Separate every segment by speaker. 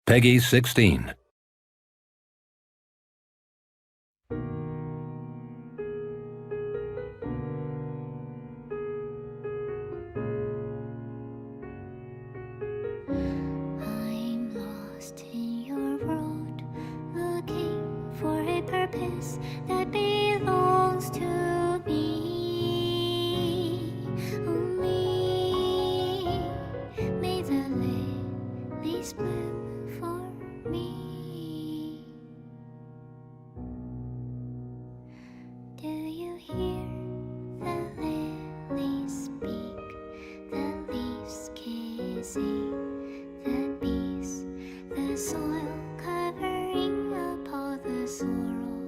Speaker 1: Peggy 16.
Speaker 2: I'm lost in your world, looking for a purpose that belongs to me. Only may the lilies bloom for me. Do you hear the lilies speak, the leaves kissing the bees, the soil covering up all the sorrow,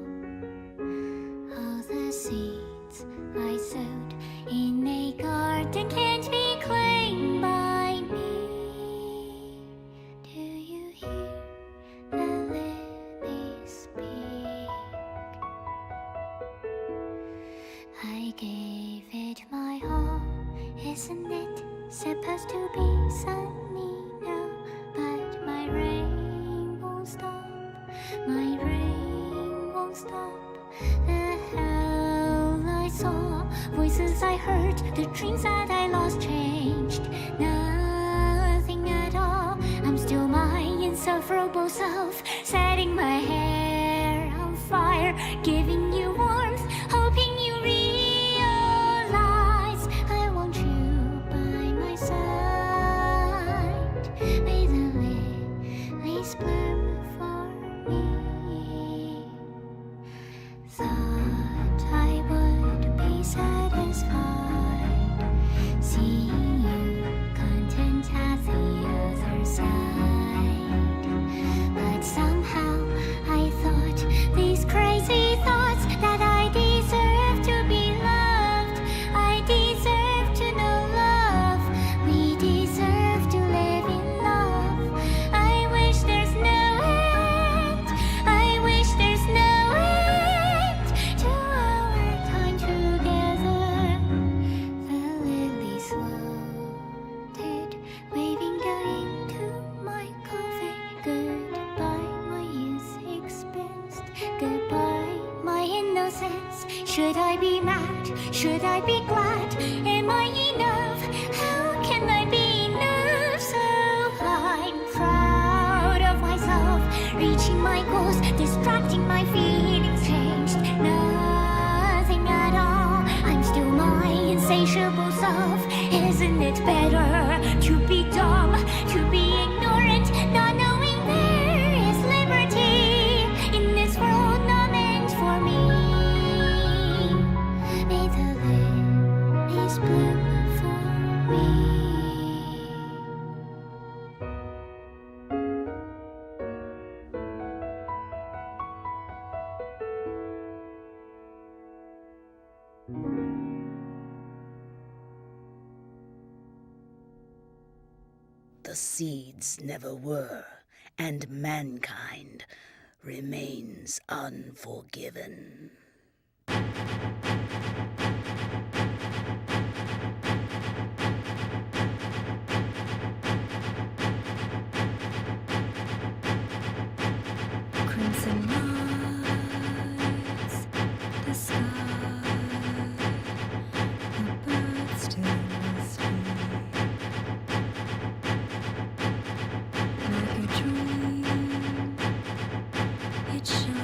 Speaker 2: all the seeds I sowed in a garden can't be claimed by me. Do you hear the lilies speak? I gave it my all, isn't it supposed to be sunny now? But my rain won't stop, my rain won't stop. The hell I saw, voices I heard, the dreams that I lost changed nothing at all. I'm still my insufferable self, setting my hair on fire, giving you warmth, hoping you realize I want you by my side. May the lilies bloom for me. Thought I would be satisfied seeing you content at the other side, but somehow I thought these crazy thoughts that I deserve to be loved, I deserve to know love, we deserve to live in love. I wish there's no end, I wish there's no end to our time together. The lilies floated, waving down into my coffin. Goodbye, my youth expensed. Goodbye, my innocence. Should I be mad? Should I be glad? Am I enough? How can I be enough? So I'm proud of myself, reaching my goals, distracting my feelings changed nothing at all. I'm still my insatiable self. Isn't it better to be dumb, to be ignorant, not knowing there is liberty in this world not meant for me? May the lilies bloom for me.
Speaker 3: The seeds never were, and mankind remains unforgiven.
Speaker 4: Crimson lights, the sky, the birds still sleep. Like a dream, it shines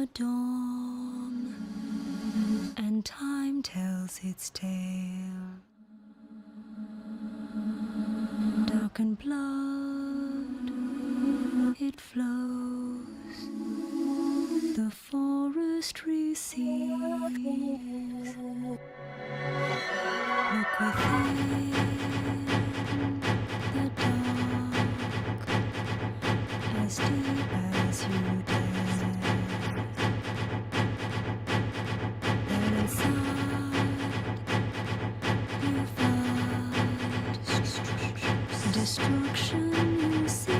Speaker 4: the dawn, and time tells its tale. Dark and blood, it flows. The forest receives. Look within the dark, as deep as you dare. There inside you find destruction you see.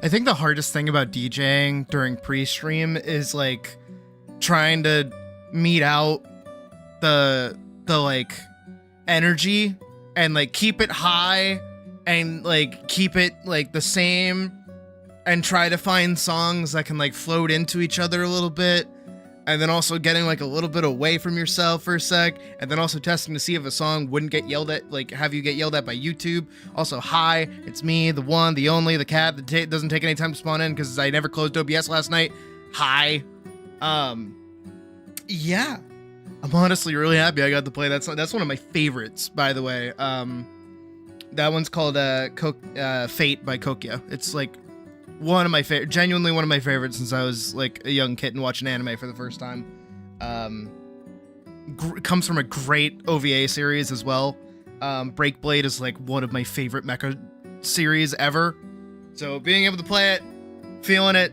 Speaker 1: I think the hardest thing about DJing during pre-stream is like trying to meet out the like energy and like keep it high and like keep it like the same and try to find songs that can like float into each other a little bit, and then also getting like a little bit away from yourself for a sec, and then also testing to see if a song wouldn't get yelled at, like have you get yelled at by YouTube. Also, hi, it's me, the one, the only, the cat that doesn't take any time to spawn in because I never closed OBS last night. Hi. Yeah, I'm honestly really happy I got to play that song. That's one of my favorites, by the way. That one's called Fate by Kokya. It's like one of my genuinely one of my favorites since I was like a young kid and watching anime for the first time. Comes from a great OVA series as well. Breakblade is like one of my favorite mecha series ever. So being able to play it, feeling it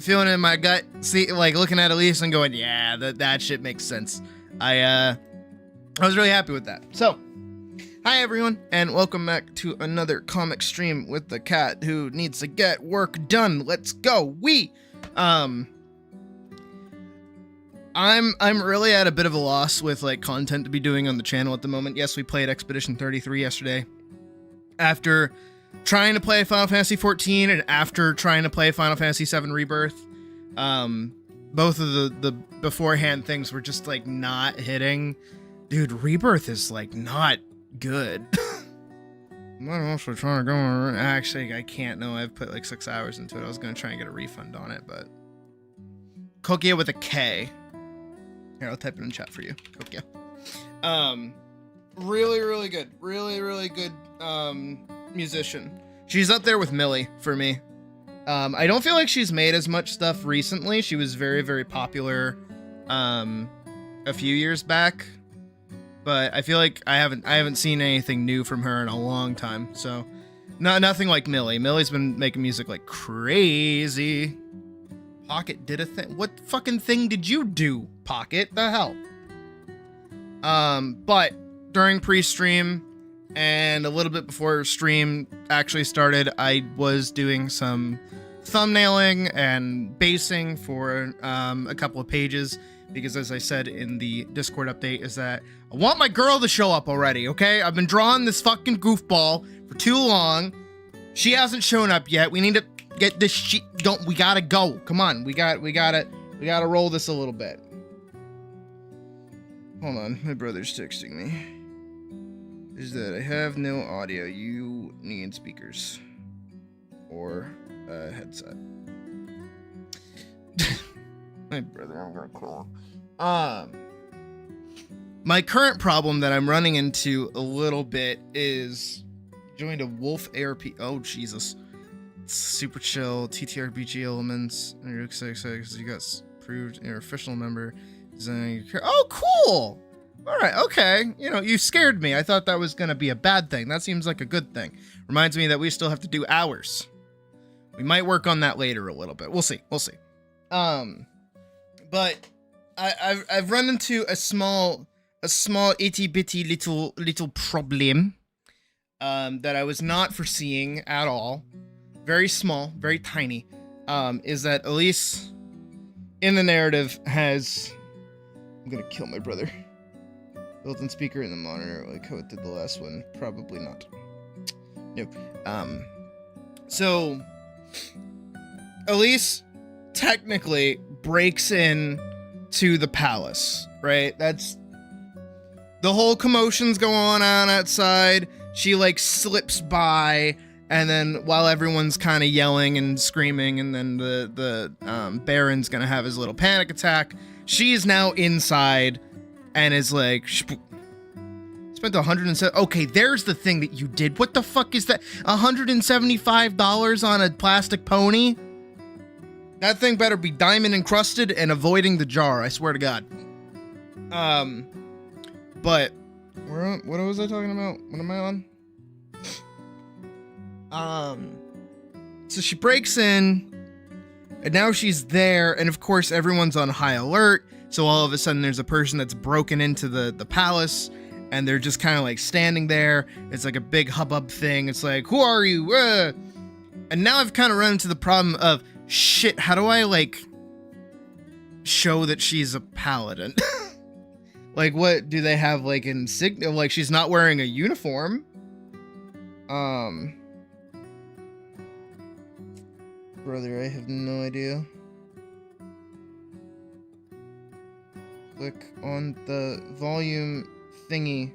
Speaker 1: in my gut, see, like looking at Elise and going, yeah, that shit makes sense. I was really happy with that. So, hi everyone, and welcome back to another comic stream with the cat who needs to get work done. Let's go. I'm really at a bit of a loss with like content to be doing on the channel at the moment. Yes, we played Expedition 33 yesterday. After trying to play Final Fantasy 14 and after trying to play Final Fantasy 7 Rebirth, both of the beforehand things were just like not hitting. Dude, Rebirth is like not good. I'm also trying to go. Actually, I can't. No, I've put like 6 hours into it. I was gonna try and get a refund on it, but Kokya with a K. Here, I'll type it in chat for you. Kokya. Really good. Really good musician. She's up there with Millie for me. I don't feel like she's made as much stuff recently. She was very popular a few years back, but I feel like I haven't seen anything new from her in a long time. So nothing like Millie. Millie's been making music like crazy. Pocket did a thing. What fucking thing did you do, Pocket? The hell? But during pre-stream and a little bit before stream actually started, I was doing some thumbnailing and basing for a couple of pages, because as I said in the Discord update is that I want my girl to show up already, okay? I've been drawing this fucking goofball for too long. She hasn't shown up yet. We need to get this shit. We gotta go. Come on. We gotta roll this a little bit. Hold on. My brother's texting me. Is that I have no audio. You need speakers or a headset. My brother, I'm gonna call him. My current problem that I'm running into a little bit is joined a Wolf ARP. Oh Jesus, it's super chill. TTRPG elements. And you're excited because you got approved. Your official member. Oh, cool. All right, okay. You know, you scared me. I thought that was gonna be a bad thing. That seems like a good thing. Reminds me that we still have to do hours. We might work on that later a little bit. We'll see. But I've run into a small itty bitty little problem that I was not foreseeing at all. Very small, very tiny. Is that Elise in the narrative has, I'm gonna kill my brother. Built-in speaker in the monitor, like how it did the last one. Probably not. Nope. So Elise technically breaks in to the palace, right? That's the whole commotion's going on outside. She like slips by, and then while everyone's kind of yelling and screaming, and then the Baron's gonna have his little panic attack, she's now inside and is like, spent 107. Okay, there's the thing that you did. What the fuck is that? $175 on a plastic pony? That thing better be diamond encrusted and avoiding the jar, I swear to God. But what was I talking about? What am I on? So she breaks in, and now she's there, and of course everyone's on high alert. So all of a sudden there's a person that's broken into the palace, and they're just kind of like standing there. It's like a big hubbub thing. It's like, who are you? And now I've kind of run into the problem of, shit, how do I, like, show that she's a paladin? Like, what, do they have, like, insignia? Like, she's not wearing a uniform. Brother, I have no idea. Click on the volume thingy.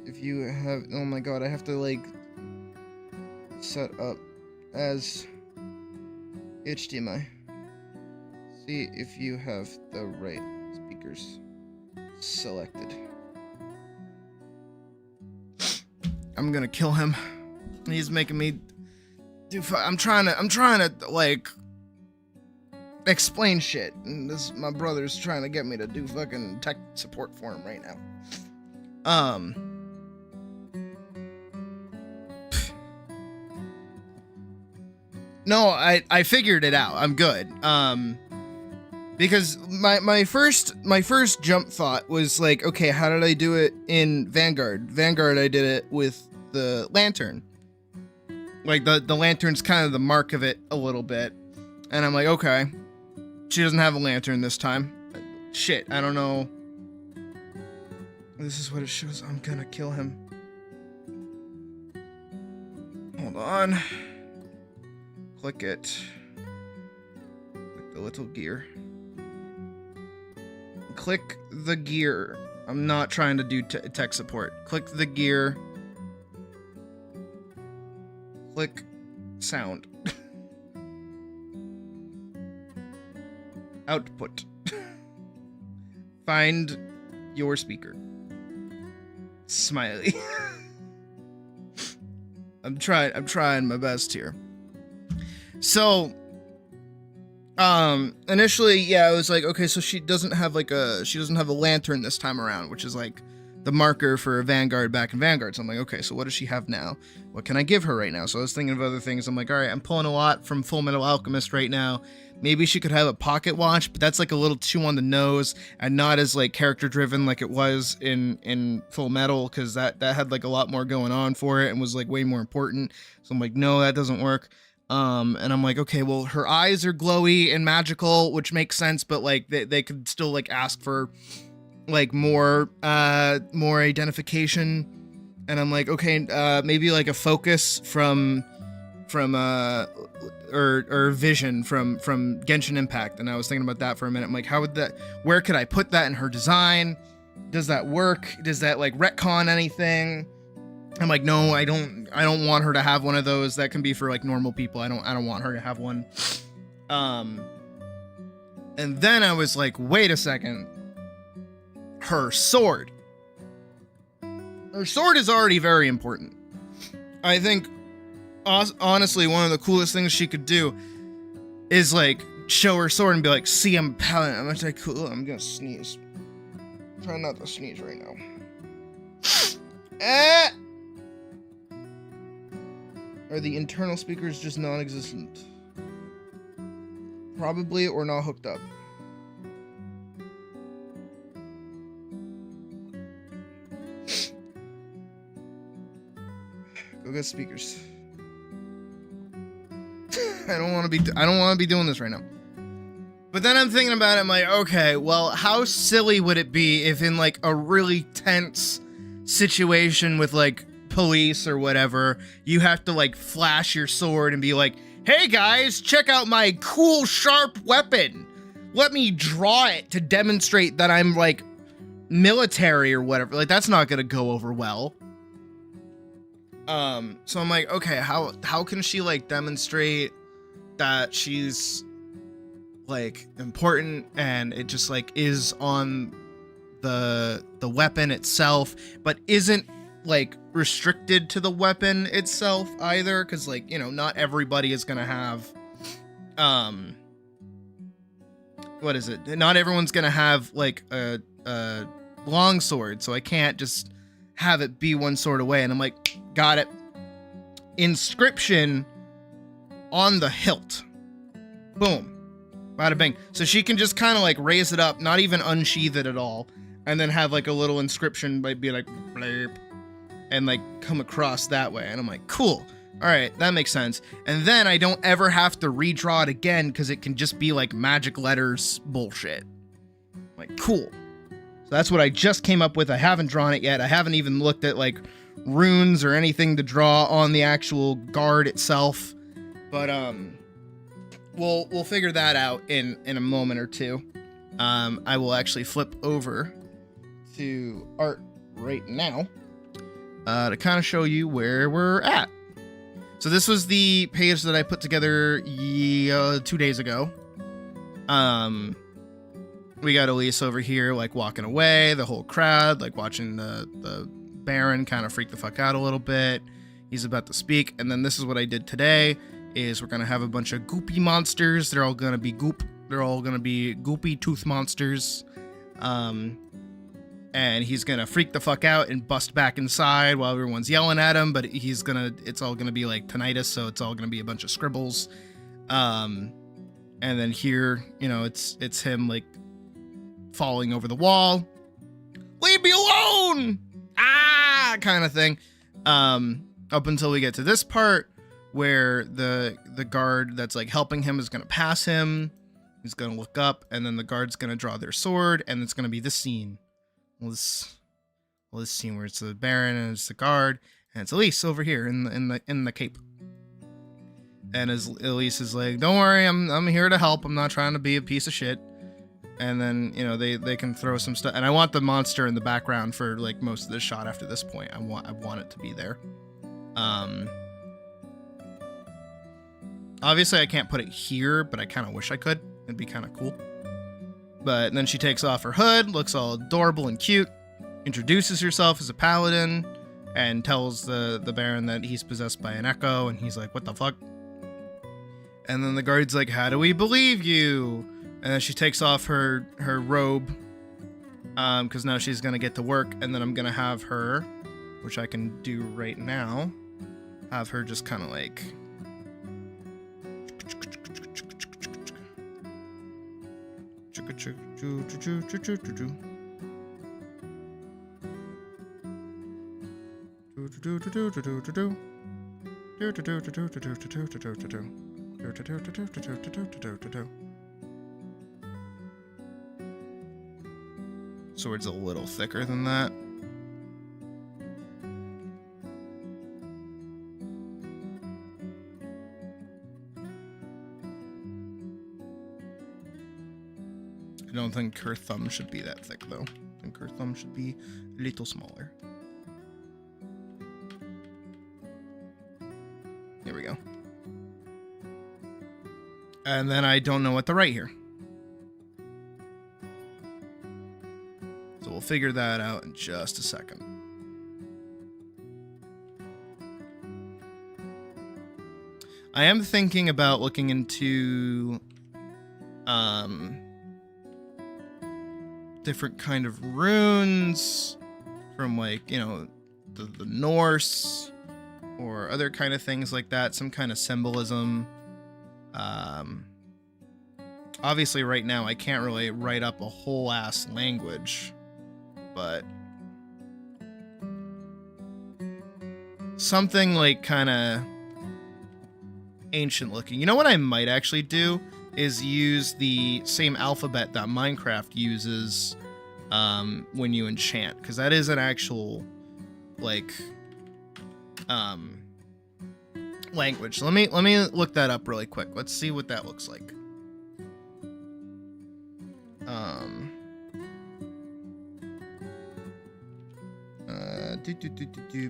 Speaker 1: If you have, oh my god, I have to, like, set up as HDMI. See if you have the right speakers selected. I'm gonna kill him. He's making me do. I'm trying to like explain shit, and my brother's trying to get me to do fucking tech support for him right now. No, I figured it out. I'm good. Because my first jump thought was like, okay, how did I do it in Vanguard? Vanguard, I did it with the lantern. Like the lantern's kind of the mark of it a little bit. And I'm like, okay, she doesn't have a lantern this time. Shit, I don't know. This is what it shows. I'm gonna kill him. Hold on. Click it. Click the little gear. Click the gear. I'm not trying to do tech support. Click the gear. Click sound. Output. Find your speaker. Smiley. I'm trying my best here. So, initially, yeah, I was like, okay, so she doesn't have a lantern this time around, which is like the marker for Vanguard back in Vanguard. So I'm like, okay, so what does she have now? What can I give her right now? So I was thinking of other things. I'm like, all right, I'm pulling a lot from Full Metal Alchemist right now. Maybe she could have a pocket watch, but that's like a little too on the nose and not as like character driven like it was in Full Metal, because that had like a lot more going on for it and was like way more important. So I'm like, no, that doesn't work. And I'm like, okay, well, her eyes are glowy and magical, which makes sense, but like they could still like ask for like more identification. And I'm like, okay, maybe like a focus from or vision from Genshin Impact. And I was thinking about that for a minute. I'm like, where could I put that in her design? Does that work? Does that like retcon anything? I'm like, no, I don't want her to have one of those. That can be for like normal people. I don't want her to have one. And then I was like, wait a second. Her sword. Her sword is already very important. I think, honestly, one of the coolest things she could do is like show her sword and be like, see, I'm a paladin. I'm gonna say, cool, I'm gonna sneeze. Try not to sneeze right now. Are the internal speakers just non-existent? Probably, or not hooked up. Go get speakers. I don't want to be doing this right now. But then I'm thinking about it, I'm like, okay, well, how silly would it be if in like a really tense situation with like police or whatever, you have to like flash your sword and be like, hey guys, check out my cool sharp weapon. Let me draw it to demonstrate that I'm like military or whatever. Like, that's not gonna go over well. So I'm like, okay, how can she like demonstrate that she's like important and it just like is on the weapon itself, but isn't like restricted to the weapon itself either, because like, you know, not everybody is gonna have what is it, not everyone's gonna have like a long sword, so I can't just have it be one sword away. And I'm like, got it. Inscription on the hilt. Boom. Bada bing. So she can just kind of like raise it up, not even unsheath it at all, and then have like a little inscription, might be like blurb, and like come across that way. And I'm like, cool. All right, that makes sense. And then I don't ever have to redraw it again because it can just be like magic letters bullshit. Like, cool. So that's what I just came up with. I haven't drawn it yet. I haven't even looked at like runes or anything to draw on the actual guard itself. But we'll figure that out in a moment or two. I will actually flip over to art right now to kind of show you where we're at. So this was the page that I put together 2 days ago. We got Elise over here, like, walking away, the whole crowd, like, watching the Baron kind of freak the fuck out a little bit. He's about to speak, and then this is what I did today, is we're gonna have a bunch of goopy monsters. They're all gonna be goopy tooth monsters. And he's gonna freak the fuck out and bust back inside while everyone's yelling at him, but it's all gonna be like tinnitus, so it's all gonna be a bunch of scribbles. And then here, you know, it's him like falling over the wall. Leave me alone! Ah, kind of thing. Up until we get to this part where the guard that's like helping him is gonna pass him. He's gonna look up, and then the guard's gonna draw their sword, and it's gonna be this scene. This scene where it's the Baron and it's the guard and it's Elise over here in the cape. And as Elise is like, "Don't worry, I'm here to help. I'm not trying to be a piece of shit." And then, you know, they can throw some stuff, and I want the monster in the background for like most of this shot. After this point, I want it to be there. Obviously I can't put it here, but I kind of wish I could. It'd be kind of cool. But then she takes off her hood, looks all adorable and cute, introduces herself as a paladin, and tells the Baron that he's possessed by an echo, and he's like, "What the fuck?" And then the guard's like, "How do we believe you?" And then she takes off her robe, because now she's gonna get to work, and then I'm gonna have her, which I can do right now, have her just kind of like... Sword's a little thicker than that. I don't think her thumb should be that thick, though. I think her thumb should be a little smaller. There we go. And then I don't know what to write here. So we'll figure that out in just a second. I am thinking about looking into different kind of runes from, like, you know, the Norse or other kind of things like that, some kind of symbolism. Obviously right now I can't really write up a whole ass language, but something like kind of ancient looking. You know what I might actually do is use the same alphabet that Minecraft uses when you enchant, because that is an actual like language. So let me look that up really quick. Let's see what that looks like.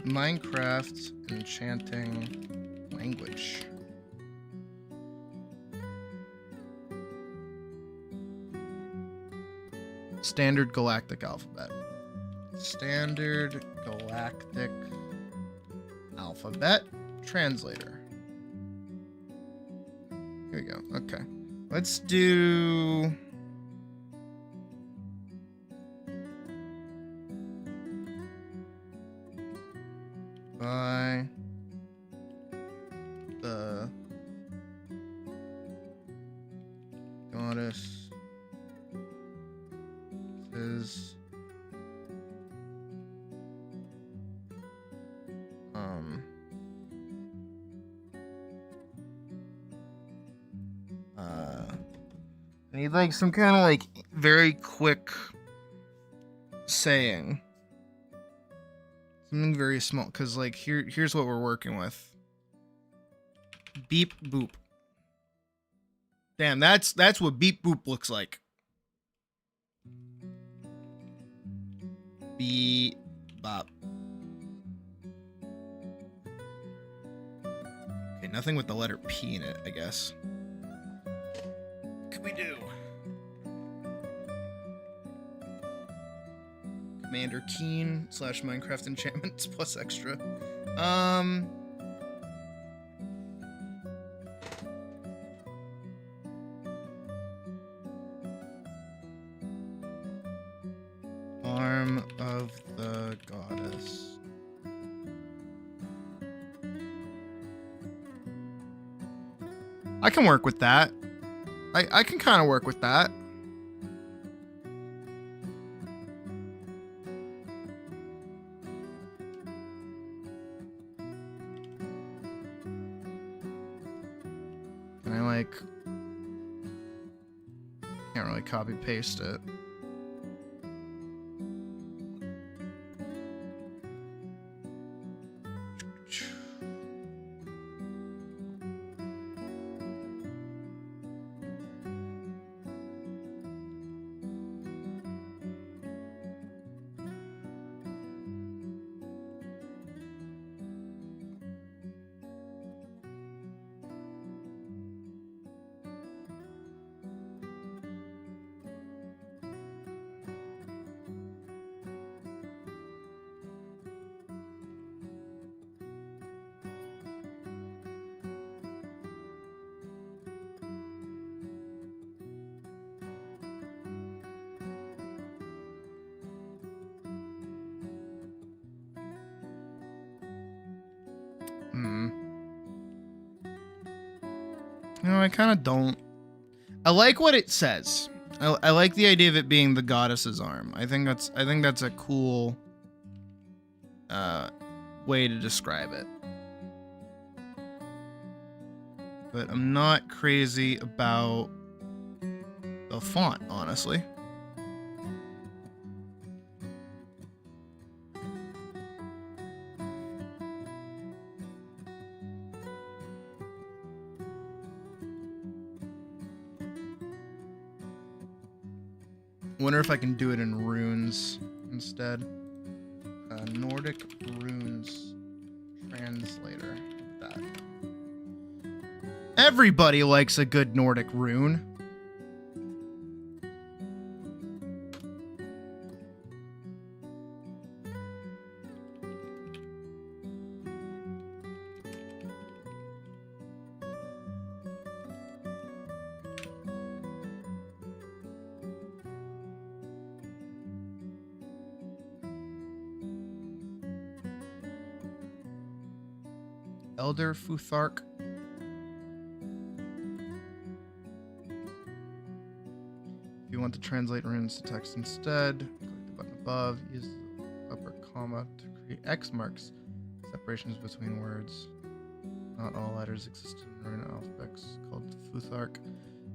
Speaker 1: Minecraft enchanting language. Standard Galactic Alphabet. Standard Galactic Alphabet Translator. Here we go. Okay. Let's do... by the goddess is I need like some kind of like very quick saying. Something very small, because like here's what we're working with. Beep boop. Damn, that's what beep boop looks like. Beep bop. Okay, nothing with the letter P in it, I guess. What could we do? Commander Keen / Minecraft enchantments plus extra. Arm of the goddess. I can work with that. I can kind of work with that. Can I like... Can't really copy paste it. No, I kind of don't. I like what it says. I like the idea of it being the goddess's arm. I think that's a cool way to describe it. But I'm not crazy about the font, honestly. Wonder if I can do it in runes instead. Nordic runes translator. That. Everybody likes a good Nordic rune. Elder Futhark. If you want to translate runes to text instead, click the button above. Use the upper comma to create X marks separations between words. Not all letters exist in rune alphabets called Futhark,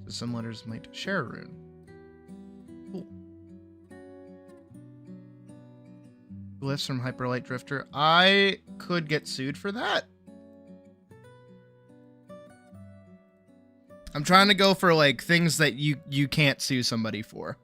Speaker 1: so some letters might share a rune. Cool. Glyphs from Hyperlight Drifter. I could get sued for that. I'm trying to go for like things that you can't sue somebody for.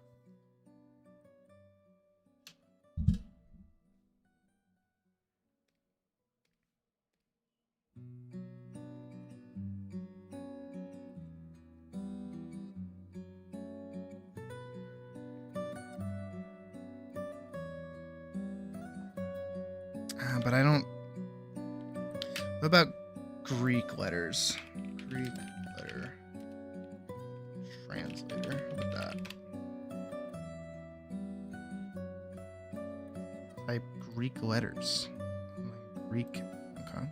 Speaker 1: But I don't... What about Greek letters? Greek letter translator. How about that? Type Greek letters. Greek. Okay.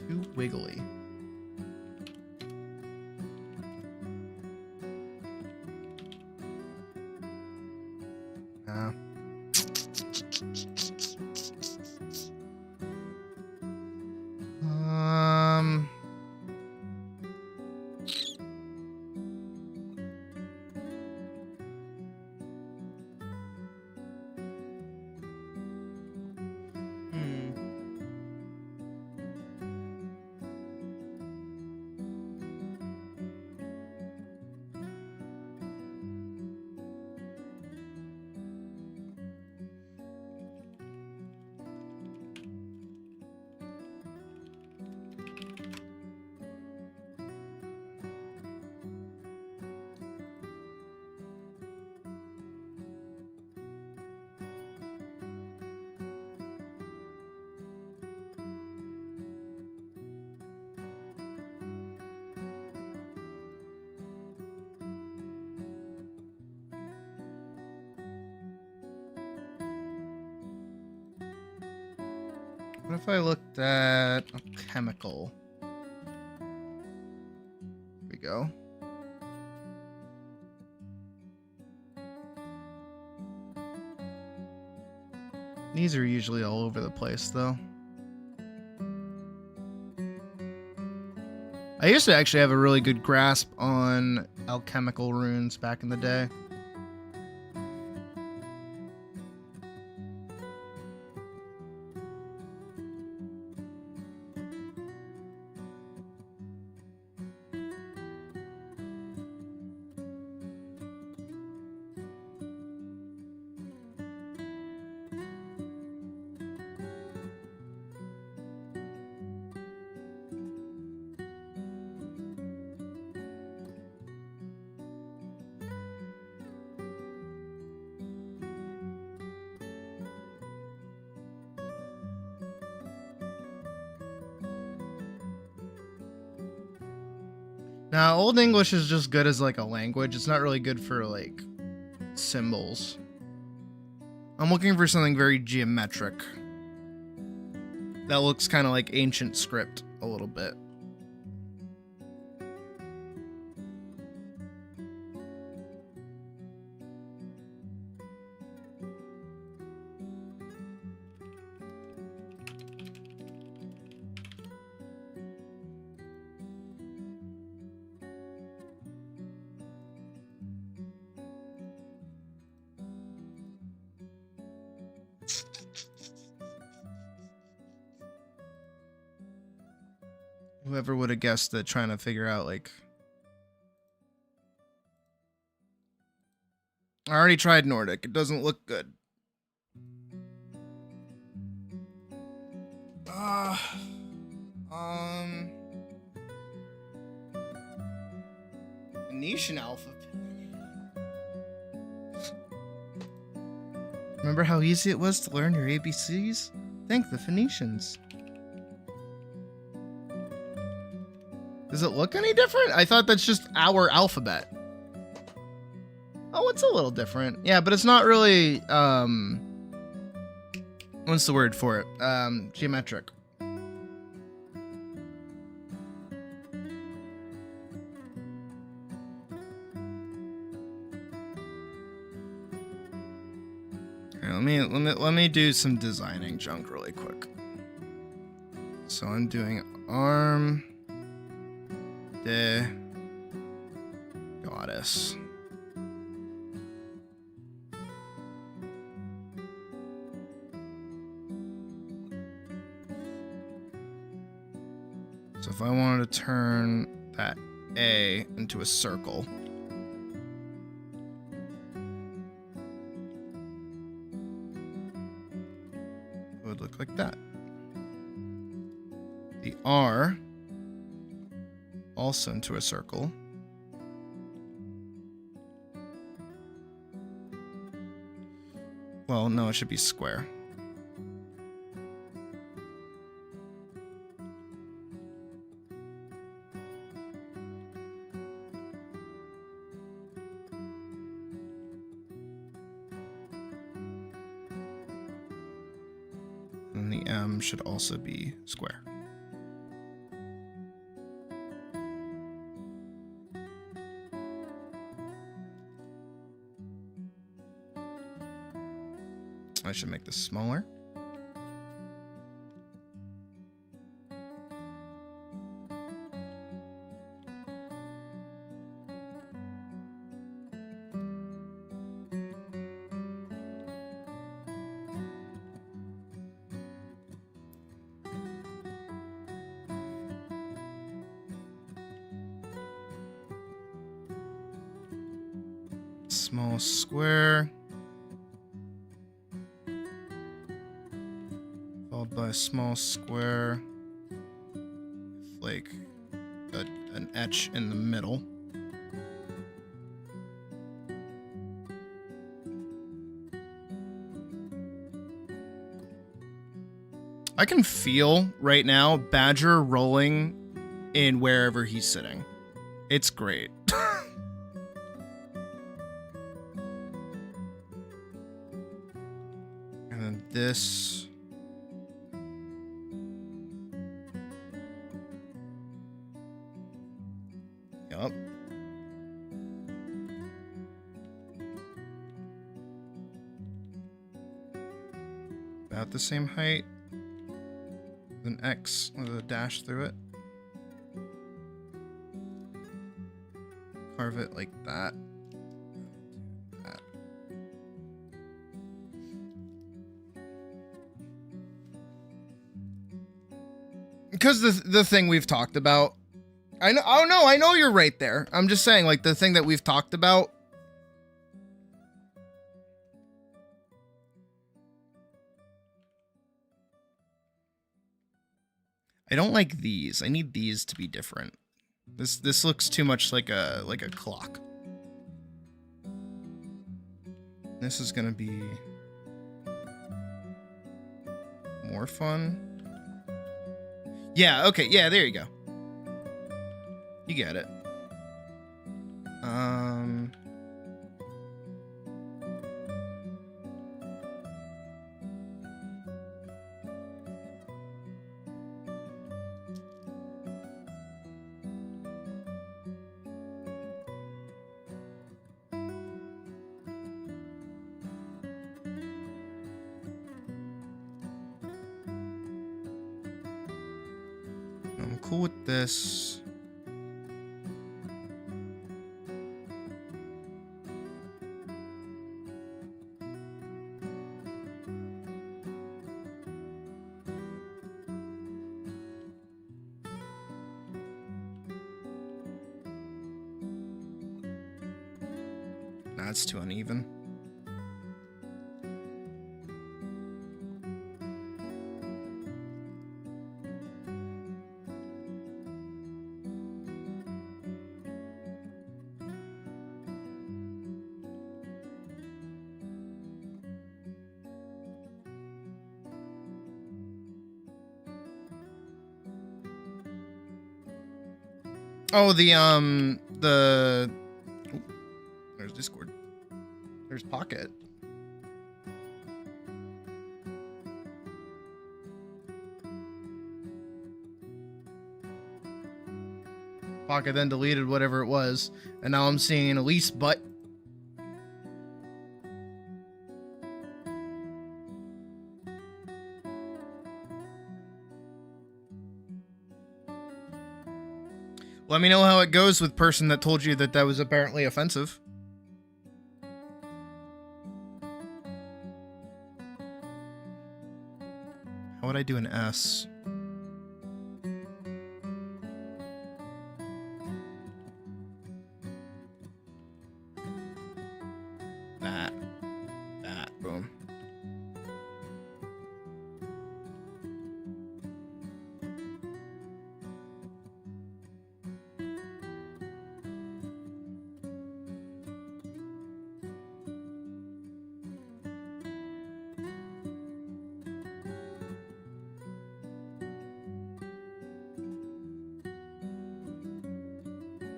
Speaker 1: Too wiggly. What if I looked at a chemical? Here we go. These are usually all over the place, though. I used to actually have a really good grasp on alchemical runes back in the day. Now, Old English is just good as like a language. It's not really good for like symbols. I'm looking for something very geometric. That looks kind of like ancient script a little bit. Whoever would have guessed that trying to figure out, like... I already tried Nordic. It doesn't look good. Phoenician alphabet. Remember how easy it was to learn your ABCs? Thank the Phoenicians. Does it look any different? I thought that's just our alphabet. Oh, it's a little different. Yeah, but it's not really, what's the word for it? Geometric. Here, let me do some designing junk really quick. So I'm doing arm de goddess. So if I wanted to turn that A into a circle, it would look like that. The R also into a circle. Well, no, it should be square. And the M should also be square. I should make this smaller. Small square. Followed by a small square. With like an etch in the middle. I can feel right now Badger rolling in wherever he's sitting. It's great. And then this about the same height. With an X with a dash through it. Carve it like that. That. Because the thing we've talked about, I know. Oh no, I know you're right there. I'm just saying, like the thing that we've talked about. I don't like these. I need these to be different. This looks too much like a clock. This is gonna be more fun. Yeah, okay, yeah, there you go. You get it. I'm cool with this. Nah, it's too uneven. Oh, the oh, there's Discord. There's Pocket. Pocket then deleted whatever it was, and now I'm seeing Elise butt. Let me know how it goes with person that told you that that was apparently offensive. How would I do an S? That, boom.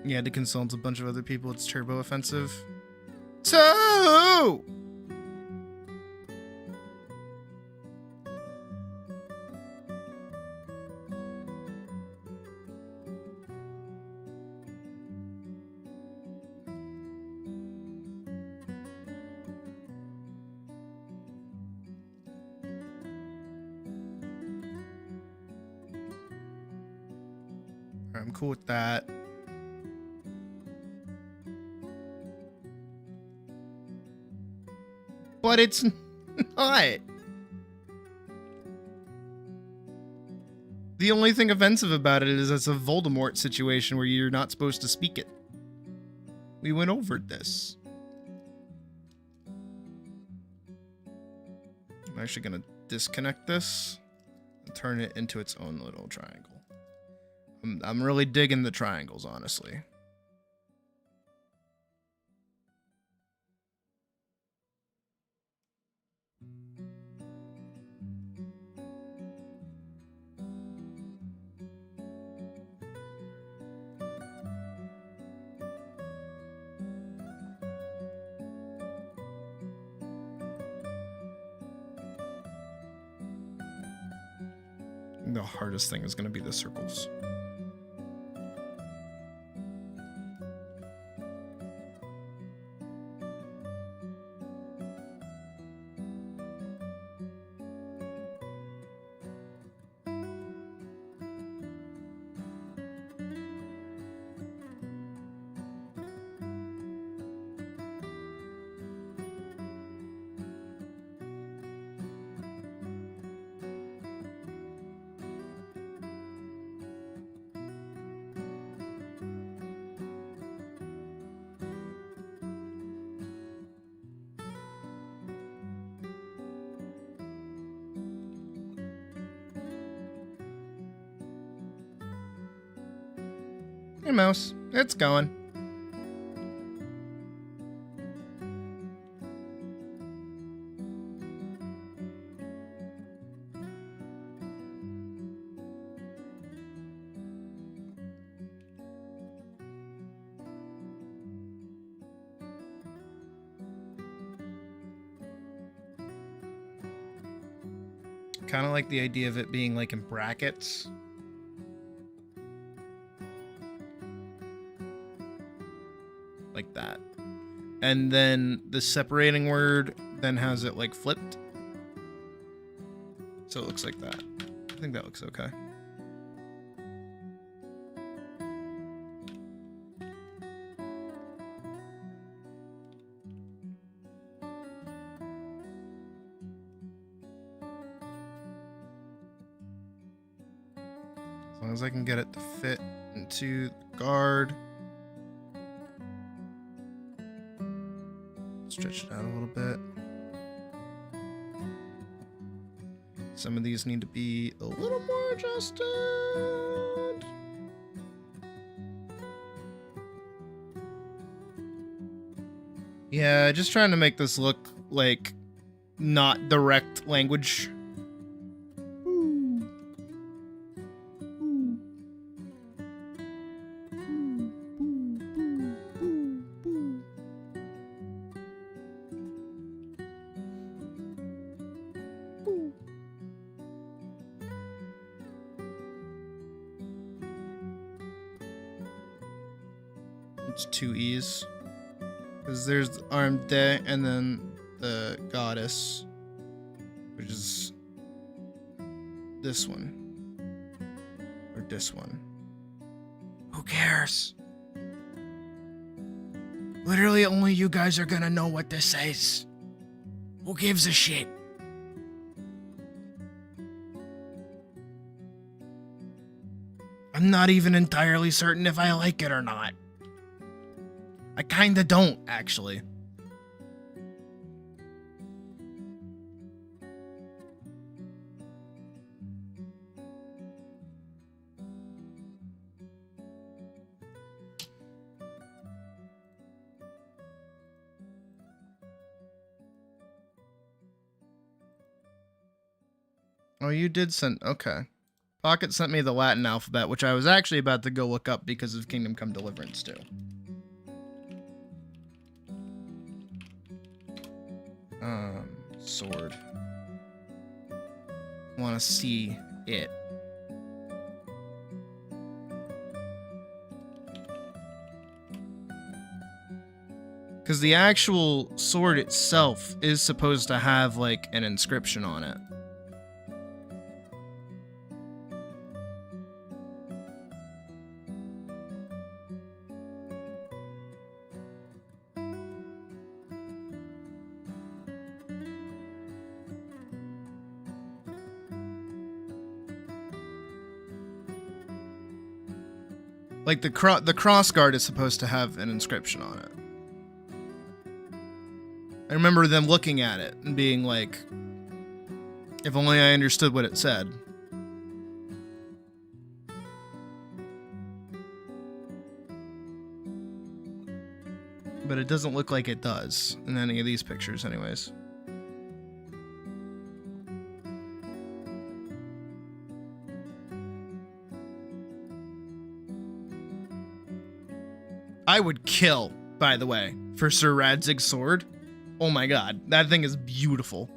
Speaker 1: You had to consult a bunch of other people. It's turbo offensive. So I'm cool with that. But it's not. The only thing offensive about it is it's a Voldemort situation where you're not supposed to speak it. We went over this. I'm actually gonna disconnect this and turn it into its own little triangle. I'm really digging the triangles, honestly. The hardest thing is going to be the circles. Hey, mouse. It's going. Kind of like the idea of it being like in brackets. Like that. And then the separating word then has it like flipped. So it looks like that. I think that looks okay. As long as I can get it to fit into the guard. Stretch it out a little bit. Some of these need to be a little more adjusted. Yeah, just trying to make this look like not direct language. It's two E's. Because there's Arm De and then the goddess, which is this one. Or this one. Who cares? Literally only you guys are gonna know what this says. Who gives a shit? I'm not even entirely certain if I like it or not. I kinda don't, actually. Oh, you did send... Okay. Pocket sent me the Latin alphabet, which I was actually about to go look up because of Kingdom Come Deliverance 2. Sword. Want to see it. Because the actual sword itself is supposed to have, like, an inscription on it. Like, the cross guard is supposed to have an inscription on it. I remember them looking at it and being like, if only I understood what it said. But it doesn't look like it does in any of these pictures anyways. I would kill, by the way, for Sir Radzig's sword. Oh my god, that thing is beautiful.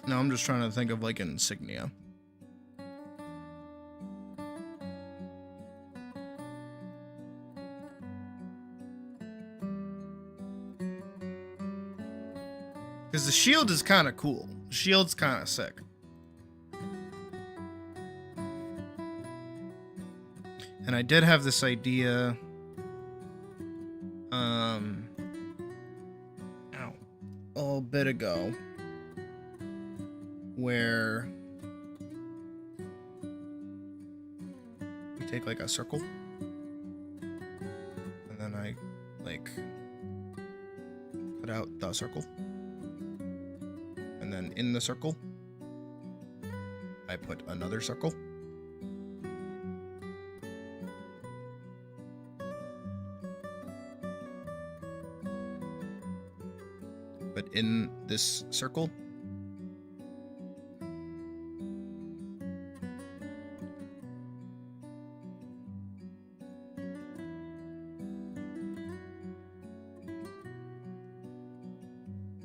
Speaker 1: No, I'm just trying to think of like an insignia. Because the shield is kind of cool. The shield's kind of sick. And I did have this idea. A little bit ago. Where we take like a circle. And then I like cut out the circle. And then in the circle, I put another circle. But in this circle,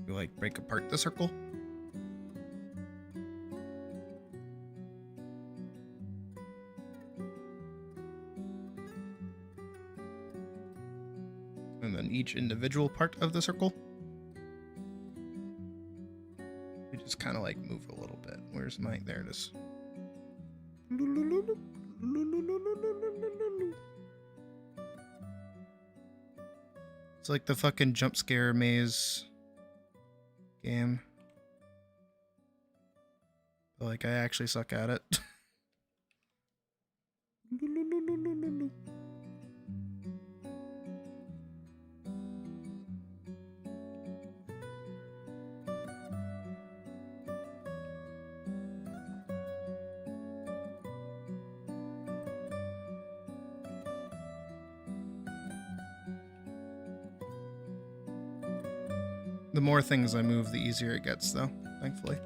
Speaker 1: you like break apart the circle. And then each individual part of the circle, we just kind of like move a little bit. Where's my, there it is. It's like the fucking jump scare maze game. But like I actually suck at it. The more things I move, the easier it gets, though, thankfully.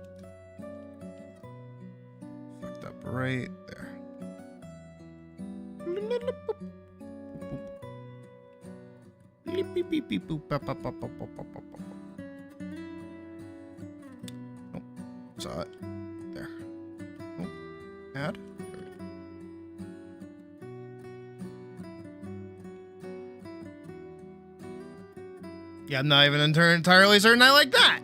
Speaker 1: Fucked up right there. Oh, saw it. There. Oh, add. Yeah, I'm not even entirely certain I like that.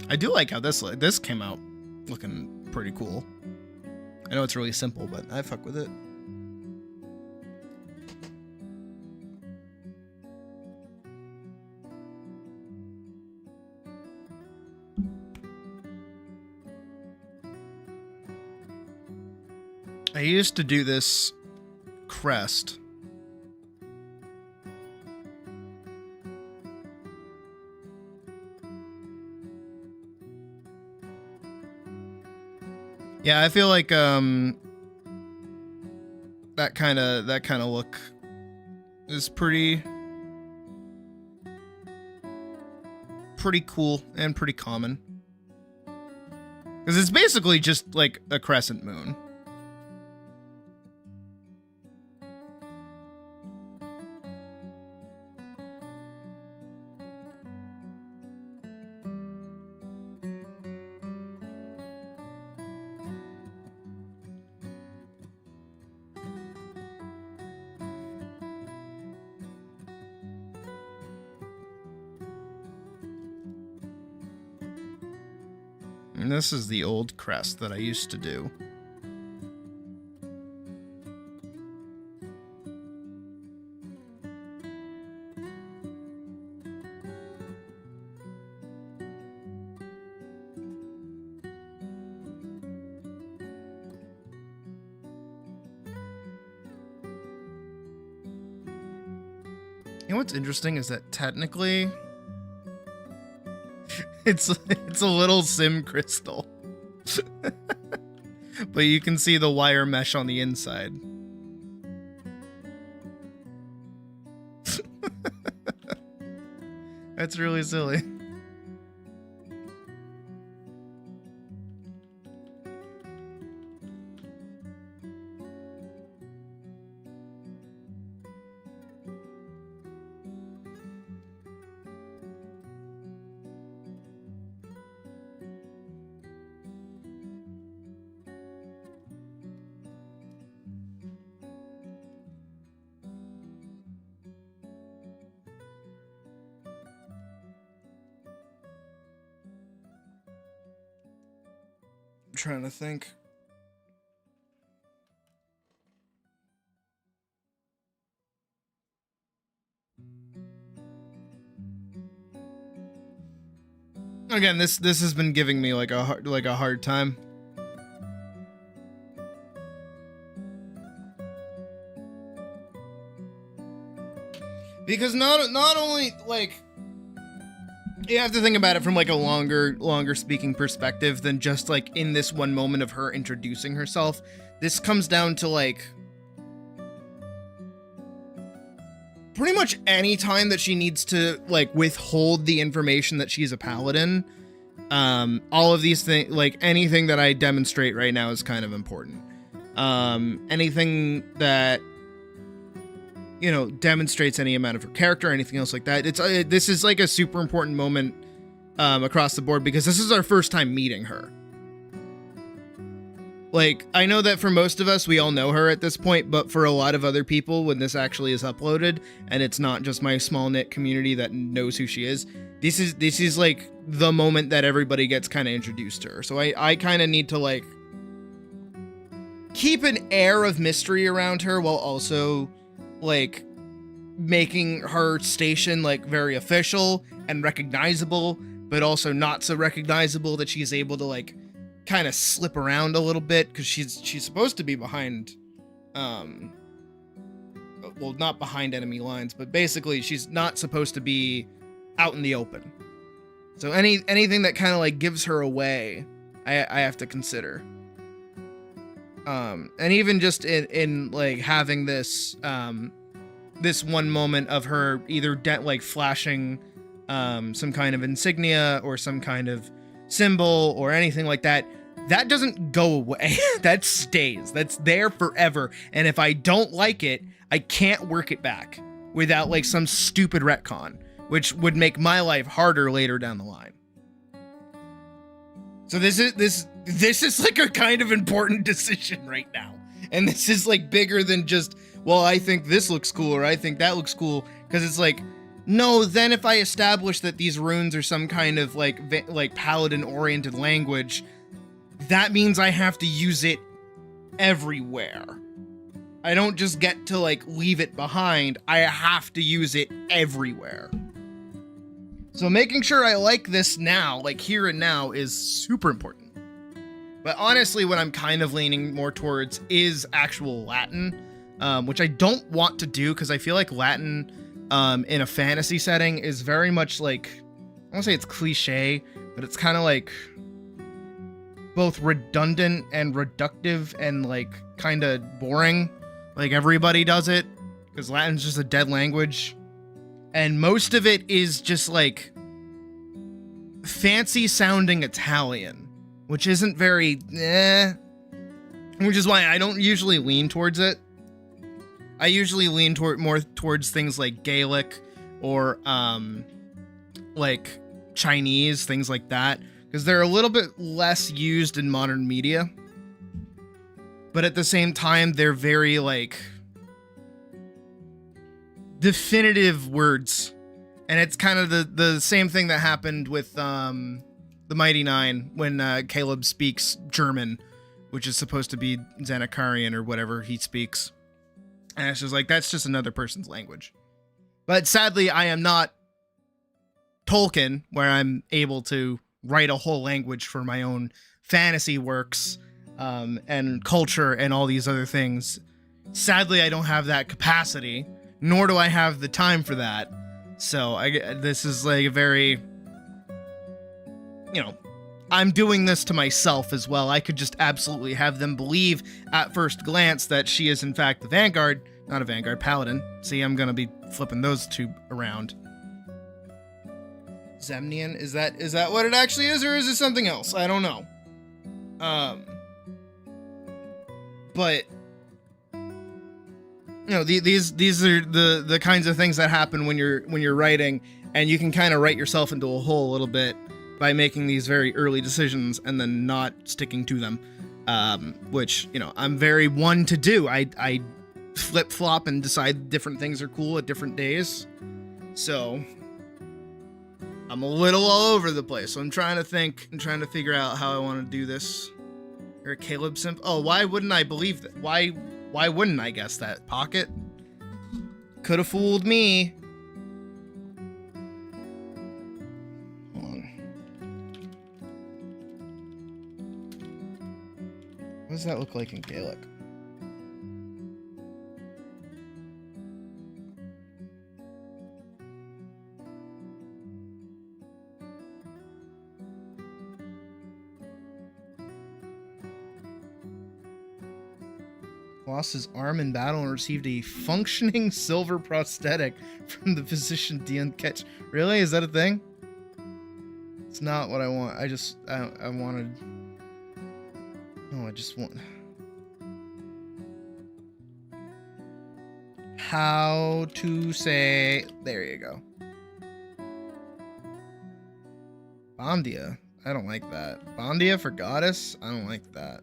Speaker 1: I do like how this came out looking pretty cool. I know it's really simple, but I fuck with it. I used to do this crest. Yeah, I feel like that kind of look is pretty cool and pretty common. Cuz it's basically just like a crescent moon. And this is the old crest that I used to do. You know what's interesting is that technically it's a little sim crystal. But you can see the wire mesh on the inside. That's really silly. trying to think. Again, this has been giving me like a hard time. Because not only like you have to think about it from like a longer speaking perspective than just like in this one moment of her introducing herself. This comes down to like pretty much any time that she needs to like withhold the information that she's a paladin. All of these things, like anything that I demonstrate right now is kind of important. Anything that, you know, demonstrates any amount of her character or anything else like that. This is like a super important moment across the board because this is our first time meeting her. Like, I know that for most of us, we all know her at this point, but for a lot of other people, when this actually is uploaded, and it's not just my small knit community that knows who she is, this is like the moment that everybody gets kind of introduced to her. So I kind of need to like keep an air of mystery around her while also like making her station like very official and recognizable, but also not so recognizable that she's able to like kind of slip around a little bit because she's supposed to be behind well, not behind enemy lines, but basically she's not supposed to be out in the open. So anything that kind of like gives her away, I have to consider. And even just in like having this this one moment of her either like flashing some kind of insignia or some kind of symbol or anything like that, that doesn't go away. That stays. That's there forever. And if I don't like it, I can't work it back without like some stupid retcon, which would make my life harder later down the line. So this is like a kind of important decision right now. And this is like bigger than just, well, I think this looks cool or I think that looks cool. Because it's like, no, then if I establish that these runes are some kind of like paladin-oriented language, that means I have to use it everywhere. I don't just get to like leave it behind. I have to use it everywhere. So making sure I like this now, like here and now, is super important. But honestly, what I'm kind of leaning more towards is actual Latin, which I don't want to do because I feel like Latin in a fantasy setting is very much like, I won't say it's cliche, but it's kind of like both redundant and reductive and like kind of boring. Like everybody does it because Latin's just a dead language. And most of it is just like fancy sounding Italian, which isn't very, which is why I don't usually lean towards it. I usually lean more towards things like Gaelic or like Chinese, things like that, because they're a little bit less used in modern media. But at the same time, they're very like definitive words. And it's kind of the same thing that happened with the Mighty Nine when Caleb speaks German, which is supposed to be Zanakarian or whatever he speaks. And it's just like, that's just another person's language. But sadly, I am not Tolkien, where I'm able to write a whole language for my own fantasy works and culture and all these other things. Sadly, I don't have that capacity, nor do I have the time for that. So this is like a very, you know, I'm doing this to myself as well. I could just absolutely have them believe at first glance that she is in fact the Vanguard, not a Vanguard Paladin. See, I'm going to be flipping those two around. Zemnian, is that what it actually is, or is it something else? I don't know. But you know, these are the kinds of things that happen when you're writing, and you can kind of write yourself into a hole a little bit by making these very early decisions and then not sticking to them, which, you know, I'm very one to do. I flip-flop and decide different things are cool at different days, so I'm a little all over the place. So I'm trying to think and trying to figure out how I want to do this. Or a Caleb simp. Oh, why wouldn't I believe that? Why wouldn't I guess that? Pocket? Could have fooled me. Hold on. What does that look like in Gaelic? Lost his arm in battle and received a functioning silver prosthetic from the physician Dion Ketch. Really? Is that a thing? It's not what I want. I wanted... No, I just want... How to say... There you go. Bondia. I don't like that. Bondia for goddess? I don't like that.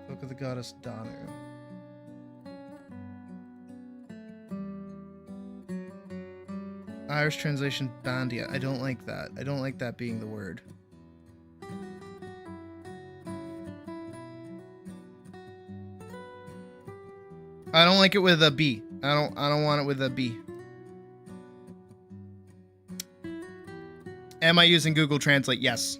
Speaker 1: Book of the goddess Danu. Irish translation Bandia. I don't like that. I don't like that being the word. I don't like it with a B. I don't want it with a B. Am I using Google Translate? Yes.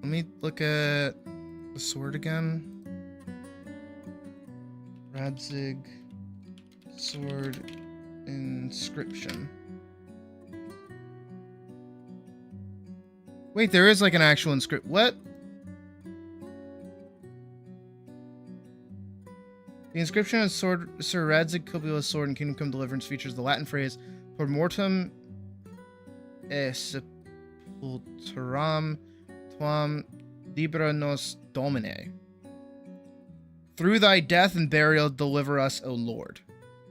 Speaker 1: Let me look at the sword again. Radzig sword inscription. Wait, there is like an actual inscription. What? The inscription of sword, Sir Radzig Kobila's sword in Kingdom Come Deliverance features the Latin phrase "Per mortem e sepulturam tuam libera nos Domine." Through thy death and burial, deliver us, O Lord.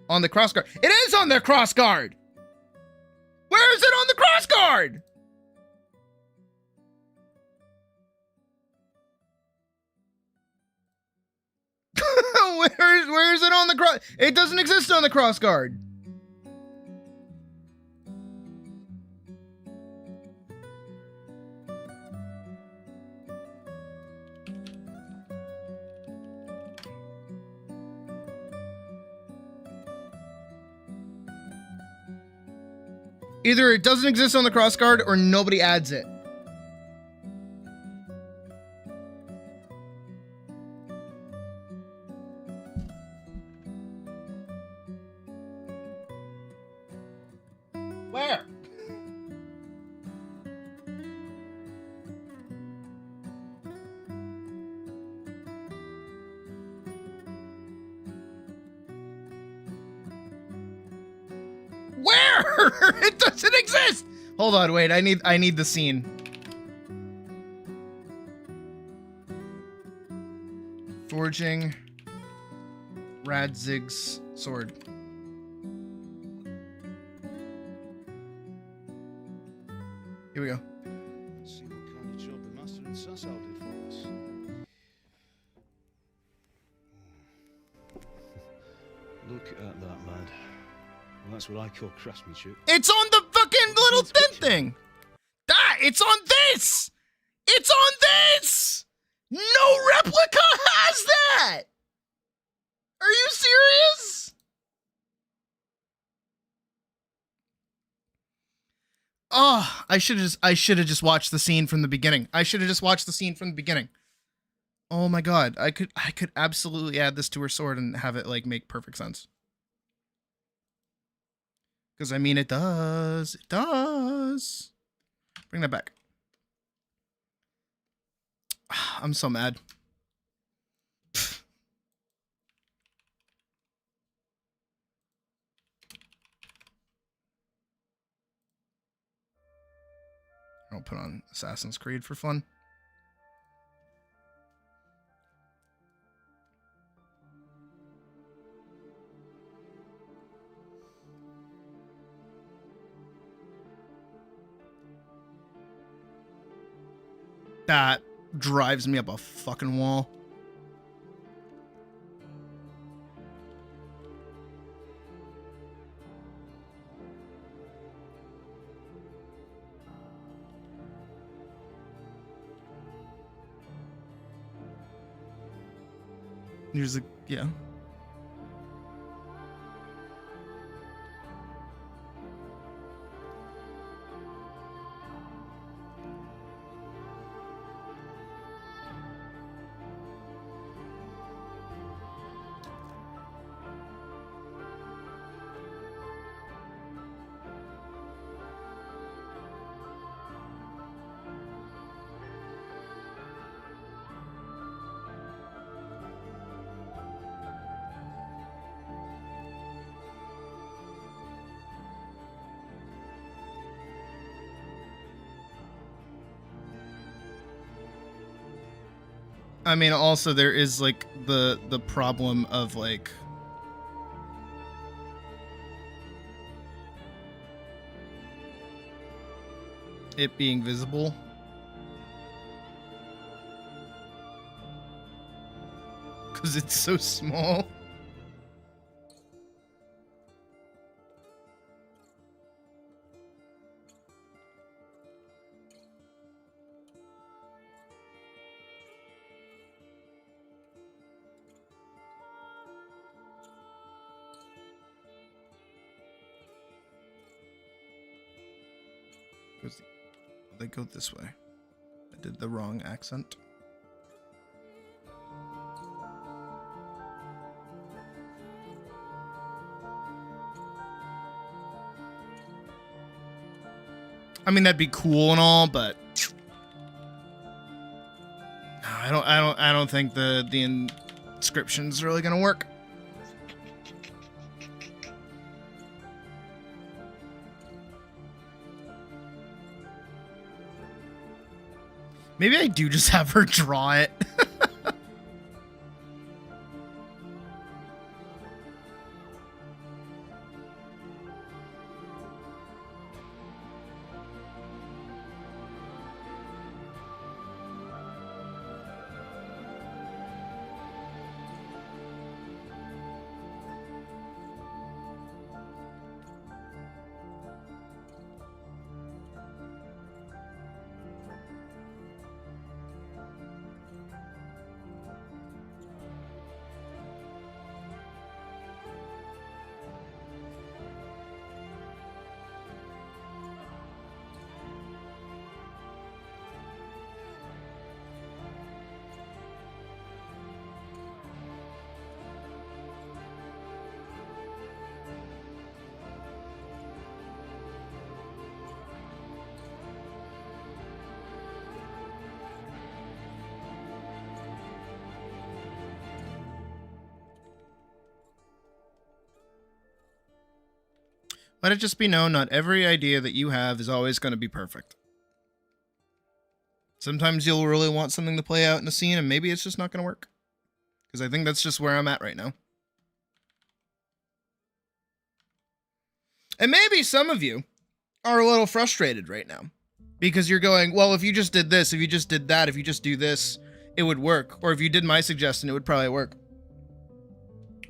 Speaker 1: On the cross guard. It is on the cross guard! Where is it on the cross guard? Where is it on the cross? It doesn't exist on the cross guard. Either it doesn't exist on the cross guard or nobody adds it. Where? Where? It doesn't exist. Hold on, wait. I need the scene. Forging Radzig's sword. Here we go.
Speaker 5: Let's see what kind of job the master in Sasau did for us. Look at that, lad. Well, that's what I call craftsmanship.
Speaker 1: It's on the fucking little thin thing. It's on this. It's on this. No replica has that. Are you serious? Oh, I should have just watched the scene from the beginning. I should have just watched the scene from the beginning. Oh my god, I could absolutely add this to her sword and have it like make perfect sense. Because I mean it does. It does. Bring that back. I'm so mad. I'll put on Assassin's Creed for fun. That drives me up a fucking wall. Here's a, yeah. I mean, also there is like the problem of like it being visible. Because it's so small. They go this way. I did the wrong accent. I mean, that'd be cool and all, but I don't think the inscription's really gonna work. Maybe I do just have her draw it. Let it just be known, not every idea that you have is always going to be perfect. Sometimes you'll really want something to play out in a scene, and maybe it's just not going to work. Because I think that's just where I'm at right now. And maybe some of you are a little frustrated right now. Because you're going, well, if you just did this, if you just did that, if you just do this, it would work. Or if you did my suggestion, it would probably work.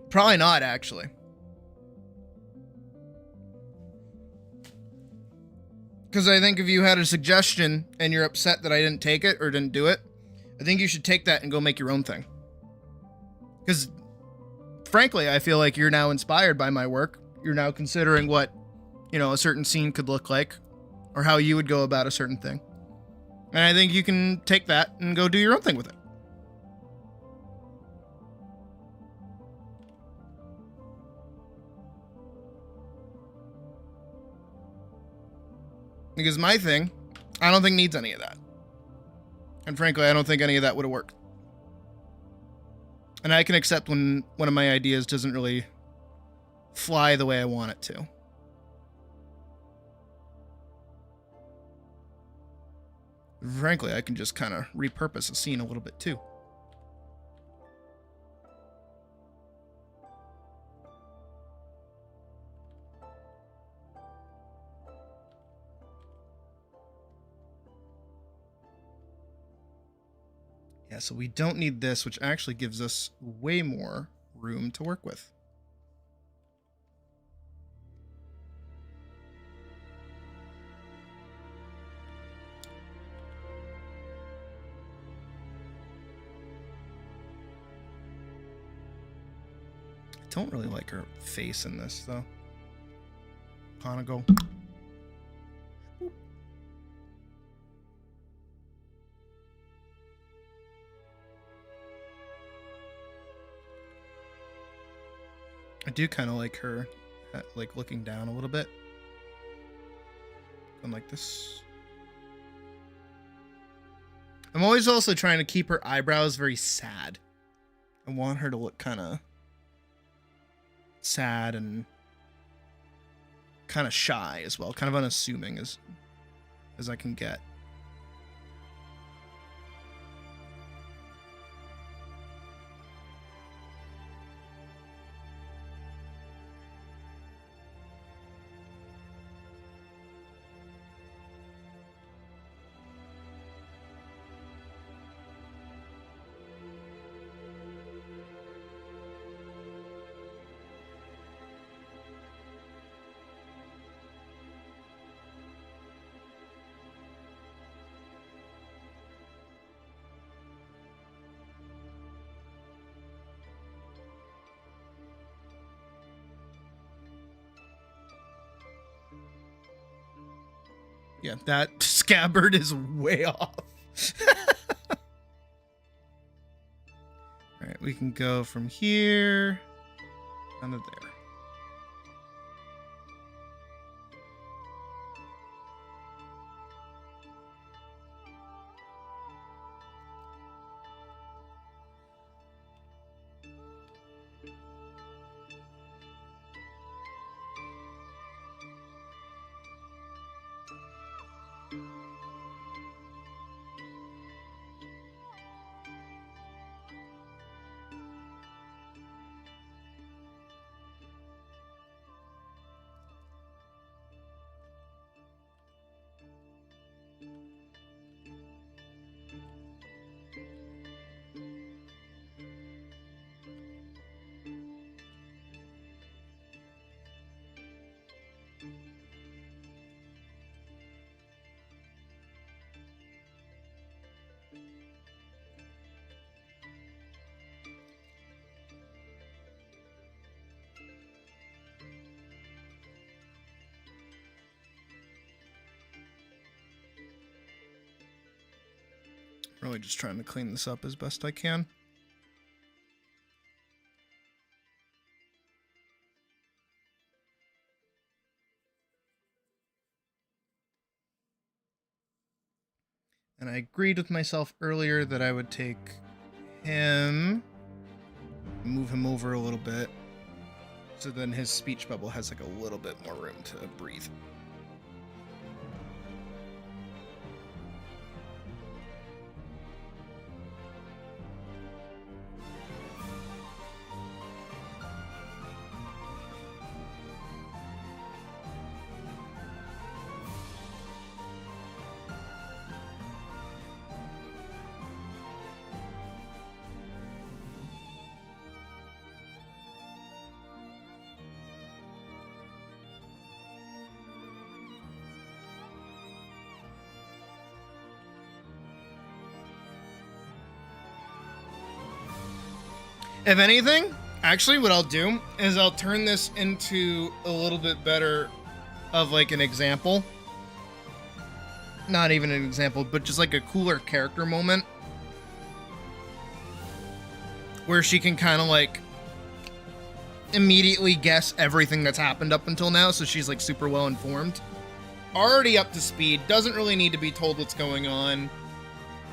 Speaker 1: Probably not, actually. Because I think if you had a suggestion and you're upset that I didn't take it or didn't do it, I think you should take that and go make your own thing. Because, frankly, I feel like you're now inspired by my work. You're now considering what, you know, a certain scene could look like or how you would go about a certain thing. And I think you can take that and go do your own thing with it. Because my thing, I don't think needs any of that. And frankly, I don't think any of that would have worked. And I can accept when one of my ideas doesn't really fly the way I want it to. Frankly, I can just kind of repurpose a scene a little bit too. Yeah, so we don't need this, which actually gives us way more room to work with. I don't really like her face in this, though. Kind of go. I do kind of like her, like looking down a little bit. Going like this. I'm always also trying to keep her eyebrows very sad. I want her to look kind of sad and kind of shy as well, kind of unassuming as I can get. Yeah, that scabbard is way off. Alright, we can go from here down to there. Really just trying to clean this up as best I can. And I agreed with myself earlier that I would take him, move him over a little bit, so then his speech bubble has like a little bit more room to breathe. If anything, actually what I'll do is I'll turn this into a little bit better of like an example. Not even an example, but just like a cooler character moment. Where she can kind of like immediately guess everything that's happened up until now, so she's like super well informed. Already up to speed, doesn't really need to be told what's going on,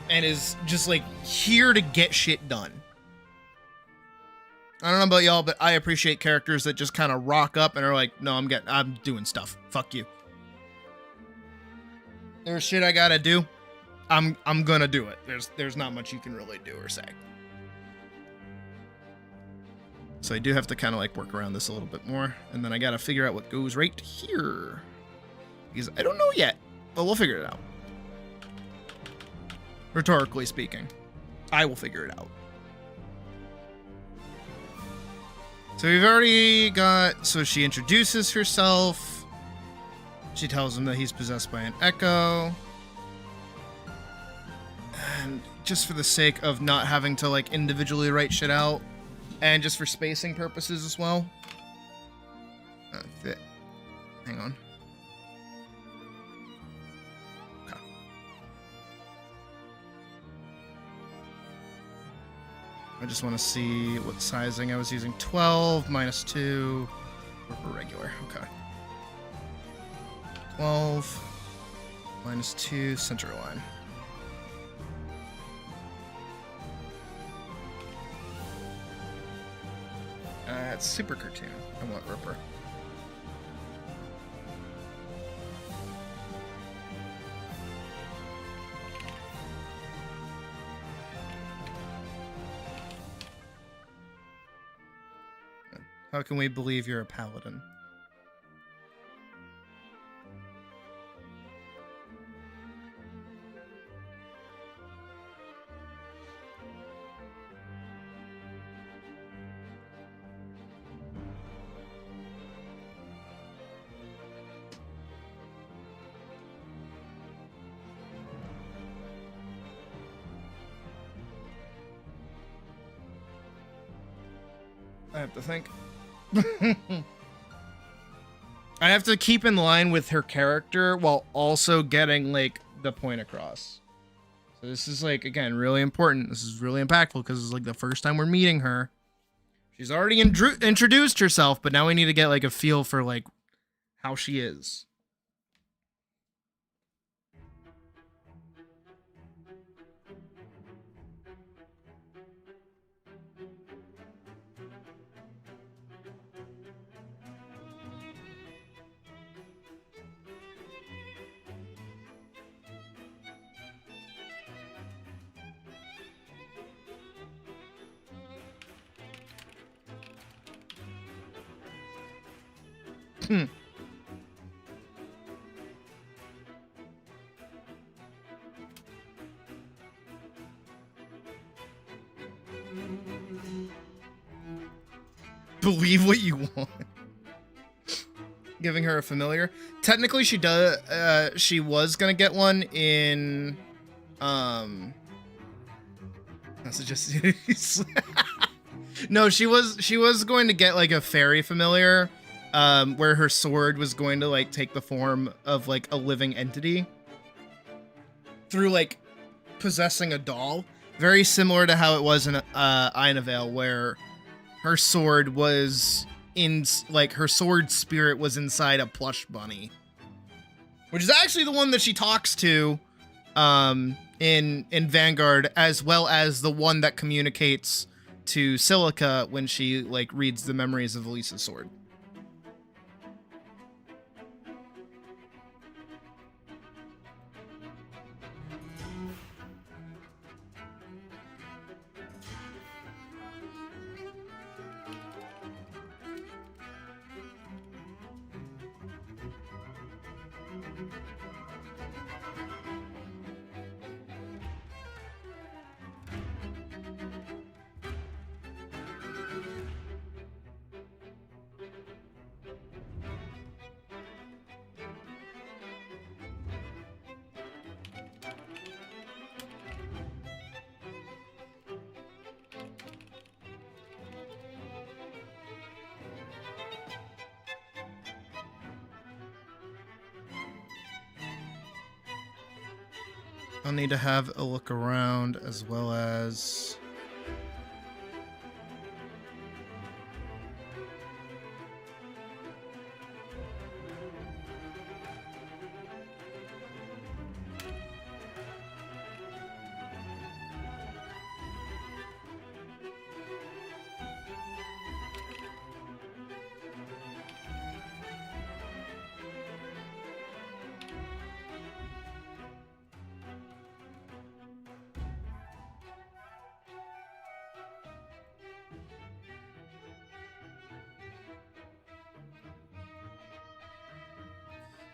Speaker 1: and is just like here to get shit done. I don't know about y'all, but I appreciate characters that just kind of rock up and are like, no, I'm doing stuff. Fuck you. There's shit I gotta do. I'm gonna do it. There's not much you can really do or say. So I do have to kind of like work around this a little bit more, and then I gotta figure out what goes right here. Because I don't know yet, but we'll figure it out. Rhetorically speaking. I will figure it out. So we've already got, so she introduces herself. She tells him that he's possessed by an echo. And just for the sake of not having to like individually write shit out, and just for spacing purposes as well. Hang on. Okay. I just want to see what sizing I was using. 12 minus 2 for regular. Okay. 12 minus 2 center line. It's super cartoon. I want Ripper. How can we believe you're a paladin? I have to think. I have to keep in line with her character while also getting like the point across. So this is like, again, really important. This is really impactful because it's like the first time we're meeting her. She's already introduced herself, but now we need to get like a feel for like how she is. Believe what you want. Giving her a familiar. Technically, she does. She was gonna get one in. That's just. No, she was going to get like a fairy familiar, where her sword was going to like take the form of like a living entity through like possessing a doll, very similar to how it was in Ainavale, where her sword was in like her sword spirit was inside a plush bunny, which is actually the one that she talks to in Vanguard, as well as the one that communicates to Silica when she like reads the memories of Elisa's sword. I'll need to have a look around as well as...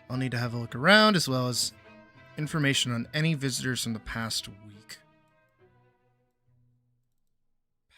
Speaker 1: I'll need to have a look around as well as information on any visitors from the past week.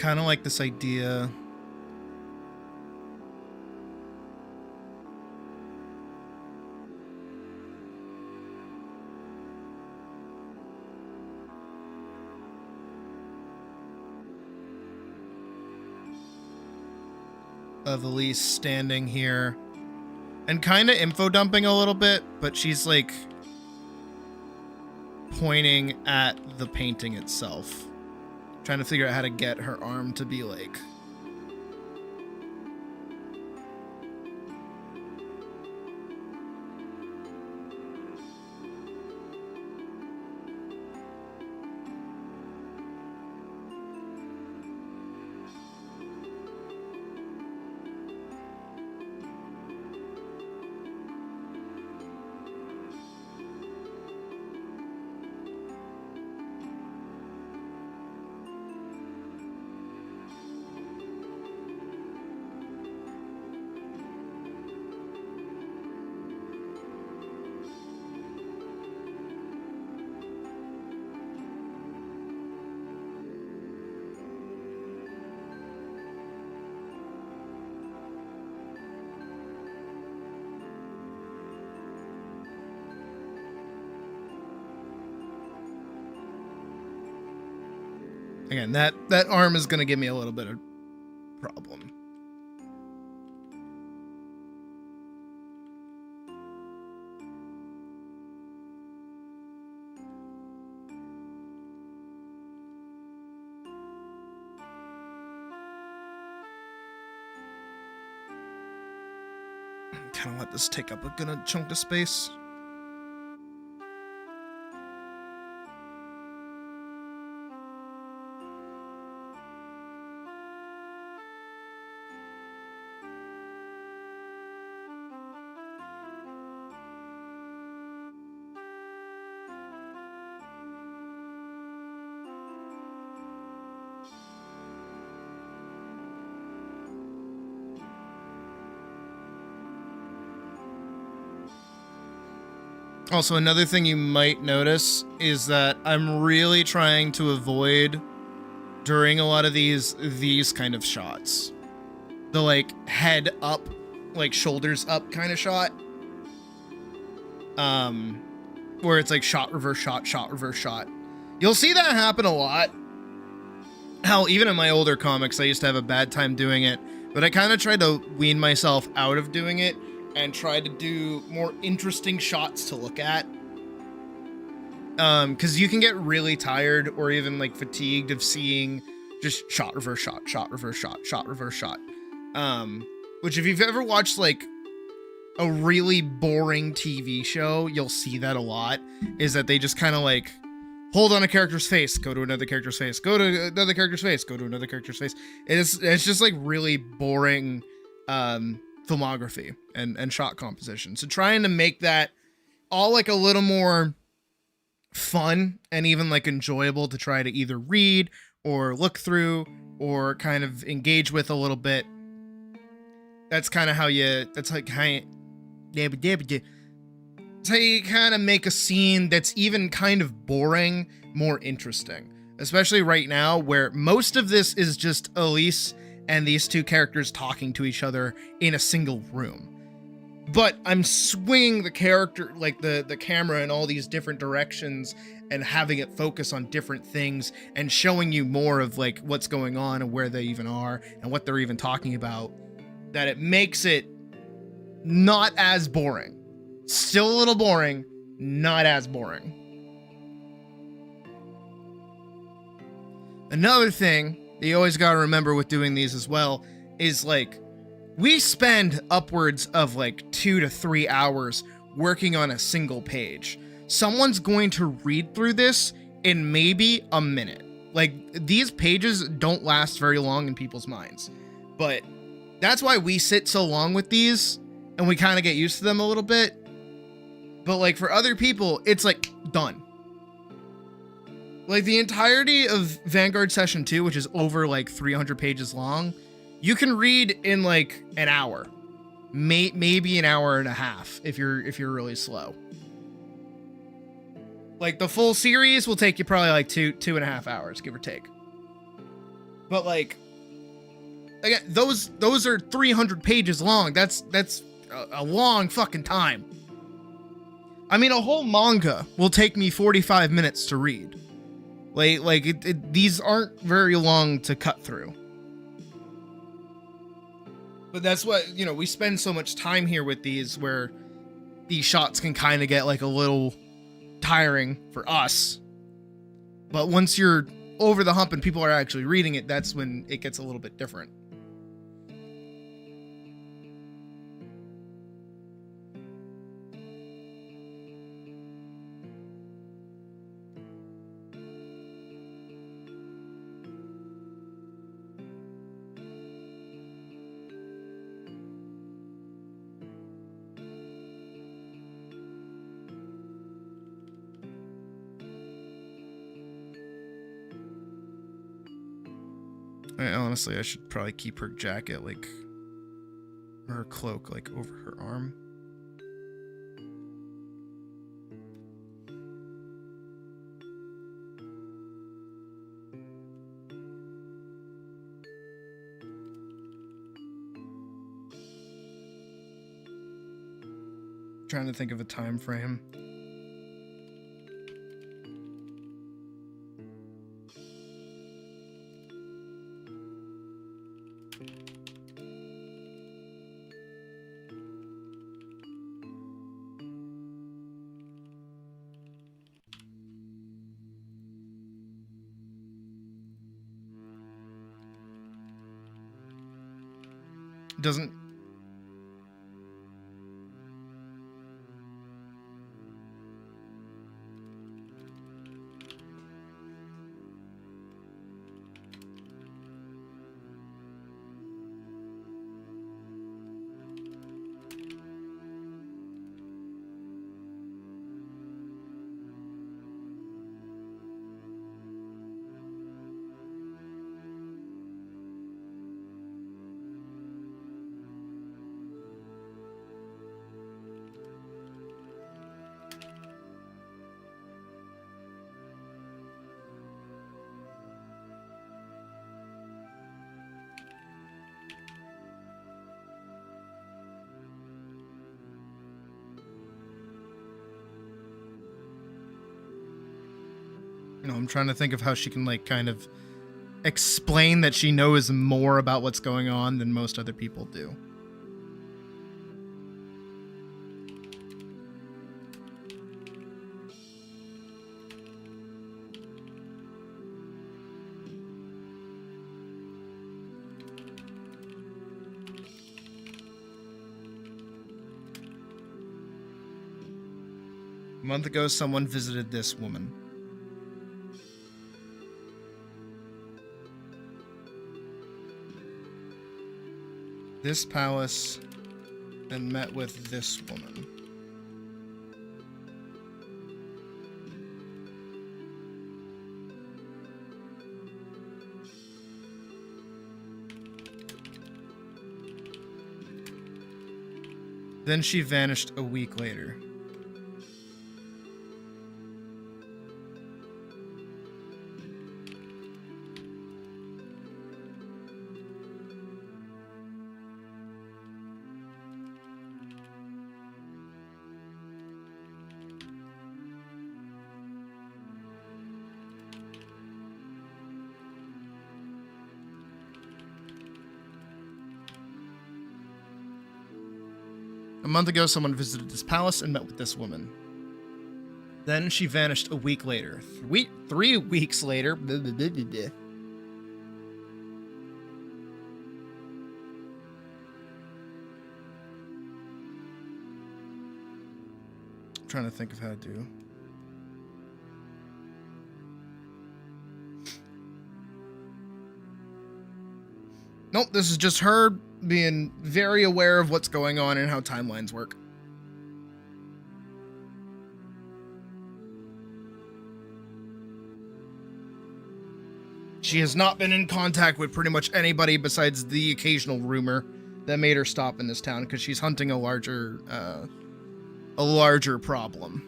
Speaker 1: kind of like this idea. Of Elise standing here and kind of info dumping a little bit, but she's like pointing at the painting itself, trying to figure out how to get her arm to be like. Again, that arm is gonna give me a little bit of problem. Kind of let this take up a good chunk of space. Also, another thing you might notice is that I'm really trying to avoid, during a lot of these kind of shots, the like head up, like shoulders up kind of shot, where it's like shot, reverse shot, shot, reverse shot. You'll see that happen a lot. Hell, even in my older comics, I used to have a bad time doing it, but I kind of tried to wean myself out of doing it and try to do more interesting shots to look at. Because you can get really tired or even like fatigued of seeing just shot, reverse shot, shot, reverse shot, shot, reverse shot. Which if you've ever watched like a really boring TV show, you'll see that a lot, is that they just kind of like hold on a character's face, go to another character's face, go to another character's face, go to another character's face. It's just like really boring, filmography and shot composition. So trying to make that all like a little more fun and even like enjoyable to try to either read or look through or kind of engage with a little bit. That's kind of how you, that's like how you, that's how you kind of make a scene that's even kind of boring more interesting. Especially right now where most of this is just Elise and these two characters talking to each other in a single room. But I'm swinging the character, like the camera in all these different directions and having it focus on different things and showing you more of like what's going on and where they even are and what they're even talking about, that it makes it not as boring. Still a little boring, not as boring. Another thing that you always got to remember with doing these as well is like, we spend upwards of like 2 to 3 hours working on a single page. Someone's going to read through this in maybe a minute. Like, these pages don't last very long in people's minds, but that's why we sit so long with these and we kind of get used to them a little bit. But like for other people, it's like done. Like the entirety of Vanguard Session 2, which is over like 300 pages long, you can read in like an hour, maybe an hour and a half if you're really slow. Like the full series will take you probably like 2.5 hours, give or take. But like, again, those are 300 pages long. That's a long fucking time. I mean, a whole manga will take me 45 minutes to read. These aren't very long to cut through. But that's what, you know, we spend so much time here with these, where these shots can kind of get like a little tiring for us. But once you're over the hump and people are actually reading it, that's when it gets a little bit different. Honestly, I should probably keep her jacket, like, or her cloak, like, over her arm. Trying to think of a time frame. Doesn't. You know, I'm trying to think of how she can, like, kind of explain that she knows more about what's going on than most other people do. A month ago, someone visited this woman. This palace, and met with this woman. Then she vanished a week later. A month ago, someone visited this palace and met with this woman. Then she vanished a week later. 3 weeks later. Blah, blah, blah, blah, blah. I'm trying to think of how to do. Nope, this is just her being very aware of what's going on and how timelines work. She has not been in contact with pretty much anybody besides the occasional rumor that made her stop in this town, because she's hunting a larger problem.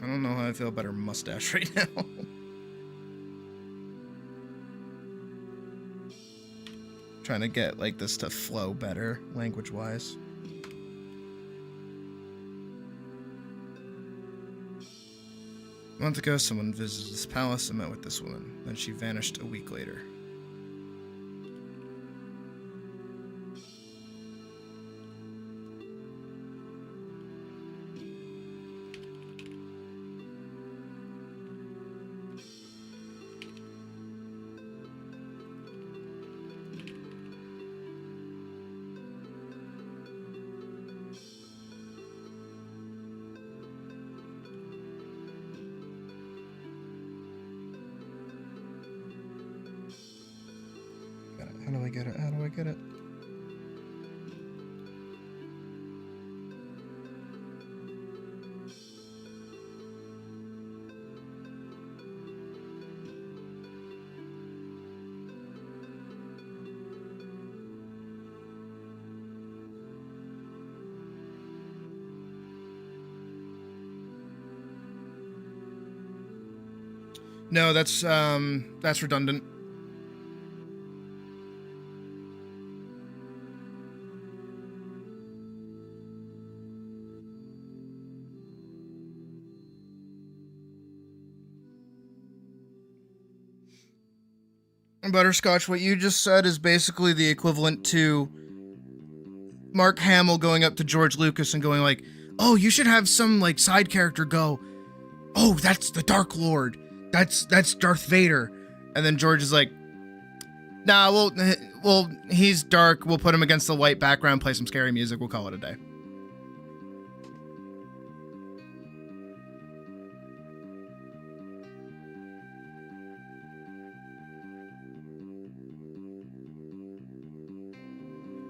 Speaker 1: I don't know how I feel about her mustache right now. Trying to get like this to flow better language-wise. A month ago, someone visited this palace and met with this woman. Then she vanished a week later. How do I get it? How do I get it? No, that's redundant. Butterscotch, what you just said is basically the equivalent to Mark Hamill going up to George Lucas and going like, "Oh, you should have some like side character go, oh, that's the Dark Lord. That's Darth Vader." And then George is like, "Nah, well, he's dark. We'll put him against the white background, play some scary music. We'll call it a day."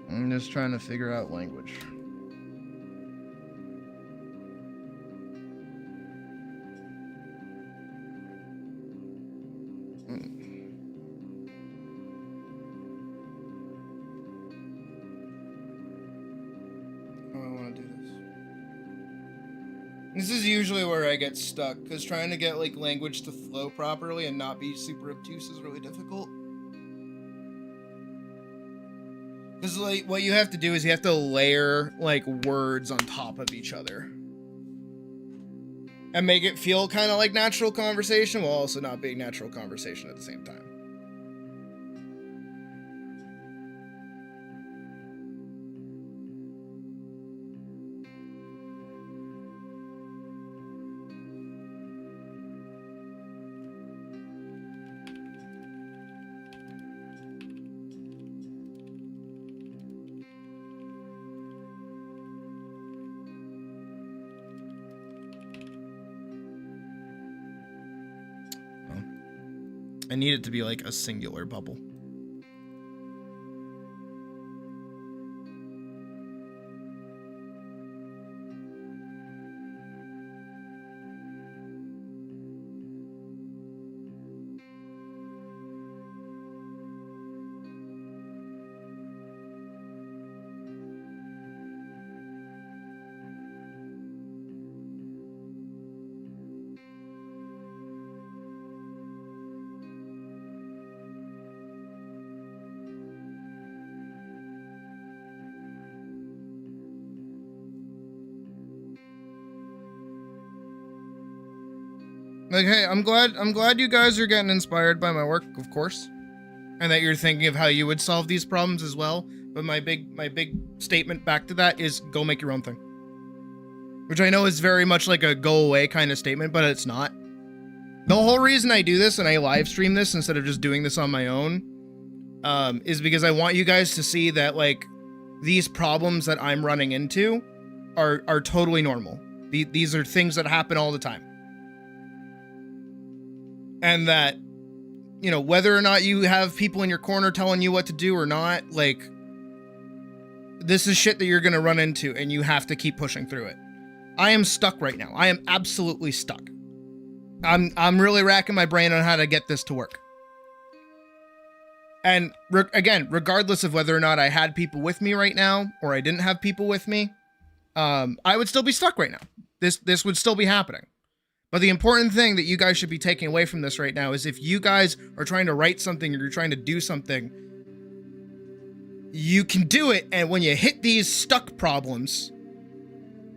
Speaker 1: I'm just trying to figure out language. How do I want to do this? This is usually where I get stuck, because trying to get like language to flow properly and not be super obtuse is really difficult. Because like what you have to do is you have to layer like words on top of each other and make it feel kind of like natural conversation while also not being natural conversation at the same time. I need it to be like a singular bubble. Like, hey, I'm glad you guys are getting inspired by my work, of course, and that you're thinking of how you would solve these problems as well. But my big statement back to that is go make your own thing, which I know is very much like a go away kind of statement, but it's not. The whole reason I do this and I live stream this instead of just doing this on my own, is because I want you guys to see that like these problems that I'm running into are totally normal. These are things that happen all the time. And that, you know, whether or not you have people in your corner telling you what to do or not, like, this is shit that you're going to run into and you have to keep pushing through it. I am stuck right now. I am absolutely stuck. I'm really racking my brain on how to get this to work. And again, regardless of whether or not I had people with me right now or I didn't have people with me, I would still be stuck right now. This would still be happening. But the important thing that you guys should be taking away from this right now is if you guys are trying to write something or you're trying to do something, you can do it. And when you hit these stuck problems,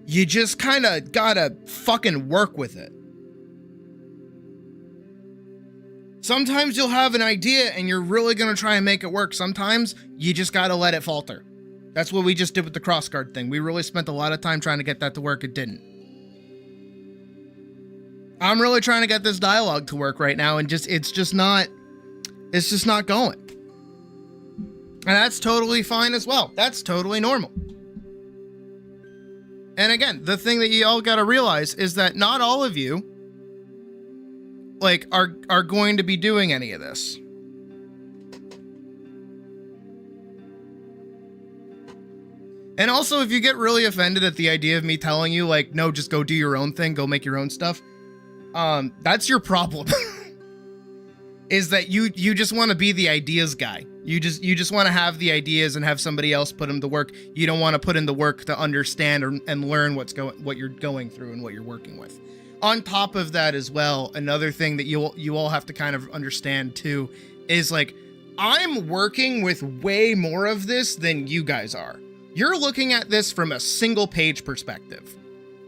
Speaker 1: you just kind of gotta fucking work with it. Sometimes you'll have an idea and you're really gonna try and make it work. Sometimes you just gotta let it falter. That's what we just did with the crossguard thing. We really spent a lot of time trying to get that to work. It didn't. I'm really trying to get this dialogue to work right now, and it's just not going. And that's totally fine as well. That's totally normal. And again, the thing that you all got to realize is that not all of you are going to be doing any of this. And also, if you get really offended at the idea of me telling you, like, no, just go do your own thing, go make your own stuff, that's your problem. Is that you just want to be the ideas guy. You just want to have the ideas and have somebody else put them to work. You don't want to put in the work to understand and learn what you're going through and what you're working with. On top of that as well, another thing that you all have to kind of understand too is, like, I'm working with way more of this than you guys are. You're looking at this from a single page perspective,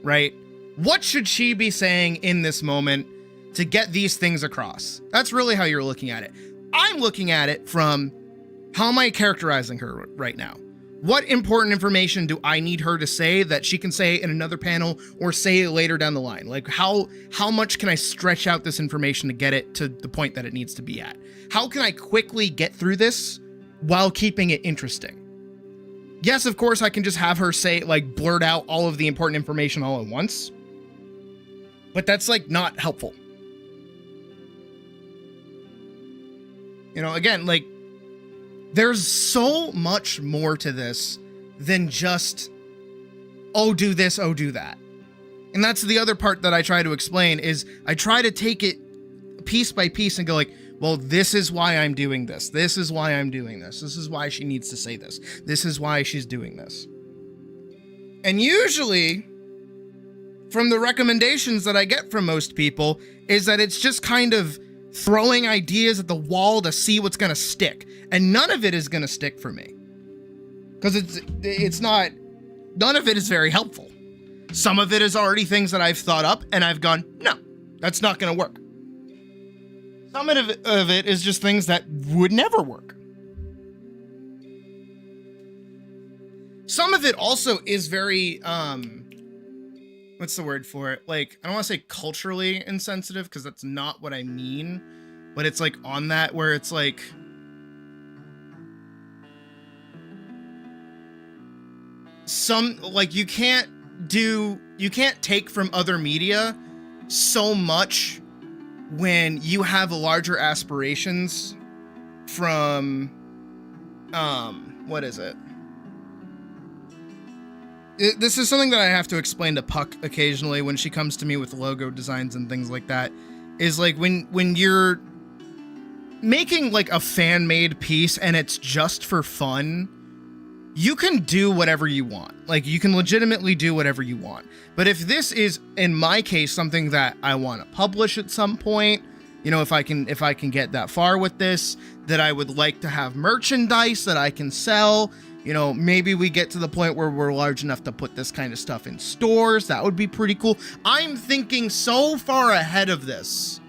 Speaker 1: right? What should she be saying in this moment to get these things across? That's really how you're looking at it. I'm looking at it from, how am I characterizing her right now? What important information do I need her to say that she can say in another panel or say later down the line? Like, how much can I stretch out this information to get it to the point that it needs to be at? How can I quickly get through this while keeping it interesting? Yes, of course, I can just have her say, like, blurt out all of the important information all at once. But that's, like, not helpful. You know, again, like, there's so much more to this than just, oh, do this, oh, do that. And that's the other part that I try to explain, is I try to take it piece by piece and go, like, well, this is why I'm doing this. This is why I'm doing this. This is why she needs to say this. This is why she's doing this. And usually, from the recommendations that I get from most people, is that it's just kind of throwing ideas at the wall to see what's going to stick. And none of it is going to stick for me. Because it's not, none of it is very helpful. Some of it is already things that I've thought up and I've gone, no, that's not going to work. Some of it is just things that would never work. Some of it also is very, what's the word for it? Like, I don't want to say culturally insensitive, because that's not what I mean. But it's like on that where it's like, like, you can't take from other media so much when you have larger aspirations from, what is it? This is something that I have to explain to Puck occasionally when she comes to me with logo designs and things like that, is like when you're making like a fan-made piece and it's just for fun, you can do whatever you want. Like, you can legitimately do whatever you want. But if this is, in my case, something that I want to publish at some point, you know, if I can get that far with this, that I would like to have merchandise that I can sell, you know, maybe we get to the point where we're large enough to put this kind of stuff in stores. That would be pretty cool. I'm thinking so far ahead of this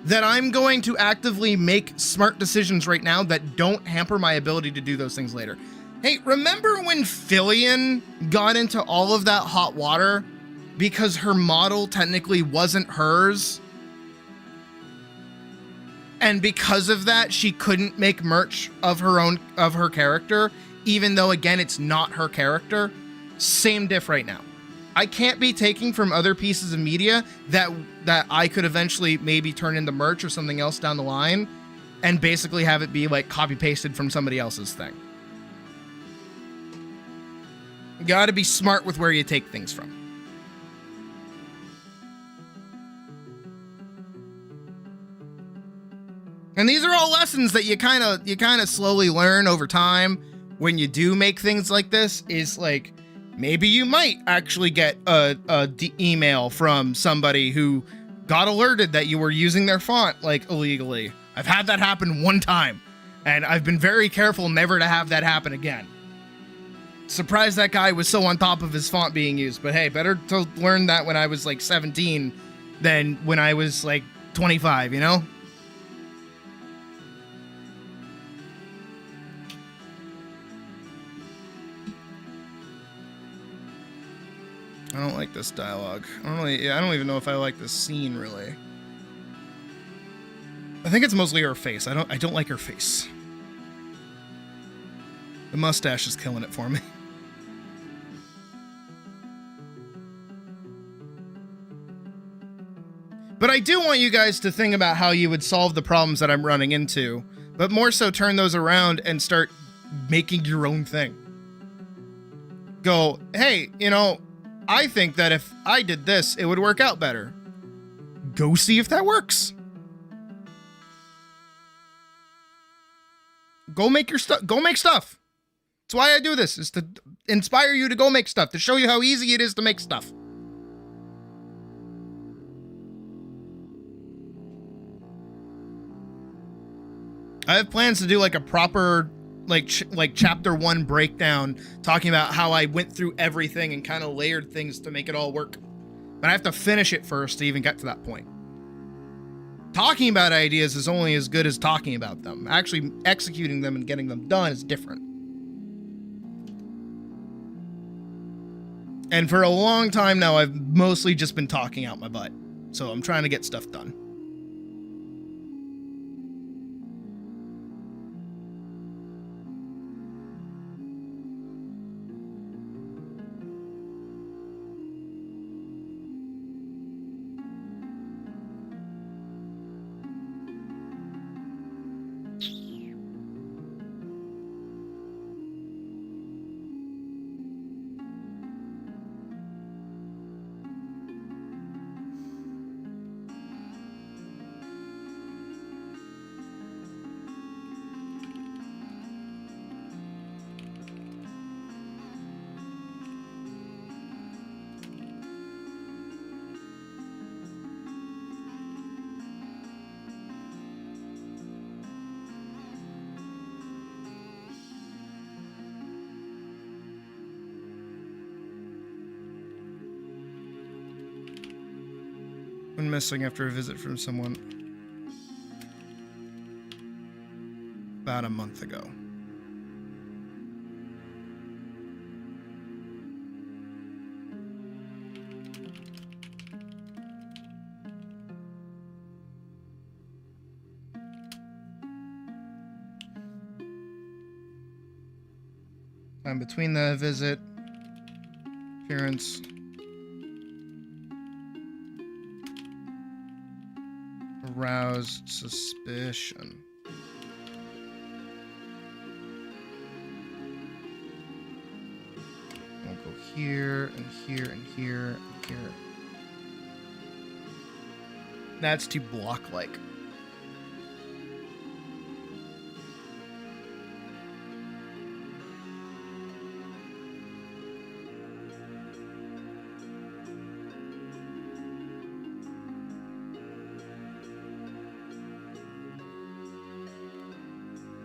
Speaker 1: that I'm going to actively make smart decisions right now that don't hamper my ability to do those things later. Hey, remember when Fillion got into all of that hot water because her model technically wasn't hers? And because of that, she couldn't make merch of her character, even though, again, it's not her character? Same diff right now. I can't be taking from other pieces of media that I could eventually maybe turn into merch or something else down the line and basically have it be like copy pasted from somebody else's thing. You gotta be smart with where you take things from. And these are all lessons that you kind of slowly learn over time when you do make things like this, is like, maybe you might actually get a email from somebody who got alerted that you were using their font like illegally. I've had that happen one time, and I've been very careful never to have that happen again. Surprised that guy was so on top of his font being used, but hey, better to learn that when I was like 17 than when I was like 25, you know? I don't like this dialogue. I don't even know if I like this scene really. I think it's mostly her face. I don't like her face. The mustache is killing it for me. But I do want you guys to think about how you would solve the problems that I'm running into, but more so turn those around and start making your own thing. Go, hey, you know, I think that if I did this, it would work out better. Go see if that works. Go make your stuff. Go make stuff. That's why I do this, is to inspire you to go make stuff, to show you how easy it is to make stuff. I have plans to do like a proper like chapter 1 breakdown talking about how I went through everything and kind of layered things to make it all work. But I have to finish it first to even get to that point. Talking about ideas is only as good as talking about them. Actually executing them and getting them done is different. And for a long time now, I've mostly just been talking out my butt. So I'm trying to get stuff done. Been missing after a visit from someone about a month ago. Time between the visit, appearance, aroused suspicion. We'll go here and here and here and here. That's too block-like.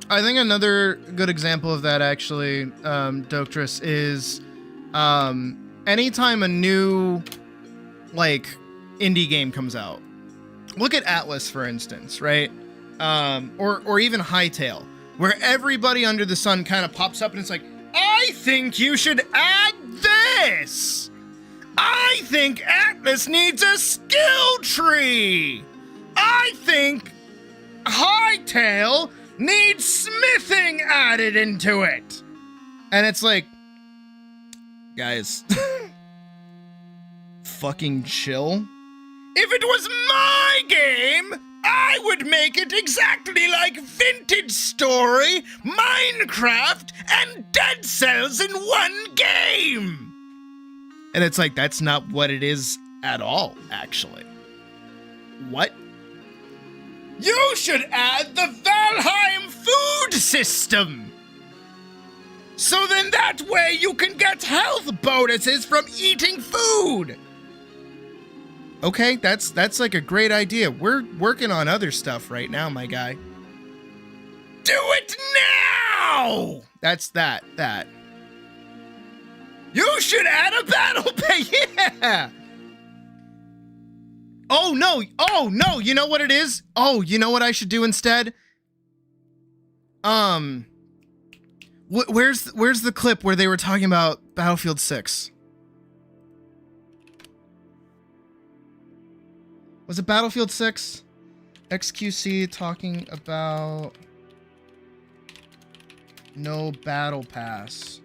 Speaker 1: I think another good example of that, actually, Doctress, is anytime a new, like, indie game comes out. Look at Atlas, for instance, right? Or even Hytale, where everybody under the sun kind of pops up and it's like, I think you should add this! I think Atlas needs a skill tree! I think Hytale needs smithing added into it. And it's like, guys, fucking chill. If it was my game, I would make it exactly like Vintage Story, Minecraft, and Dead Cells in one game. And it's like, that's not what it is at all, actually. What? You should add the Valheim food system! So then that way you can get health bonuses from eating food. Okay, that's like a great idea. We're working on other stuff right now, my guy. Do it now! That's that. You should add a battle pass. Yeah. Oh no, you know what it is? Oh, you know what I should do instead? Where's the clip where they were talking about Battlefield 6? Was it Battlefield 6? XQC talking about no battle pass.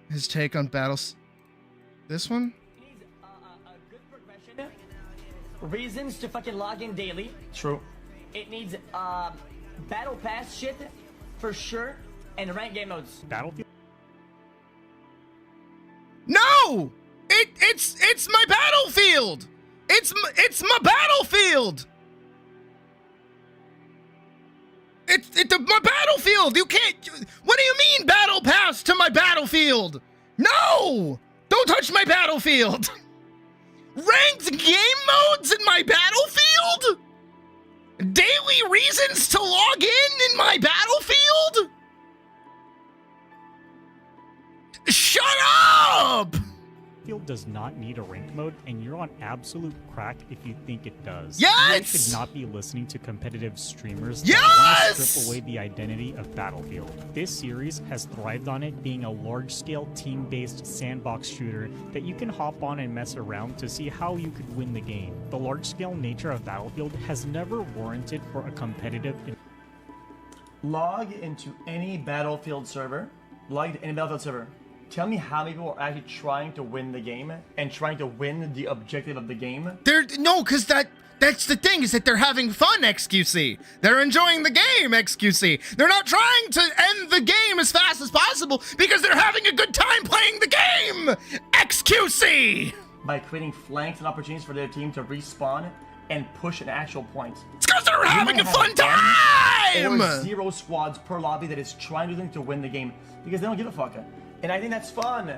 Speaker 1: His take on battles. This one?
Speaker 6: Needs a good progression. Reasons to fucking log in daily.
Speaker 7: True.
Speaker 6: It needs battle pass shit for sure, and rank game modes.
Speaker 7: Battlefield.
Speaker 1: No! It's my battlefield! It's my battlefield! It's my battlefield! You can't... What do you mean battle pass to my battlefield? No! Don't touch my battlefield! Ranked game modes in my battlefield? Daily reasons to log in my battlefield? Shut up!
Speaker 7: Battlefield does not need a ranked mode, and you're on absolute crack if you think it does.
Speaker 1: Yes!
Speaker 7: You should not be listening to competitive streamers that
Speaker 1: Yes!
Speaker 7: want to strip away the identity of Battlefield. This series has thrived on it being a large-scale team-based sandbox shooter that you can hop on and mess around to see how you could win the game. The large-scale nature of Battlefield has never warranted for a competitive...
Speaker 8: Log into any Battlefield server. Tell me how many people are actually trying to win the game and trying to win the objective of the game.
Speaker 1: Because that's the thing, is that they're having fun, XQC. They're enjoying the game, XQC. They're not trying to end the game as fast as possible because they're having a good time playing the game, XQC.
Speaker 8: By creating flanks and opportunities for their team to respawn and push an actual point.
Speaker 1: It's because they're having a fun
Speaker 8: Or
Speaker 1: time!
Speaker 8: 0 squads per lobby that is trying to do things to win the game because they don't give a fuck. And I think that's fun.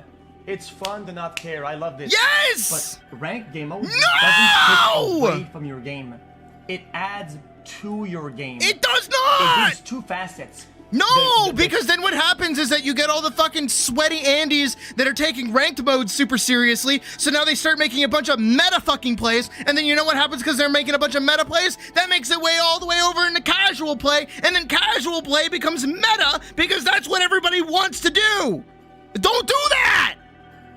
Speaker 8: It's fun to not care. I love this.
Speaker 1: Yes!
Speaker 8: But ranked game mode
Speaker 1: No!
Speaker 8: doesn't take away from your game. It adds to your game.
Speaker 1: It does
Speaker 8: It
Speaker 1: not!
Speaker 8: gives two facets.
Speaker 1: No, because then what happens is that you get all the fucking sweaty Andes that are taking ranked mode super seriously, so now they start making a bunch of meta fucking plays, and then you know what happens because they're making a bunch of meta plays? That makes it way all the way over into casual play, and then casual play becomes meta because that's what everybody wants to do! Don't do that!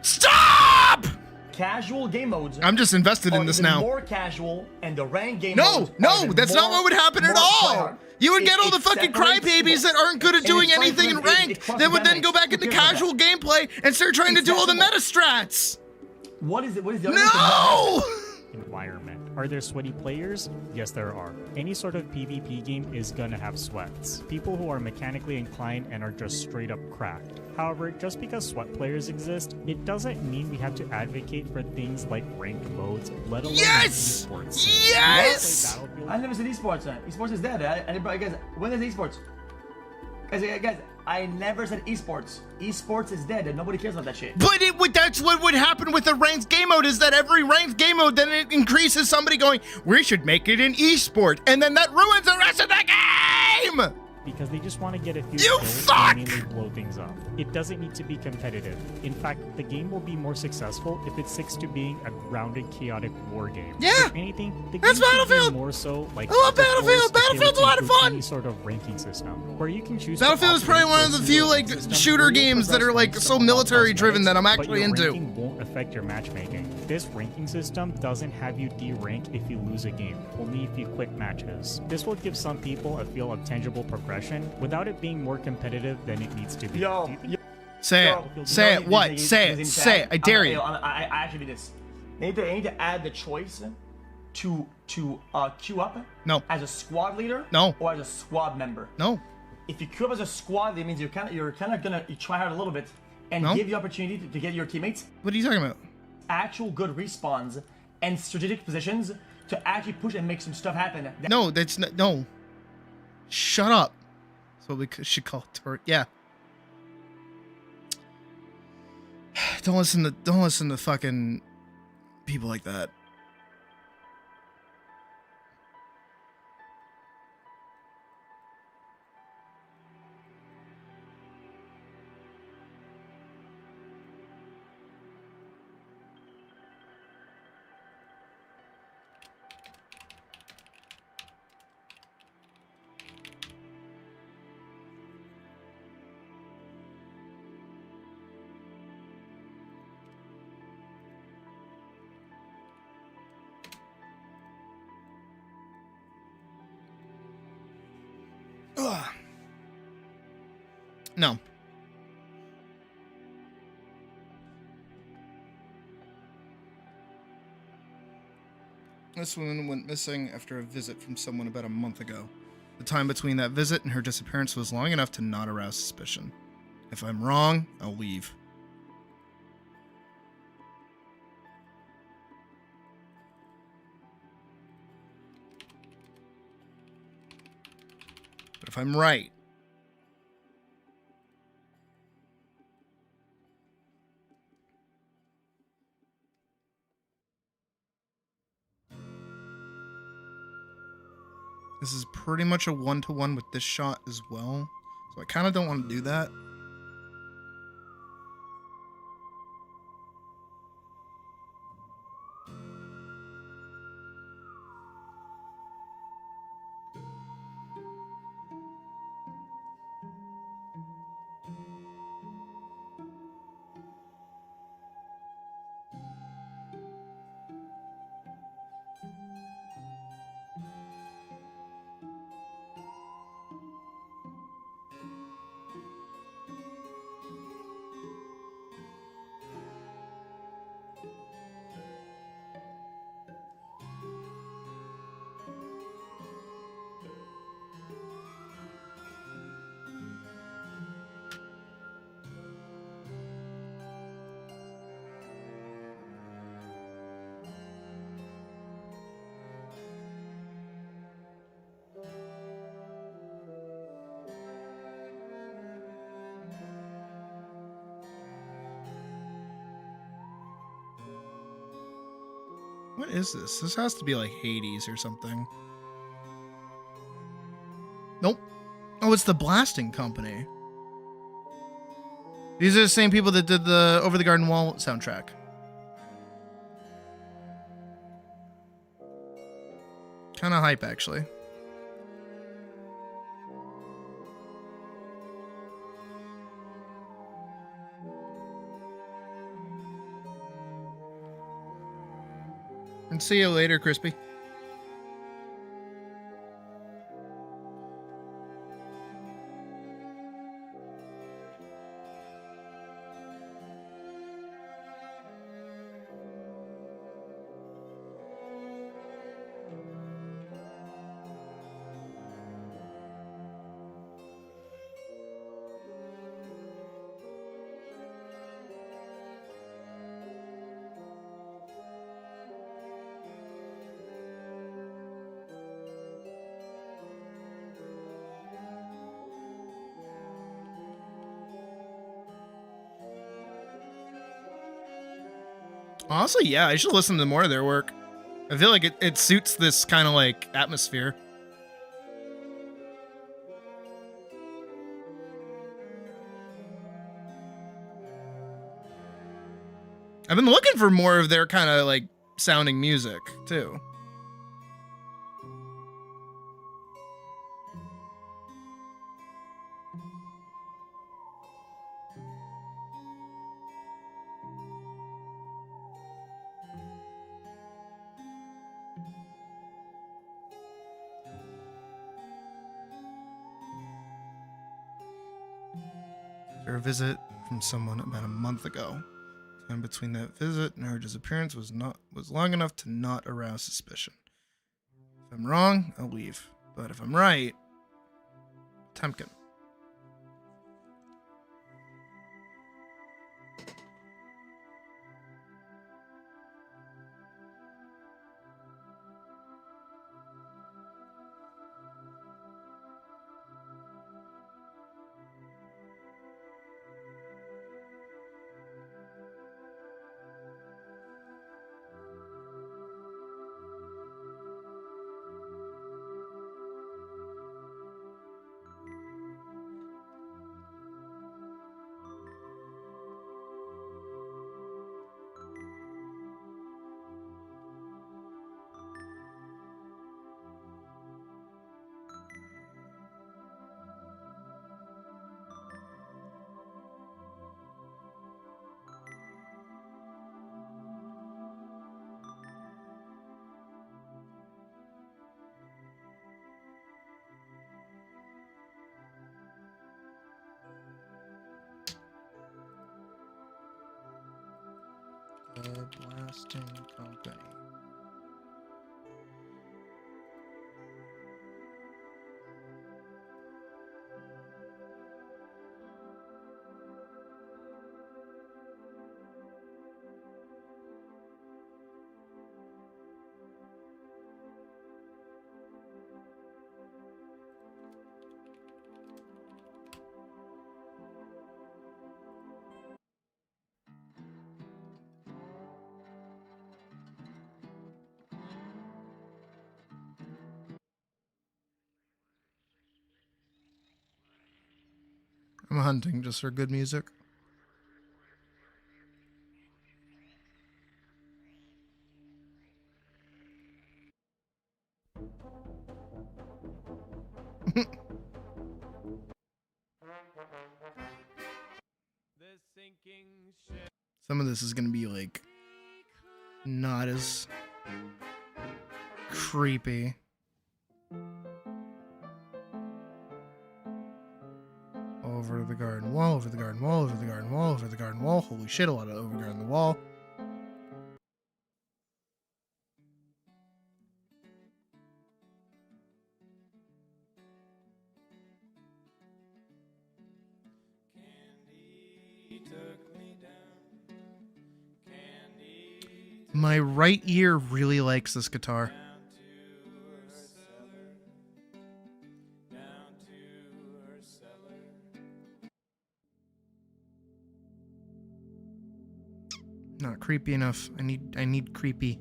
Speaker 1: Stop!
Speaker 8: Casual game modes.
Speaker 1: I'm just invested in
Speaker 8: are
Speaker 1: this
Speaker 8: even
Speaker 1: now.
Speaker 8: More casual, and the ranked game
Speaker 1: No,
Speaker 8: modes are
Speaker 1: no,
Speaker 8: even
Speaker 1: that's not
Speaker 8: more-
Speaker 1: what would happen at
Speaker 8: more
Speaker 1: all.
Speaker 8: tryhard.
Speaker 1: You would get all the
Speaker 8: It
Speaker 1: fucking
Speaker 8: separates
Speaker 1: crybabies that aren't good at
Speaker 8: and
Speaker 1: doing
Speaker 8: it's fine
Speaker 1: anything in
Speaker 8: for them. It
Speaker 1: ranked
Speaker 8: crosses
Speaker 1: that would then
Speaker 8: dynamics.
Speaker 1: go back
Speaker 8: Who
Speaker 1: into
Speaker 8: cares about
Speaker 1: casual
Speaker 8: that?
Speaker 1: gameplay and start trying to do all the meta
Speaker 8: Acceptable.
Speaker 1: strats.
Speaker 8: What is it? What is the other thing to
Speaker 1: No!
Speaker 7: environment. Are there sweaty players? Yes, there are. Any sort of PvP game is gonna have sweats. People who are mechanically inclined and are just straight up cracked. However, just because sweat players exist, it doesn't mean we have to advocate for things like ranked modes, let alone
Speaker 1: Yes!
Speaker 7: esports.
Speaker 1: Yes!
Speaker 7: Play Battlefield-
Speaker 8: I never said esports. Esports is dead. Guys, when is esports? Guys, I never said esports. Esports is dead, and nobody cares about that shit.
Speaker 1: But that's what would happen with a ranked game mode, is that every ranked game mode, then it increases somebody going, we should make it an esport, and then that ruins the rest of the game!
Speaker 7: because they just want to get a few
Speaker 1: You
Speaker 7: kills
Speaker 1: fuck!
Speaker 7: and mainly blow things up. It doesn't need to be competitive. In fact, the game will be more successful if it sticks to being a grounded, chaotic war game.
Speaker 1: Yeah!
Speaker 7: If anything, the
Speaker 1: That's
Speaker 7: game should be
Speaker 1: Battlefield!
Speaker 7: more so like
Speaker 1: I love
Speaker 7: the
Speaker 1: Battlefield!
Speaker 7: Force
Speaker 1: Battlefield's a lot of
Speaker 7: appeal to
Speaker 1: fun!
Speaker 7: Any sort of ranking system where you can choose. to
Speaker 1: Battlefield is probably
Speaker 7: operate
Speaker 1: one of
Speaker 7: for
Speaker 1: the
Speaker 7: a
Speaker 1: few,
Speaker 7: single
Speaker 1: like,
Speaker 7: system
Speaker 1: shooter
Speaker 7: where you'll
Speaker 1: games that
Speaker 7: progress
Speaker 1: are, like,
Speaker 7: ranks
Speaker 1: so
Speaker 7: along
Speaker 1: military
Speaker 7: cosmetics,
Speaker 1: driven that I'm
Speaker 7: but
Speaker 1: actually
Speaker 7: your
Speaker 1: into.
Speaker 7: ranking won't affect your matchmaking. This ranking system doesn't have you de-rank if you lose a game, only if you quit matches. This will give some people a feel of tangible progression without it being more competitive than it needs to be.
Speaker 8: Yo,
Speaker 7: Do you think
Speaker 1: Say
Speaker 8: yo,
Speaker 1: it. Say it. What?
Speaker 8: you
Speaker 1: Say
Speaker 8: know,
Speaker 1: it. Say it. I dare you.
Speaker 8: I actually do this. They need to add the choice to queue up.
Speaker 1: No.
Speaker 8: As a squad leader.
Speaker 1: No.
Speaker 8: Or as a squad member.
Speaker 1: No.
Speaker 8: If you queue up as a squad, that means you're kind of gonna try hard a little bit and
Speaker 1: No.
Speaker 8: give the opportunity to get your teammates
Speaker 1: What are you talking about?
Speaker 8: actual good respawns and strategic positions to actually push and make some stuff happen.
Speaker 1: No, that's not. No. Shut up. That's what we should call it. Yeah. Don't listen to fucking people like that. Ugh. No. This woman went missing after a visit from someone about a month ago. The time between that visit and her disappearance was long enough to not arouse suspicion. If I'm wrong, I'll leave. But if I'm right, this is pretty much a one-to-one with this shot as well. So I kind of don't want to do that. What is this? This has to be like Hades or something. Nope. Oh, it's the Blasting Company. These are the same people that did the Over the Garden Wall soundtrack. Kind of hype, actually. And see you later, Crispy. Honestly, yeah, I should listen to more of their work. I feel like it suits this kind of like atmosphere. I've been looking for more of their kind of like sounding music too. After a visit from someone about a month ago. Time between that visit and her disappearance was long enough to not arouse suspicion. If I'm wrong, I'll leave. But if I'm right, Temkin. Blasting Company. I'm hunting just for good music. Some of this is gonna be like not as creepy. Over the garden wall, over the garden wall, over the garden wall, over the garden wall. Holy shit, a lot of over garden the wall. My right ear really likes this guitar. Not creepy enough. I need creepy.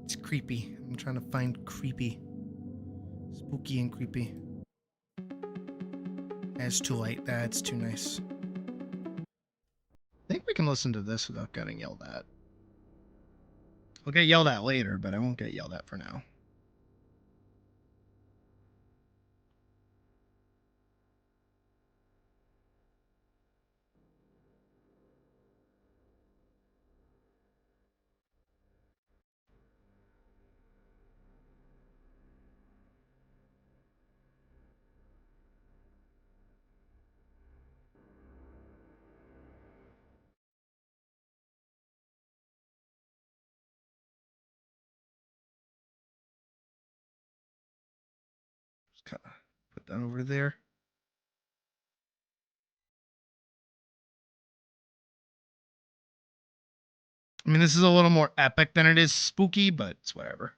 Speaker 1: It's creepy. I'm trying to find creepy. Spooky and creepy. That's too light. That's too nice. I think we can listen to this without getting yelled at. I'll get yelled at later, but I won't get yelled at for now. Just kind of put that over there. I mean, this is a little more epic than it is spooky, but it's whatever.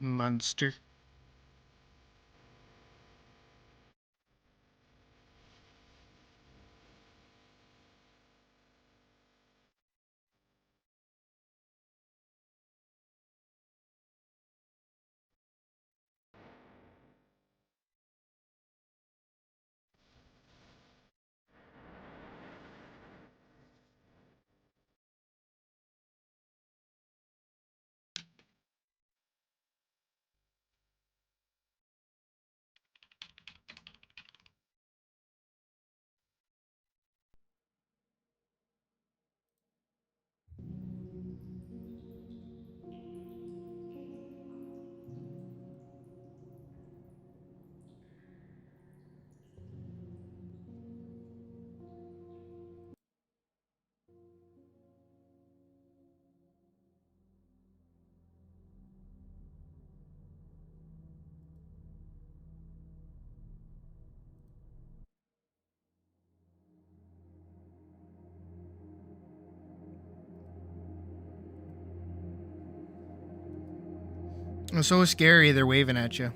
Speaker 1: Monster. It's so scary, they're waving at you.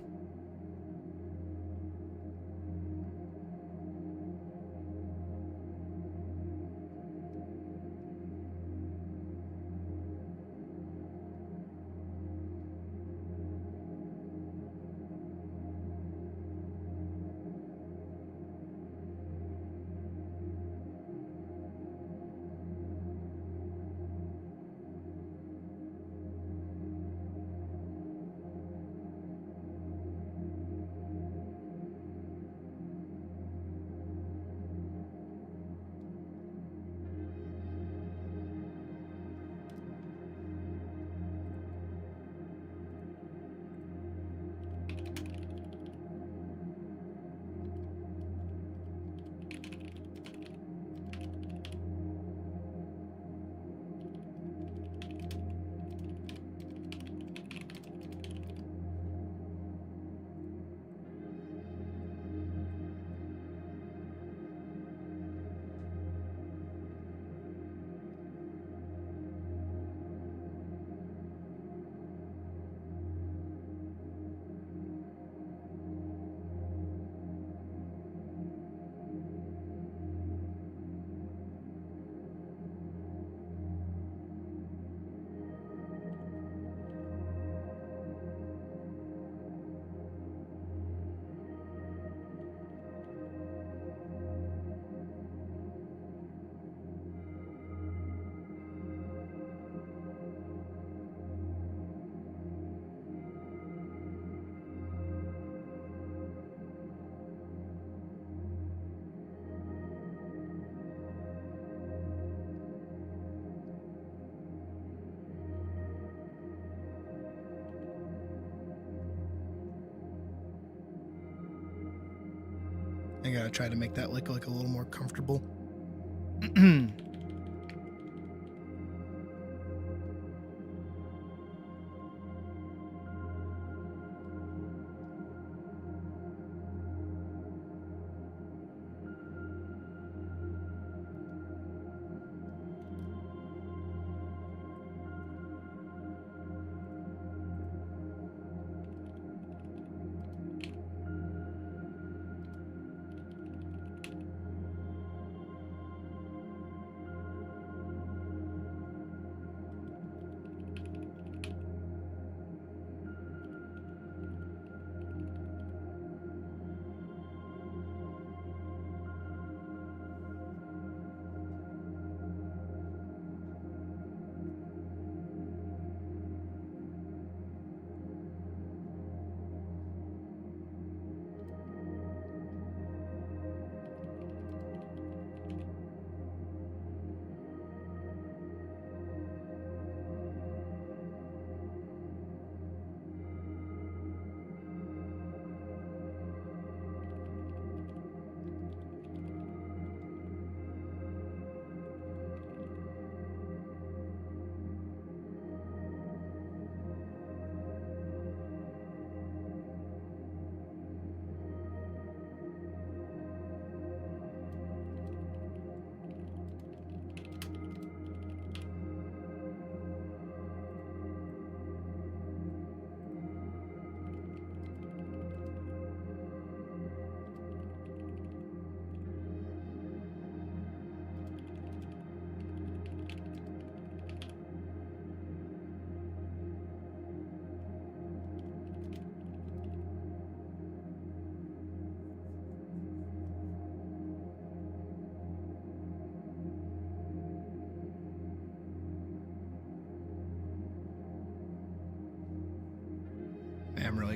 Speaker 1: I gotta try to make that look like a little more comfortable.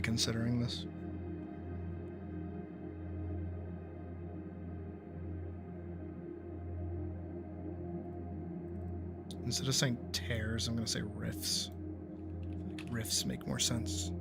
Speaker 1: considering this. Instead of saying tears, I'm going to say riffs. Riffs make more sense.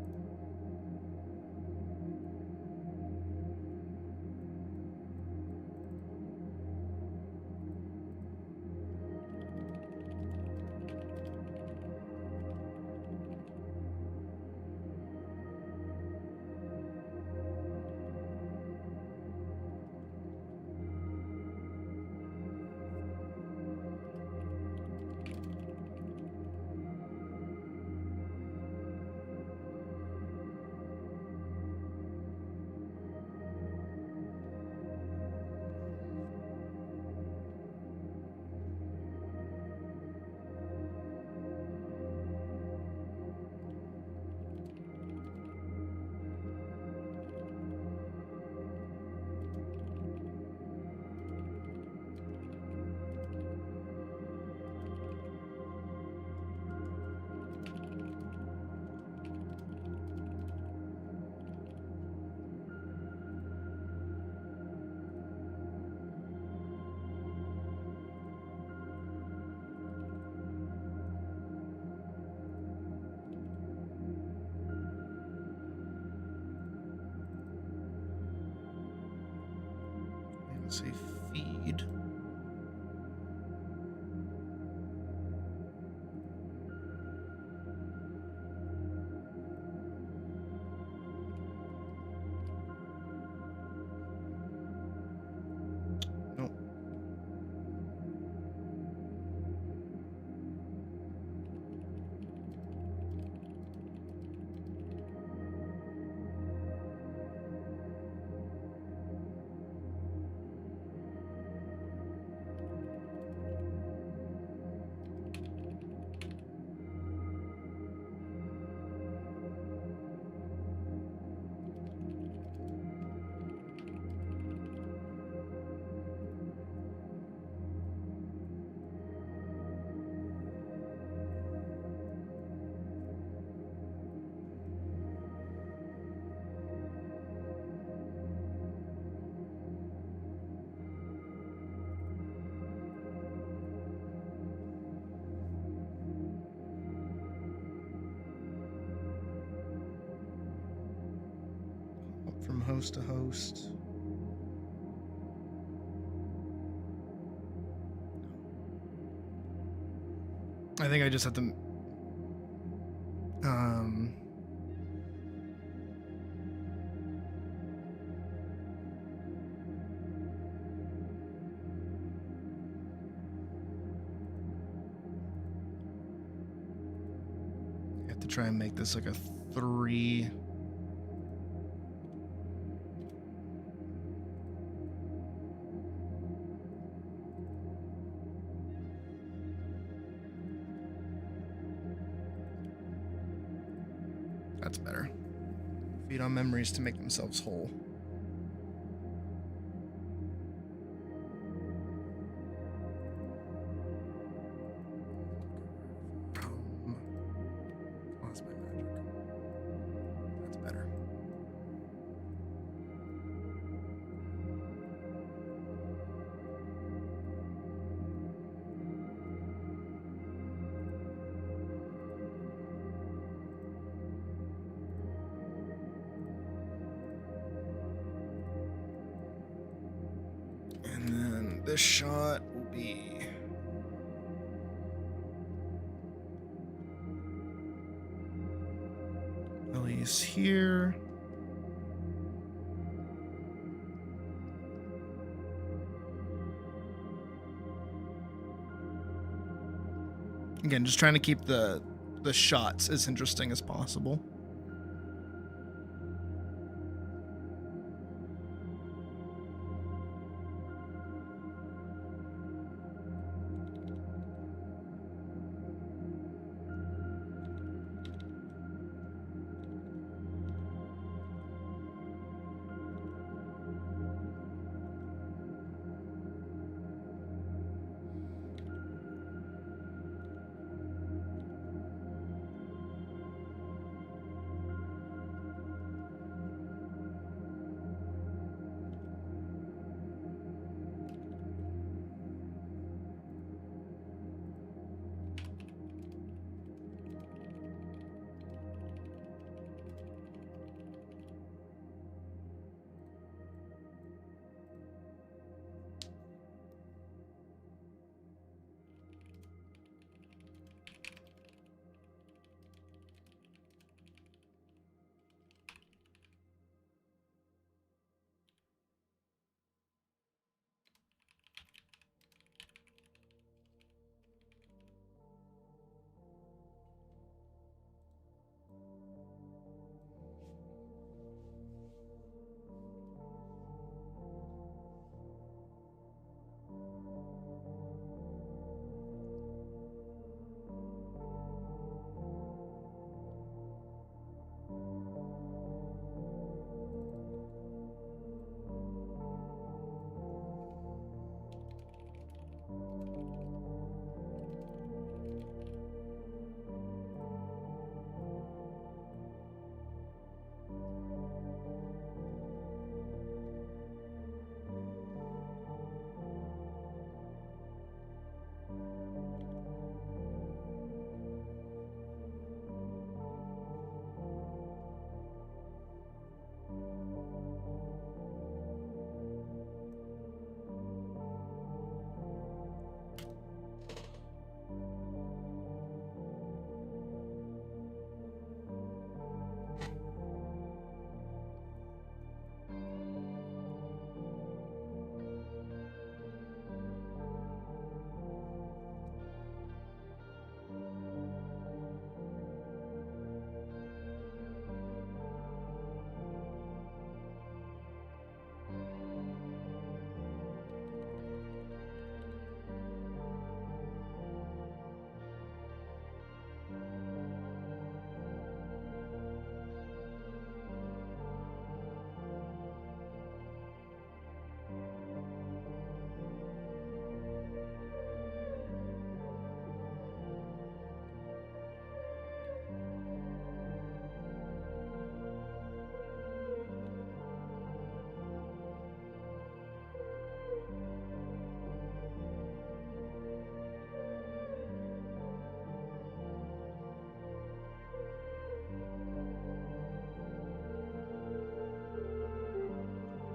Speaker 1: Say feed. Nope. From host to host. I think I just have to I have to try and make this like a 3. That's better. Feed on memories to make themselves whole. Lost my magic. That's better. And then this shot will be Ellie's here. Again, just trying to keep the shots as interesting as possible.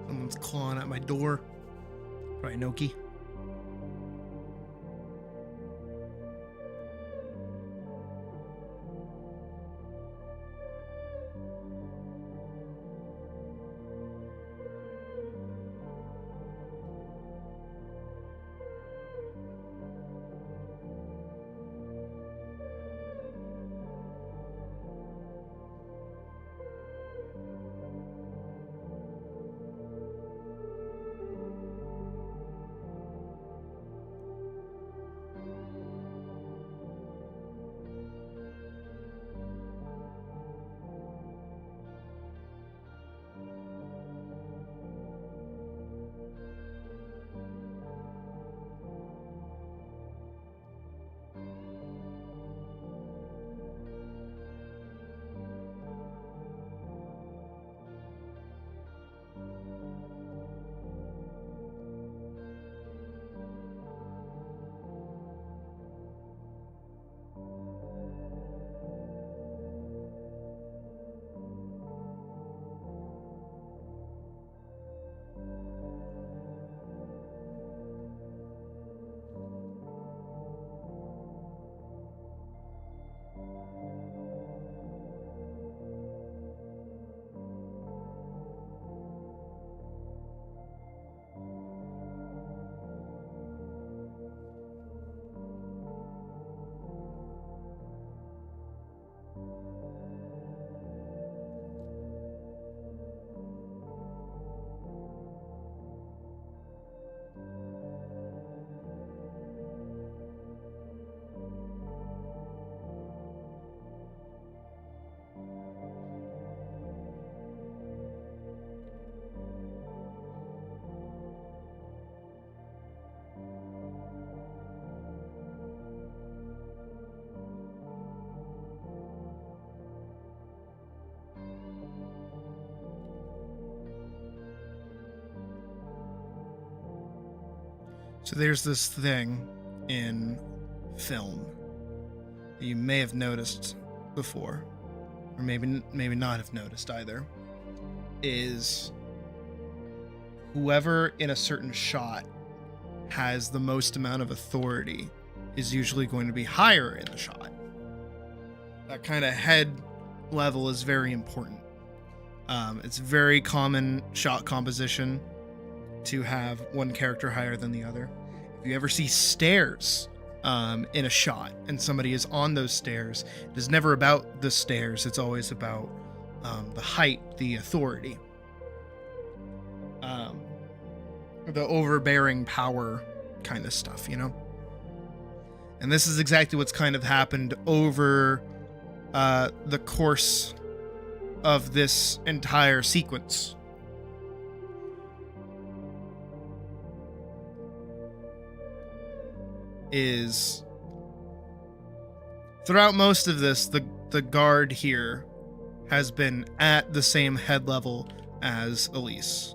Speaker 1: Someone's clawing at my door. Probably Noki. So there's this thing in film that you may have noticed before, or maybe not have noticed either, is whoever in a certain shot has the most amount of authority is usually going to be higher in the shot. That kind of head level is very important. It's very common shot composition to have one character higher than the other. If you ever see stairs in a shot and somebody is on those stairs, it is never about the stairs. It's always about the height, the authority, the overbearing power kind of stuff, you know? And this is exactly what's kind of happened over the course of this entire sequence. Is throughout most of this, the guard here has been at the same head level as Elise.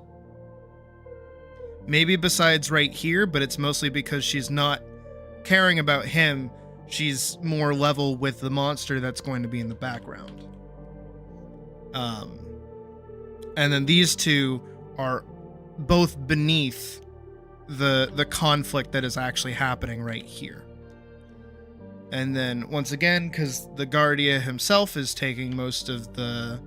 Speaker 1: Maybe besides right here, but it's mostly because she's not caring about him. She's more level with the monster that's going to be in the background. And then these two are both beneath the conflict that is actually happening right here. And then once again, because the Guardia himself is taking most of the,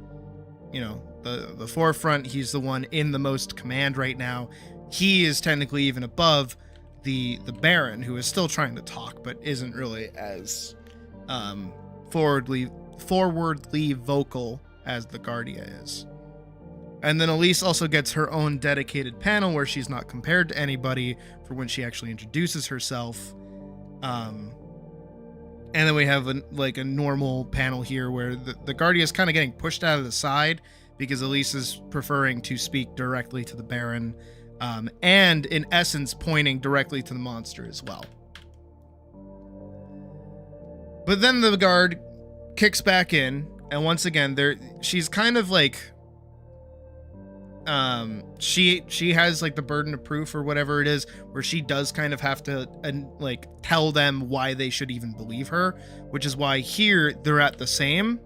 Speaker 1: you know, the forefront, he's the one in the most command right now. He is technically even above the Baron, who is still trying to talk, but isn't really as forwardly vocal as the Guardia is. And then Elise also gets her own dedicated panel where she's not compared to anybody for when she actually introduces herself. And then we have a normal panel here where the Guardia is kind of getting pushed out of the side because Elise is preferring to speak directly to the Baron, and in essence pointing directly to the monster as well. But then the guard kicks back in, and once again she's kind of like she has like the burden of proof or whatever it is, where she does kind of have to like tell them why they should even believe her, which is why here they're at the same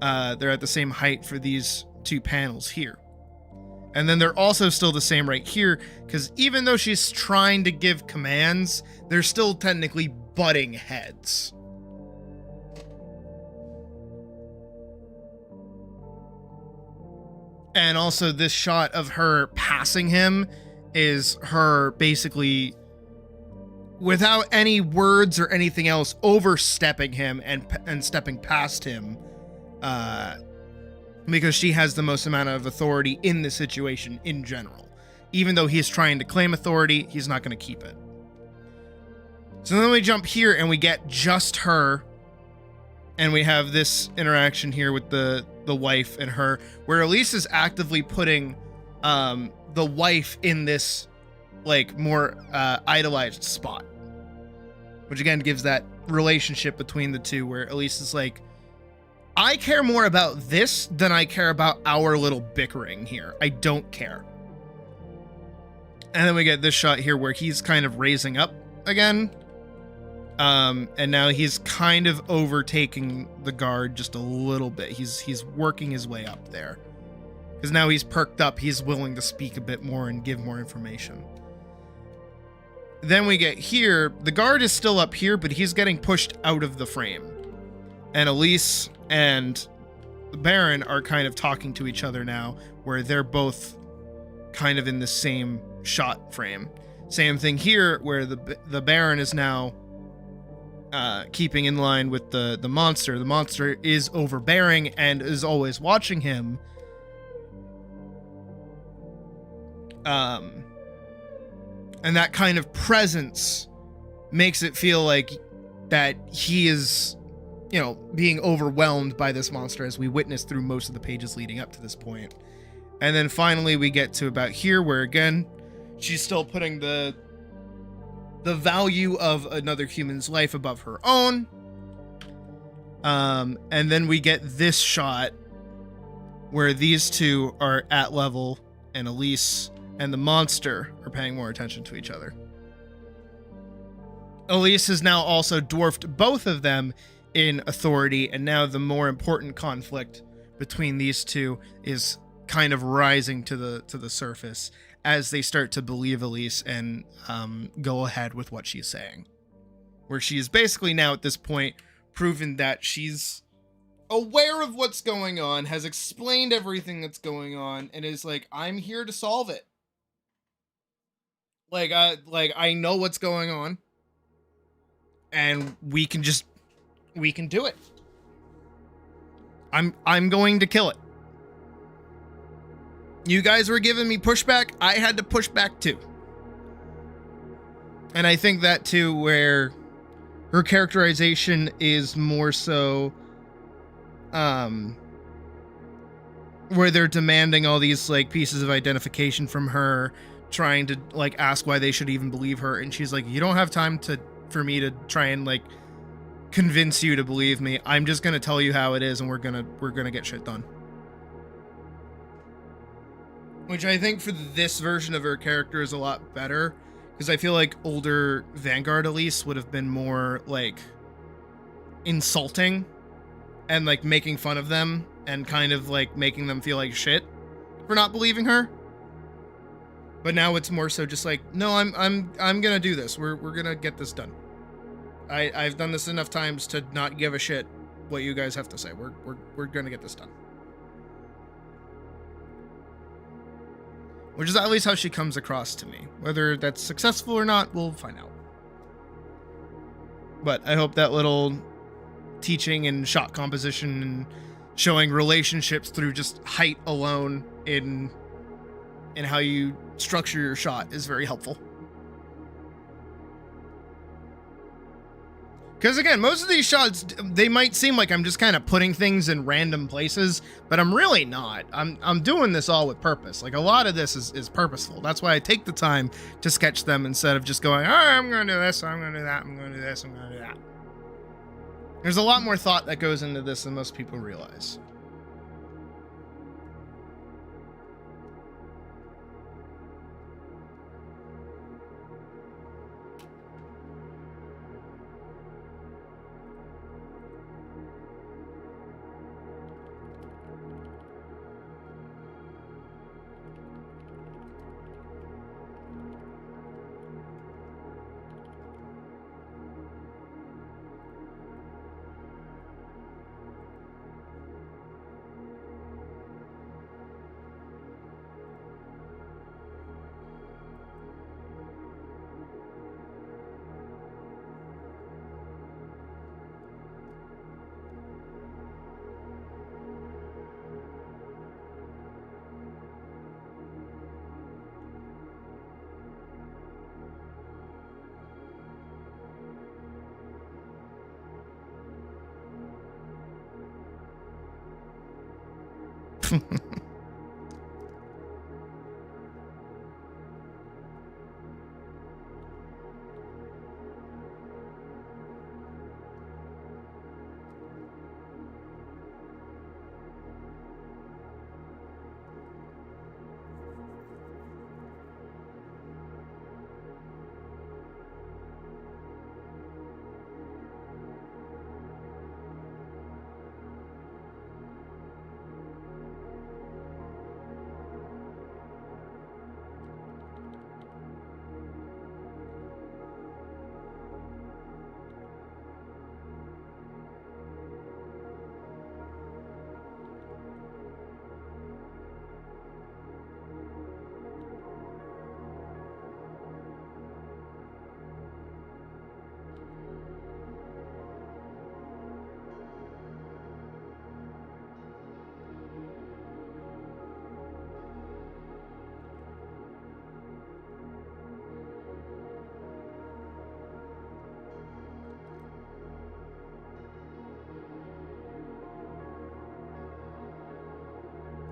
Speaker 1: height for these two panels here. And then they're also still the same right here, because even though she's trying to give commands, they're still technically butting heads. And also this shot of her passing him is her basically, without any words or anything else, overstepping him and stepping past him, because she has the most amount of authority in the situation in general. Even though he's trying to claim authority, he's not going to keep it. So then we jump here and we get just her, and we have this interaction here with the wife and her, where Elise is actively putting the wife in this like more idolized spot, which again gives that relationship between the two, where Elise is like, I care more about this than I care about our little bickering here. I don't care. And then we get this shot here where he's kind of raising up again. And now he's kind of overtaking the guard just a little bit. He's working his way up there. Because now he's perked up. He's willing to speak a bit more and give more information. Then we get here. The guard is still up here, but he's getting pushed out of the frame. And Elise and the Baron are kind of talking to each other now, where they're both kind of in the same shot frame. Same thing here, where the Baron is now keeping in line with the monster. The monster is overbearing and is always watching him. And that kind of presence makes it feel like that he is, you know, being overwhelmed by this monster, as we witnessed through most of the pages leading up to this point. And then finally we get to about here, where again, she's still putting the value of another human's life above her own. And then we get this shot where these two are at level, and Elise and the monster are paying more attention to each other. Elise has now also dwarfed both of them in authority, and now the more important conflict between these two is kind of rising to the surface as they start to believe Elise and go ahead with what she's saying. Where she is basically now at this point proven that she's aware of what's going on, has explained everything that's going on, and is like, I'm here to solve it. Like I know what's going on, and we can do it. I'm going to kill it. You guys were giving me pushback. I had to push back too. And I think that too, where her characterization is more so, where they're demanding all these like pieces of identification from her, trying to like ask why they should even believe her, and she's like, you don't have time for me to try and like convince you to believe me. I'm just gonna tell you how it is, and we're gonna get shit done. Which I think for this version of her character is a lot better, because I feel like older Vanguard Elise would have been more like insulting and like making fun of them and kind of like making them feel like shit for not believing her. But now it's more so just like, no, I'm gonna do this. We're gonna get this done. I've done this enough times to not give a shit what you guys have to say. We're gonna get this done. Which is at least how she comes across to me. Whether that's successful or not, we'll find out. But I hope that little teaching and shot composition and showing relationships through just height alone in how you structure your shot is very helpful. Because again, most of these shots, they might seem like I'm just kind of putting things in random places, but I'm really not. I'm doing this all with purpose. Like a lot of this is purposeful. That's why I take the time to sketch them instead of just going, all right, I'm going to do this, I'm going to do that, I'm going to do this, I'm going to do that. There's a lot more thought that goes into this than most people realize.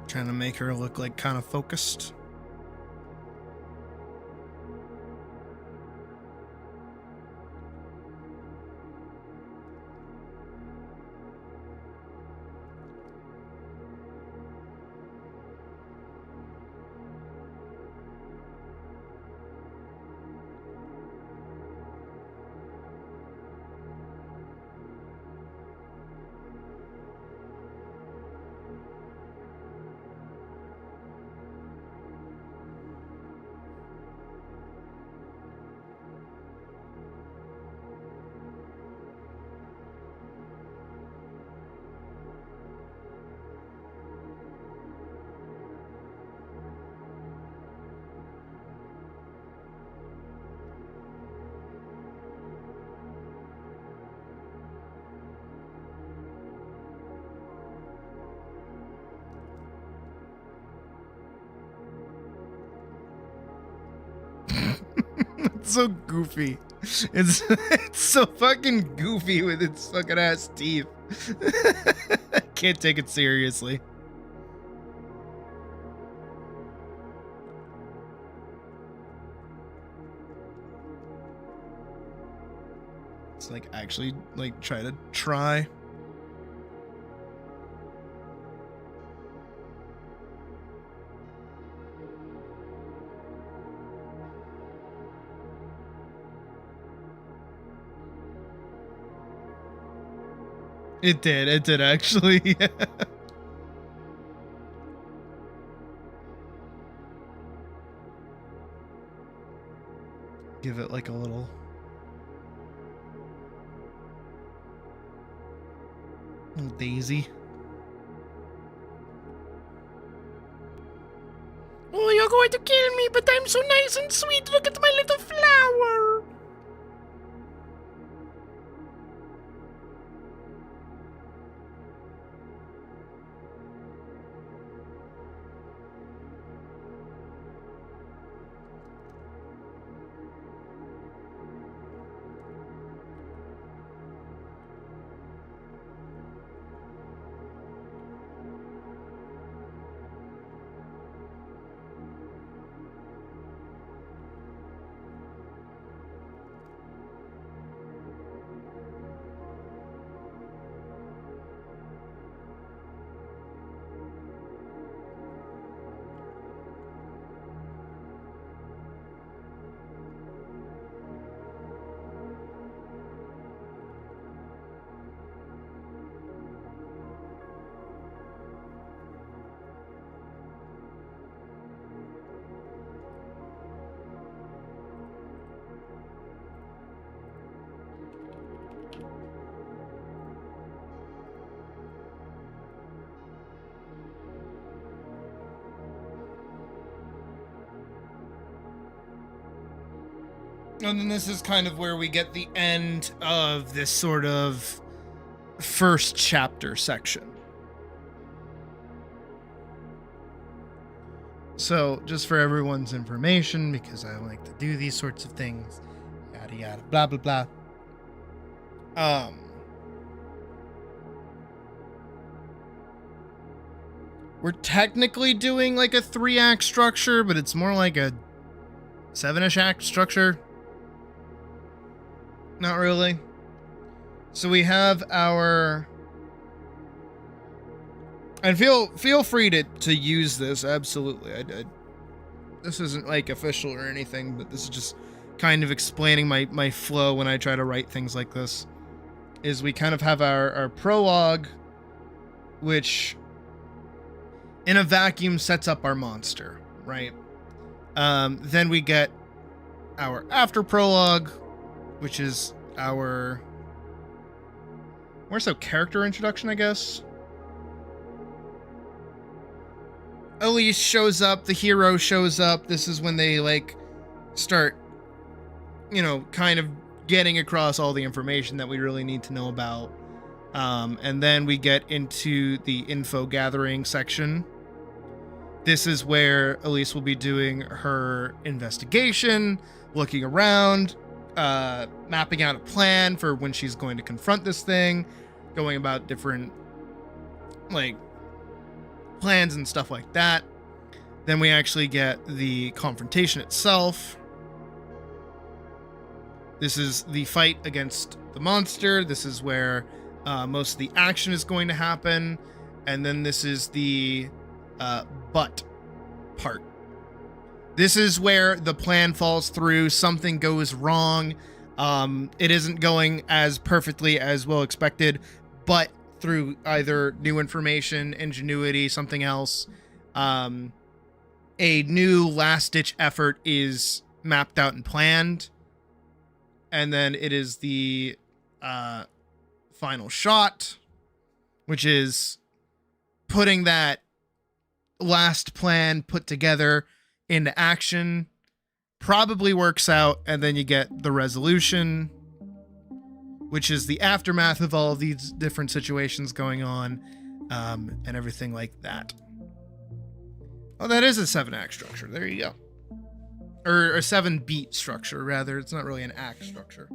Speaker 1: Trying to make her look like kind of focused. It's so goofy. It's so fucking goofy with its fucking ass teeth. I can't take it seriously. It's like actually like try. It did actually. Yeah. Give it like a little daisy. Oh, you're going to kill me, but I'm so nice and sweet. Look at my little flower. And then this is kind of where we get the end of this sort of first chapter section. So, just for everyone's information, because I like to do these sorts of things, yada yada, blah blah blah. we're technically doing like a 3-act structure, but it's more like a 7-ish act structure. Not really. So we have our, and feel free to use this, absolutely. This isn't like official or anything, but this is just kind of explaining my flow when I try to write things like this. Is we kind of have our prologue, which in a vacuum sets up our monster, right? Then we get our after prologue, which is our more so character introduction, I guess. Elise shows up, the hero shows up. This is when they like start, you know, kind of getting across all the information that we really need to know about. And then we get into the info gathering section. This is where Elise will be doing her investigation, looking around, mapping out a plan for when she's going to confront this thing, going about different like plans and stuff like that. Then we actually get the confrontation itself. This is the fight against the monster. This is where most of the action is going to happen. And then this is the but part. This is where the plan falls through. Something goes wrong. It isn't going as perfectly as well expected, but through either new information, ingenuity, something else, a new last-ditch effort is mapped out and planned. And then it is the final shot, which is putting that last plan put together into action. Probably works out, and then you get the resolution, which is the aftermath of all of these different situations going on, and everything like that. Oh, that is a 7-act structure. There you go. Or a 7-beat structure, rather. It's not really an act structure.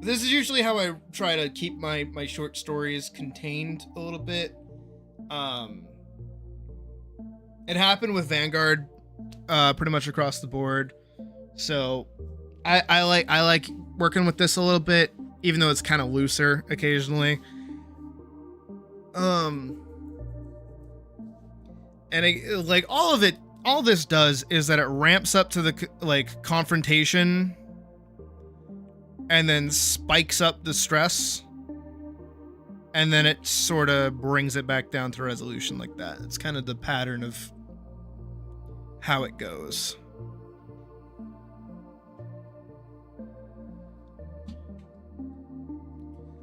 Speaker 1: This is usually how I try to keep my short stories contained a little bit. It happened with Vanguard pretty much across the board. So I like working with this a little bit, even though it's kind of looser occasionally. And like all this does is that it ramps up to the like confrontation and then spikes up the stress, and then it sort of brings it back down to resolution like that. It's kind of the pattern of how it goes.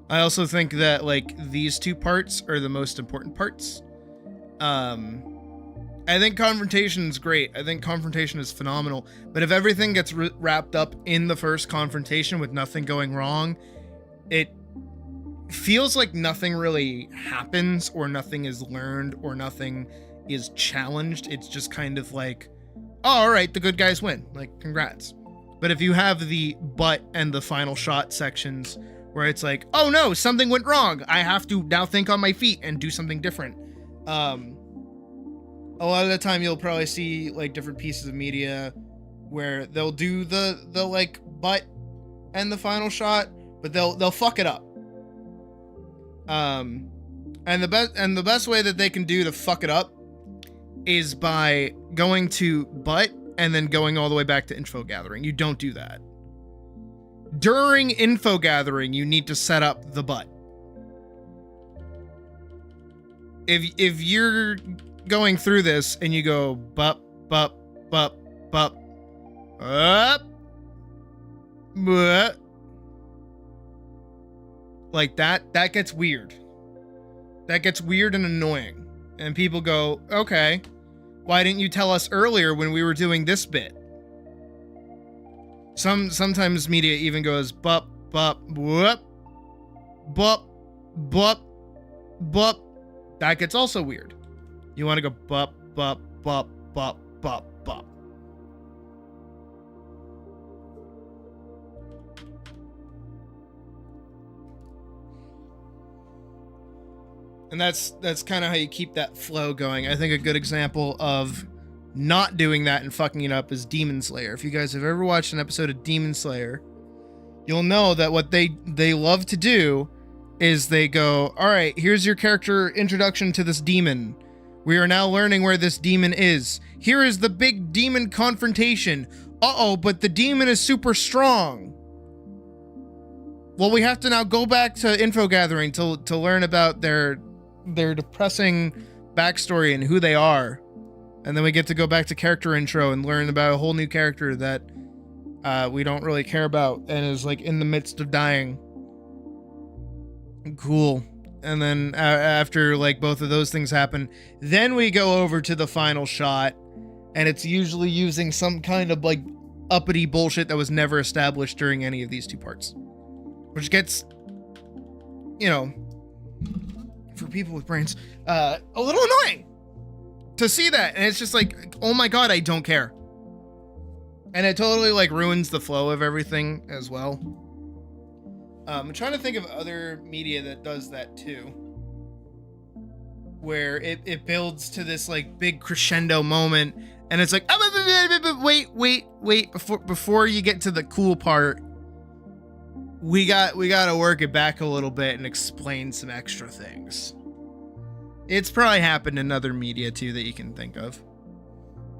Speaker 1: I also think that like these two parts are the most important parts. I think confrontation is great. I think confrontation is phenomenal. But if everything gets wrapped up in the first confrontation with nothing going wrong, it feels like nothing really happens, or nothing is learned, or nothing is challenged. It's just kind of like, oh, all right, the good guys win. Like, congrats. But if you have the but and the final shot sections where it's like, oh no, something went wrong, I have to now think on my feet and do something different. A lot of the time you'll probably see like different pieces of media where they'll do the like but and the final shot, but they'll fuck it up. And the best way that they can do to fuck it up is by going to but and then going all the way back to info gathering. You don't do that. During info gathering, you need to set up the but. If you're going through this and you go bup bup bup bup up but like that gets weird. That gets weird and annoying. And people go, okay, why didn't you tell us earlier when we were doing this bit? Sometimes media even goes bup bup whoop bup bup bup. That gets also weird. You want to go bup bup bup bup bup bup. And that's kind of how you keep that flow going. I think a good example of not doing that and fucking it up is Demon Slayer. If you guys have ever watched an episode of Demon Slayer, you'll know that what they love to do is they go, all right, here's your character introduction to this demon. We are now learning where this demon is. Here is the big demon confrontation. Uh-oh, but the demon is super strong. Well, we have to now go back to info gathering to learn about their depressing backstory and who they are. And then we get to go back to character intro and learn about a whole new character that we don't really care about and is like in the midst of dying. Cool. And then after like both of those things happen, then we go over to the final shot, and it's usually using some kind of like uppity bullshit that was never established during any of these two parts, which gets, you know, for people with brains, a little annoying to see that. And it's just like, oh my god, I don't care. And it totally like ruins the flow of everything as well. I'm trying to think of other media that does that too, where it builds to this like big crescendo moment, and it's like, wait, before you get to the cool part, we got to work it back a little bit and explain some extra things. It's probably happened in other media too that you can think of.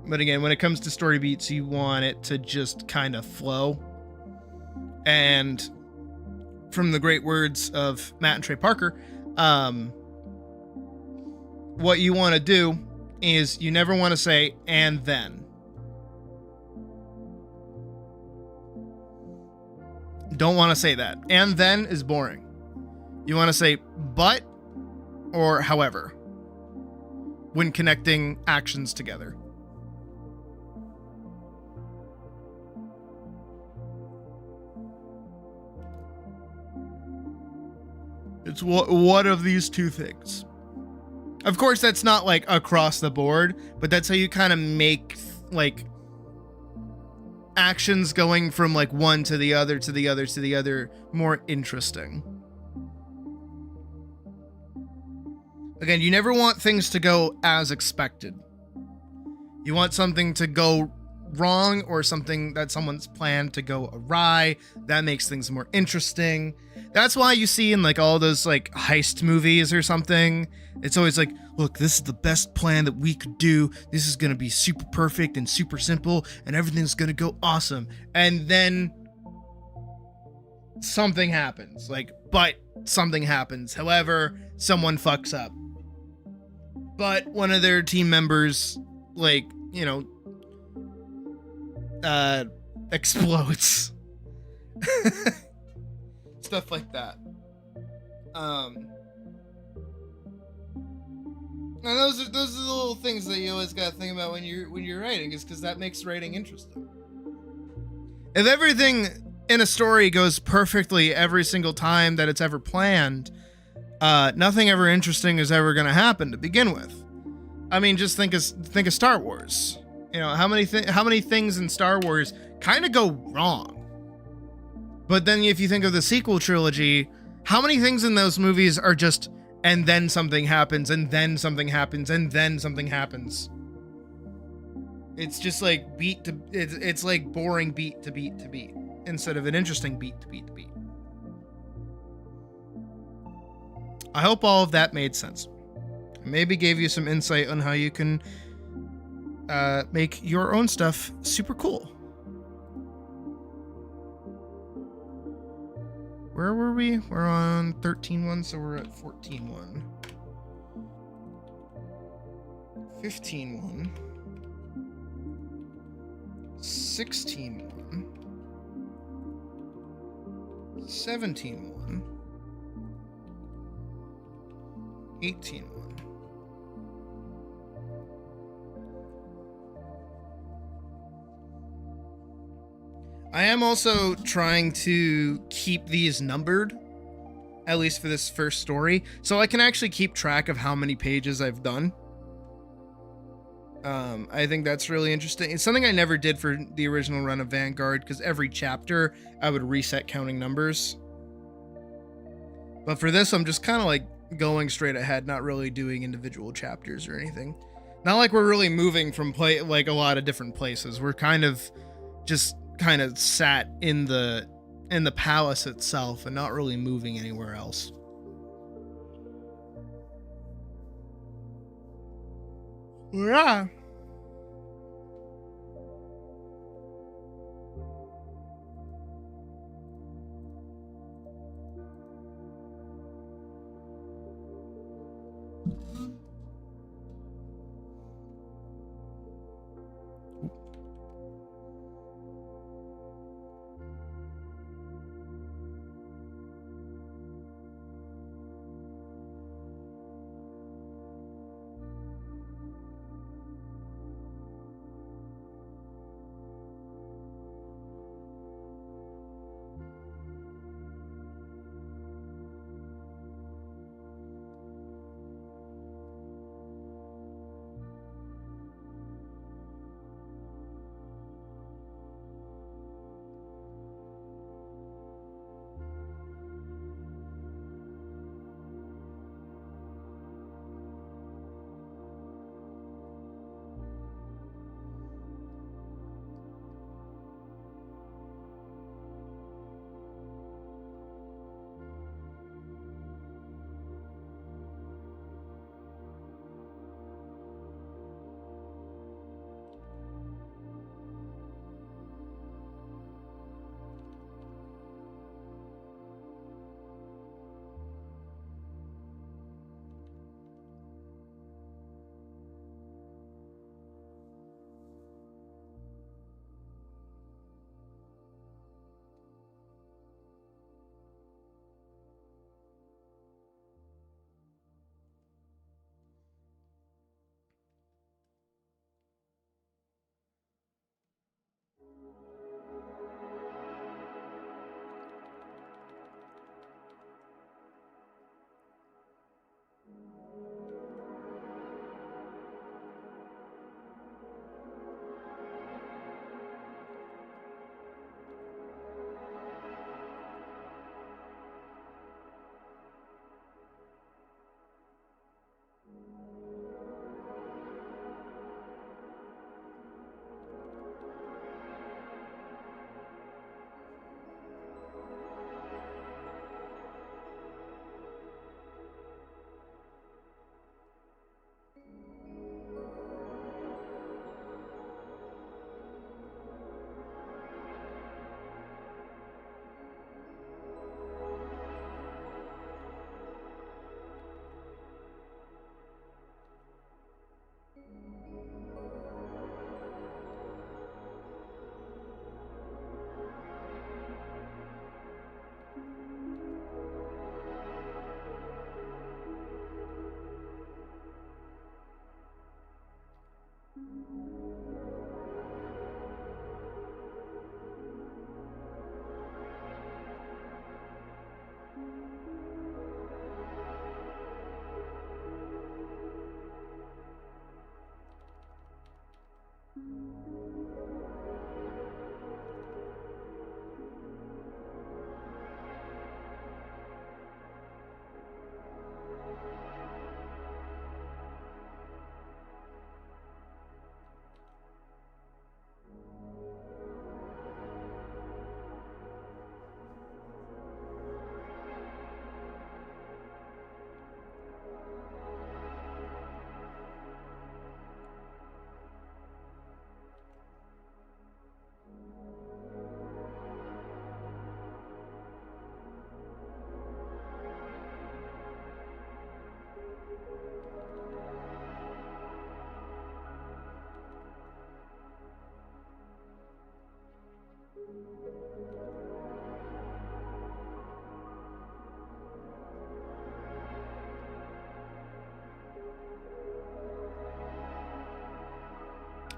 Speaker 1: But again, when it comes to story beats, you want it to just kind of flow. And from the great words of Matt and Trey Parker, what you want to do is you never want to say, and then. Don't want to say that. And then is boring. You want to say, but, or however, when connecting actions together. It's one of these two things. Of course, that's not like across the board, but that's how you kind of make like actions going from like one to the other to the other to the other more interesting. Again, you never want things to go as expected. You want something to go wrong or something that someone's planned to go awry. That makes things more interesting. That's why you see in like all those like heist movies or something, it's always like, look, this is the best plan that we could do. This is going to be super perfect and super simple and everything's going to go awesome. And then something happens. Like, but something happens. However, someone fucks up. But one of their team members, like, you know, explodes. Stuff like that. And those are the little things that you always gotta think about when you're writing, is because that makes writing interesting. If everything in a story goes perfectly every single time that it's ever planned, nothing ever interesting is ever gonna happen to begin with. I mean, just think of Star Wars. You know, how many things in Star Wars kind of go wrong? But then if you think of the sequel trilogy, how many things in those movies are just, and then something happens, and then something happens, and then something happens? It's just like it's like boring beat to beat to beat, instead of an interesting beat to beat to beat. I hope all of that made sense. Maybe gave you some insight on how you can make your own stuff super cool. Where were we? We're on 13.1, so we're at 14.1. 15.1. 16.1. 17.1. 18.1. I am also trying to keep these numbered, at least for this first story, so I can actually keep track of how many pages I've done. I think that's really interesting. It's something I never did for the original run of Vanguard, because every chapter I would reset counting numbers. But for this, I'm just kind of like going straight ahead, not really doing individual chapters or anything. Not like we're really moving from like a lot of different places. We're kind of just kind of sat in the palace itself and not really moving anywhere else. Yeah.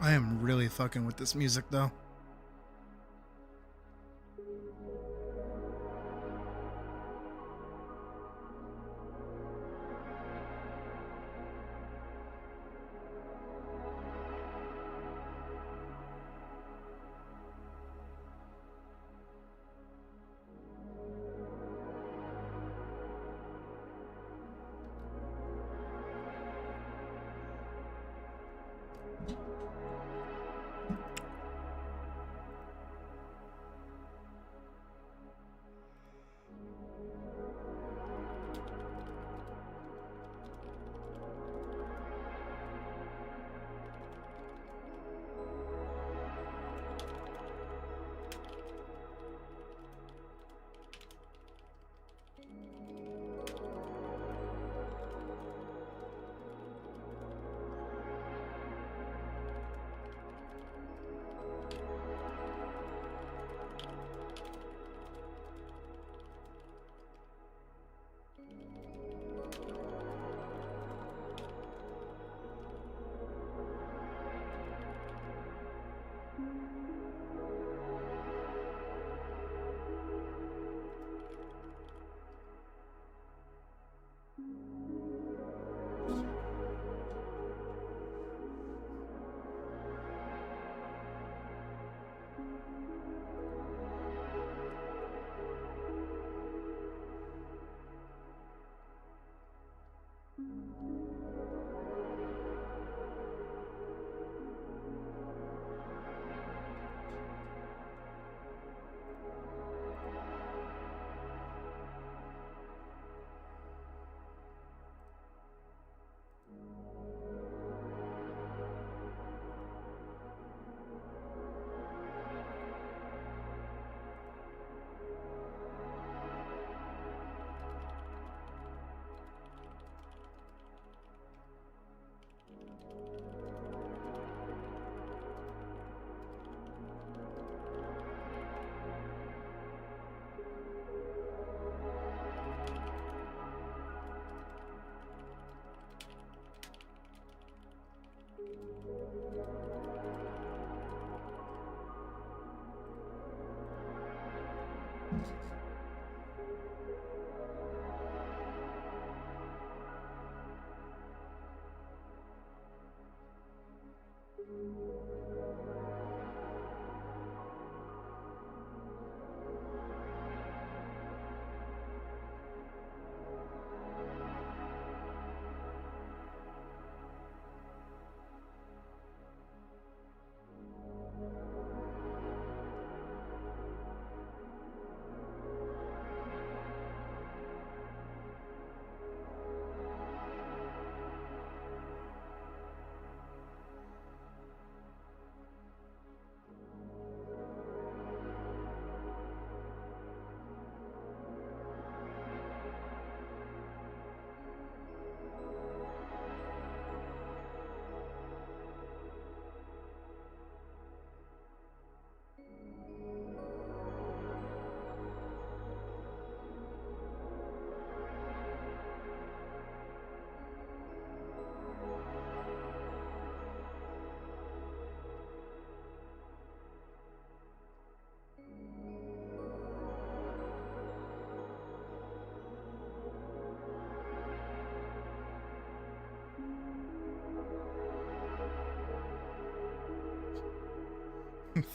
Speaker 1: I am really fucking with this music though.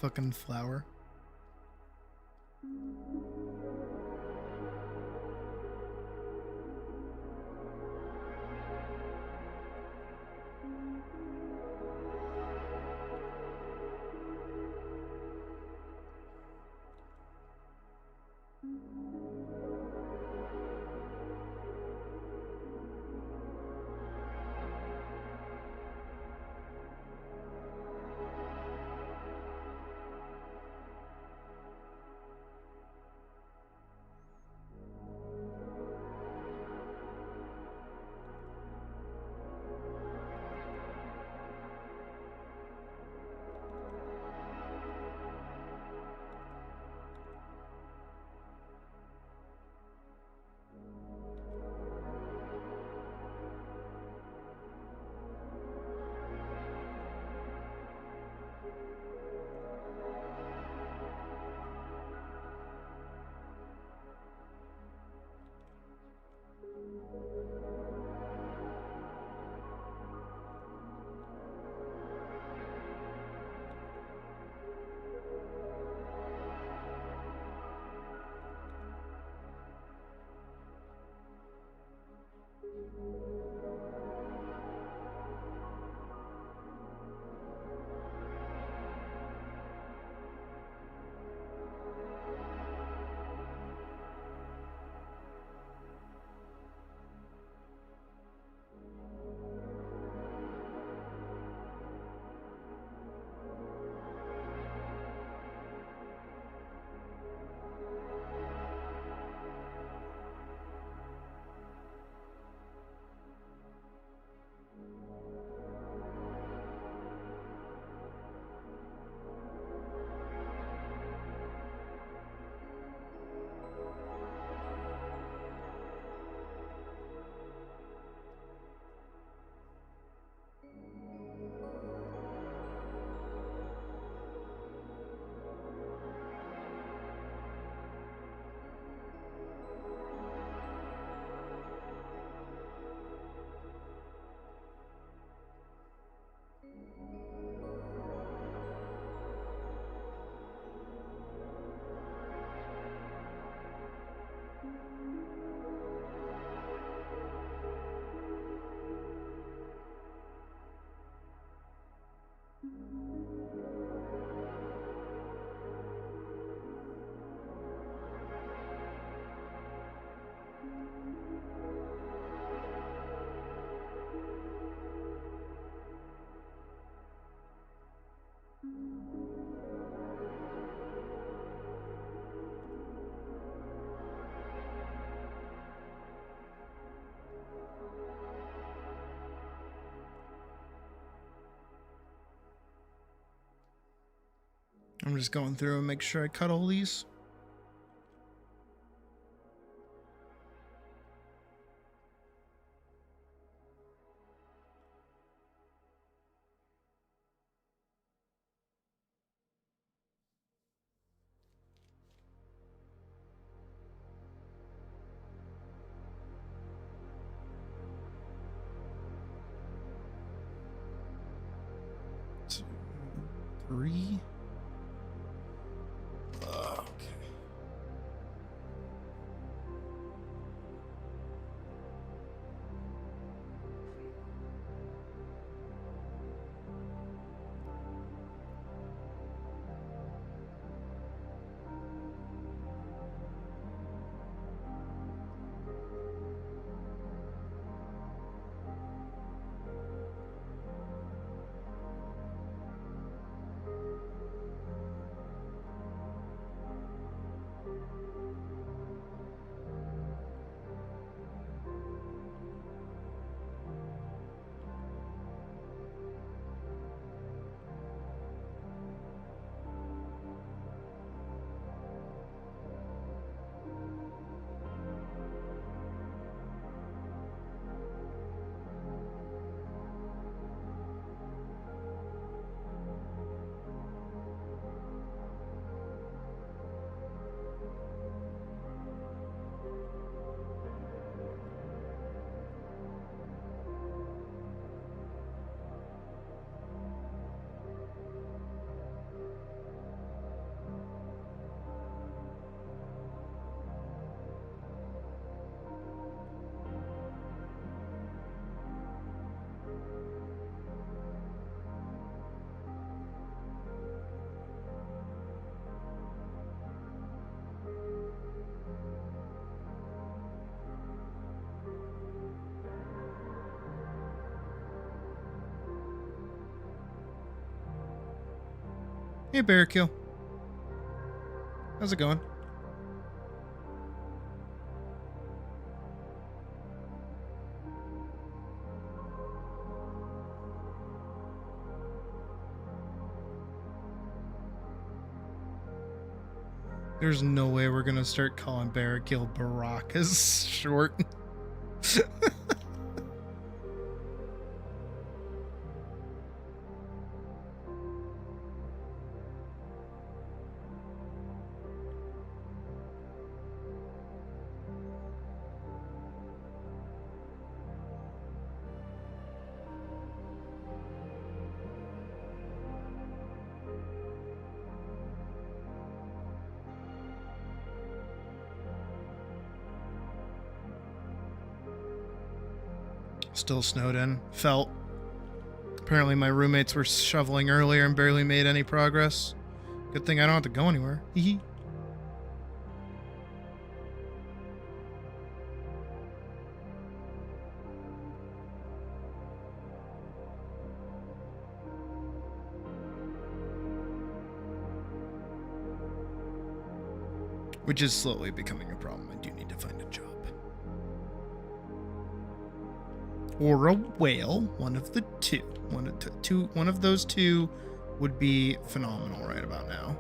Speaker 1: Fucking flower. I'm just going through and make sure I cut all these. 3. Okay. Hey, Barrakill. How's it going? There's no way we're gonna start calling Barrakill Baraka's short. Still snowed in. Felt. Apparently my roommates were shoveling earlier and barely made any progress. Good thing I don't have to go anywhere. Hee. Which is slowly becoming a problem. I do need to find a job. Or a whale, one of the two. One of those two would be phenomenal right about now.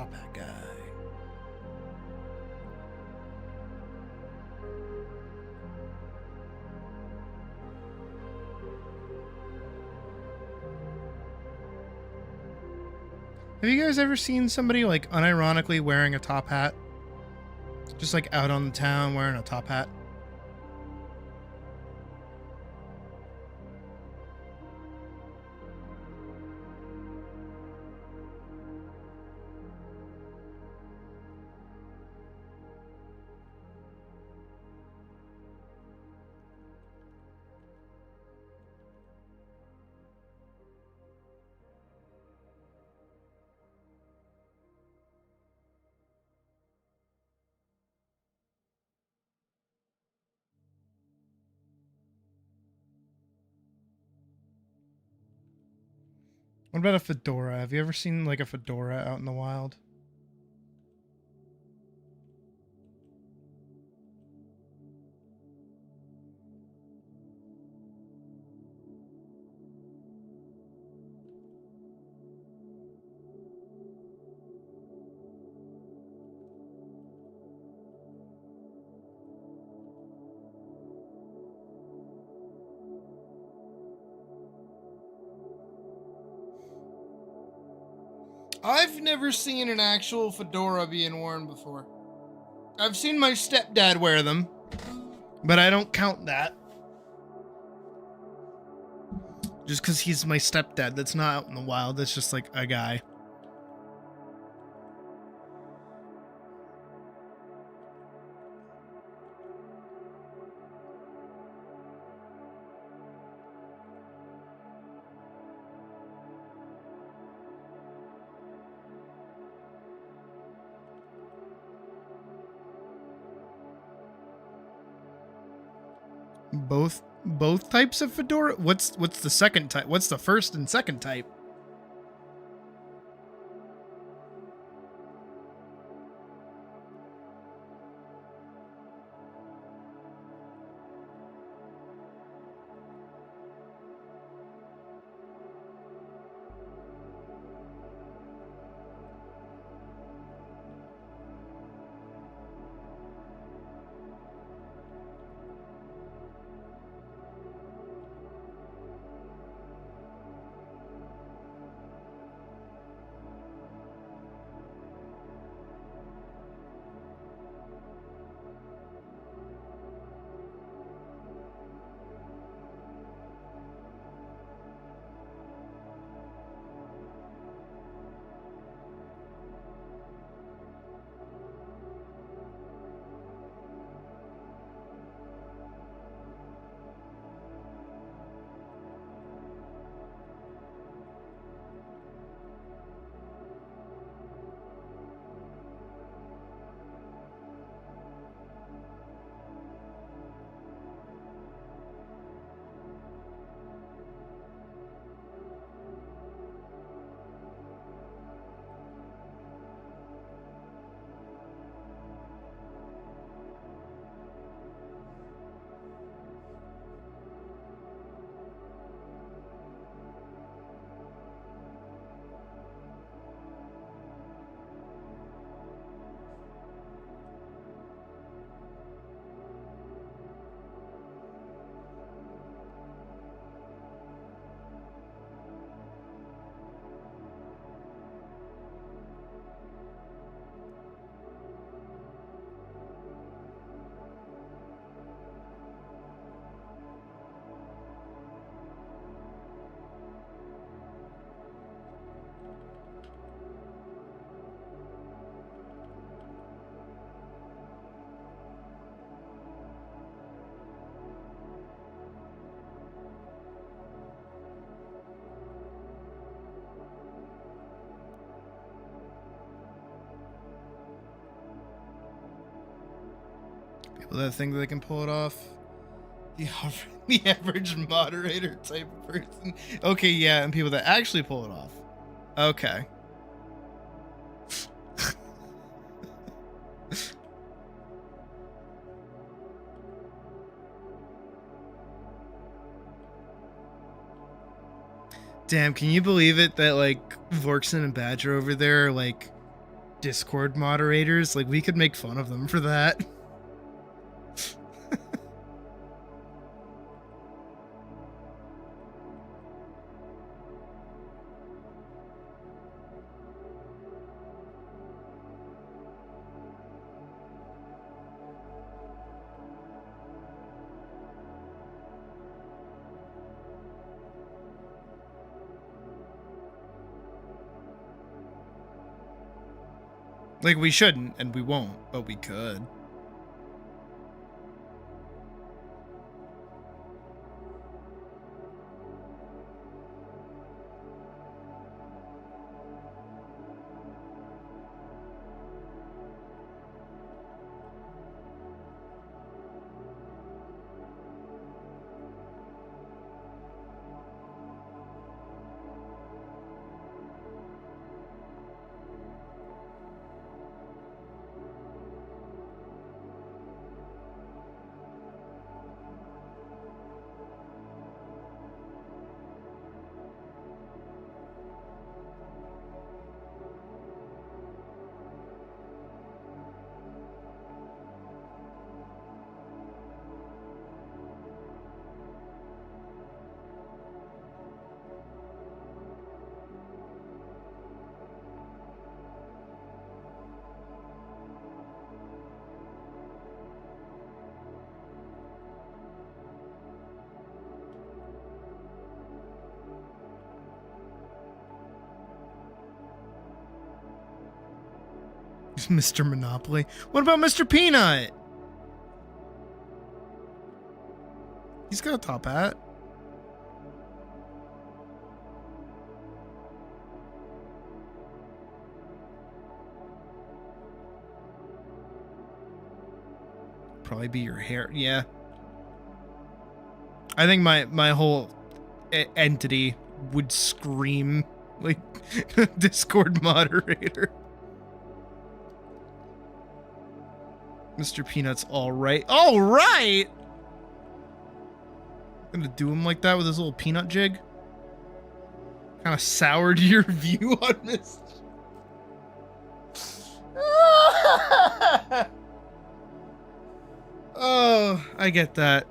Speaker 1: top hat guy. Have you guys ever seen somebody like unironically wearing a top hat? Just like out on the town wearing a top hat? What about a fedora? Have you ever seen like a fedora out in the wild? I've never seen an actual fedora being worn before. I've seen my stepdad wear them, but I don't count that. Just because he's my stepdad, that's not out in the wild, that's just like a guy. Both types of fedora? What's the second type? What's the first and second type? People that think they can pull it off. The average moderator type of person. Okay, yeah, and people that actually pull it off. Okay. Damn, can you believe it that like Vorkson and Badger over there are like Discord moderators, like we could make fun of them for that. Like, we shouldn't, and we won't, but we could. Mr. Monopoly. What about Mr. Peanut? He's got a top hat. Probably be your hair. Yeah. I think my whole entity would scream like Discord moderator. Mr. Peanut's all right. All right. Gonna do him like that with his little peanut jig. Kind of soured your view on this. Oh, I get that.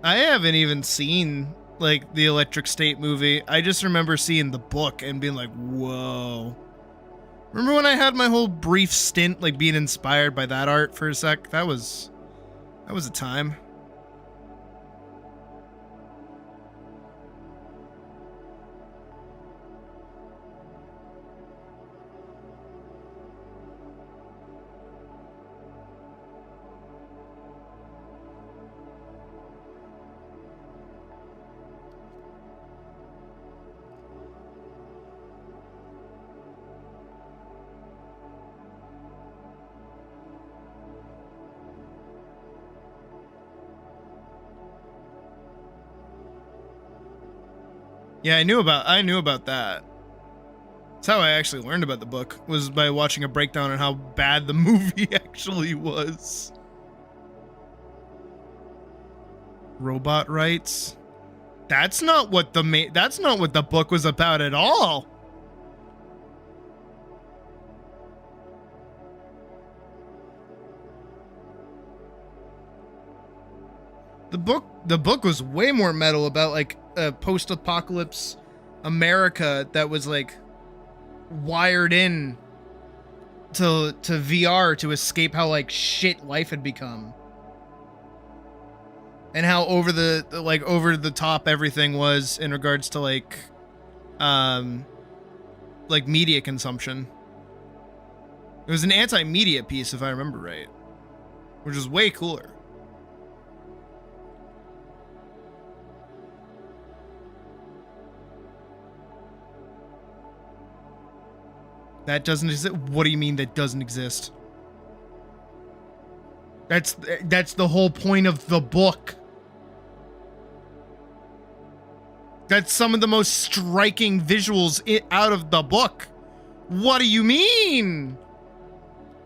Speaker 1: I haven't even seen like the Electric State movie. I just remember seeing the book and being like, whoa. Remember when I had my whole brief stint like being inspired by that art for a sec? That was a time. Yeah, I knew about that. That's how I actually learned about the book, was by watching a breakdown on how bad the movie actually was. Robot rights. That's not what the book was about at all. The book was way more metal about like a post-apocalypse America that was like wired in to VR to escape how like shit life had become. And how over the top everything was in regards to like media consumption. It was an anti-media piece if I remember right, which is way cooler. That doesn't exist? What do you mean that doesn't exist? That's the whole point of the book. That's some of the most striking visuals out of the book. What do you mean?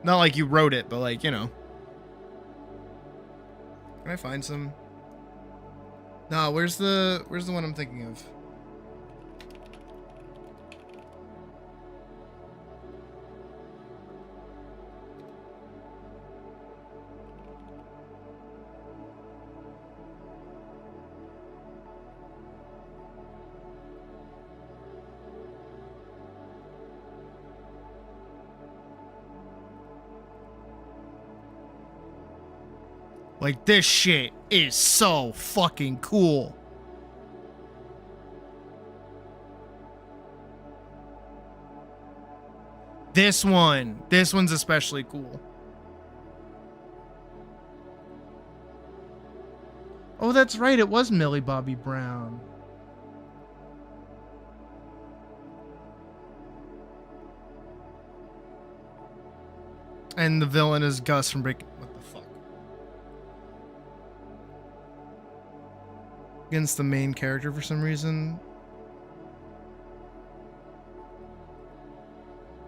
Speaker 1: Not like you wrote it, but like, you know. Can I find some? No, where's the one I'm thinking of? Like, this shit is so fucking cool. This one's especially cool. Oh, that's right. It was Millie Bobby Brown. And the villain is Gus from Breaking... What the fuck? Against the main character for some reason.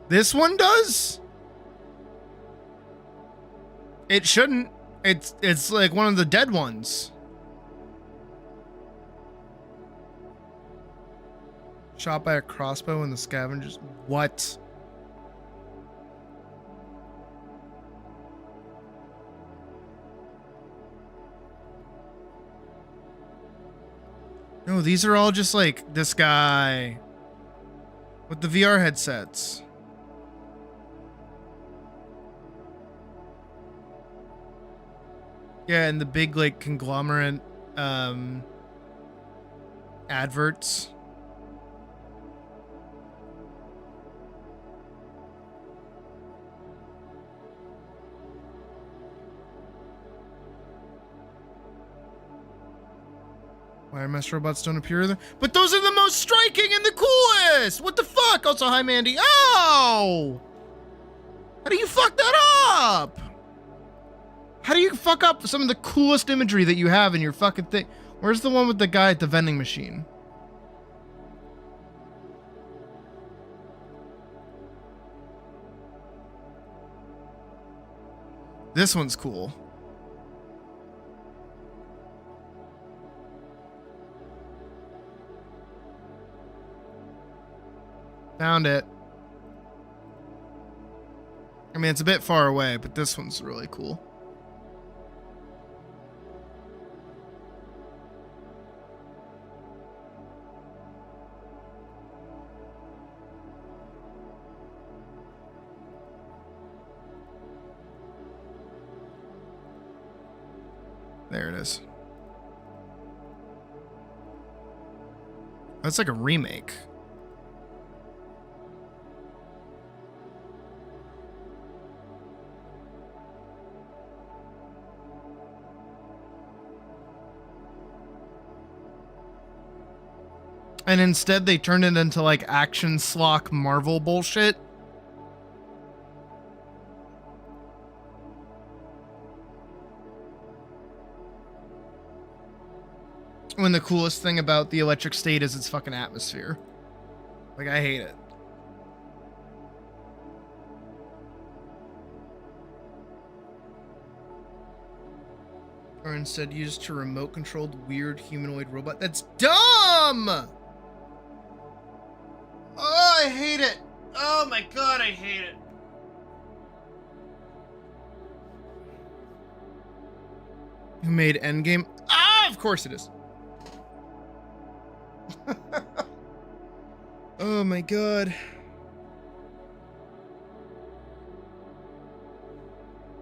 Speaker 1: This one does? It shouldn't. It's like one of the dead ones. Shot by a crossbow in the scavengers. What? No, these are all just like this guy with the VR headsets. Yeah, and the big like conglomerate adverts. Why Master Robots don't appear there? But those are the most striking and the coolest! What the fuck? Also, hi Mandy. Oh! How do you fuck that up? How do you fuck up some of the coolest imagery that you have in your fucking thing? Where's the one with the guy at the vending machine? This one's cool. Found it. I mean, it's a bit far away, but this one's really cool. There it is. That's like a remake. And instead they turned it into like action slock Marvel bullshit. When the coolest thing about the electric state is its fucking atmosphere. Like, I hate it. Or instead used to remote controlled weird humanoid robot. That's dumb! Oh, I hate it. Oh my god, I hate it. Who made Endgame? Ah, of course it is. Oh my god.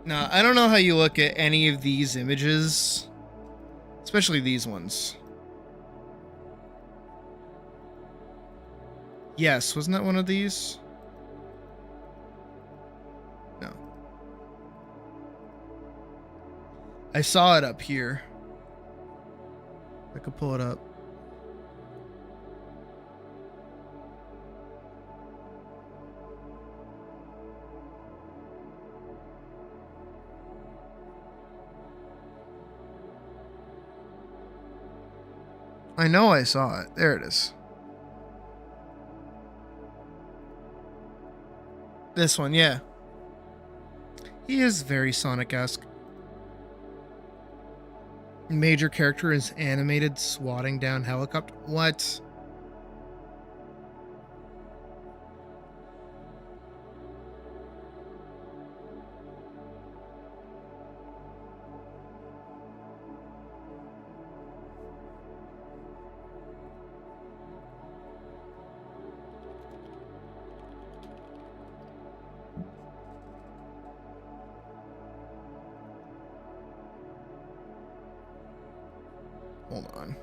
Speaker 1: Nah, I don't know how you look at any of these images, especially these ones. Yes, wasn't that one of these? No. I saw it up here. I could pull it up. I know I saw it. There it is. This one, yeah. He is very Sonic-esque. Major character is animated swatting down helicopter. What? Hold on.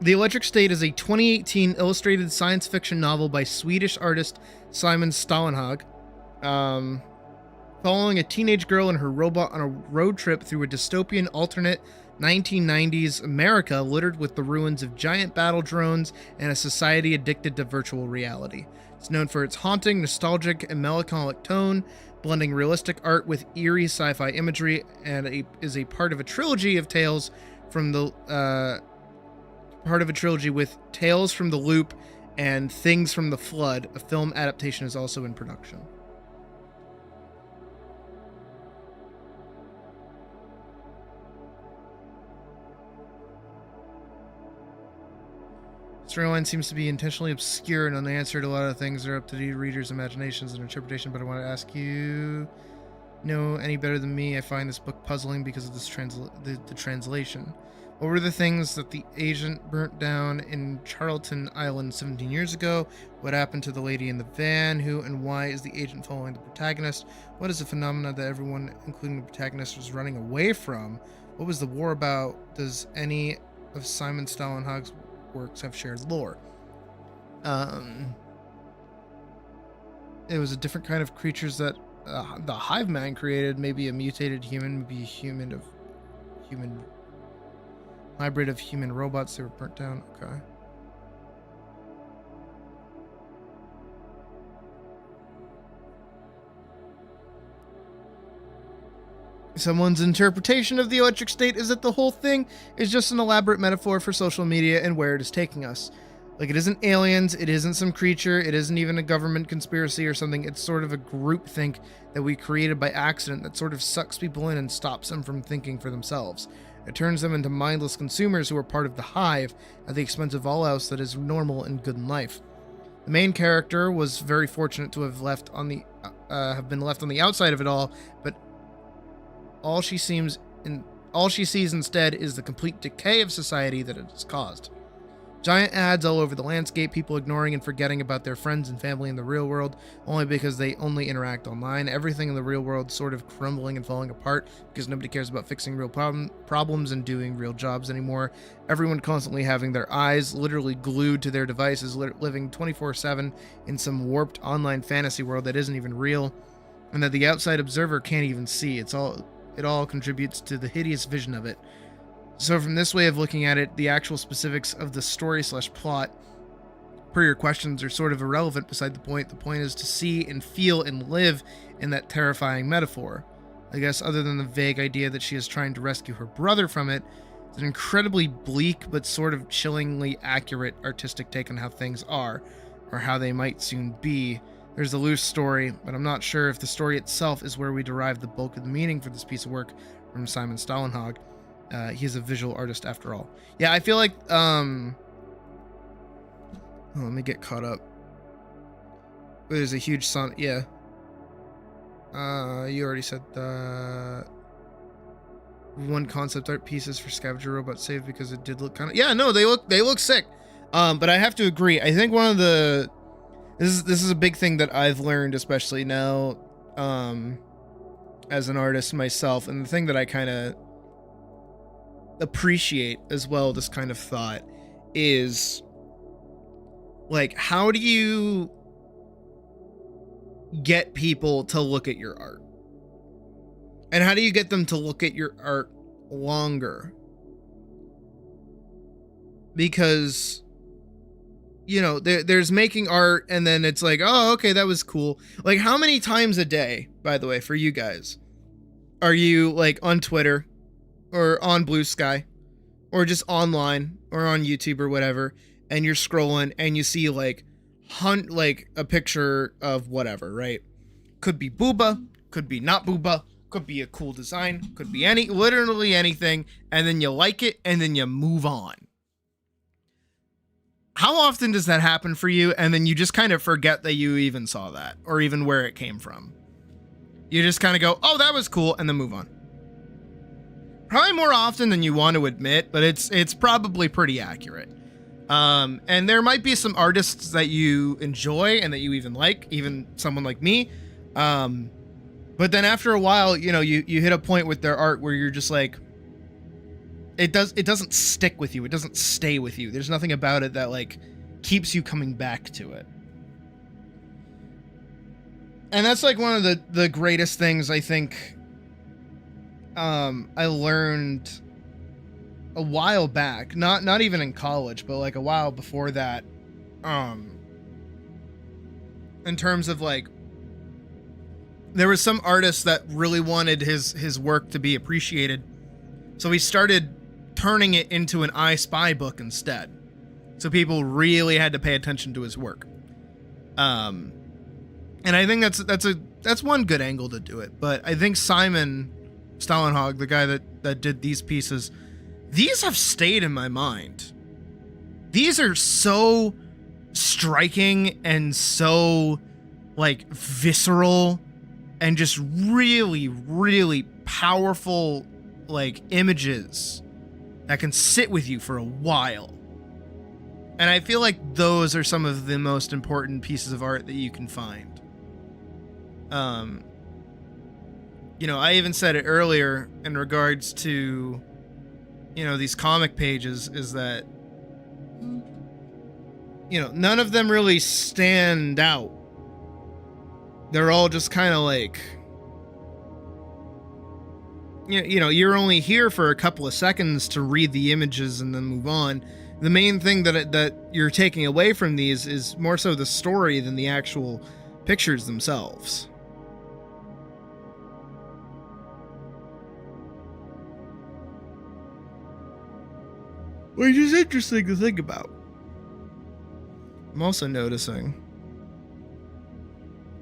Speaker 1: The Electric State is a 2018 illustrated science fiction novel by Swedish artist Simon Stålenhag, following a teenage girl and her robot on a road trip through a dystopian alternate 1990s America littered with the ruins of giant battle drones and a society addicted to virtual reality. It's known for its haunting, nostalgic, and melancholic tone, blending realistic art with eerie sci-fi imagery, and is a part of a trilogy of tales from the with Tales from the Loop and Things from the Flood. A film adaptation is also in production. Storyline seems to be intentionally obscure and unanswered. A lot of things are up to the reader's imaginations and interpretation, but I want to ask you, know any better than me? I find this book puzzling because of this the translation. What were the things that the agent burnt down in Charlton Island 17 years ago? What happened to the lady in the van? Who and why is the agent following the protagonist? What is the phenomenon that everyone, including the protagonist, was running away from? What was the war about? Does any of Simon Stålenhag's works have shared lore? It was a different kind of creatures that the hive man created. Maybe a mutated human, maybe a human hybrid of human robots. They were burnt down. Okay. Someone's interpretation of the Electric State is that the whole thing is just an elaborate metaphor for social media and where it is taking us. Like, it isn't aliens, it isn't some creature, it isn't even a government conspiracy or something. It's sort of a groupthink that we created by accident that sort of sucks people in and stops them from thinking for themselves. It turns them into mindless consumers who are part of the hive at the expense of all else that is normal and good in life. The main character was very fortunate to have been left on the outside of it all, but all she sees instead is the complete decay of society that it has caused. Giant ads all over the landscape, people ignoring and forgetting about their friends and family in the real world only because they only interact online. Everything in the real world sort of crumbling and falling apart because nobody cares about fixing real problems and doing real jobs anymore. Everyone constantly having their eyes literally glued to their devices, living 24/7 in some warped online fantasy world that isn't even real and that the outside observer can't even see. It all contributes to the hideous vision of it. So from this way of looking at it, the actual specifics of the story/plot, per your questions, are sort of irrelevant beside the point. The point is to see and feel and live in that terrifying metaphor. I guess other than the vague idea that she is trying to rescue her brother from it, it's an incredibly bleak but sort of chillingly accurate artistic take on how things are, or how they might soon be. There's a loose story, but I'm not sure if the story itself is where we derive the bulk of the meaning for this piece of work from Simon Stålenhag. He's a visual artist after all. Yeah, I feel like, let me get caught up. There's a huge son. Yeah. You already said that. One concept art pieces for scavenger robot saved because it did look kind of, yeah, no, they look sick. But I have to agree. I think one of the, this is a big thing that I've learned, especially now, as an artist myself, and the thing that I kind of appreciate as well, this kind of thought, is like, how do you get people to look at your art? And how do you get them to look at your art longer? Because, you know, there's making art and then it's like, oh, okay, that was cool. Like, how many times a day, by the way, for you guys, are you like on Twitter or on Blue Sky or just online or on YouTube or whatever, and you're scrolling and you see like a picture of whatever, right? Could be booba, could be not booba, could be a cool design, could be literally anything, and then you like it and then you move on. How often does that happen for you, and then you just kind of forget that you even saw that or even where it came from? You just kind of go, oh, that was cool, and then move on. Probably more often than you want to admit, but it's probably pretty accurate. And there might be some artists that you enjoy and that you even like, even someone like me. But then after a while, you know, you hit a point with their art where you're just like, it doesn't stick with you. It doesn't stay with you. There's nothing about it that like keeps you coming back to it. And that's like one of the greatest things I think I learned a while back, not even in college, but like a while before that, in terms of like, there was some artist that really wanted his work to be appreciated, so he started turning it into an I Spy book instead, so people really had to pay attention to his work. And I think that's one good angle to do it. But I think Simon Stalenhag, the guy that did these pieces, these have stayed in my mind. These are so striking and so like visceral and just really, really powerful like images that can sit with you for a while. And I feel like those are some of the most important pieces of art that you can find. You know, I even said it earlier in regards to, you know, these comic pages, is that, you know, none of them really stand out. They're all just kind of like, you know, you're only here for a couple of seconds to read the images and then move on. The main thing that you're taking away from these is more so the story than the actual pictures themselves. Which is interesting to think about. I'm also noticing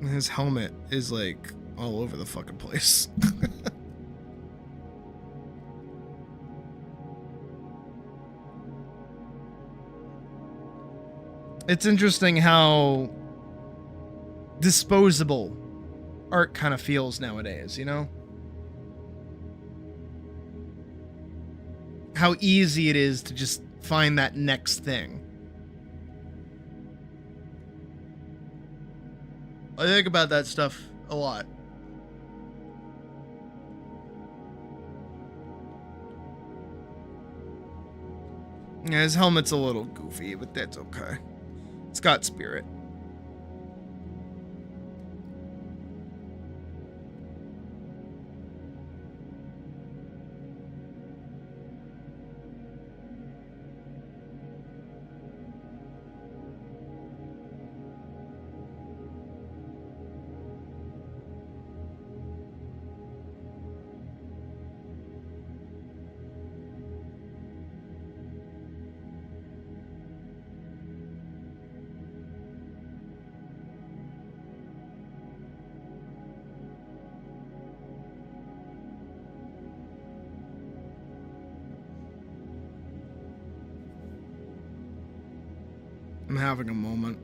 Speaker 1: his helmet is like all over the fucking place. It's interesting how disposable art kind of feels nowadays, you know? How easy it is to just find that next thing. I think about that stuff a lot. Yeah, his helmet's a little goofy, but that's okay. It's got spirit. I'm having a moment.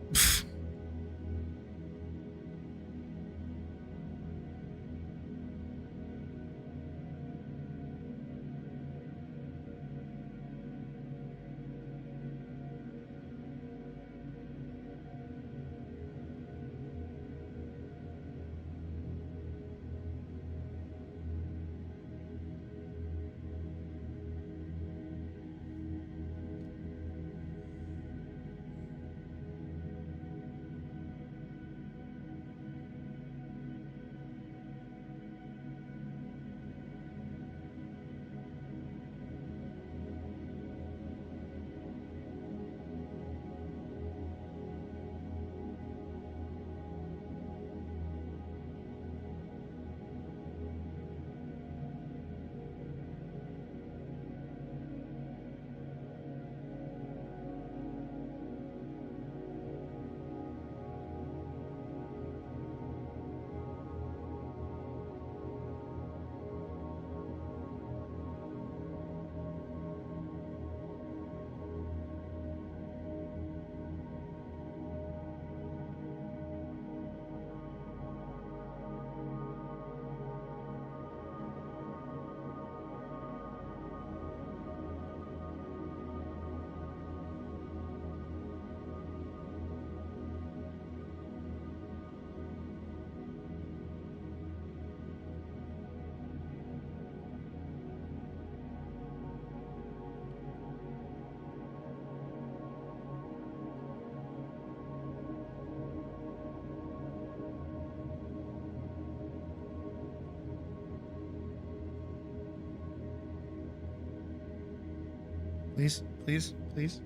Speaker 1: Please, please, please,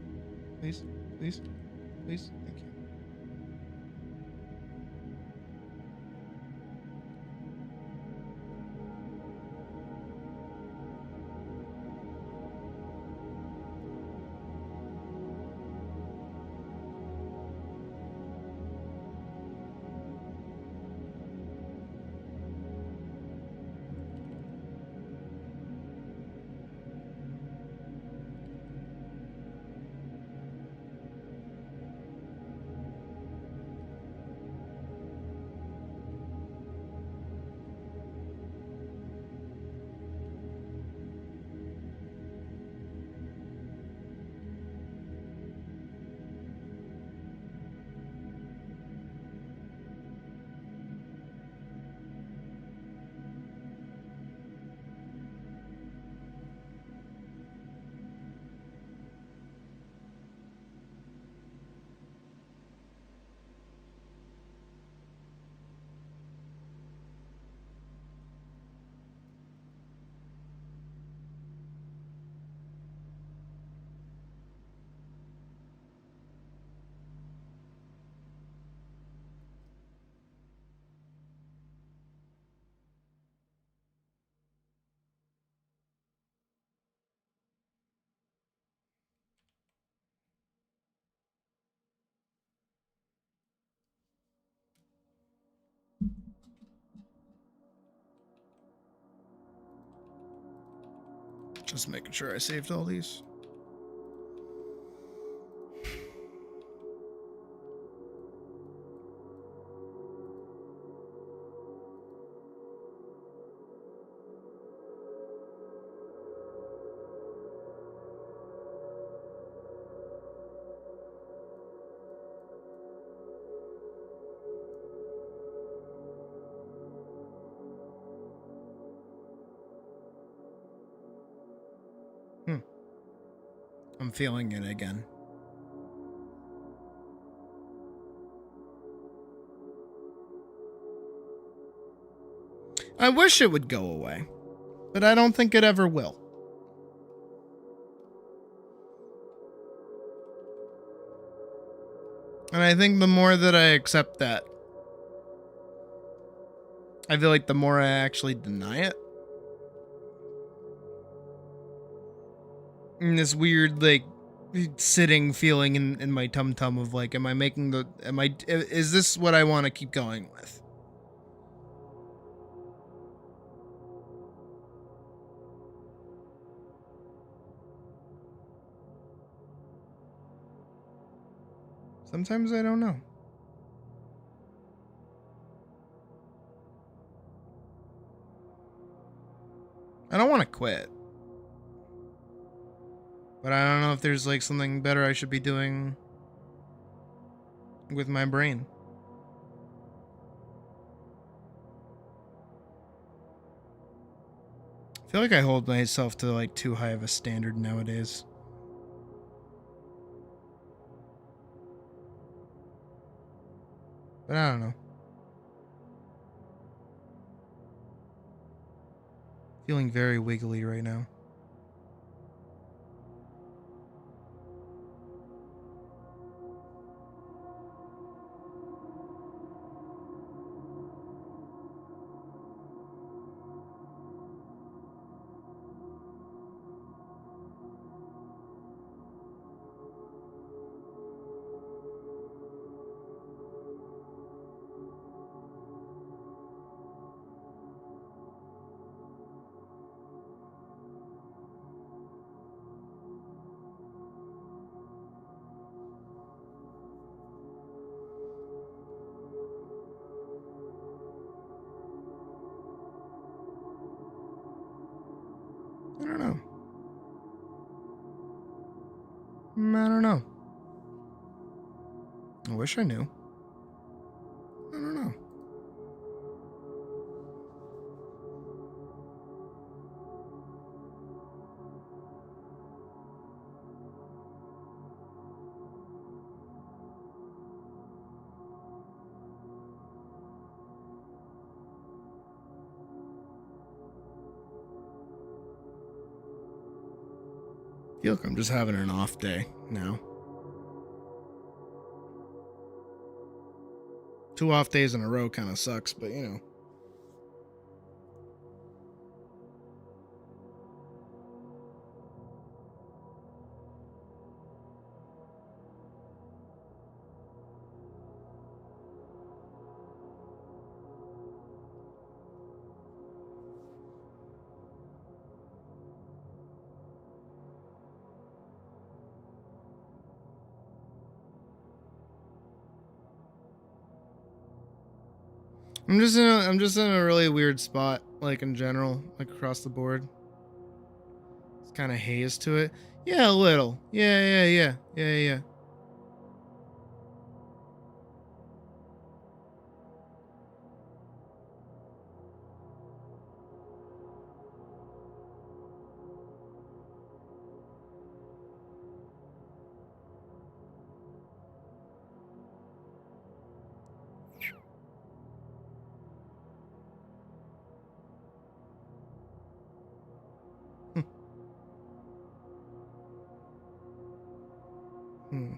Speaker 1: please, please, please. Thank you. Just making sure I saved all these. I'm feeling it again. I wish it would go away, but I don't think it ever will. And I think the more that I accept that, I feel like the more I actually deny it. And this weird, like, sitting feeling in my tum-tum of like, is this what I want to keep going with? Sometimes I don't know. I don't want to quit. But I don't know if there's like something better I should be doing with my brain. I feel like I hold myself to like too high of a standard nowadays. But I don't know. Feeling very wiggly right now. I don't know. I don't know. I wish I knew. I don't know. I feel like I'm just having an off day now. 2 off days in a row kind of sucks, but you know. I'm just in a really weird spot, like in general, like across the board. It's kind of haze to it. Yeah, a little. Yeah. Hmm.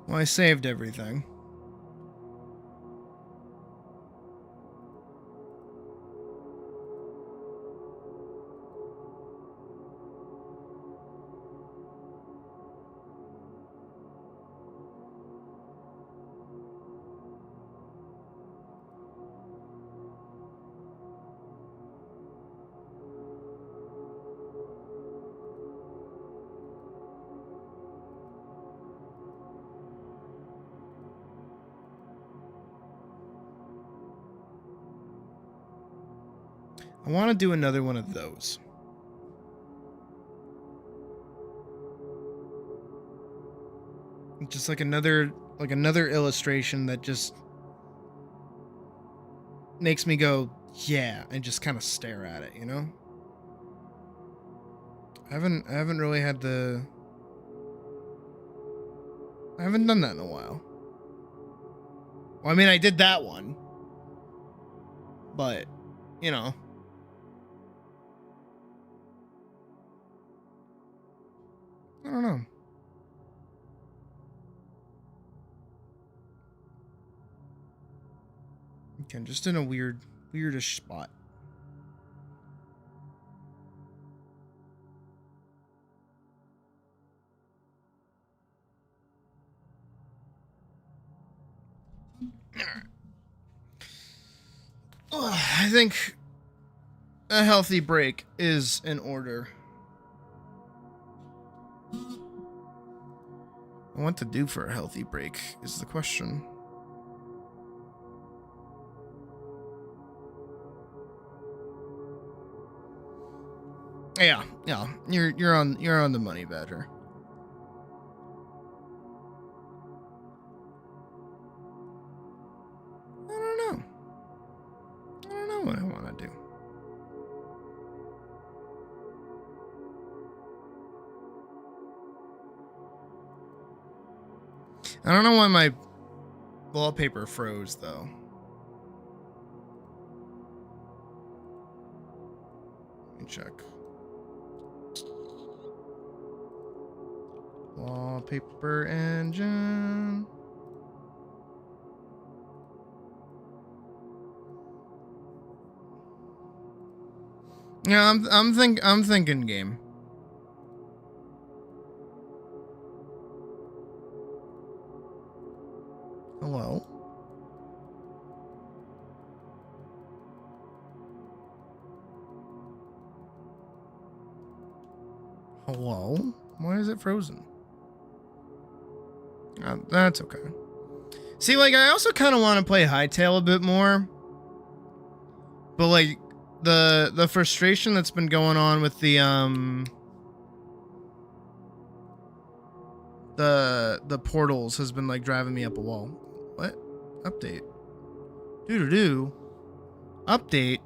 Speaker 1: Well, I saved everything. I want to do another one of those. Just like another illustration that just makes me go, yeah, and just kind of stare at it, you know? I haven't really had I haven't done that in a while. Well, I mean, I did that one. But, you know. I don't know. Okay, just in a weirdish spot. I think a healthy break is in order. What to do for a healthy break is the question. Yeah, you're on the money, Badger. I don't know what I want to do. I don't know why my wallpaper froze though. Let me check. Wallpaper engine. Yeah, I'm thinking game. Hello. Hello? Why is it frozen? That's okay. See, like, I also kind of want to play Hightail a bit more. But, like, the frustration that's been going on with the portals has been, like, driving me up a wall. What? Update. Doo-doo-doo. Update.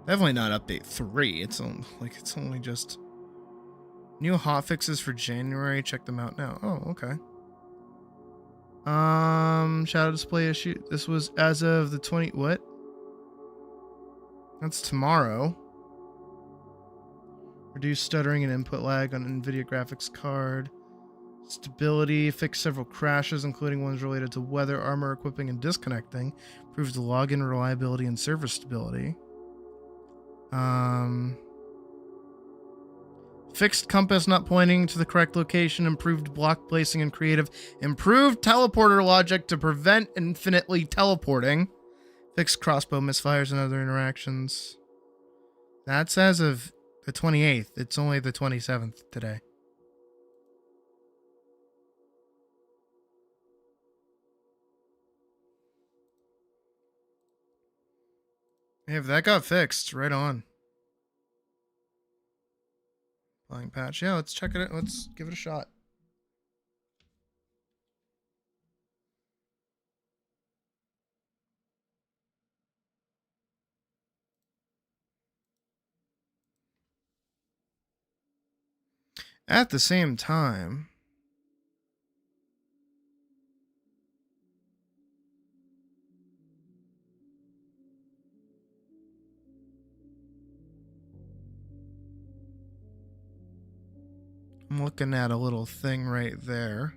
Speaker 1: Definitely not update 3. It's only just new hotfixes for January. Check them out now. Oh, okay. Shadow display issue. This was as of the 20. What? That's tomorrow. Reduce stuttering and input lag on NVIDIA graphics card. Stability. Fix several crashes, including ones related to weather, armor equipping, and disconnecting. Improves the login reliability and server stability. Fixed compass not pointing to the correct location. Improved block placing and creative. Improved teleporter logic to prevent infinitely teleporting. Fixed crossbow misfires and other interactions. That's as of the 28th. It's only the 27th today. Hey, if that got fixed, right on. Flying patch. Yeah, let's check it out. Let's give it a shot. At the same time, I'm looking at a little thing right there.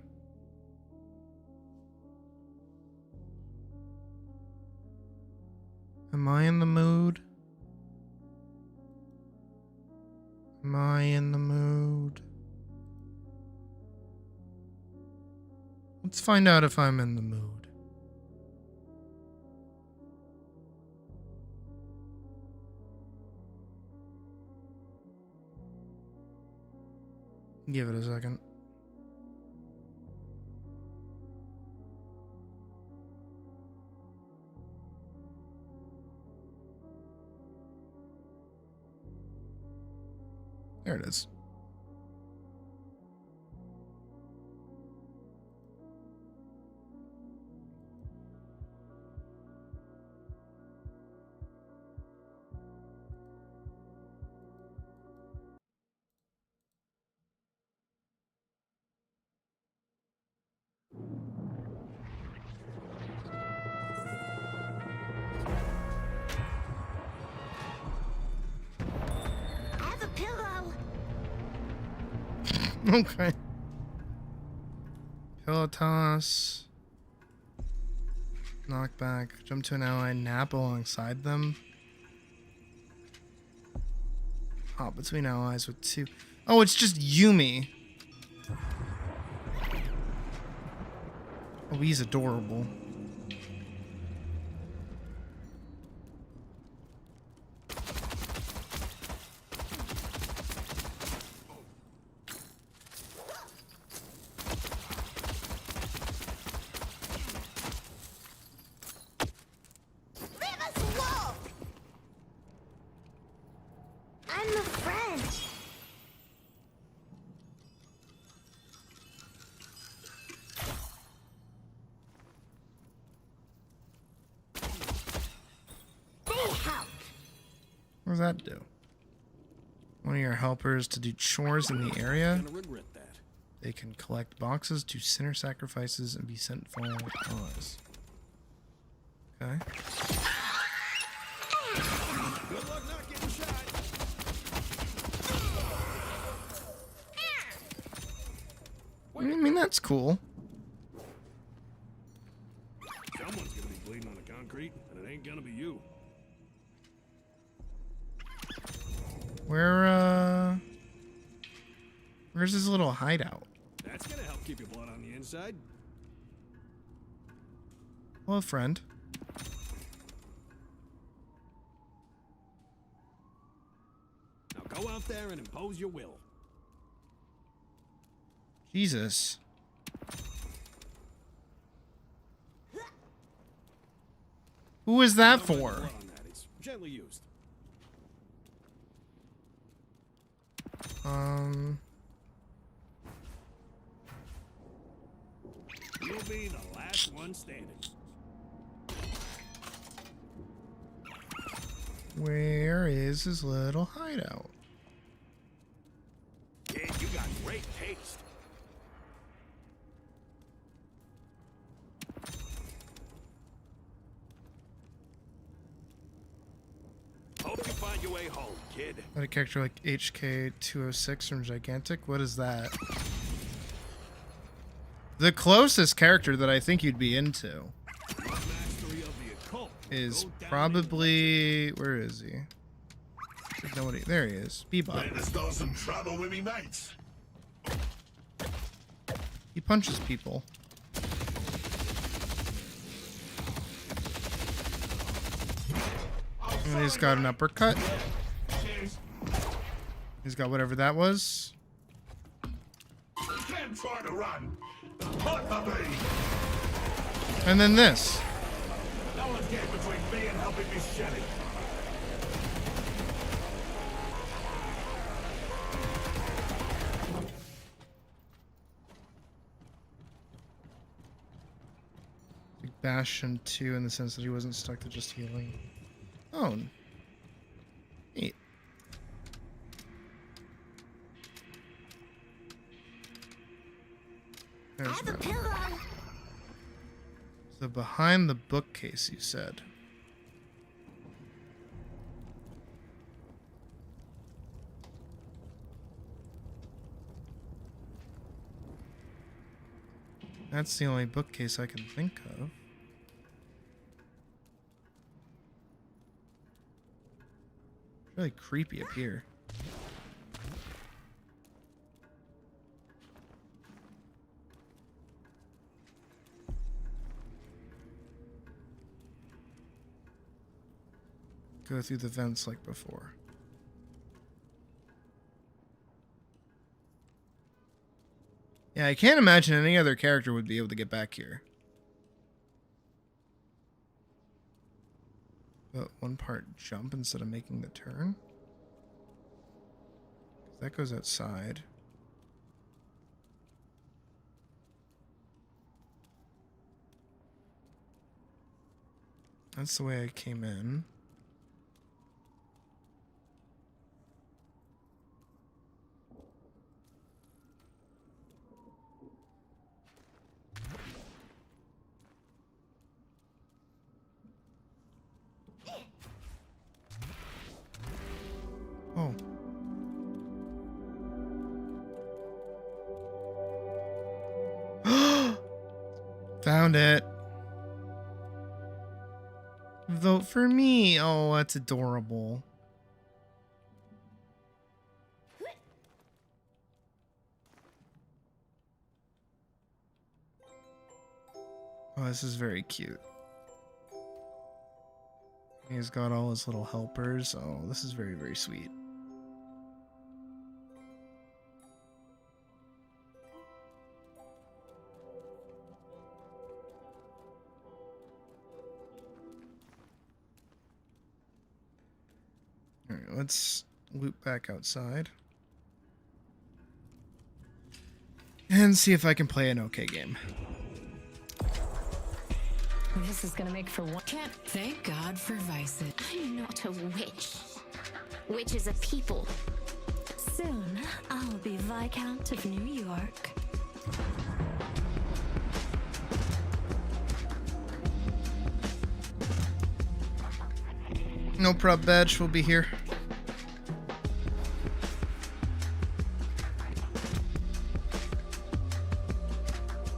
Speaker 1: Am I in the mood? Am I in the mood? Let's find out if I'm in the mood. Give it a second. There it is.
Speaker 2: I have a pillow.
Speaker 1: Okay. Pillow toss. Knockback. Jump to an ally. Nap alongside them. Hop between allies with two. Oh, it's just Yumi. Oh, he's adorable.
Speaker 2: Leave us alone. I'm a friend. Help.
Speaker 1: What does that do? One of your helpers to do chores in the area.
Speaker 5: Gonna regret that.
Speaker 1: They can collect boxes, do sinner sacrifices, and be sent for allies. Okay.
Speaker 5: Good luck not getting shot.
Speaker 1: I mean, that's cool.
Speaker 5: Someone's gonna be bleeding on the concrete, and it ain't gonna be you.
Speaker 1: Where's his little hideout?
Speaker 5: That's gonna help keep your blood on the inside.
Speaker 1: Hello, friend.
Speaker 5: Now go out there and impose your will.
Speaker 1: Jesus. Who is that
Speaker 5: Don't mind the
Speaker 1: for?
Speaker 5: blood on that. It's gently used. You'll be the last one standing.
Speaker 1: Where is his little hideout?
Speaker 5: Kid, you got great taste.
Speaker 9: find your way home, kid.
Speaker 1: Got a character like HK206 from Gigantic. What is that? The closest character that I think you'd be into is probably, where is he? Nobody. There he is. Bebop.
Speaker 9: Ready to start some trouble with me mates?
Speaker 1: He punches people. And he's got an uppercut. He's got whatever that was.
Speaker 9: Can't try to run. Hot puppy.
Speaker 1: And then this.
Speaker 9: No one's getting between me and helping Miss Shelley.
Speaker 1: Bastion 2 in the sense that he wasn't stuck to just healing. Oh. Neat. There's that. So behind the bookcase, you said. That's the only bookcase I can think of. Really creepy up here. Go through the vents like before. Yeah, I can't imagine any other character would be able to get back here. But one part jump instead of making the turn. That goes outside. That's the way I came in. Oh. Found it. Vote for me. Oh, that's adorable. Oh, this is very cute. He's got all his little helpers. Oh, this is very, very sweet. Alright, let's loop back outside. And see if I can play an okay game.
Speaker 10: This is gonna make for one. Can't thank God for vices.
Speaker 2: I'm not a witch. Witches are people.
Speaker 4: Soon, I'll be Viscount of New York.
Speaker 1: No prop badge will be here.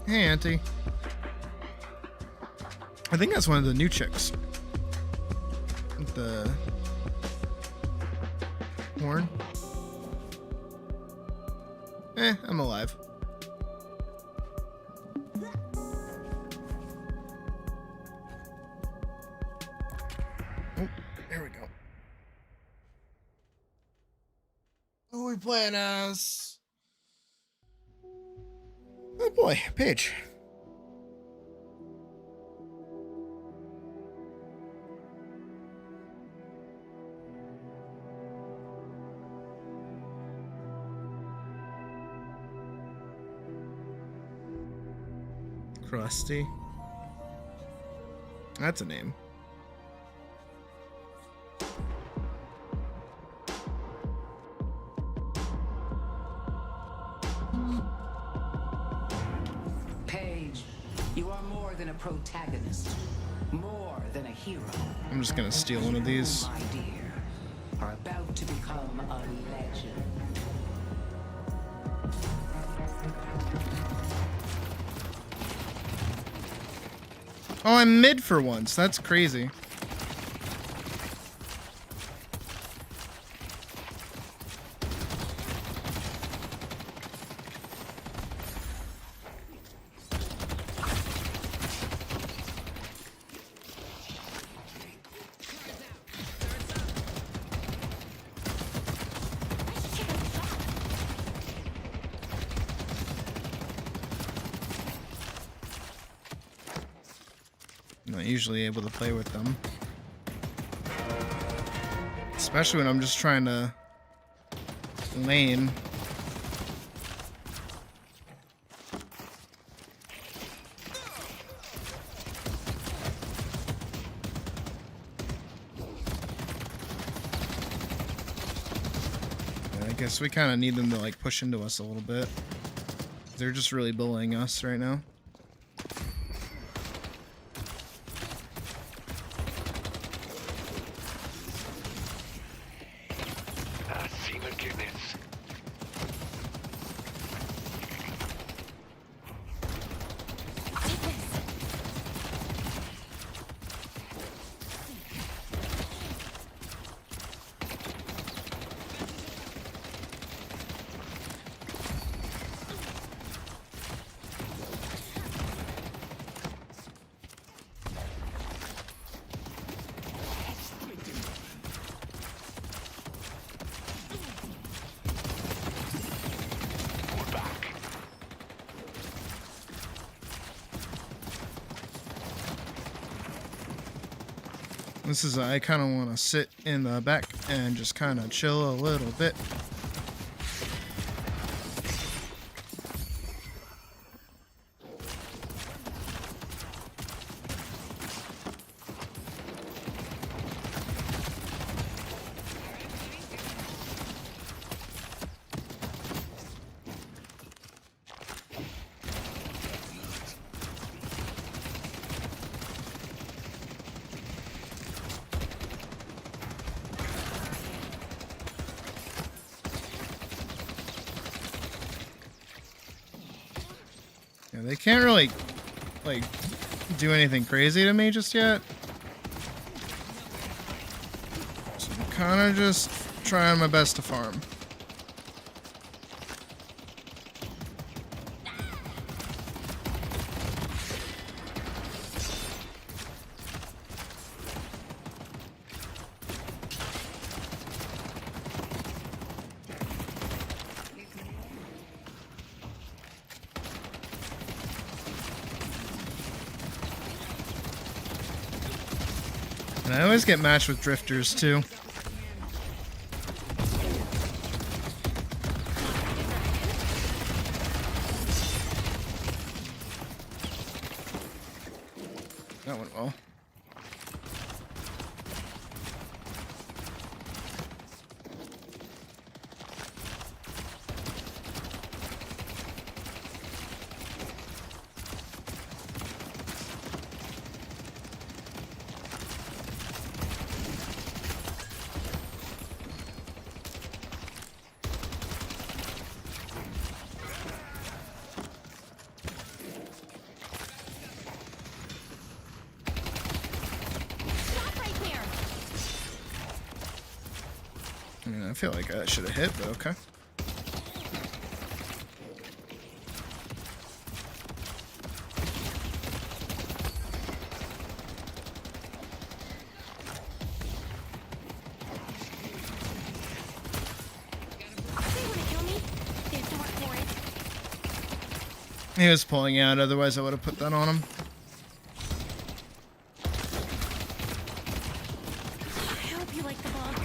Speaker 1: Hey, Auntie. I think that's one of the new chicks. With the horn. I'm alive. Oh, there we go. Who are we playing as? Oh boy, Paige. Krusty. That's a name.
Speaker 11: Paige, you are more than a protagonist, more than a hero.
Speaker 1: I'm just gonna steal one of these.
Speaker 11: My dear, are about to become a legend.
Speaker 1: Oh, I'm mid for once. That's crazy. I'm not usually able to play with them. Especially when I'm just trying to lane. Yeah, I guess we kind of need them to like push into us a little bit. They're just really bullying us right now. This is, I kind of want to sit in the back and just kind of chill a little bit. Yeah, they can't really, like, do anything crazy to me just yet. So I'm kind of just trying my best to farm. And I always get matched with drifters too. That went well. I mean, I feel like that should have hit, but okay. He was pulling out, otherwise I would have put that on him.
Speaker 4: I hope you like the book.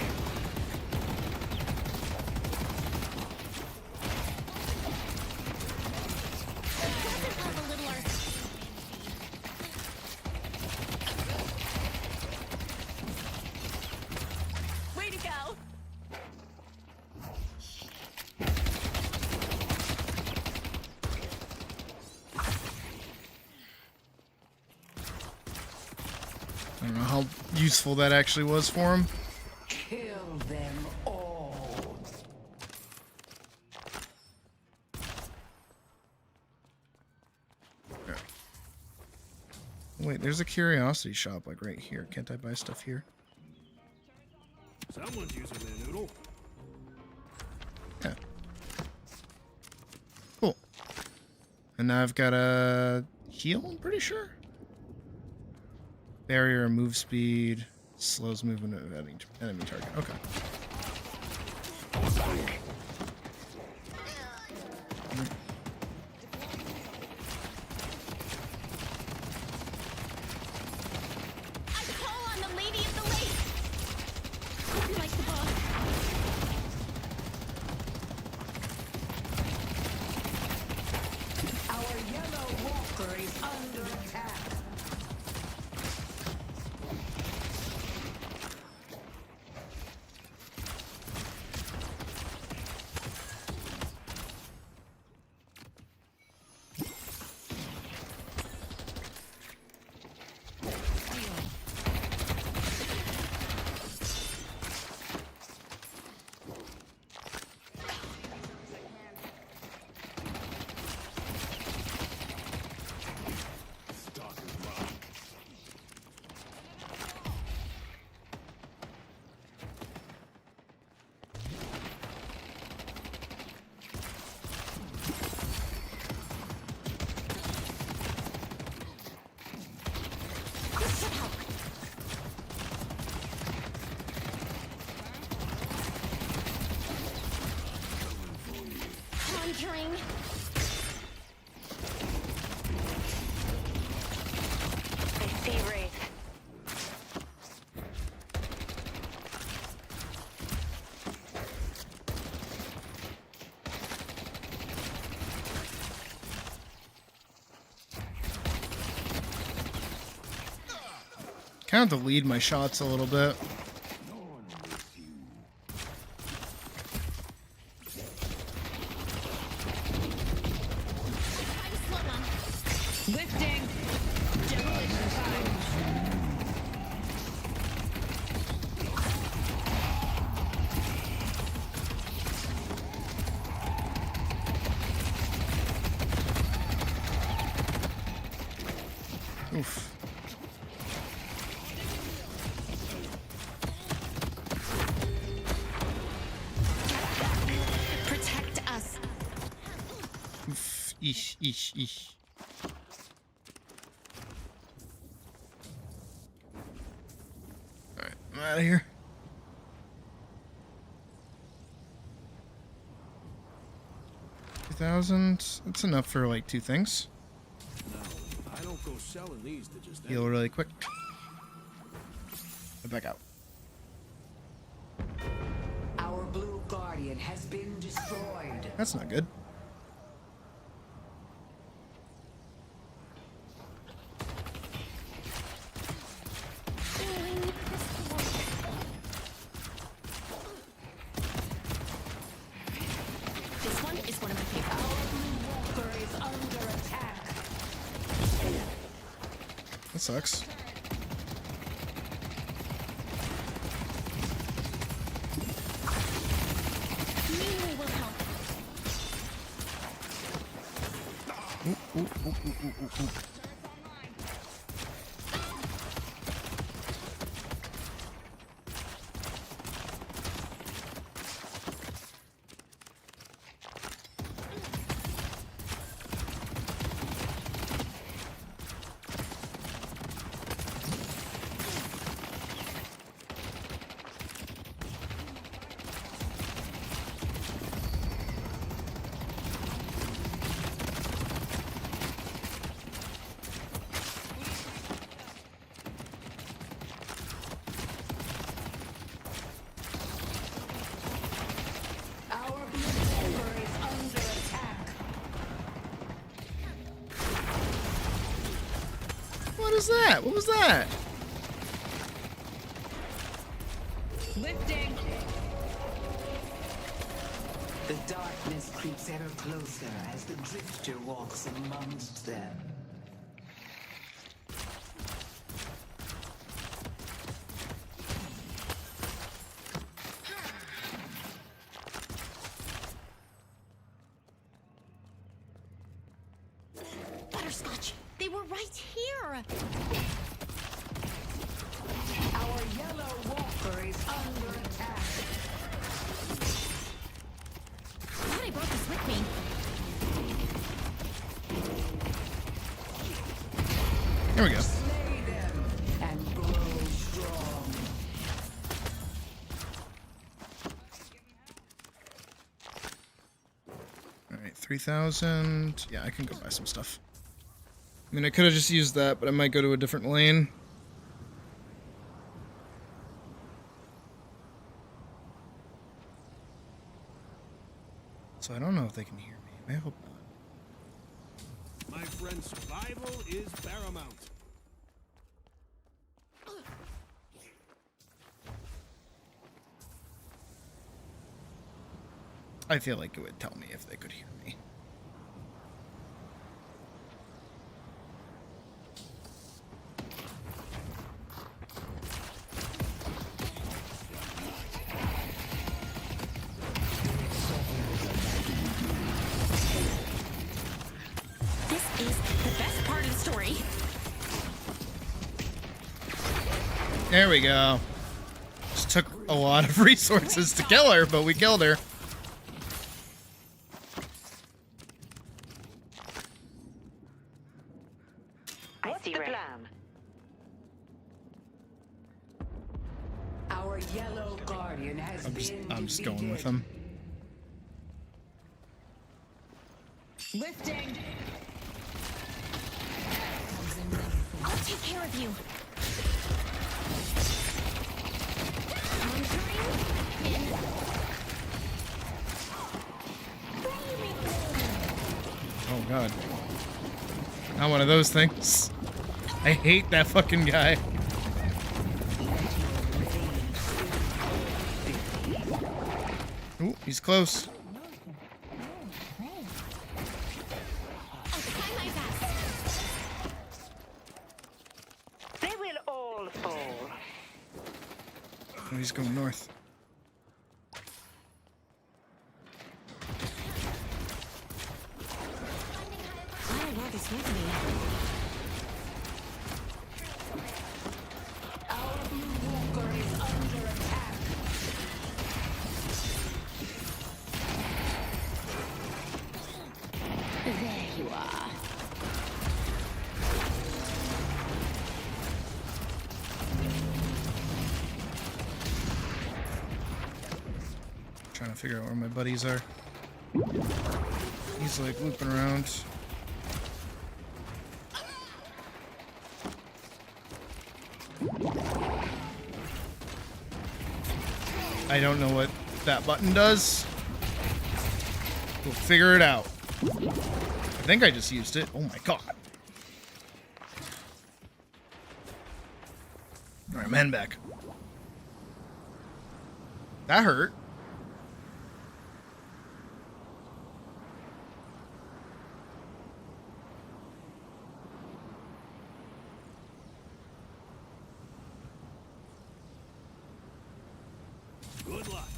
Speaker 4: Way to go!
Speaker 1: I don't know how useful that actually was for him.
Speaker 11: Kill Kill them all.
Speaker 1: Wait, there's a curiosity shop like right here. Can't I buy stuff here?
Speaker 9: Someone's using their noodle.
Speaker 1: Yeah. Cool. And now I've got a heal, I'm pretty sure. Barrier, move speed, slows movement of enemy target. Okay.
Speaker 2: Conjuring. I see Wraith.
Speaker 1: Kind of to lead my shots a little bit.
Speaker 10: Lifting. Demolition time.
Speaker 1: Oof.
Speaker 10: Protect us.
Speaker 1: Oof. Eesh, eesh, eesh. Alright, I'm out of here. That's enough for like 2 things.
Speaker 9: No, I don't go selling these to just
Speaker 1: Heal really quick. Back out.
Speaker 11: Our blue guardian has been destroyed.
Speaker 1: That's not good.
Speaker 10: This one is one of my favorites.
Speaker 11: Our blue walker is under attack.
Speaker 1: That sucks.
Speaker 2: Melee will help.
Speaker 1: Ooh, ooh, ooh, ooh, ooh, ooh.
Speaker 11: Our blue walker is under attack.
Speaker 1: What is that? What was that?
Speaker 10: Lifting.
Speaker 11: The darkness creeps ever closer as the drifter walks amongst them.
Speaker 10: Butterscotch! They were right here!
Speaker 11: Our yellow walker is under attack.
Speaker 10: Glad I brought this with me.
Speaker 1: Here we go.
Speaker 11: Slay them and grow strong.
Speaker 1: Alright, 3,000. Yeah, I can go buy some stuff. I mean, I could have just used that, but I might go to a different lane. So I don't know if they can hear me. I hope not.
Speaker 9: My friend, survival is paramount.
Speaker 1: I feel like it would tell me if they could hear me.
Speaker 10: This is the best part of the story.
Speaker 1: There we go. Just took a lot of resources to kill her, but we killed her.
Speaker 11: What's the plan? Our yellow guardian has
Speaker 1: I'm just going with him.
Speaker 10: Lifting. I'll take care of you.
Speaker 1: Oh god. Not one of those things. I hate that fucking guy. Ooh, he's close.
Speaker 11: They will all fall.
Speaker 1: Oh, he's going north.
Speaker 10: Glad I brought this with me.
Speaker 11: Our blue walker is under attack.
Speaker 10: There you are.
Speaker 1: Trying to figure out where my buddies are. He's like looping around. I don't know what that button does. We'll figure it out. I think I just used it. Oh my god. Alright, man back. That hurt.
Speaker 9: Good luck.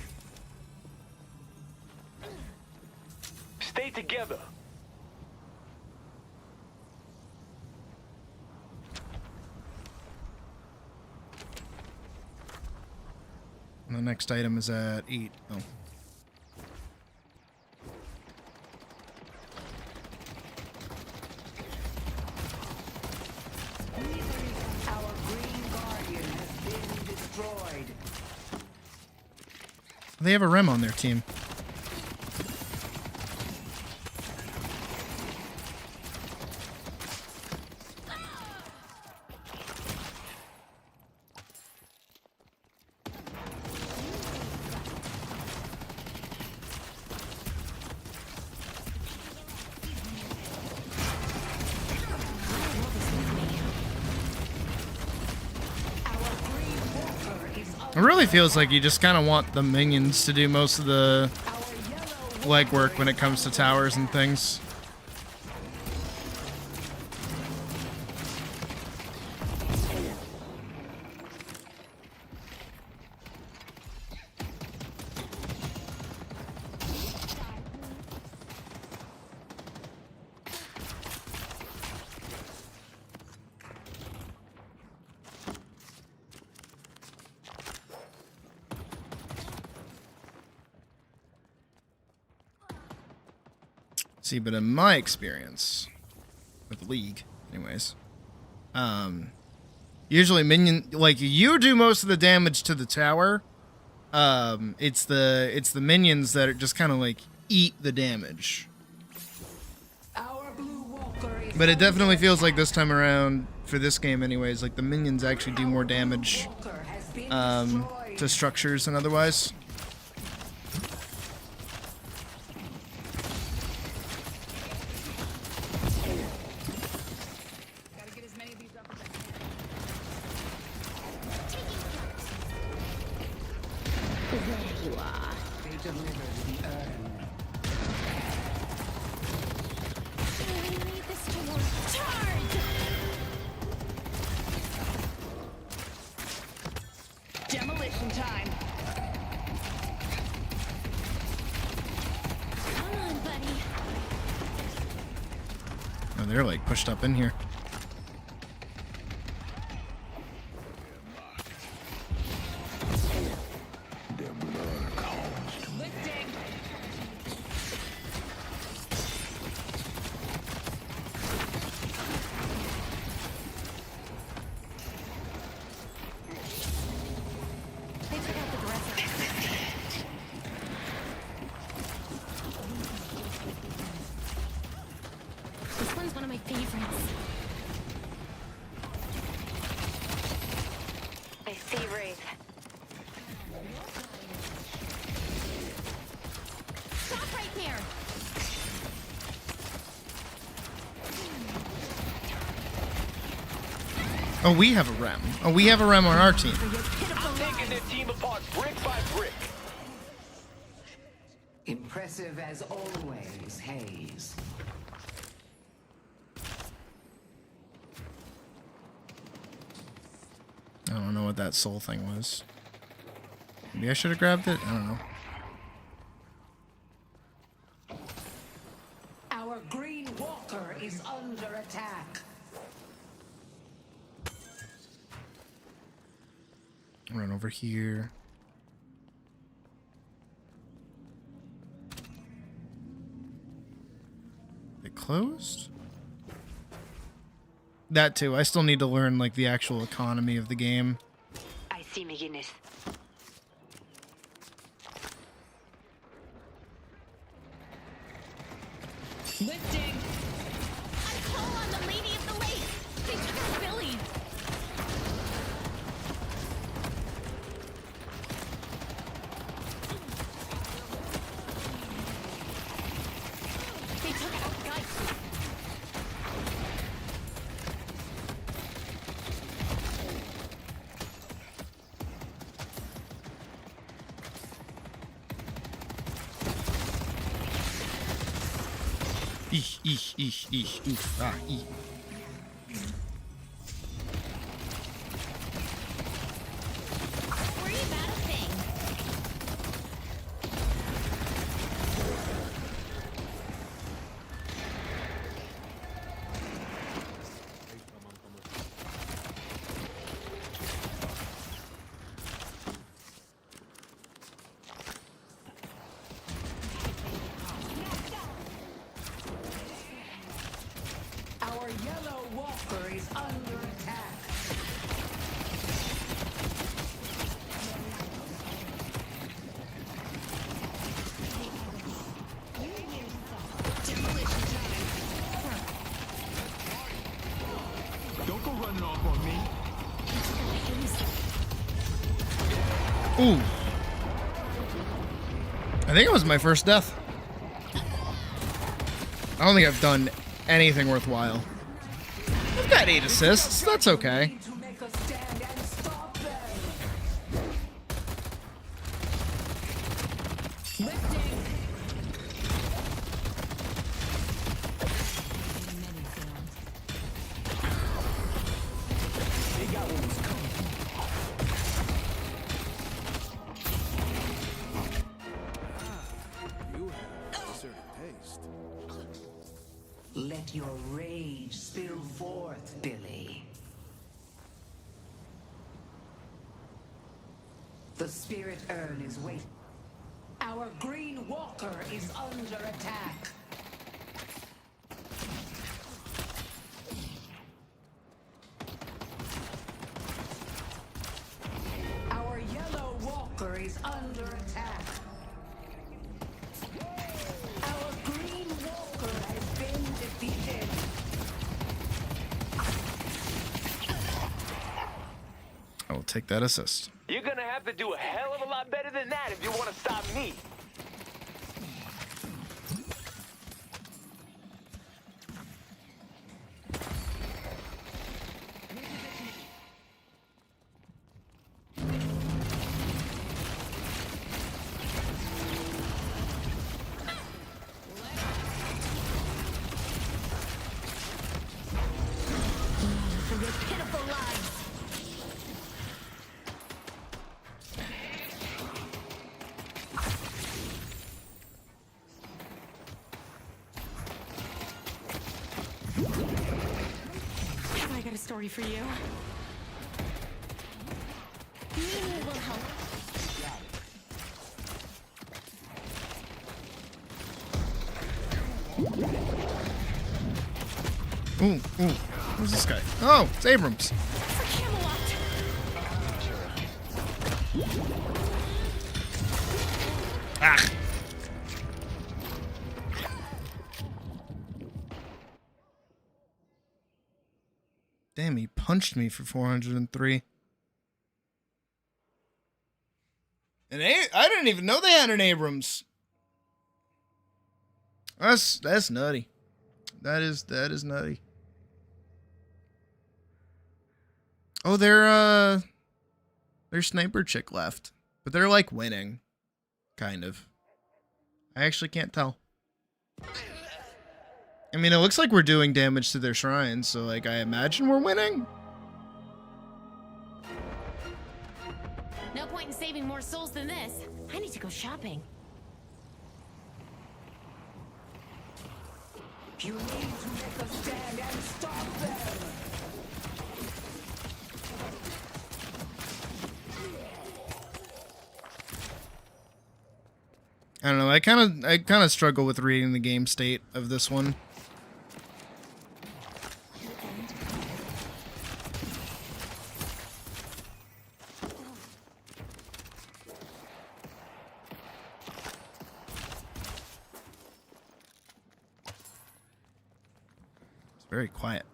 Speaker 12: Stay together.
Speaker 1: And the next item is at 8. Oh.
Speaker 11: Our green guardian has been destroyed.
Speaker 1: They have a Rem on their team. It really feels like you just kind of want the minions to do most of the legwork when it comes to towers and things. See, but in my experience with League, anyways, usually minion, like, you do most of the damage to the tower. It's the minions that are just kind of like eat the damage. But it definitely feels like this time around, for this game anyways, like the minions actually do more damage to structures than otherwise.
Speaker 10: Demolition time.
Speaker 2: Come on, buddy.
Speaker 1: Oh, they're like pushed up in here.
Speaker 2: This one's one of my favorites.
Speaker 13: I see Wraith.
Speaker 2: Stop right there.
Speaker 1: Oh, we have a Rem. Oh, we have a Rem on our team.
Speaker 12: I'm taking their team apart brick by brick.
Speaker 11: Impressive as always, Hayes.
Speaker 1: I don't know what that soul thing was. Maybe I should have grabbed it? I don't know.
Speaker 11: Our green walker is under attack.
Speaker 1: Run over here. It closed? That too. I still need to learn like the actual economy of the game.
Speaker 13: I see McGinnis.
Speaker 10: Lifting.
Speaker 2: I call on the Lady of the Lake. They took out Billy. They took out Geist.
Speaker 1: Oof, ah, eesh.
Speaker 2: Worry about a thing.
Speaker 11: Our yellow walker is under attack.
Speaker 9: Don't go running off on me.
Speaker 1: Ooh. I think it was my first death. I don't think I've done anything worthwhile. I've got 8 assists. That's okay.
Speaker 11: To make us stand and stop them.
Speaker 10: Lifting.
Speaker 12: They got what was coming.
Speaker 9: You have a certain taste.
Speaker 11: Let your rage spill forth, Billy. The spirit urn is waiting. Our green walker is under attack. is under attack. Our green walker has been defeated.
Speaker 1: I will take that assist.
Speaker 12: You're gonna have to do a hell of a lot better than that if you want to stop me.
Speaker 4: For your pitiful lives. I got a story for you. Mimi will help.
Speaker 1: Ooh, ooh. Who's this guy? Oh, it's Abrams. Ah. Damn, he punched me for 403. And I didn't even know they had an Abrams. That's nutty. That is nutty. Oh, their sniper chick left, but they're like winning, kind of. I actually can't tell. I mean, it looks like we're doing damage to their shrines, so like I imagine we're winning.
Speaker 10: No point in saving more souls than this. I need to go shopping.
Speaker 11: You need to make a stand and stop them.
Speaker 1: I don't know. I kind of struggle with reading the game state of this one. It's very quiet.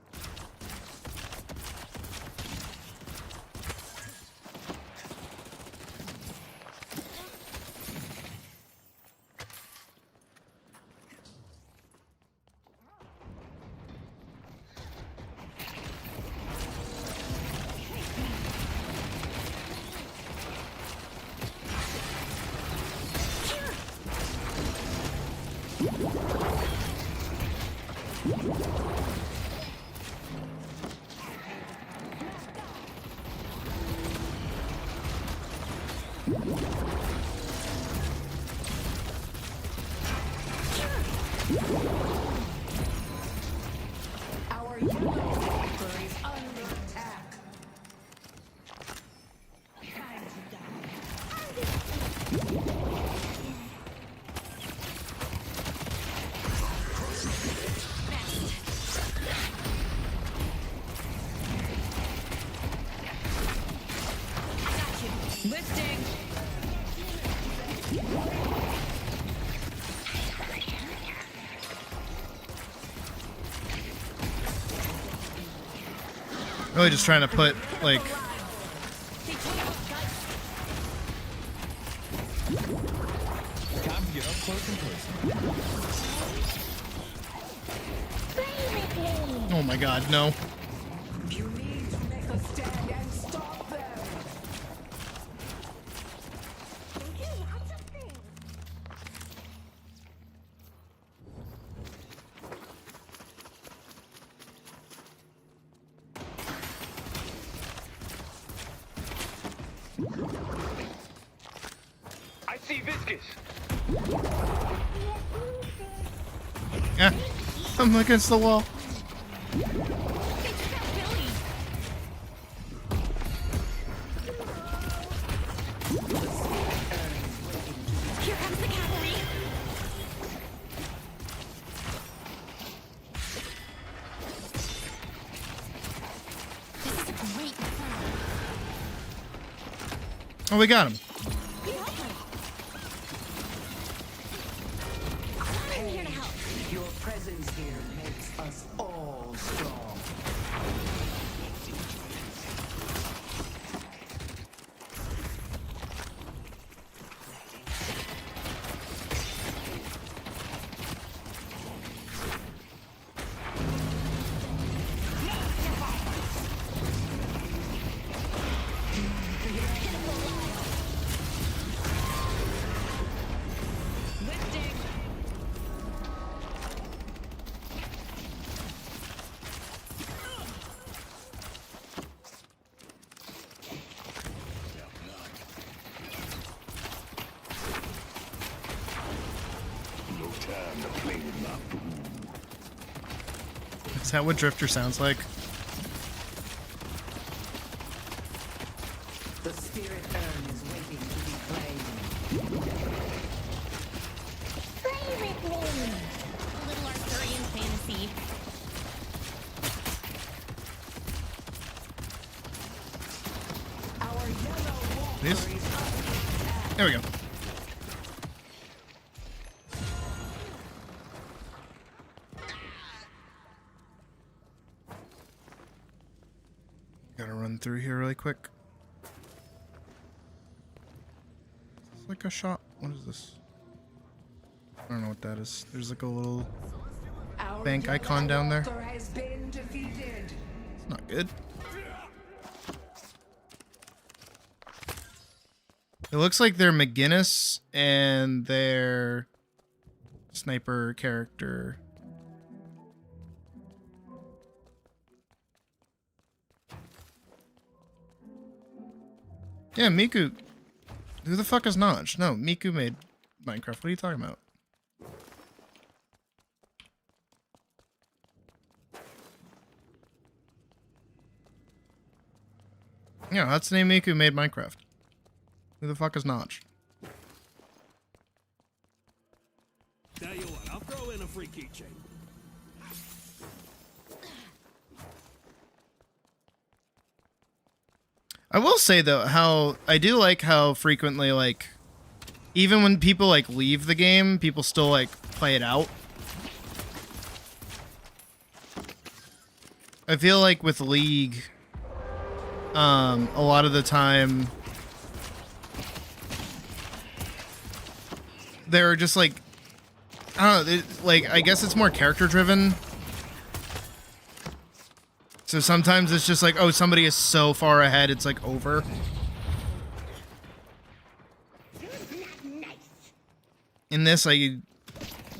Speaker 11: Our yellow walker is under attack.
Speaker 10: Lifting.
Speaker 1: Really just trying to put like
Speaker 14: Time to get up close and personal.
Speaker 1: oh my god, no.
Speaker 11: You need to make a stand and stop them.
Speaker 12: I see Viscous.
Speaker 1: Yeah, I'm against the wall.
Speaker 10: Here comes the cavalry. This is a great plan.
Speaker 1: Oh, we got him.
Speaker 10: You know,
Speaker 11: us all strong.
Speaker 1: Is that what Drifter sounds like?
Speaker 11: The spirit urn is waiting to be claimed.
Speaker 10: Play with me. A little Arthurian fantasy.
Speaker 11: Our yellow walker
Speaker 1: This?
Speaker 11: is
Speaker 1: There we go. Gotta run through here really quick. It's like a shot. What is this? I don't know what that is. There's like a little
Speaker 11: Our
Speaker 1: bank
Speaker 11: yellow
Speaker 1: icon down there.
Speaker 11: walker has been defeated.
Speaker 1: It's not good. It looks like they're McGinnis and their sniper character. Yeah, Miku. Who the fuck is Notch? No, Miku made Minecraft. What are you talking about? Yeah, that's the name Miku made Minecraft. Who the fuck is Notch?
Speaker 9: Tell you what, I'll throw in a free keychain.
Speaker 1: I will say though, how I do like how frequently, like, even when people like leave the game, people still like play it out. I feel like with League, a lot of the time they're just like, I don't know, like, I guess it's more character driven. So sometimes it's just like, oh, somebody is so far ahead, it's like over. In this, I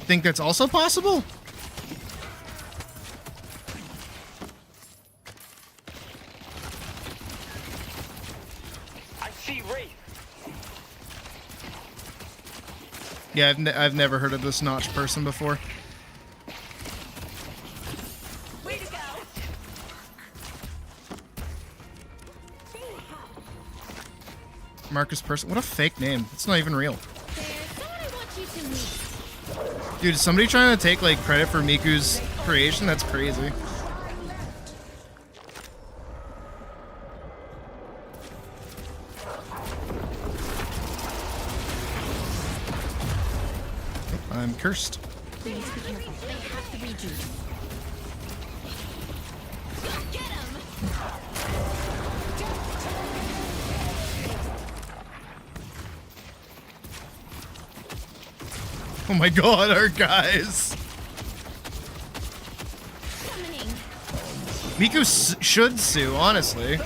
Speaker 1: think that's also possible.
Speaker 12: I see Wraith.
Speaker 1: Yeah, I've never heard of this Notch person before.
Speaker 10: Way to go.
Speaker 1: Marcus Person. What a fake name. It's not even real.
Speaker 10: There's someone I want you to meet.
Speaker 1: Dude, is somebody trying to take like credit for Miku's creation? That's crazy. I'm cursed.
Speaker 10: Please be careful. They have to rejuice. Go get him!
Speaker 1: Oh my god, our guys.
Speaker 10: Summoning.
Speaker 1: Miku should sue, honestly.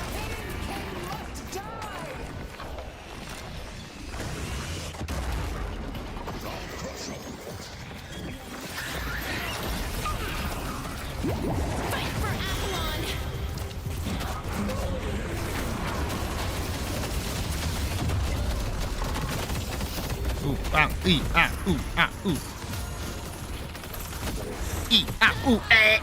Speaker 10: Fight for Avalon.
Speaker 1: Ooh, ah, ee, ah, ooh, ah, ooh. Ee, ah, ooh, eh.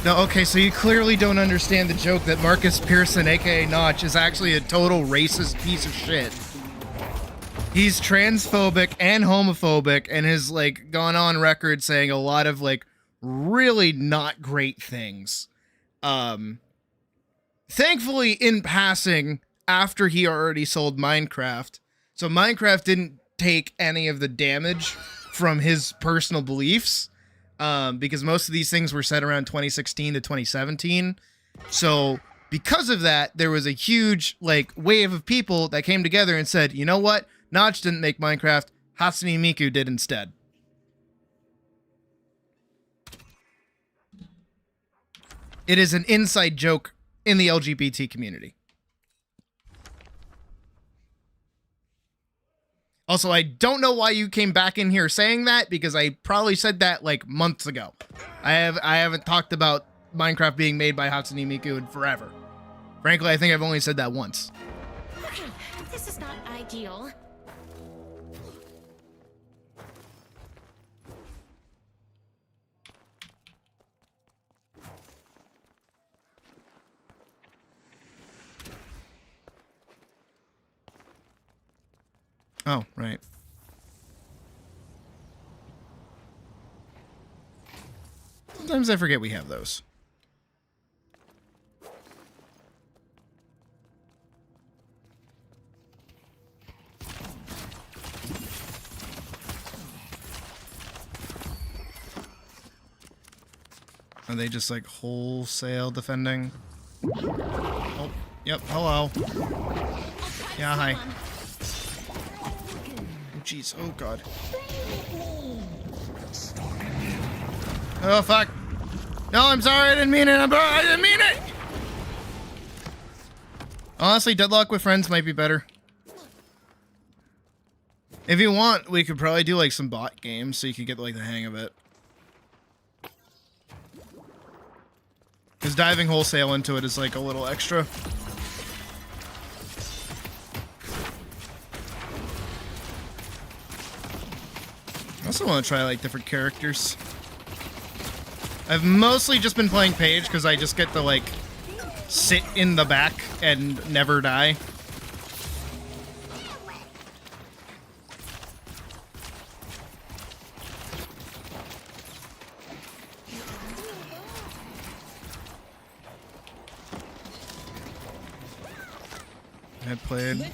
Speaker 1: No, okay, so you clearly don't understand the joke that Marcus Pearson, aka Notch, is actually a total racist piece of shit. He's transphobic and homophobic and has, like, gone on record saying a lot of, like, really not great things. Thankfully, in passing, after he already sold Minecraft. So Minecraft didn't take any of the damage from his personal beliefs, because most of these things were set around 2016 to 2017. So because of that, there was a huge like wave of people that came together and said, you know what? Notch didn't make Minecraft. Hatsune Miku did instead. It is an inside joke in the LGBT community. Also, I don't know why you came back in here saying that, because I probably said that like months ago. I haven't talked about Minecraft being made by Hatsune Miku in forever. Frankly, I think I've only said that once.
Speaker 10: This is not ideal.
Speaker 1: Oh, right. Sometimes I forget we have those. Are they just like wholesale defending? Oh, yep, hello. Yeah, hi. Oh, jeez, oh god. Oh, fuck. No, I'm sorry, I didn't mean it. I didn't mean it! Honestly, Deadlock with friends might be better. If you want, we could probably do like some bot games so you could get like the hang of it. Because diving wholesale into it is like a little extra. I also want to try like different characters. I've mostly just been playing Paige because I just get to like sit in the back and never die. I played.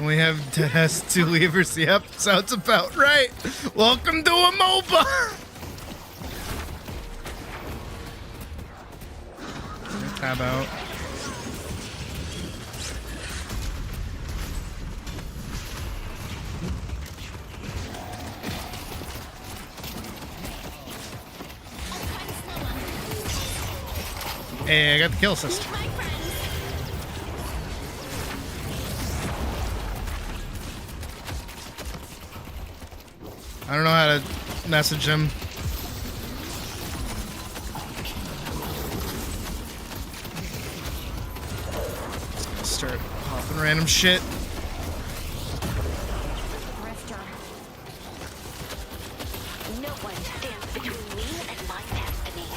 Speaker 1: We have has 2 levers. Yep, sounds about right. Welcome to a MOBA. Tab out. Hey, I got the kill assist. I don't know how to message him. Start popping random shit.
Speaker 13: No one stands between me and my destiny.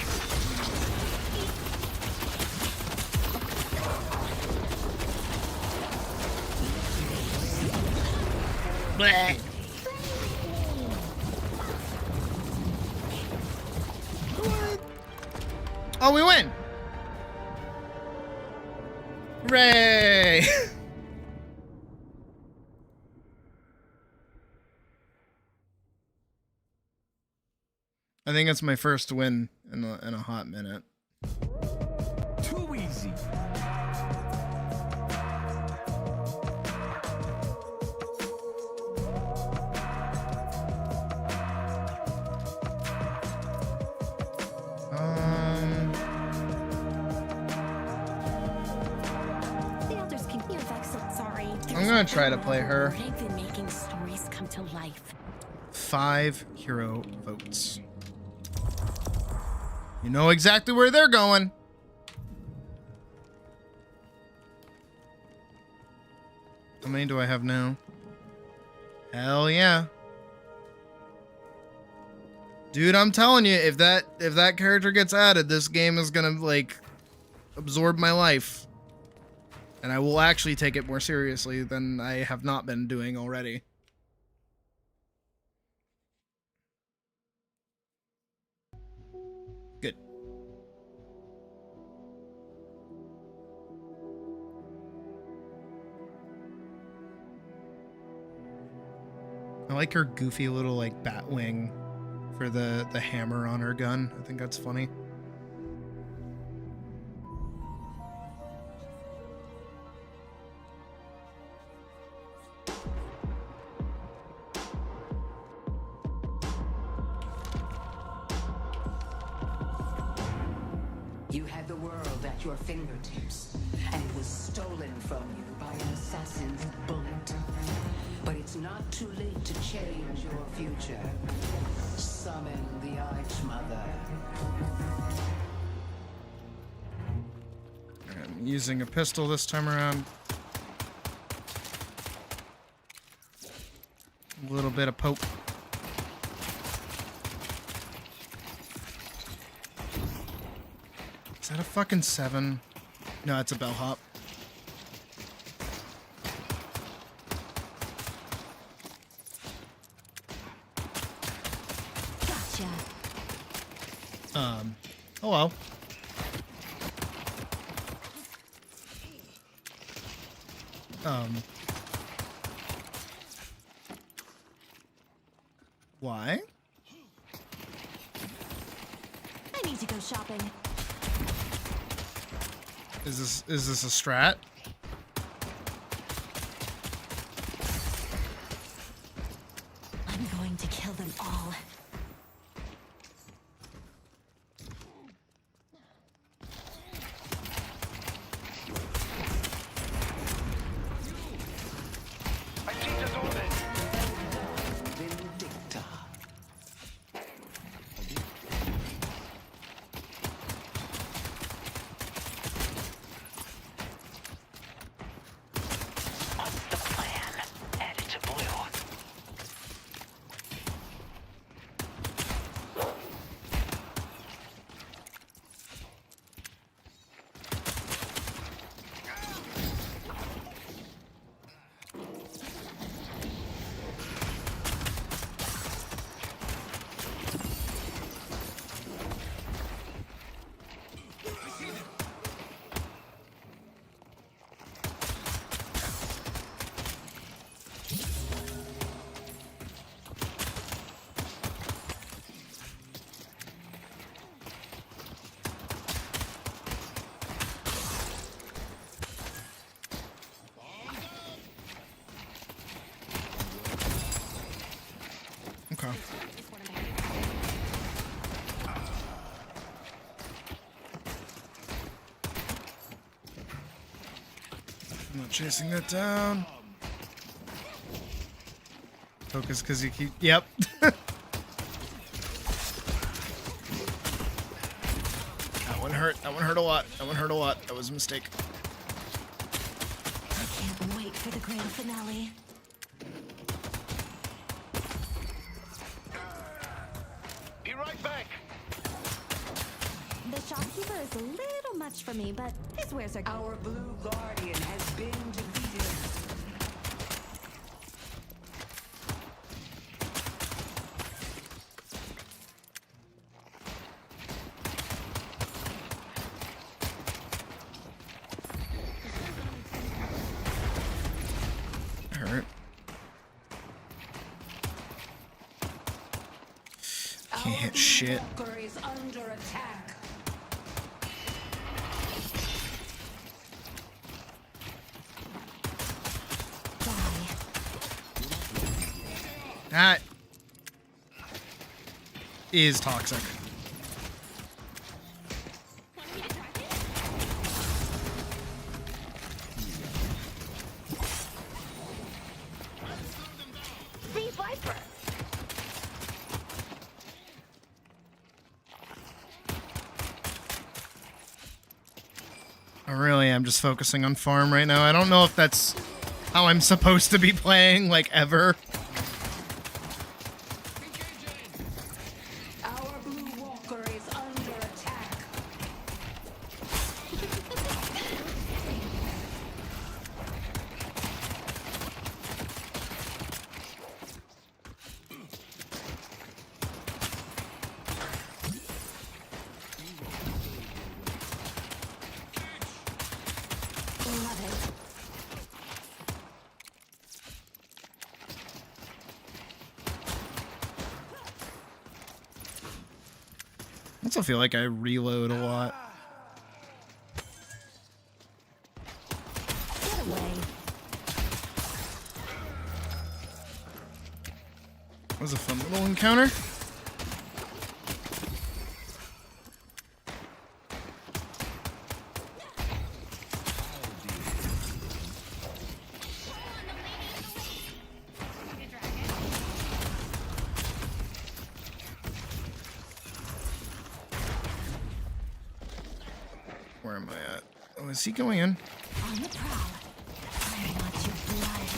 Speaker 1: Bleh. Oh, we win! Hooray! I think it's my first win in a hot minute.
Speaker 9: Too easy.
Speaker 10: The elders can be excellent. Sorry.
Speaker 1: I'm gonna try to play her.
Speaker 10: They've been making stories come to life.
Speaker 1: 5 hero votes. You know exactly where they're going. How many do I have now? Hell yeah. Dude, I'm telling you, if that character gets added, this game is gonna like absorb my life. And I will actually take it more seriously than I have not been doing already. Good. I like her goofy little like bat wing for the hammer on her gun. I think that's funny.
Speaker 11: You had the world at your fingertips, and it was stolen from you by an assassin's bullet. But it's not too late to change your future. Summon the Archmother.
Speaker 1: I'm using a pistol this time around. A little bit of poke. Is that a fucking 7? No, it's a bellhop.
Speaker 4: Gotcha.
Speaker 1: Hello. Why?
Speaker 4: I need to go shopping.
Speaker 1: Is this a strat?
Speaker 4: I'm going to kill them all.
Speaker 1: Okay. I'm not chasing that down. Focus because you keep... Yep. That one hurt. That one hurt a lot. That one hurt a lot. That was a mistake.
Speaker 4: I can't wait for the grand finale.
Speaker 12: Be right back.
Speaker 4: The shopkeeper is a little much for me, but his wares are good.
Speaker 11: Our blue guardian has been defeated.
Speaker 1: Hurt. Can't hit shit.
Speaker 11: Walker is under attack.
Speaker 1: That is toxic.
Speaker 13: See, Viper.
Speaker 1: I really am just focusing on farm right now. I don't know if that's how I'm supposed to be playing, like, ever.
Speaker 11: Our blue walker is under attack.
Speaker 4: Love it.
Speaker 1: also feel like I reload a lot.
Speaker 4: Get away.
Speaker 1: That was a fun little encounter. Where am I at? Oh, is he going in?
Speaker 4: On the prowl. I want your blood.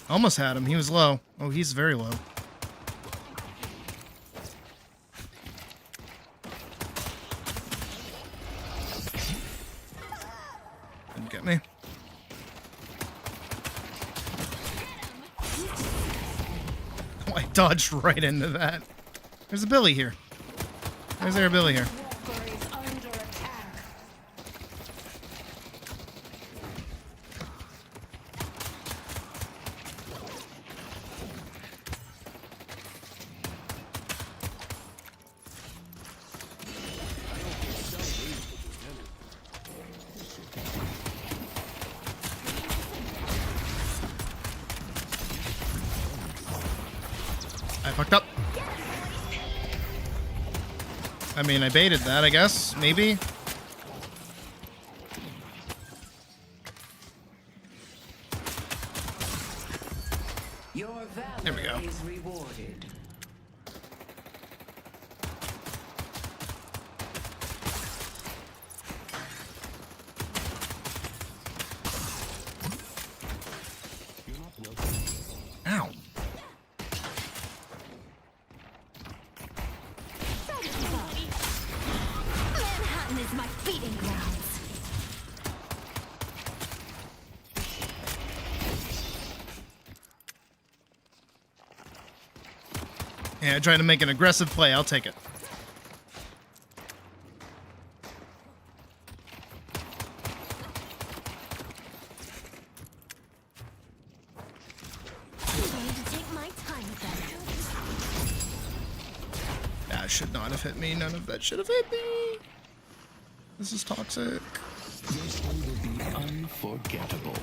Speaker 1: Almost had him. He was low. Oh, he's very low. Didn't get me. Oh, I dodged right into that. There's a Billy here. Where's there a Billy here? I fucked up. I mean, I baited that, I guess. Maybe.
Speaker 11: Your
Speaker 1: There we go.
Speaker 11: valor is rewarded.
Speaker 1: Ow.
Speaker 4: Manhattan is my feeding grounds.
Speaker 1: Yeah, trying to make an aggressive play. I'll take it.
Speaker 4: I'm going to take my time with them.
Speaker 1: That should not have hit me. None of that should have hit me. This is toxic.
Speaker 15: This one will be unforgettable.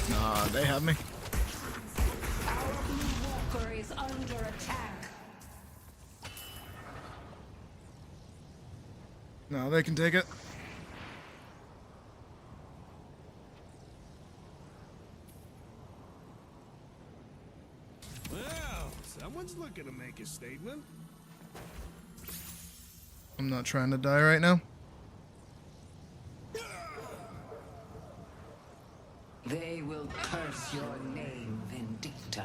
Speaker 1: Nah, they have me.
Speaker 11: Our blue walker is under attack.
Speaker 1: No, they can take it.
Speaker 9: Well, someone's looking to make a statement.
Speaker 1: I'm not trying to die right now.
Speaker 11: They will curse your name, Vindicta.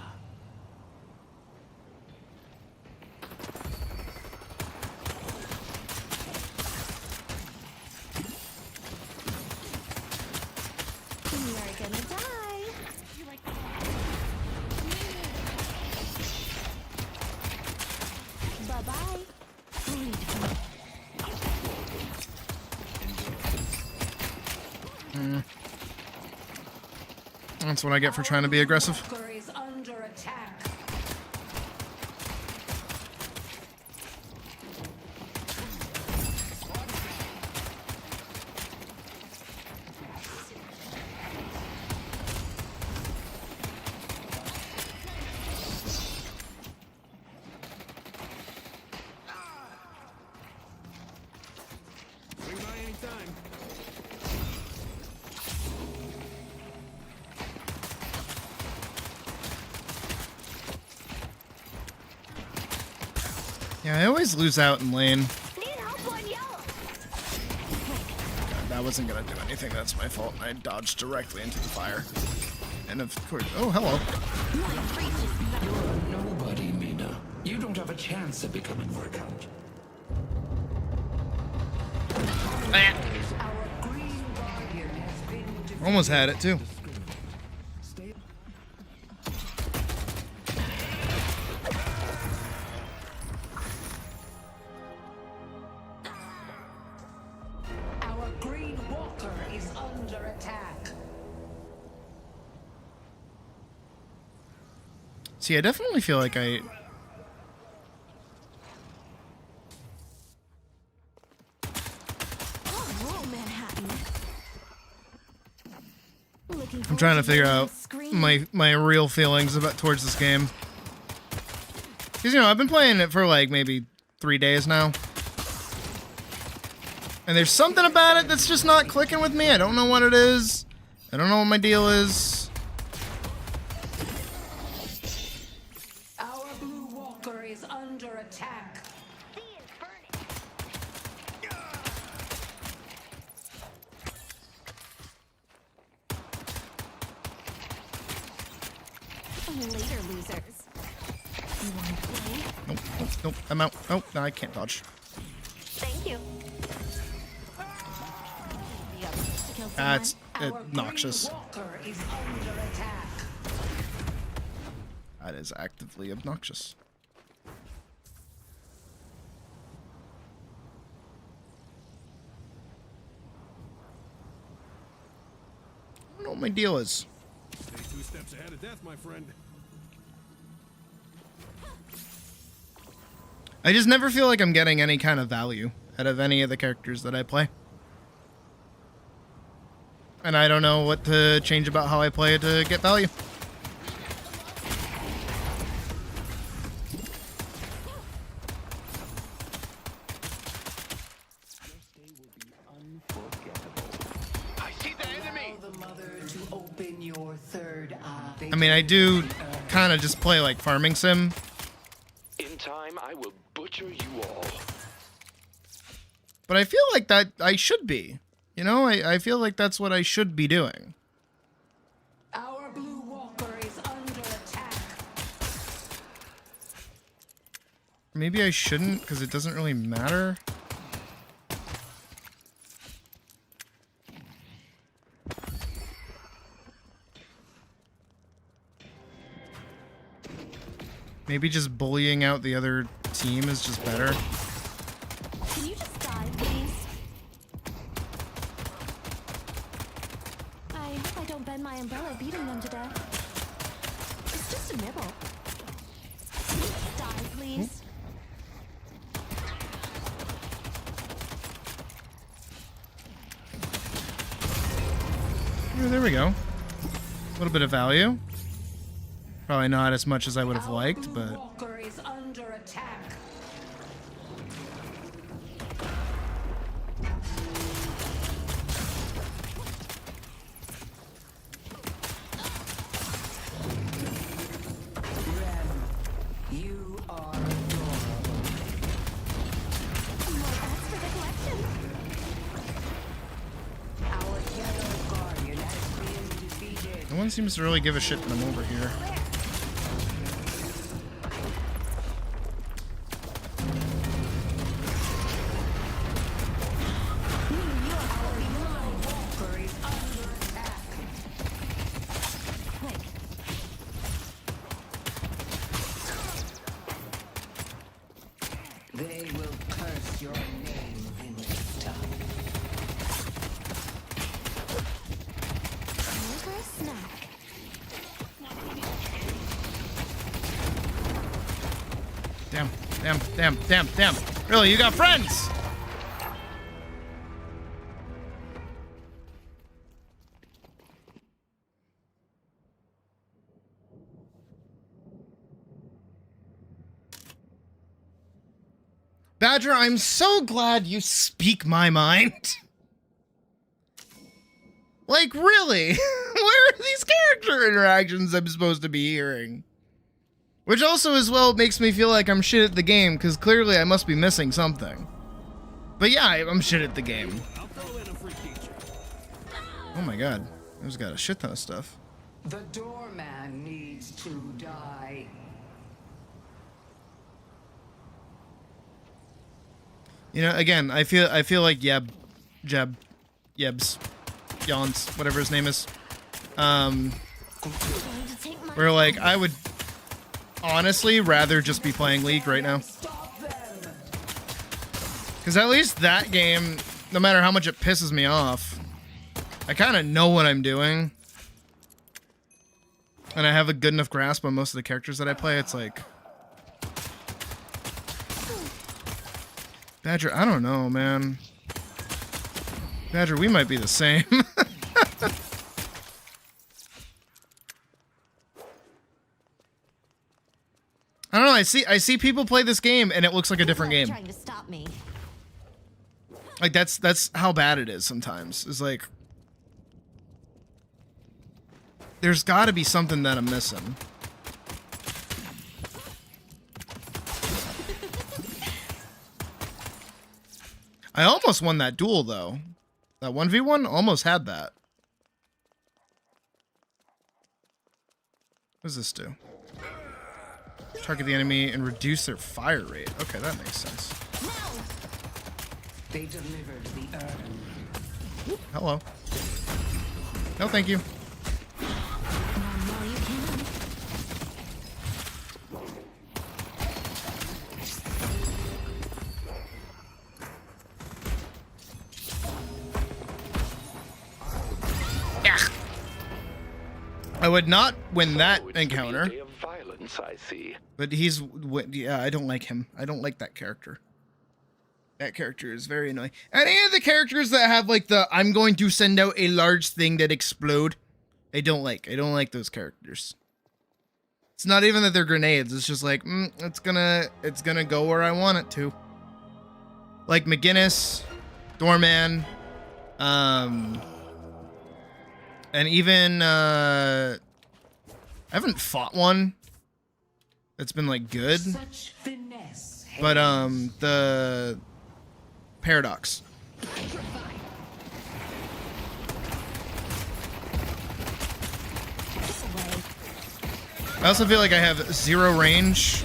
Speaker 4: You're gonna die. Bye-bye.
Speaker 1: That's what I get for trying to be aggressive.
Speaker 11: Walker is under attack.
Speaker 9: Swing by anytime.
Speaker 1: Yeah, I always lose out in lane.
Speaker 4: Need help on yellow.
Speaker 1: God, that wasn't gonna do anything. That's my fault. I dodged directly into the fire. And of course, oh, hello.
Speaker 15: You're a nobody, Mina. You don't have a chance of becoming Viscount.
Speaker 11: Our green guardian has been defeated.
Speaker 1: Almost had it too.
Speaker 11: attack.
Speaker 1: See, I definitely feel like I...
Speaker 4: Oh, Manhattan.
Speaker 1: I'm trying to figure out my real feelings about towards this game. Because, you know, I've been playing it for like maybe 3 days now. And there's something about it that's just not clicking with me. I don't know what it is. I don't know what my deal is.
Speaker 11: Our blue walker is under attack.
Speaker 4: Later, losers. You want to play?
Speaker 1: Nope, nope, nope. I'm out. Oh, no, I can't dodge.
Speaker 4: Thank you.
Speaker 1: That's obnoxious.
Speaker 11: Walker is under attack.
Speaker 1: That is actively obnoxious. I don't know what my deal is.
Speaker 9: Stay 2 steps ahead of death, my friend.
Speaker 1: I just never feel like I'm getting any kind of value out of any of the characters that I play. And I don't know what to change about how I play to get value.
Speaker 12: I see the enemy.
Speaker 11: Allow the mother to open your third eye.
Speaker 1: I mean, I do kind of just play like farming sim.
Speaker 12: In time, I will butcher you all.
Speaker 1: But I feel like that I should be. You know, I feel like that's what I should be doing.
Speaker 11: Our blue walker is under attack.
Speaker 1: Maybe I shouldn't, because it doesn't really matter. Maybe just bullying out the other team is just better.
Speaker 4: Can you just die, please? I hope I don't bend my umbrella beating them to death. It's just a nibble. Can you just die, please?
Speaker 1: Oh, there we go. A little bit of value. Probably not as much as I would have liked, but...
Speaker 11: Walker is under attack. Rem, you are adorable.
Speaker 4: More bats for the collection.
Speaker 11: Our yellow guardian has been defeated.
Speaker 1: No one seems to really give a shit when I'm over here.
Speaker 11: Walker is under attack.
Speaker 4: Quick.
Speaker 11: They will curse your name in this time.
Speaker 4: Time for a snack.
Speaker 1: Damn, damn, damn, damn, damn. Really, you got friends? Badger, I'm so glad you speak my mind. Like, really? Where are these character interactions I'm supposed to be hearing? Which also as well makes me feel like I'm shit at the game, because clearly I must be missing something. But yeah, I'm shit at the game. Oh my god. There's got a shit ton of stuff.
Speaker 11: The doorman needs to die.
Speaker 1: You know, again, I feel like Yebs, Yawns, whatever his name is. Where like I would honestly rather just be playing League right now. Because at least that game, no matter how much it pisses me off, I kind of know what I'm doing. And I have a good enough grasp on most of the characters that I play. It's like... Badger, I don't know, man. Badger, we might be the same. I don't know, I see people play this game and it looks like a different game.
Speaker 4: Trying to stop me.
Speaker 1: Like that's how bad it is sometimes. It's like there's got to be something that I'm missing. I almost won that duel though. That 1v1 almost had that. What does this do? Target the enemy and reduce their fire rate. Okay, that makes sense.
Speaker 11: They delivered the urn.
Speaker 1: Hello. No, thank you. I would not win that encounter.
Speaker 12: I see.
Speaker 1: But yeah, I don't like him. I don't like that character. That character is very annoying. Any of the characters that have like the I'm going to send out a large thing that explode, I don't like. I don't like those characters. It's not even that they're grenades. It's just like it's gonna go where I want it to. Like McGinnis, Doorman, and even I haven't fought one that's been like good, but the Paradox. I also feel like I have 0 range,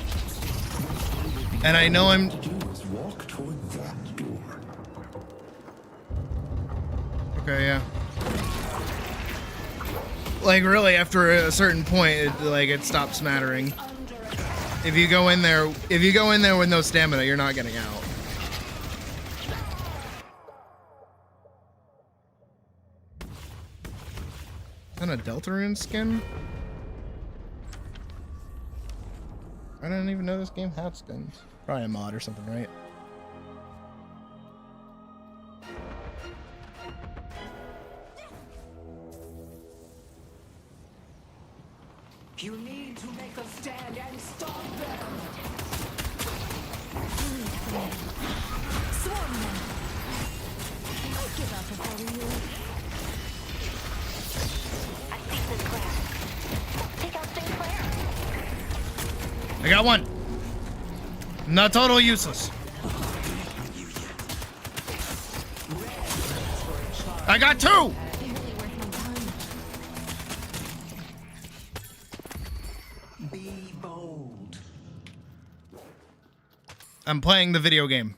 Speaker 1: and I know I'm. Okay, yeah. Like really, after a certain point, it stops mattering. If you go in there with no stamina, you're not getting out. Is that a Deltarune skin? I didn't even know this game had skins. Probably a mod or something, right?
Speaker 11: You need to make a stand and stop them.
Speaker 4: Swarm them. Don't give up before we move.
Speaker 13: I see Sinclair. Take out Sinclair.
Speaker 1: I got one. Not total useless. I got 2.
Speaker 11: Be bold.
Speaker 1: I'm playing the video game.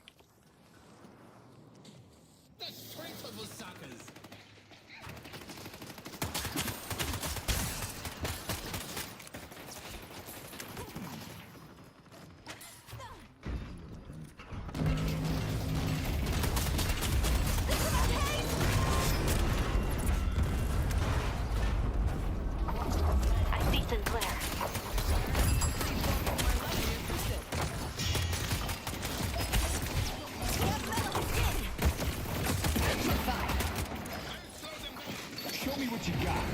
Speaker 13: I see Sinclair.
Speaker 9: Show me what you got.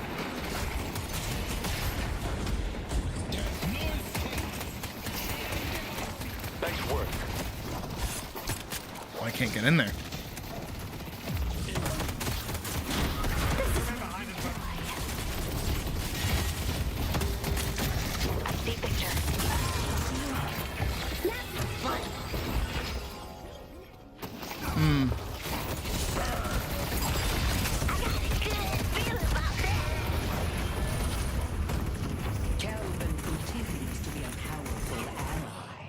Speaker 12: Nice work.
Speaker 1: Oh, I can't get in there.
Speaker 13: I see Victor.
Speaker 11: Kelvin continues to be a powerful ally.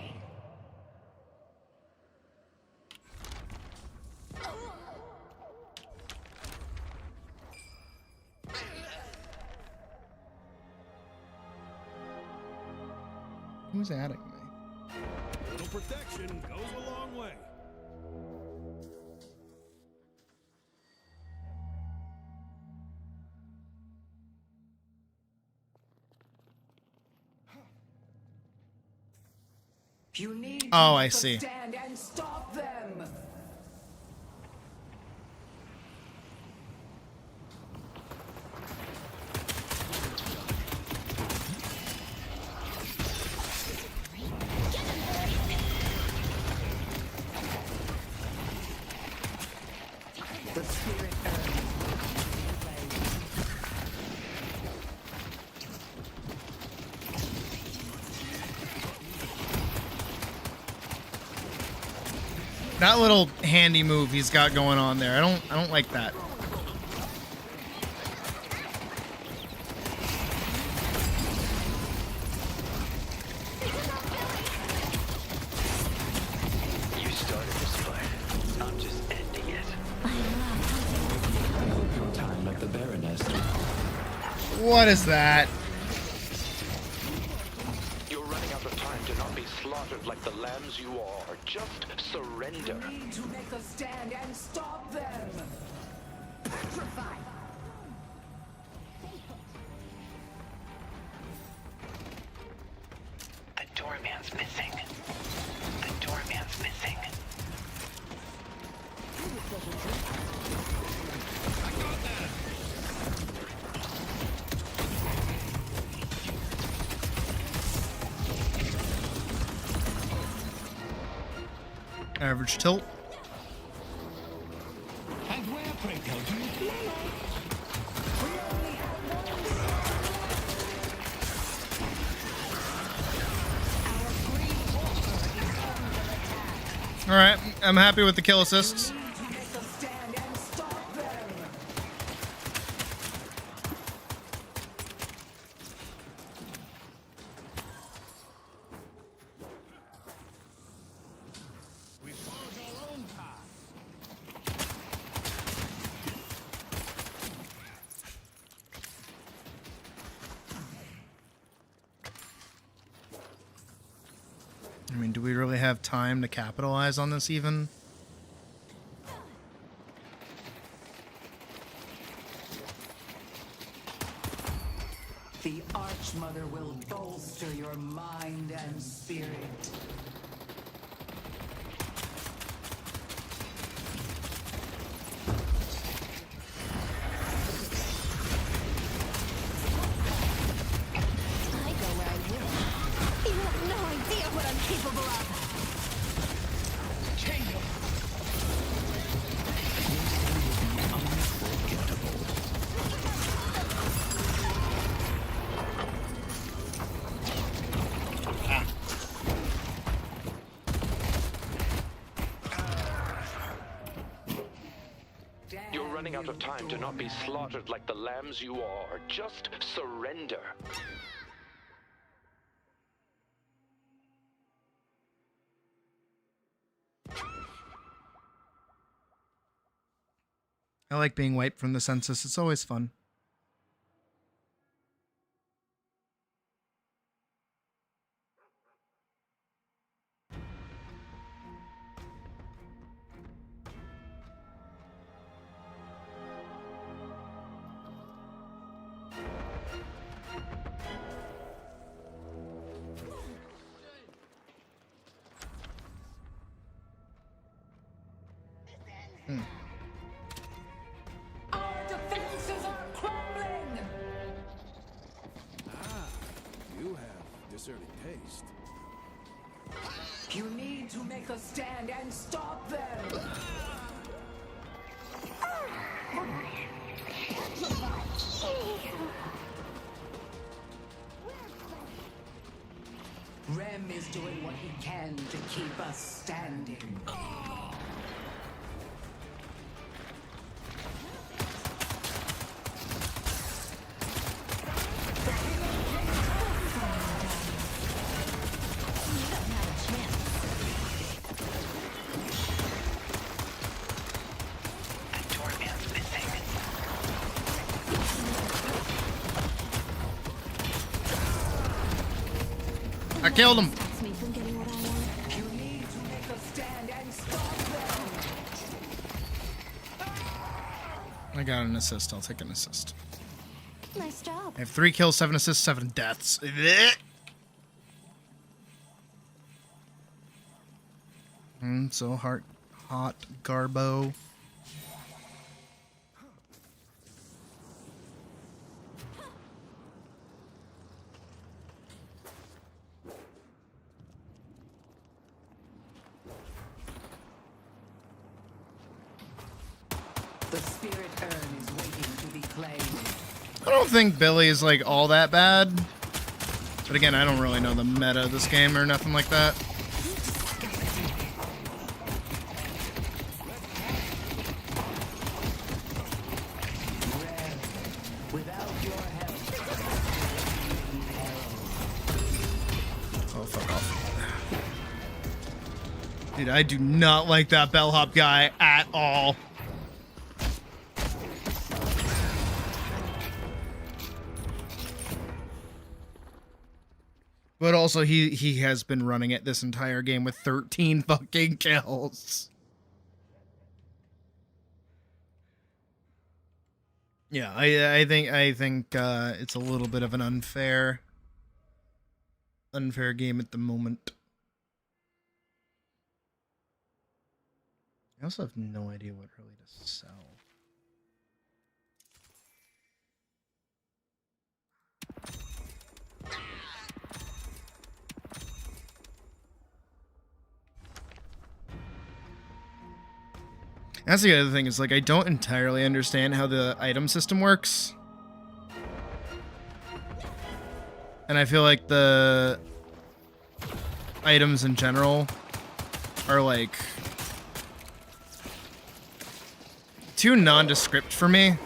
Speaker 1: Who's adding me?
Speaker 9: Little protection goes a long way.
Speaker 11: You need
Speaker 1: Oh,
Speaker 11: to
Speaker 1: I
Speaker 11: make a
Speaker 1: see.
Speaker 11: stand and stop them. The spirit
Speaker 1: That little handy move he's got going on there. I don't like that.
Speaker 12: You started this fight. I'm just ending it.
Speaker 15: I hope your time at the Baroness.
Speaker 1: What is that?
Speaker 12: You're running out of time to not be slaughtered like the lambs you are. Just surrender.
Speaker 11: You need to make a stand and stop them. Petrify.
Speaker 12: The doorman's missing. The doorman's missing.
Speaker 1: Average tilt.
Speaker 15: And where, pray tell, do you play?
Speaker 1: All right, I'm happy with the kill assists. I mean, do we really have time to capitalize on this even?
Speaker 11: The Archmother will bolster your mind and spirit.
Speaker 4: I go where I will. You have no idea what I'm capable of.
Speaker 12: You're running out of time to not be slaughtered like the lambs you are. Just surrender.
Speaker 1: I like being wiped from the census. It's always fun.
Speaker 11: Our defenses are crumbling.
Speaker 9: You have discerning taste.
Speaker 11: You need to make a stand and stop them. Rem is doing what he can to keep us standing.
Speaker 1: I killed him.
Speaker 11: You need to make a stand and stop them.
Speaker 1: I got an assist. I'll take an assist.
Speaker 4: Nice job.
Speaker 1: I have 3 kills, 7 assists, 7 deaths. Blech. So hot Garbo.
Speaker 11: The spirit urn is waiting to be claimed.
Speaker 1: I don't think Billy is like all that bad. But again, I don't really know the meta of this game or nothing like that. Oh, fuck off. Dude, I do not like that bellhop guy at all. But also, he has been running it this entire game with 13 fucking kills. Yeah, I think it's a little bit of an unfair game at the moment. I also have no idea what really to sell. That's the other thing, is like I don't entirely understand how the item system works. And I feel like the items in general are like too nondescript for me.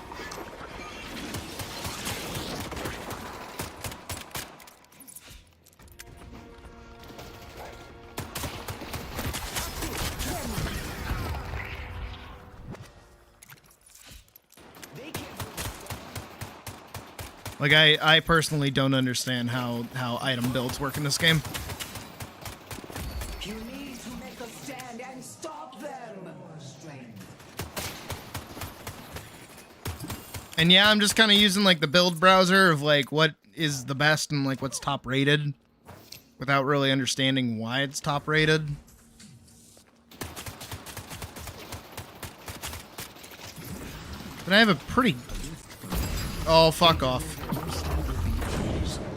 Speaker 1: Like, I personally don't understand how item builds work in this game.
Speaker 11: You need to make a stand and stop them.
Speaker 1: And yeah, I'm just kind of using like the build browser of like what is the best and like what's top rated, without really understanding why it's top rated. But I have a pretty... Oh, fuck off.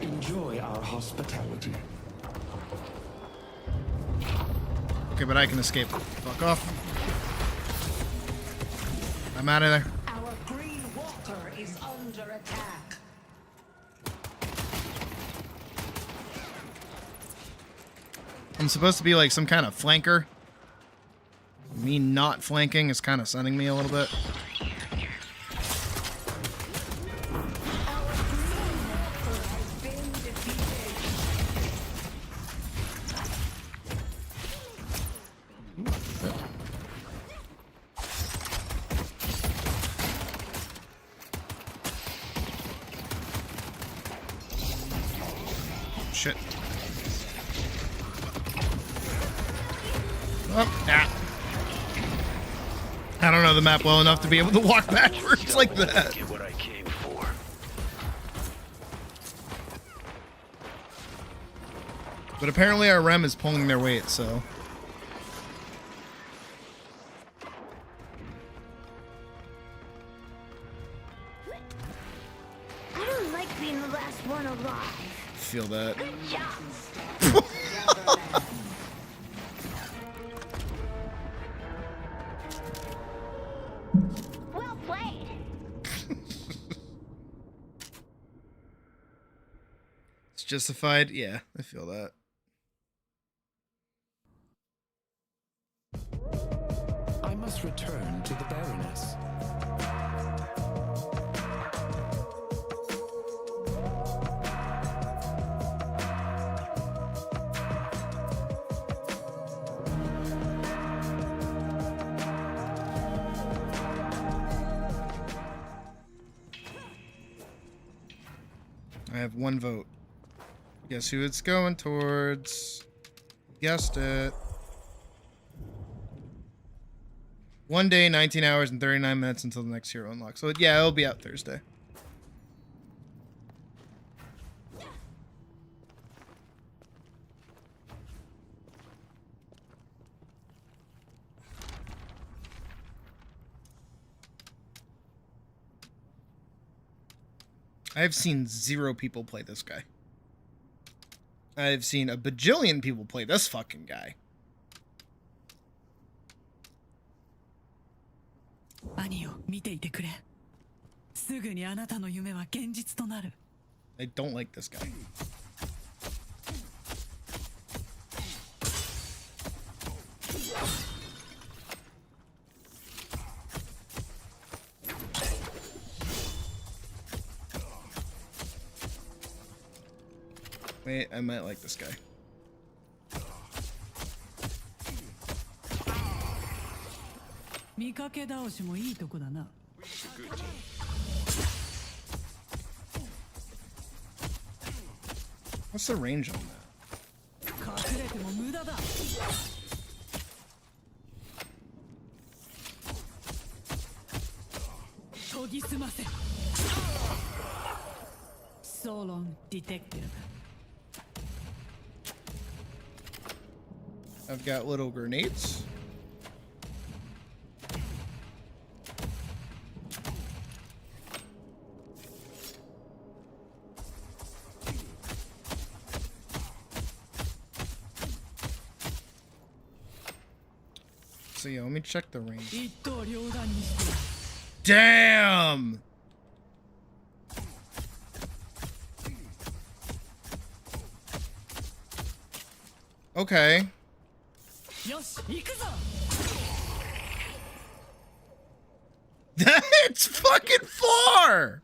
Speaker 15: Enjoy our hospitality.
Speaker 1: Okay, but I can escape. Fuck off. I'm out of there.
Speaker 11: Our green water is under attack.
Speaker 1: I'm supposed to be like some kind of flanker. Me not flanking is kind of sunning me a little bit. Shit. Oh, ah. I don't know the map well enough to be able to walk backwards like that.
Speaker 12: Get what I came for.
Speaker 1: But apparently our REM is pulling their weight, so...
Speaker 2: I don't like being the last one alive.
Speaker 1: Feel that.
Speaker 2: Good job. Well played.
Speaker 1: It's justified? Yeah, I feel that.
Speaker 15: I must return to the Baroness.
Speaker 1: I have one vote. Guess who it's going towards? Guessed it. 1 day, 19 hours, and 39 minutes until the next hero unlock. So yeah, it'll be out Thursday. I've seen 0 people play this guy. I've seen a bajillion people play this fucking guy. I don't like this guy. Wait, I might like this guy. What's the range on that? I've got little grenades. So yeah, let me check the range. Damn! Okay. That's fucking far!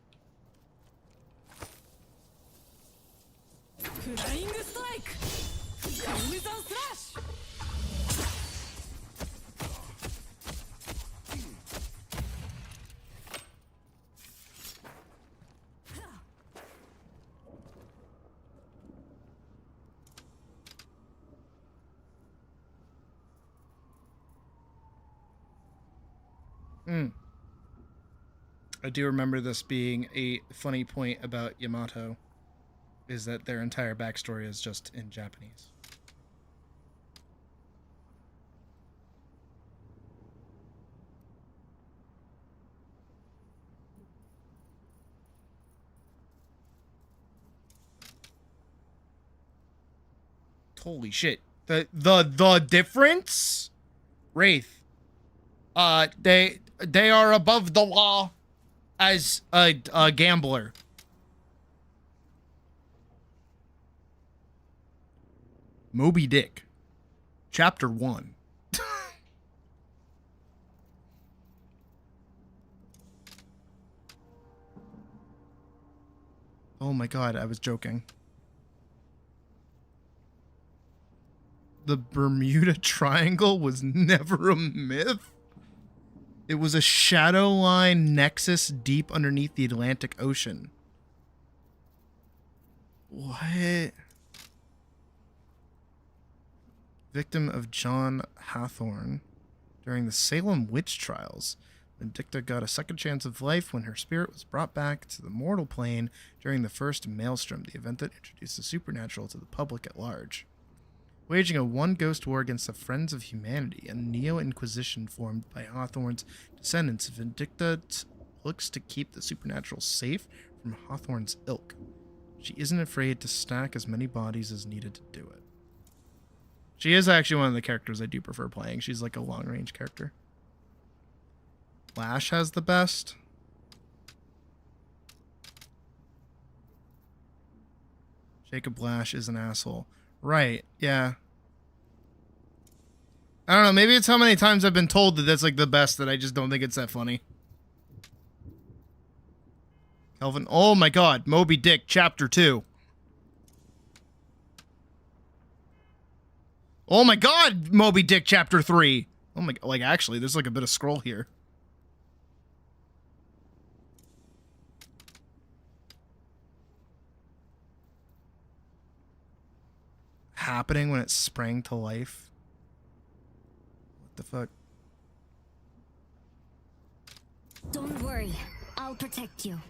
Speaker 1: I do remember this being a funny point about Yamato, is that their entire backstory is just in Japanese. Holy shit. The difference? Wraith. They are above the law as a gambler. Moby Dick. Chapter 1. Oh my god, I was joking. The Bermuda Triangle was never a myth. It was a shadow line nexus deep underneath the Atlantic Ocean. What? Victim of John Hathorne during the Salem witch trials. Benedicta got a second chance of life when her spirit was brought back to the mortal plane during the first Maelstrom, the event that introduced the supernatural to the public at large. Waging a one-ghost war against the Friends of Humanity, a neo-inquisition formed by Hawthorne's descendants, Benedicta looks to keep the supernatural safe from Hawthorne's ilk. She isn't afraid to stack as many bodies as needed to do it. She is actually one of the characters I do prefer playing. She's like a long-range character. Lash has the best. Jacob Lash is an asshole. Right, yeah. I don't know, maybe it's how many times I've been told that that's like the best that I just don't think it's that funny. Kelvin, oh my god, Moby Dick, Chapter 2. Oh my god, Moby Dick, Chapter 3. Oh my, like actually, there's like a bit of scroll here. Happening when it sprang to life. What the fuck?
Speaker 2: Don't worry, I'll protect you.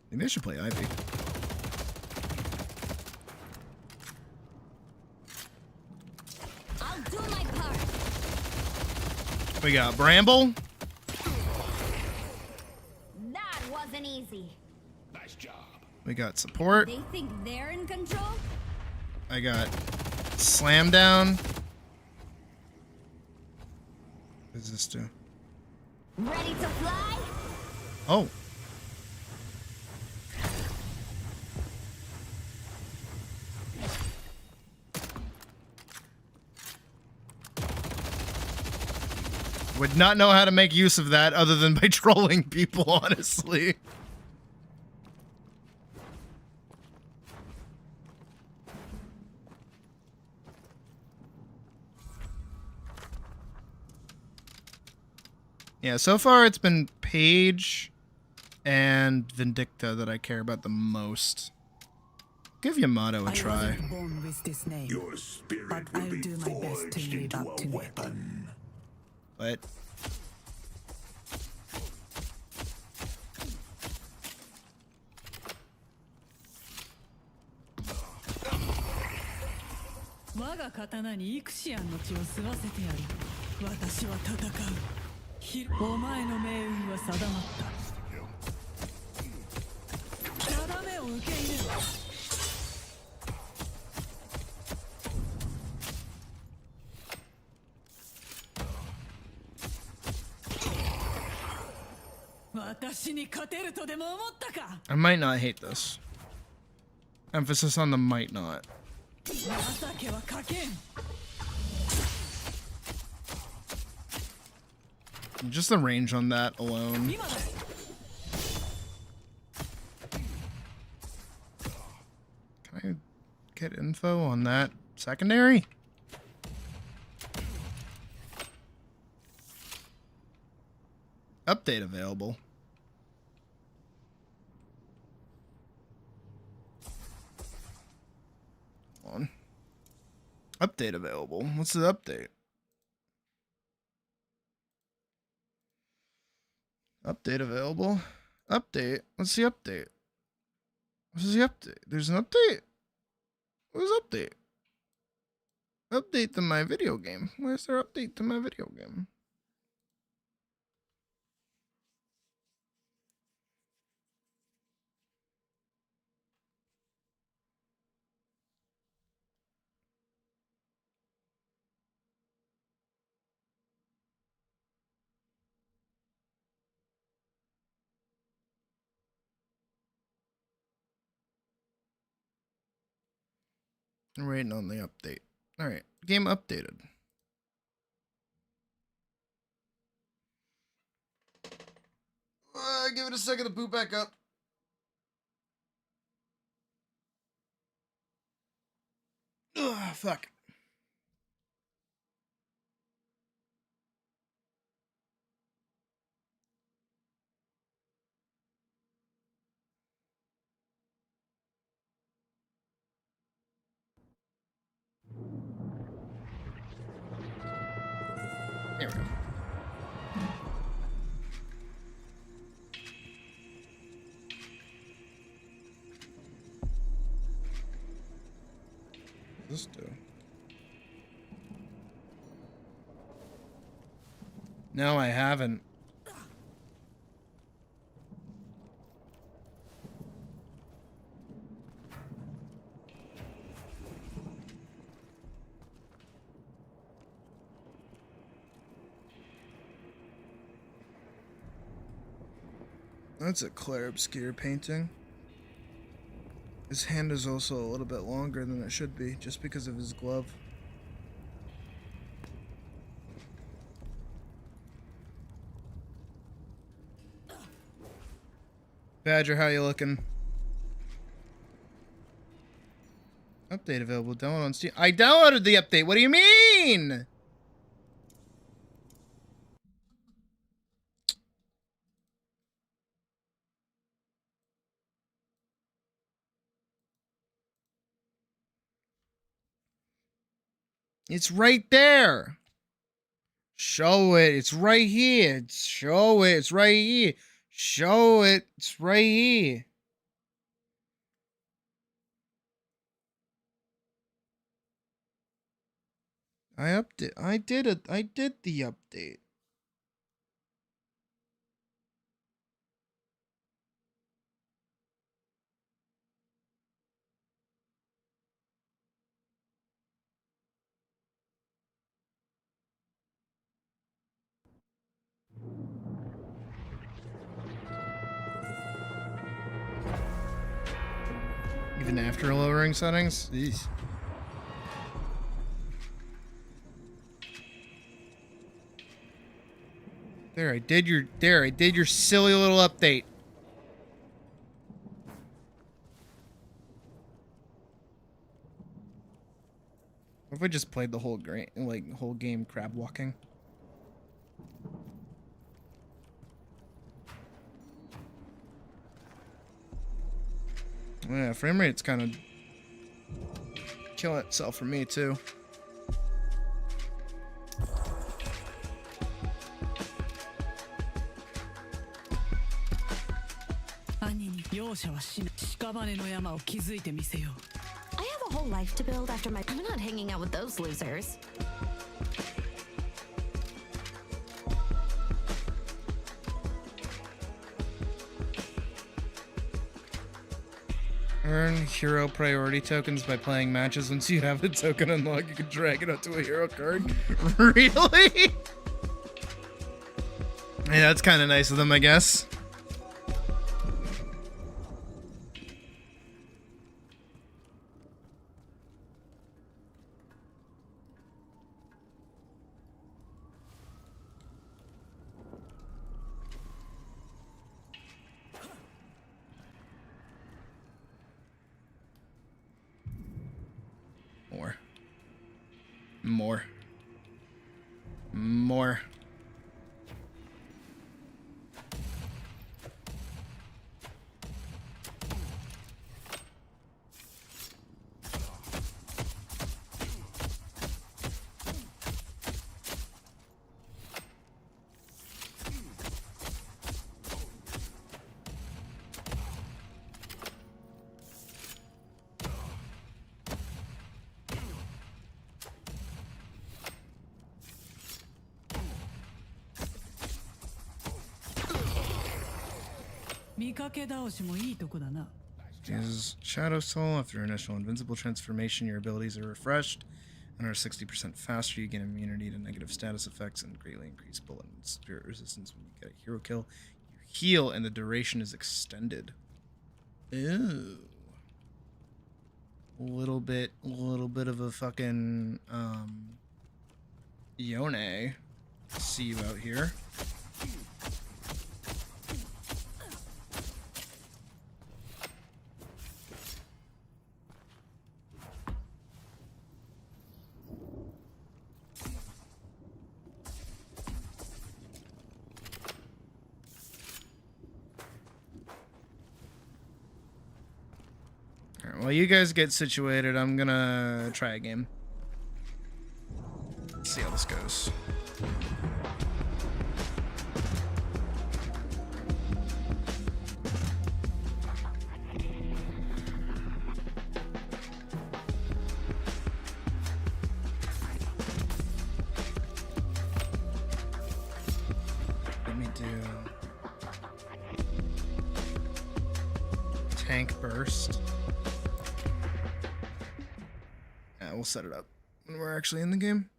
Speaker 1: Maybe I should play Ivy.
Speaker 2: I'll do my part.
Speaker 1: We got Bramble. We got support.
Speaker 4: They think they're in control?
Speaker 1: I got slam down. What does this do?
Speaker 4: Ready to fly?
Speaker 1: Oh. Would not know how to make use of that other than by trolling people, honestly. Yeah, so far it's been Paige and Vindicta that I care about the most. Give Yamato a try.
Speaker 11: I wasn't born with this name,
Speaker 9: Your spirit
Speaker 11: but
Speaker 9: will
Speaker 11: I'll
Speaker 9: be
Speaker 11: do my best to
Speaker 9: forged
Speaker 11: live
Speaker 9: into
Speaker 11: up
Speaker 9: a
Speaker 11: to it.
Speaker 9: weapon.
Speaker 1: What? I might not hate this. Emphasis on the might not. Just the range on that alone. Can I get info on that secondary? Update available. Hold on. Update available. What's the update? Update available. Update. What's the update? What's the update? There's an update? What's update? Update to my video game. Where's their update to my video game? I'm waiting on the update. Alright, game updated. Give it a second to boot back up. Ugh, fuck. There we go. What does this do? No, I haven't. That's a Claire Obscure painting. His hand is also a little bit longer than it should be, just because of his glove. Badger, how you looking? Update available. Download on Steam. I downloaded the update. What do you mean? It's right there. Show it. It's right here. Show it. It's right here. Show it. It's right here. I did it. I did the update. and after lowering settings. Eesh. There, I did your silly little update. What if I just played the whole whole game crab walking? Yeah, frame rate's kind of killing itself for me too.
Speaker 4: I have a whole life to build after my. I'm not hanging out with those losers.
Speaker 1: Earn hero priority tokens by playing matches. Once you have a token unlocked, you can drag it onto a hero card. Really? Yeah, that's kind of nice of them, I guess. More. Uses Shadow Soul. After your initial invincible transformation, your abilities are refreshed and are 60% faster. You gain immunity to negative status effects and greatly increase bullet and spirit resistance when you get a hero kill. You heal and the duration is extended. Ew. A little bit of a fucking Yone. See you out here. While you guys get situated, I'm gonna try a game. Let's see how this goes. Let me do tank burst. We'll set it up when we're actually in the game.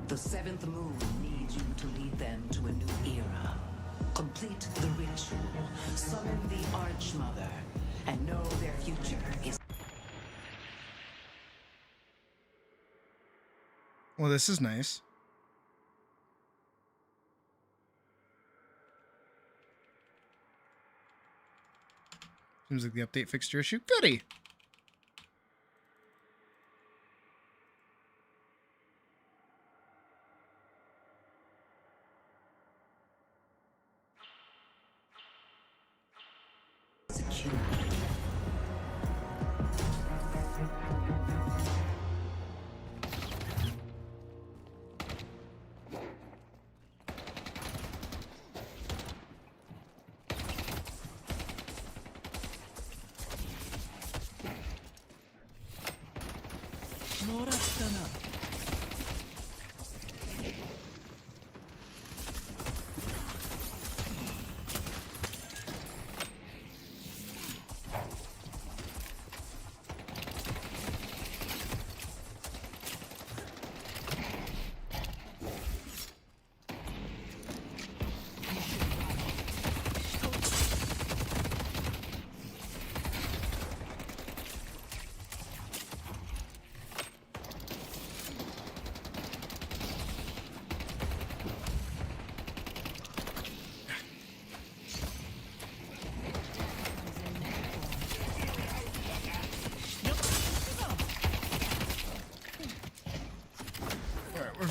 Speaker 11: The seventh moon needs you to lead them to a new era. Complete the ritual, summon the Archmother, and know their future is.
Speaker 1: Well, this is nice. Seems like the update fixed your issue. Goody!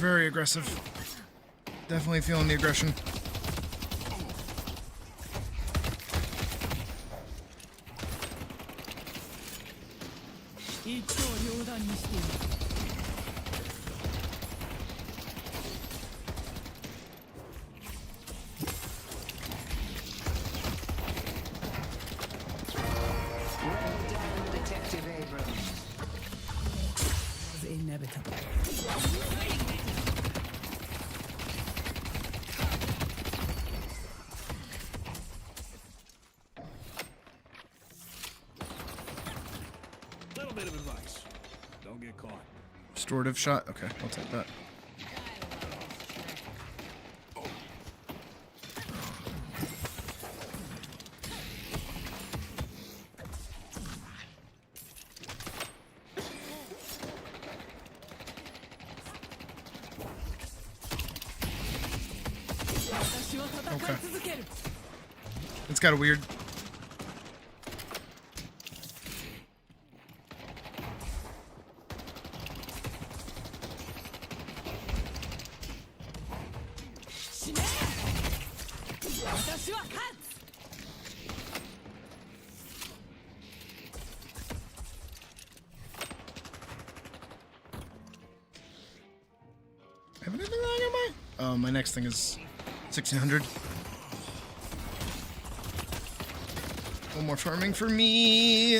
Speaker 1: very aggressive. Definitely feeling the aggression.
Speaker 11: Detective Abrams.
Speaker 3: Was inevitable.
Speaker 9: Little bit of advice. Don't get caught.
Speaker 1: Restorative shot. Okay, I'll take that. Okay. It's got a weird. Have anything wrong on my? Oh, my next thing is 1600. One more farming for me.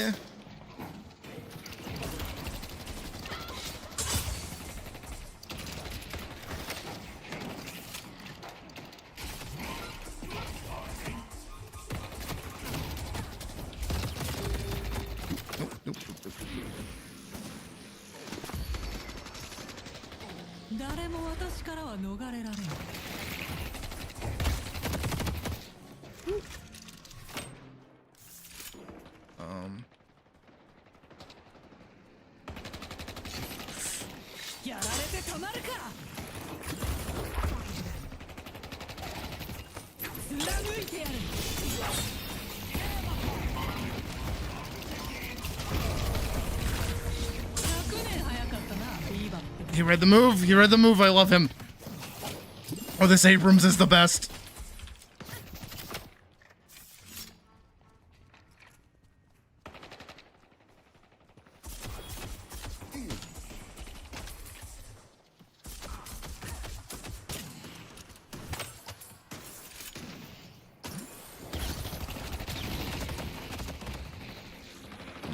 Speaker 1: Nope.
Speaker 3: 誰も私からは逃れられない。やられてたまるか。貫いてやる。100年早かったな、ビーバー。
Speaker 1: He read the move. He read the move. I love him. Oh, this Abrams is the best.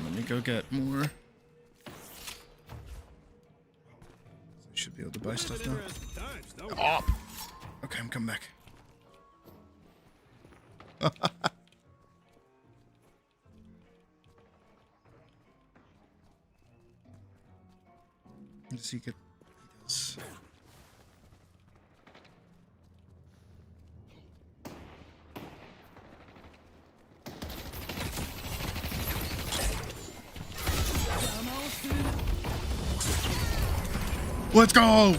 Speaker 1: Let me go get more. Should be able to buy stuff now. Oh! Okay, I'm coming back. Let's see, get this. Let's go!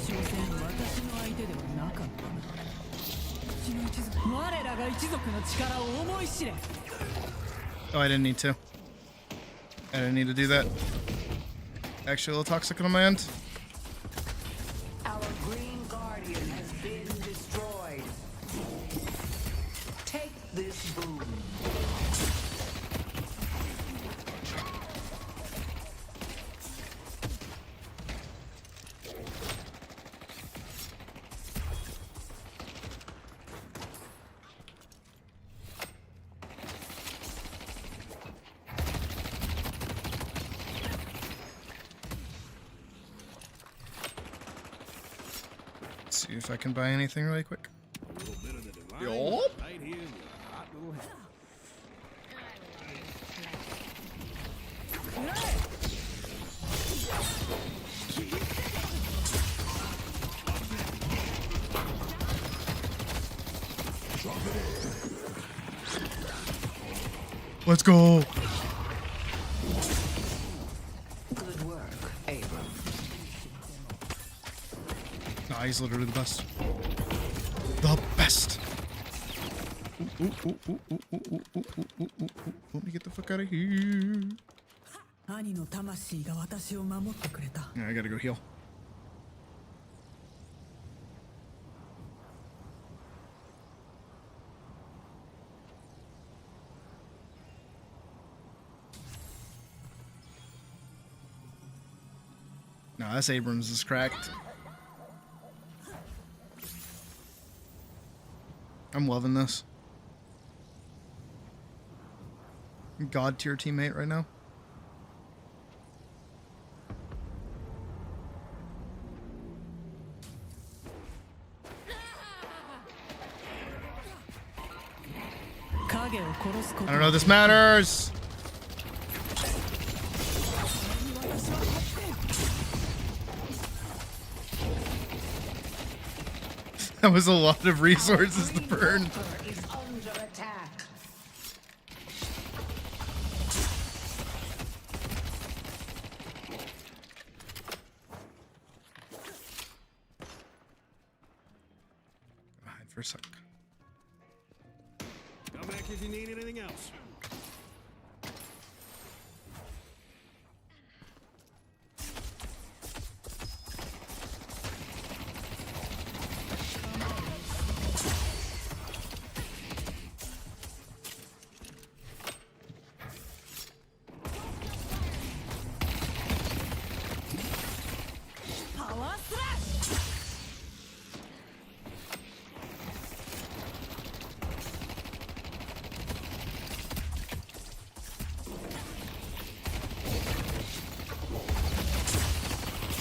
Speaker 1: Oh, I didn't need to. I didn't need to do that. Actually, a little toxic on my end.
Speaker 11: Our Green Guardian has been destroyed. Take this boon.
Speaker 1: See if I can buy anything really quick. Yup.
Speaker 9: Right here in your hot little head.
Speaker 1: Let's go.
Speaker 11: Good work, Abrams.
Speaker 1: Nah, he's literally the best. The best. Let me get the fuck out of here. Yeah, I gotta go heal. No, this Abrams is cracked. I'm loving this. God tier teammate right now. I don't know if this matters. That was a lot of resources to burn.
Speaker 11: Is under attack.
Speaker 1: Hide for a sec.
Speaker 9: Come back if you need anything else.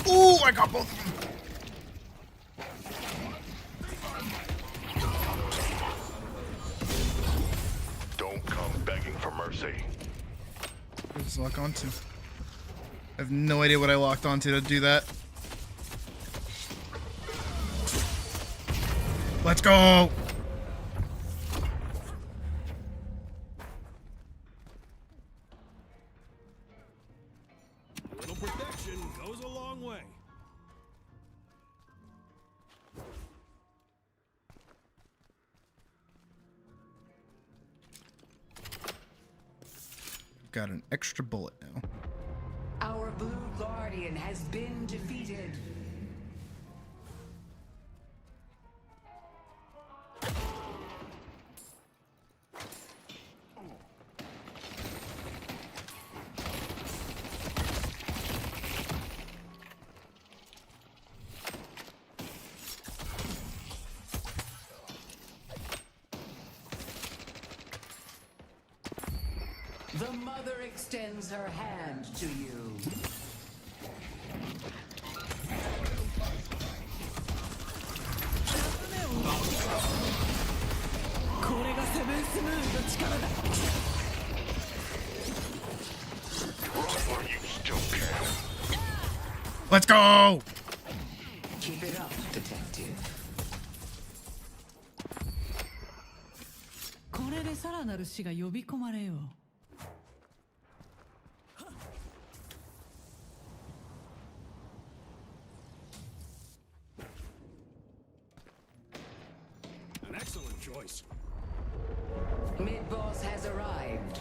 Speaker 1: Ooh, I got both of them.
Speaker 9: Don't come begging for mercy.
Speaker 1: What does lock onto? I have no idea what I locked onto to do that. Let's go!
Speaker 9: A little protection goes a long way.
Speaker 1: Got an extra bullet now.
Speaker 11: Our blue guardian has been defeated. The mother extends her hand to you.
Speaker 1: Let's go!
Speaker 11: Keep it up, detective.
Speaker 3: これでさらなる死が呼び込まれよう。
Speaker 9: An excellent choice.
Speaker 11: Mid-boss has arrived.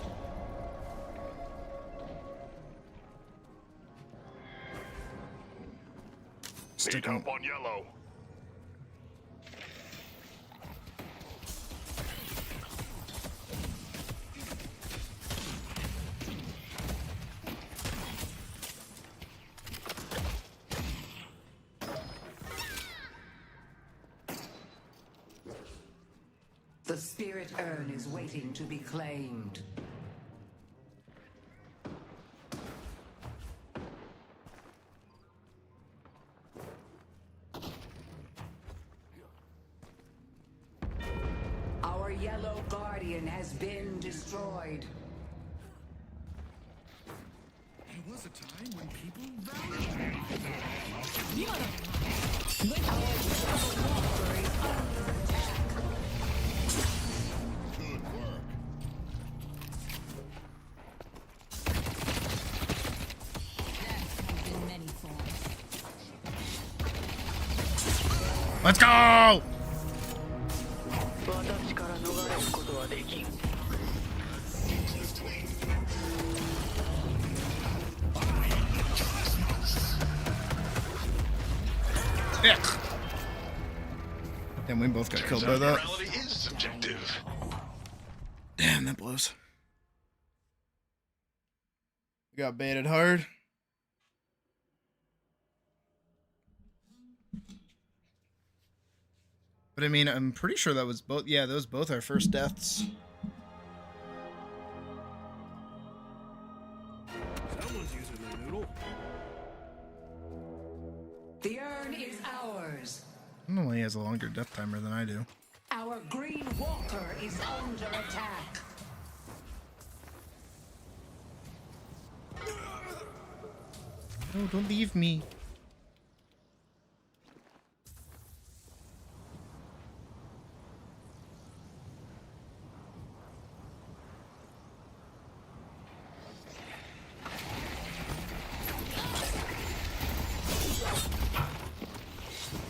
Speaker 9: Need help on yellow.
Speaker 11: The spirit urn is waiting to be claimed. Our yellow guardian has been destroyed.
Speaker 9: There was a time when people valued good work.
Speaker 1: Let's go! Yeah. Damn, we both got killed by that.
Speaker 9: Morality is subjective.
Speaker 1: Damn, that blows. We got baited hard. But I mean, I'm pretty sure that was both. Yeah, those both are first deaths.
Speaker 9: Someone's using the noodle.
Speaker 11: The urn is ours.
Speaker 1: I don't know why he has a longer death timer than I do.
Speaker 11: Our green walker is under attack.
Speaker 1: No, don't leave me.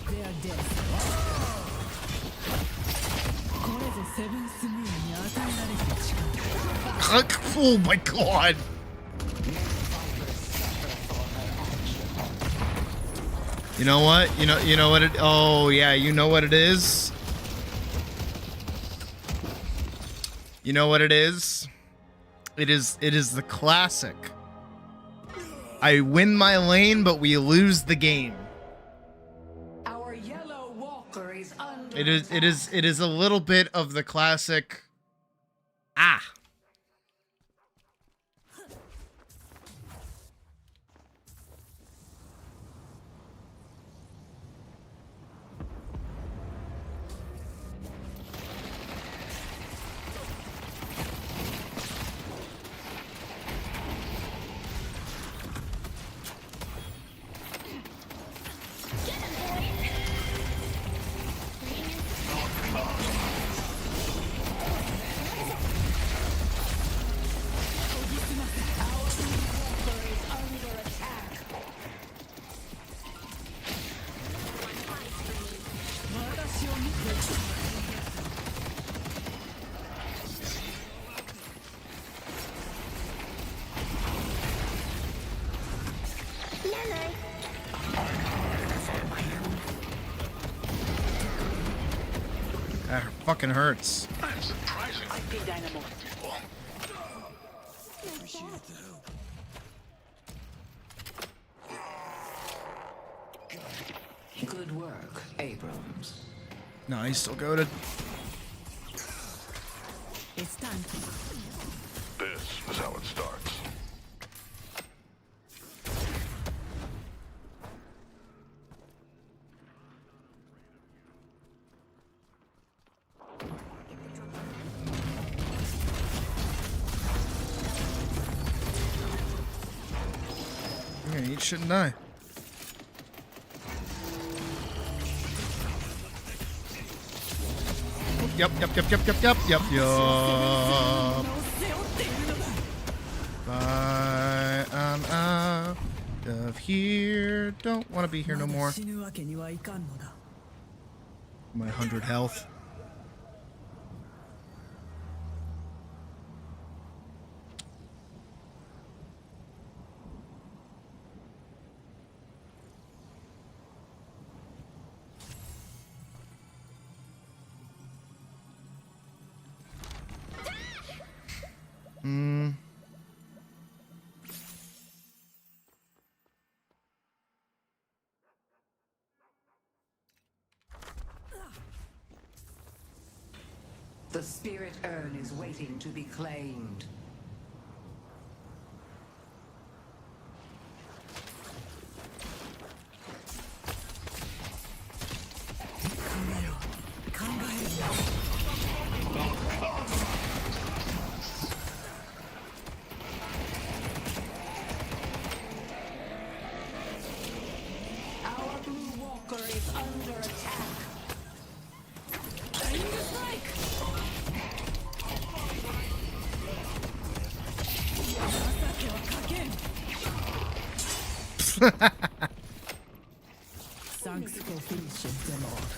Speaker 3: They are dead. これぞセブンスムーンに与えられた力。
Speaker 1: Oh my god! You know what? You know what it. Oh yeah, you know what it is. You know what it is. It is the classic. I win my lane, but we lose the game.
Speaker 11: Our yellow walker is under
Speaker 1: It is a little bit of the classic. Ah. That fucking hurts.
Speaker 12: I'm surprisingly good animal.
Speaker 11: Good work, Abrams.
Speaker 1: No, he's still goated.
Speaker 3: It's time.
Speaker 12: This is how it starts.
Speaker 1: I'm gonna eat shit and die. Yep. Bye. I'm out of here. Don't want to be here no more.
Speaker 3: 死ぬわけにはいかんのだ。
Speaker 1: My 100 health.
Speaker 11: The spirit urn is waiting to be claimed. Our blue walker is under attack.
Speaker 3: Thanks for finishing them off.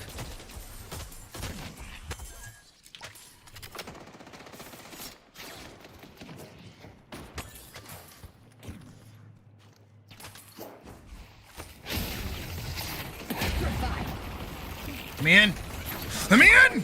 Speaker 1: Come in. Come in.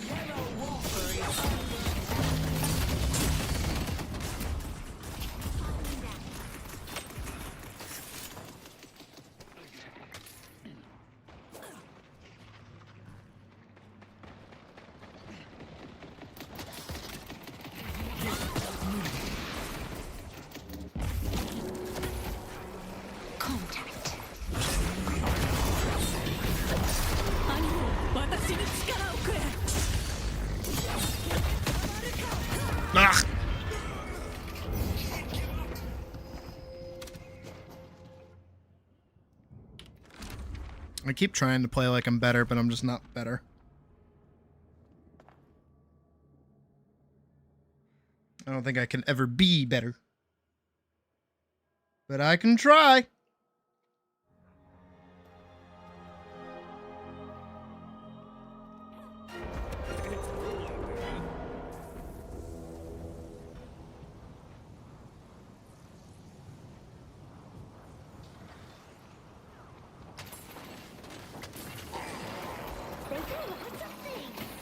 Speaker 1: I keep trying to play like I'm better, but I'm just not better. I don't think I can ever be better. But I can try.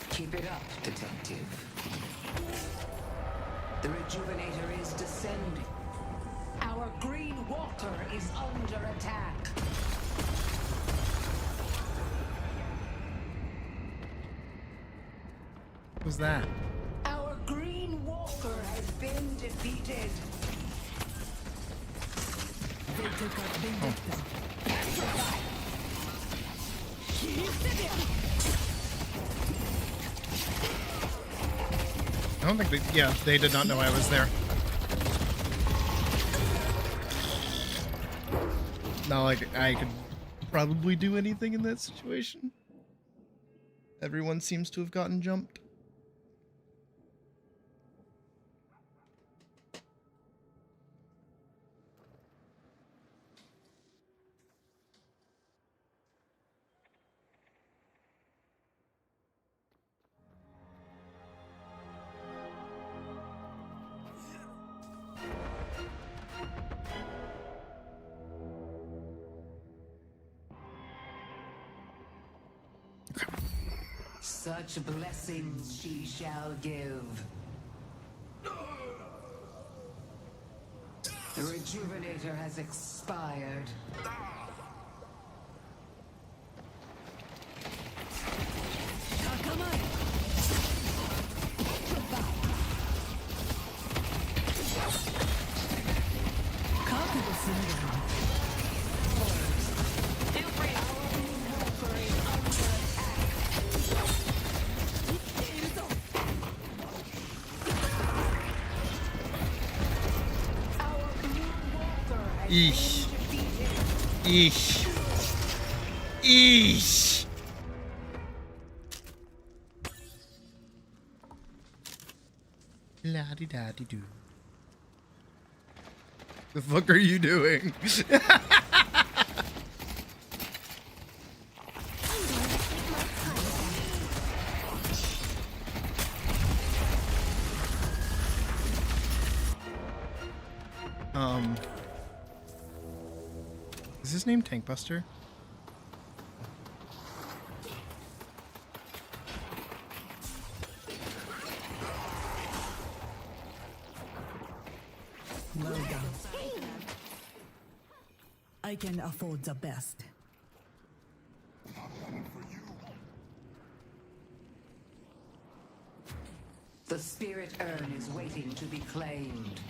Speaker 11: Keep it up, detective. The rejuvenator is descending. Our green walker is under attack.
Speaker 1: What was that?
Speaker 11: Our green walker has been defeated.
Speaker 3: They took out Vendetta.
Speaker 1: I don't think they, yeah, they did not know I was there. Not like I could probably do anything in that situation. Everyone seems to have gotten jumped.
Speaker 11: Such blessings she shall give. The rejuvenator has expired.
Speaker 1: Eesh. Eesh. Eesh. La-di-da-di-doo. The fuck are you doing? Is his name Tankbuster?
Speaker 3: Well done. I can afford the best.
Speaker 11: The spirit urn is waiting to be claimed.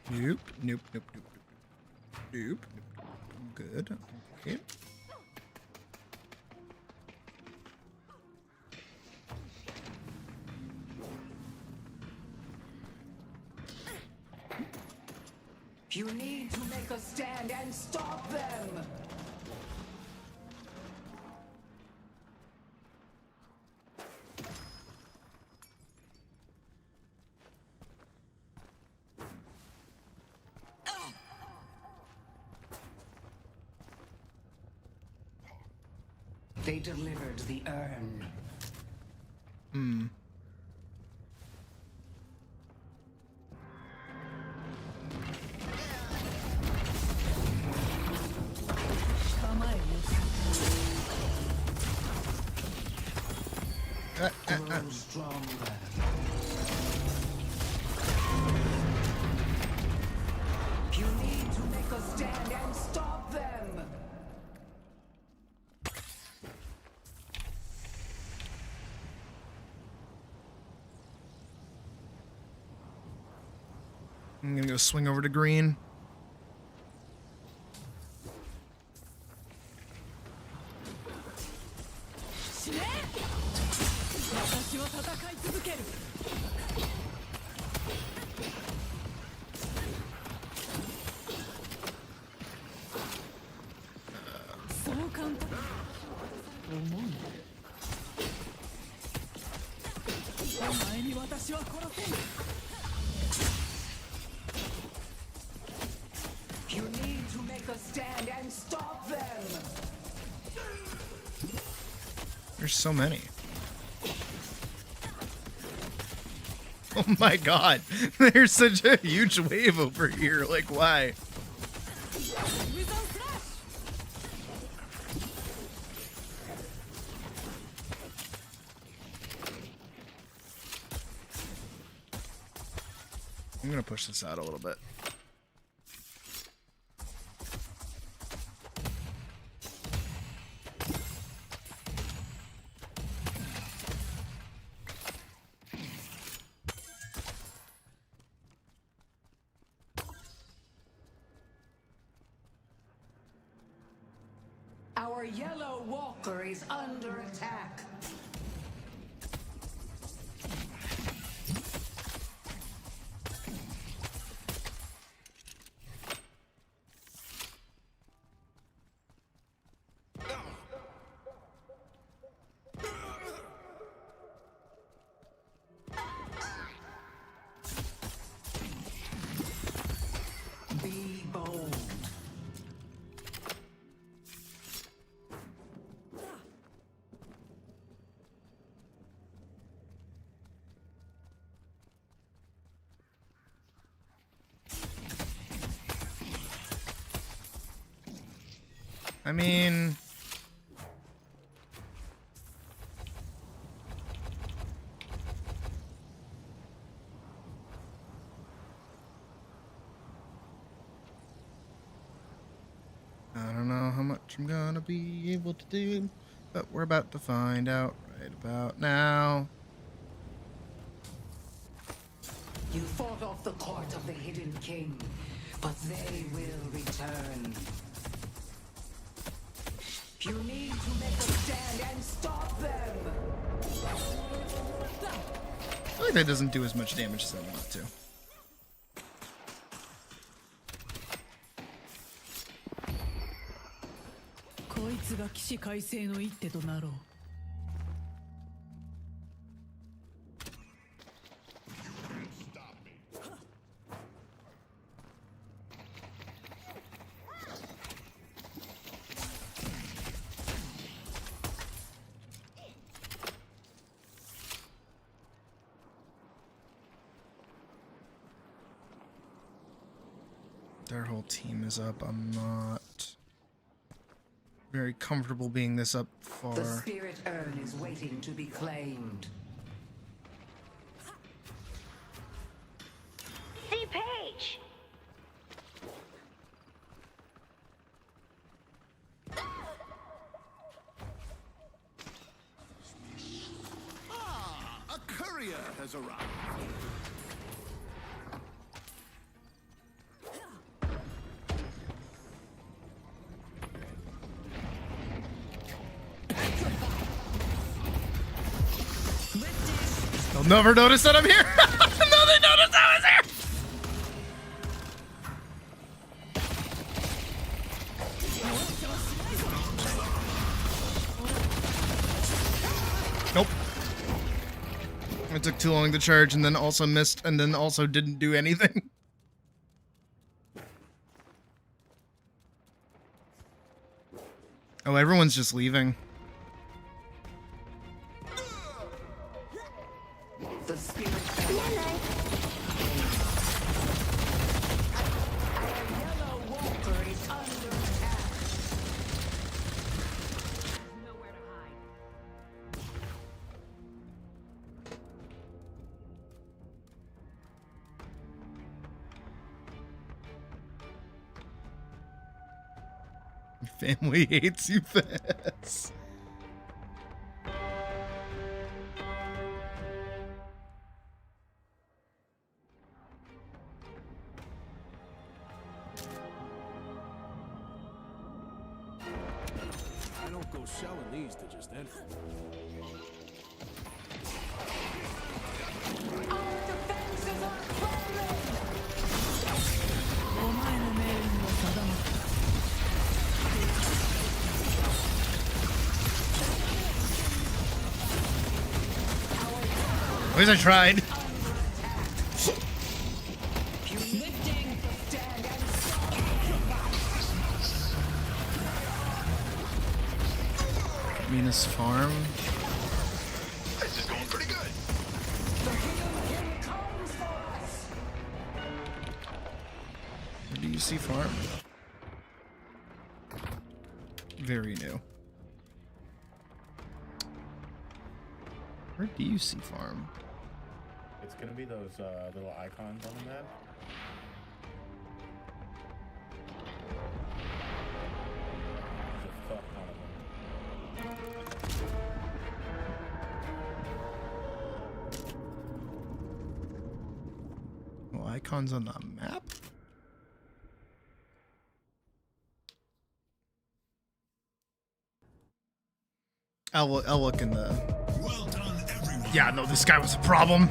Speaker 1: Nope, nope, nope, nope, nope, nope, nope. Good. Okay.
Speaker 11: You need to make a stand and stop them! They delivered the urn. Grow stronger. You need to make a stand and stop them!
Speaker 1: I'm gonna go swing over to green.
Speaker 3: 死ね。私は戦い続ける。そう簡単。思うね。お前に私は殺せん。
Speaker 11: You need to make a stand and stop them!
Speaker 1: There's so many. Oh my god. There's such a huge wave over here. Like, why? I'm gonna push this out a little bit.
Speaker 11: Our yellow walker is under attack. Be bold.
Speaker 1: I mean, I don't know how much I'm gonna be able to do, but we're about to find out right about now.
Speaker 11: You fought off the court of the Hidden King, but they will return. You need to make a stand and stop them!
Speaker 1: I feel like that doesn't do as much damage as I want it to.
Speaker 3: こいつが起死回生の一手となろう。
Speaker 1: Their whole team is up. I'm not very comfortable being this up far.
Speaker 11: The spirit urn is waiting to be claimed.
Speaker 13: See Paige!
Speaker 9: Ah, a courier has arrived.
Speaker 1: They'll never notice that I'm here. No, they noticed I was here. Nope. It took too long to charge, and then also missed, and then also didn't do anything. Oh, everyone's just leaving.
Speaker 11: The spirit yellow walker is under attack. Nowhere to hide.
Speaker 1: Your family hates you fast.
Speaker 9: I don't don't go selling these to just anyone.
Speaker 1: At least I tried. Venus Farm.
Speaker 9: This is going pretty good.
Speaker 1: Where do you see farm? Very new. Where do you see farm?
Speaker 16: It's gonna be those little icons on the map. There's a fuck ton of them.
Speaker 1: Well, icons on the map? I'll look in the...
Speaker 9: Well done, everyone.
Speaker 1: Yeah, no, this guy was a problem.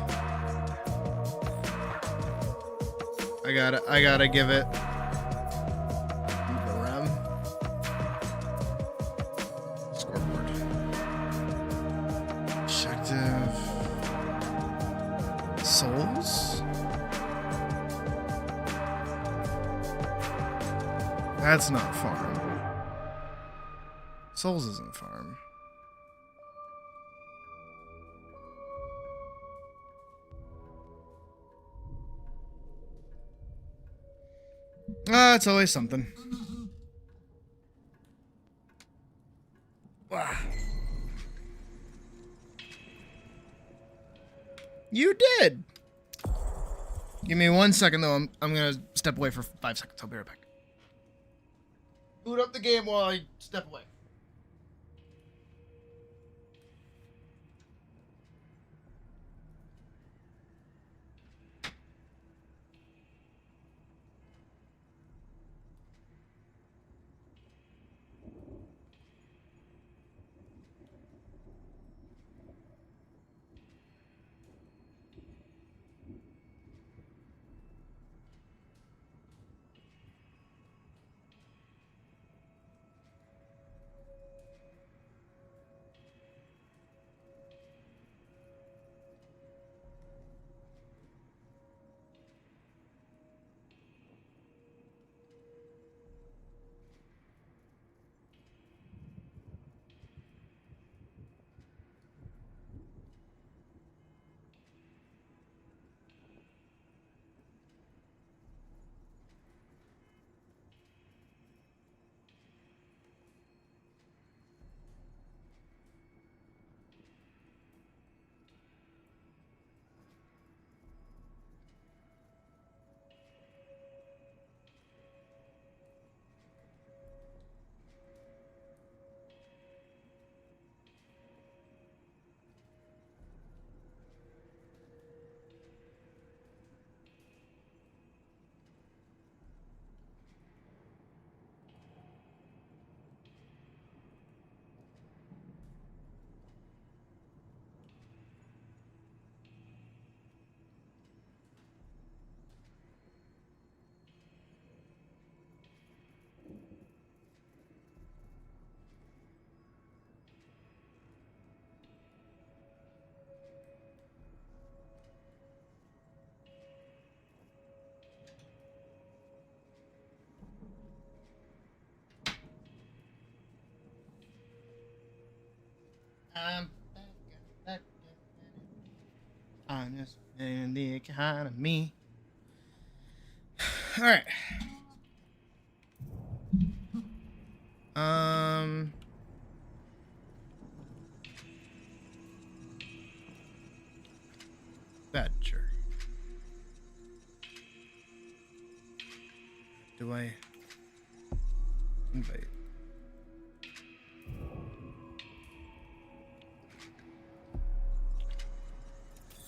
Speaker 1: I gotta give it. Rem. Scoreboard. Objective. Souls? That's not farm. Souls isn't farm. It's always something. You did. Give me 1 second though. I'm gonna step away for 5 seconds. I'll be right back. Boot up the game while I step away. I'm just in the economy. All right. Badger. Do I invite?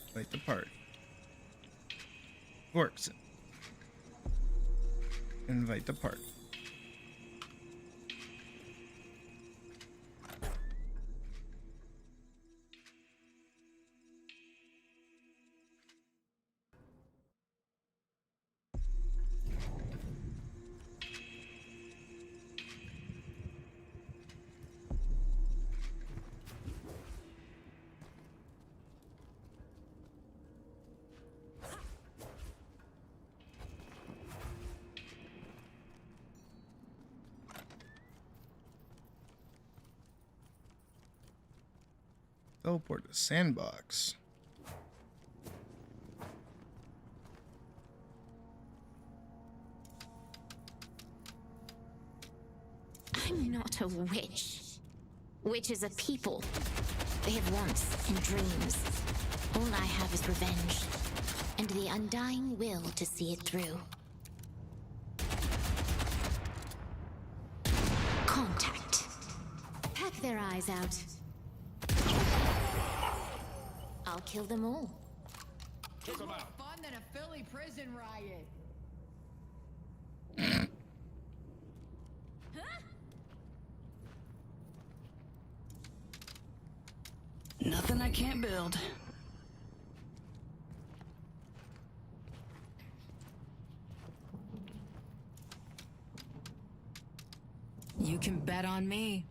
Speaker 1: Invite the party. Works. Invite the party. Teleport to sandbox.
Speaker 10: I'm not a witch. Witches are people. They have wants and dreams. All I have is revenge. And the undying will to see it through. Contact. Peck their eyes out. I'll kill them all.
Speaker 3: It's more fun than a Philly prison riot.
Speaker 11: Nothing I can't build.
Speaker 3: You can bet on me.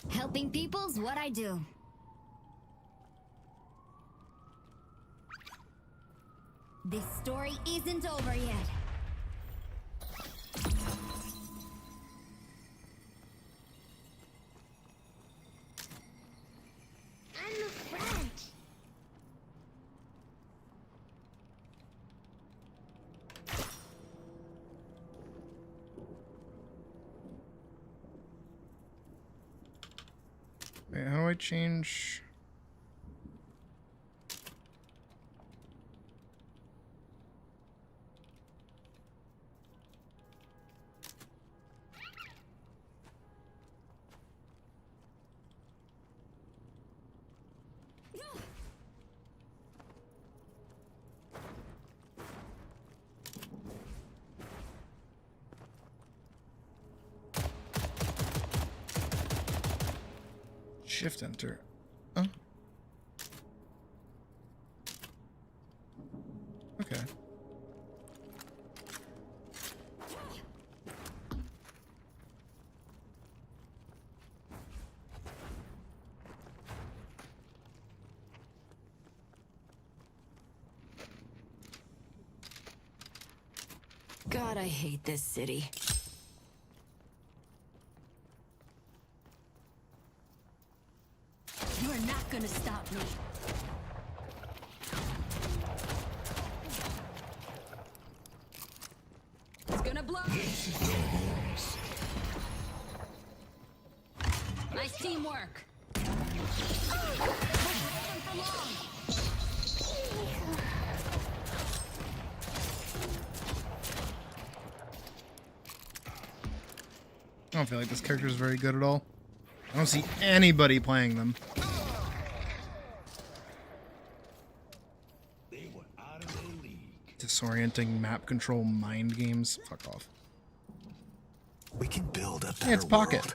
Speaker 4: Helping people's what I do. This story isn't over yet.
Speaker 2: I'm a friend.
Speaker 1: Wait, how do I change? Shift enter. Oh. Okay.
Speaker 3: God, I hate this city.
Speaker 4: You're not gonna stop me.
Speaker 3: It's gonna blow. Nice teamwork.
Speaker 1: I don't feel like this character is very good at all. I don't see anybody playing them.
Speaker 9: They were out of their league.
Speaker 1: Disorienting map control mind games. Fuck off.
Speaker 17: We can build a better
Speaker 1: Hey, it's Pocket.
Speaker 17: world.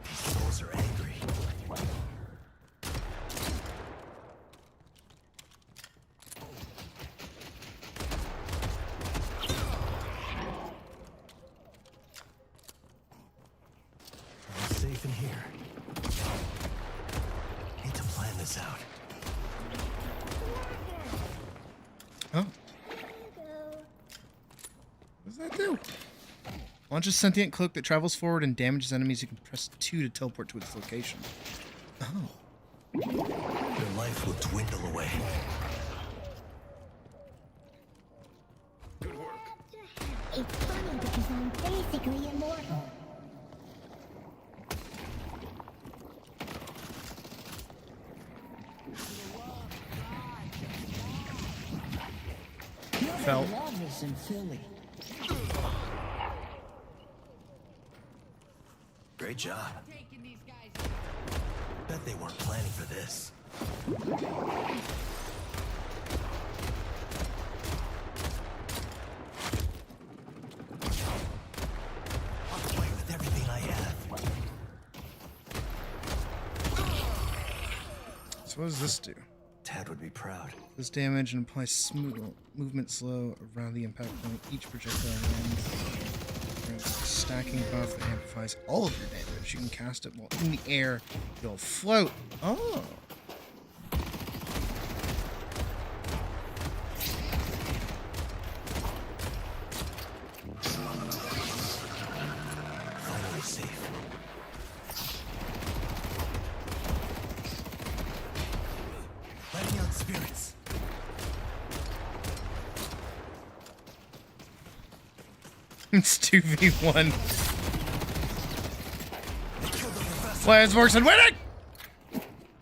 Speaker 17: These trolls are angry. I'm safe in here. Need to plan this out.
Speaker 1: Oh. What does that do? Launch a sentient cloak that travels forward and damages enemies. You can press 2 to teleport to its location. Oh.
Speaker 17: Your life will dwindle away.
Speaker 2: It's funny because I'm basically immortal.
Speaker 1: Fell.
Speaker 11: Love is in Philly.
Speaker 17: Great job. Bet they weren't planning for this. I'll play with everything I have.
Speaker 1: So what does this do?
Speaker 17: Tad would be proud.
Speaker 1: This damage and applies smooth movement slow around the impact point. Each projectile lands. Stacking buff that amplifies all of your damage. You can cast it while in the air. You'll float. Oh.
Speaker 17: Finally safe. Letting out spirits.
Speaker 1: It's 2v1. Players works and winning!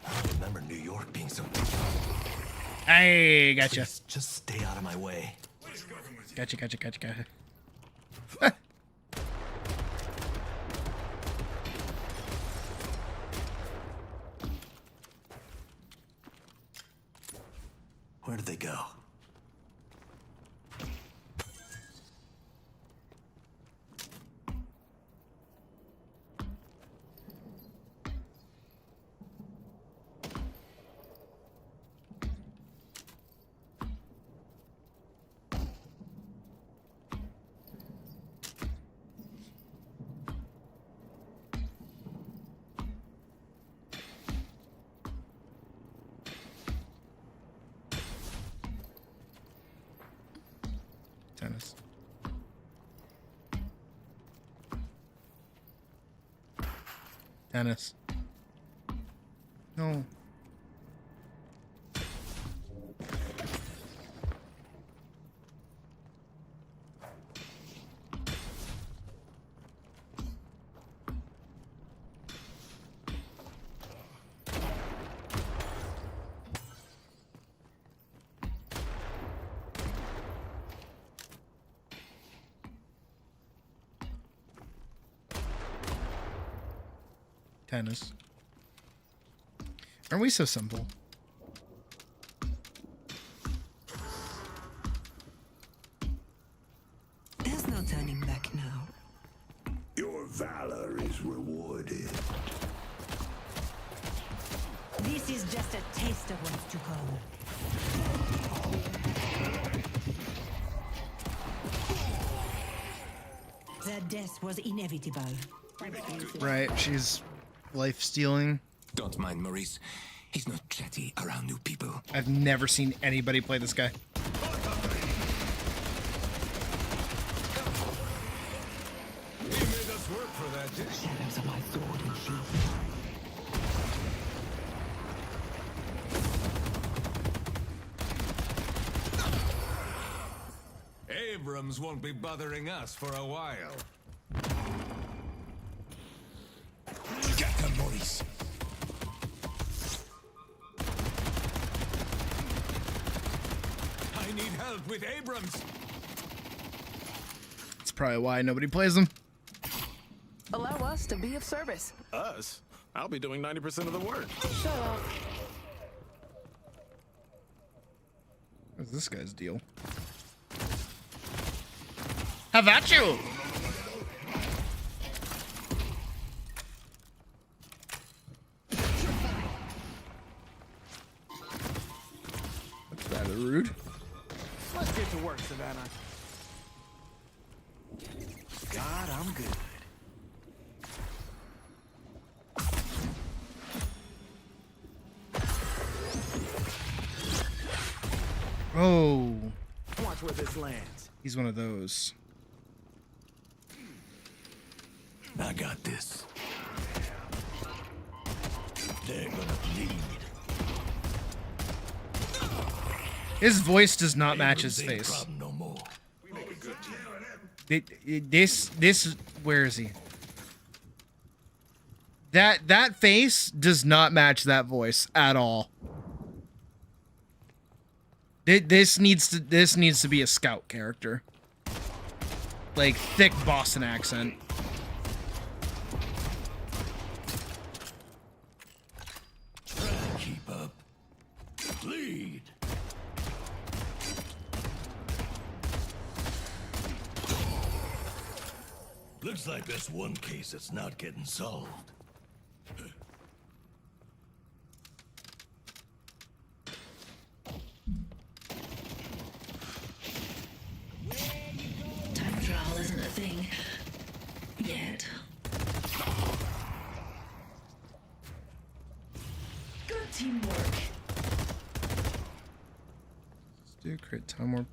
Speaker 17: I remember New York being so...
Speaker 1: Hey, gotcha.
Speaker 17: Please, just stay out of my way.
Speaker 1: Gotcha.
Speaker 17: Where did they go?
Speaker 1: Tennis. Tennis. No. Tennis. Are we so simple?
Speaker 11: There's no turning back now.
Speaker 9: Your valor is rewarded.
Speaker 11: This is just a taste of what's to come. Their death was inevitable.
Speaker 1: Right, she's life stealing.
Speaker 15: Don't mind Maurice. He's not chatty around new people.
Speaker 1: I've never seen anybody play this guy.
Speaker 9: He made us work for that, didn't he?
Speaker 11: Shadows of my sword and shield.
Speaker 9: Abrams won't be bothering us for a while.
Speaker 15: Get them, Maurice.
Speaker 9: I need help with Abrams.
Speaker 1: That's probably why nobody plays them.
Speaker 3: Allow us to be of service.
Speaker 16: Us? I'll be doing 90% of the work.
Speaker 3: Shut up.
Speaker 1: What's this guy's deal? How about you? That's rather rude.
Speaker 18: Let's get to work, Savannah. God, I'm good.
Speaker 1: Oh.
Speaker 18: Watch where this lands.
Speaker 1: He's one of those.
Speaker 17: I got this. They're gonna bleed.
Speaker 1: His voice does not match his face.
Speaker 17: No more.
Speaker 1: This, where is he? That face does not match that voice at all. This needs to be a scout character. Like thick Boston accent.
Speaker 17: Keep up. Bleed. Looks like there's one case that's not getting solved.
Speaker 3: Teamwork.
Speaker 1: Let's do crit time warp.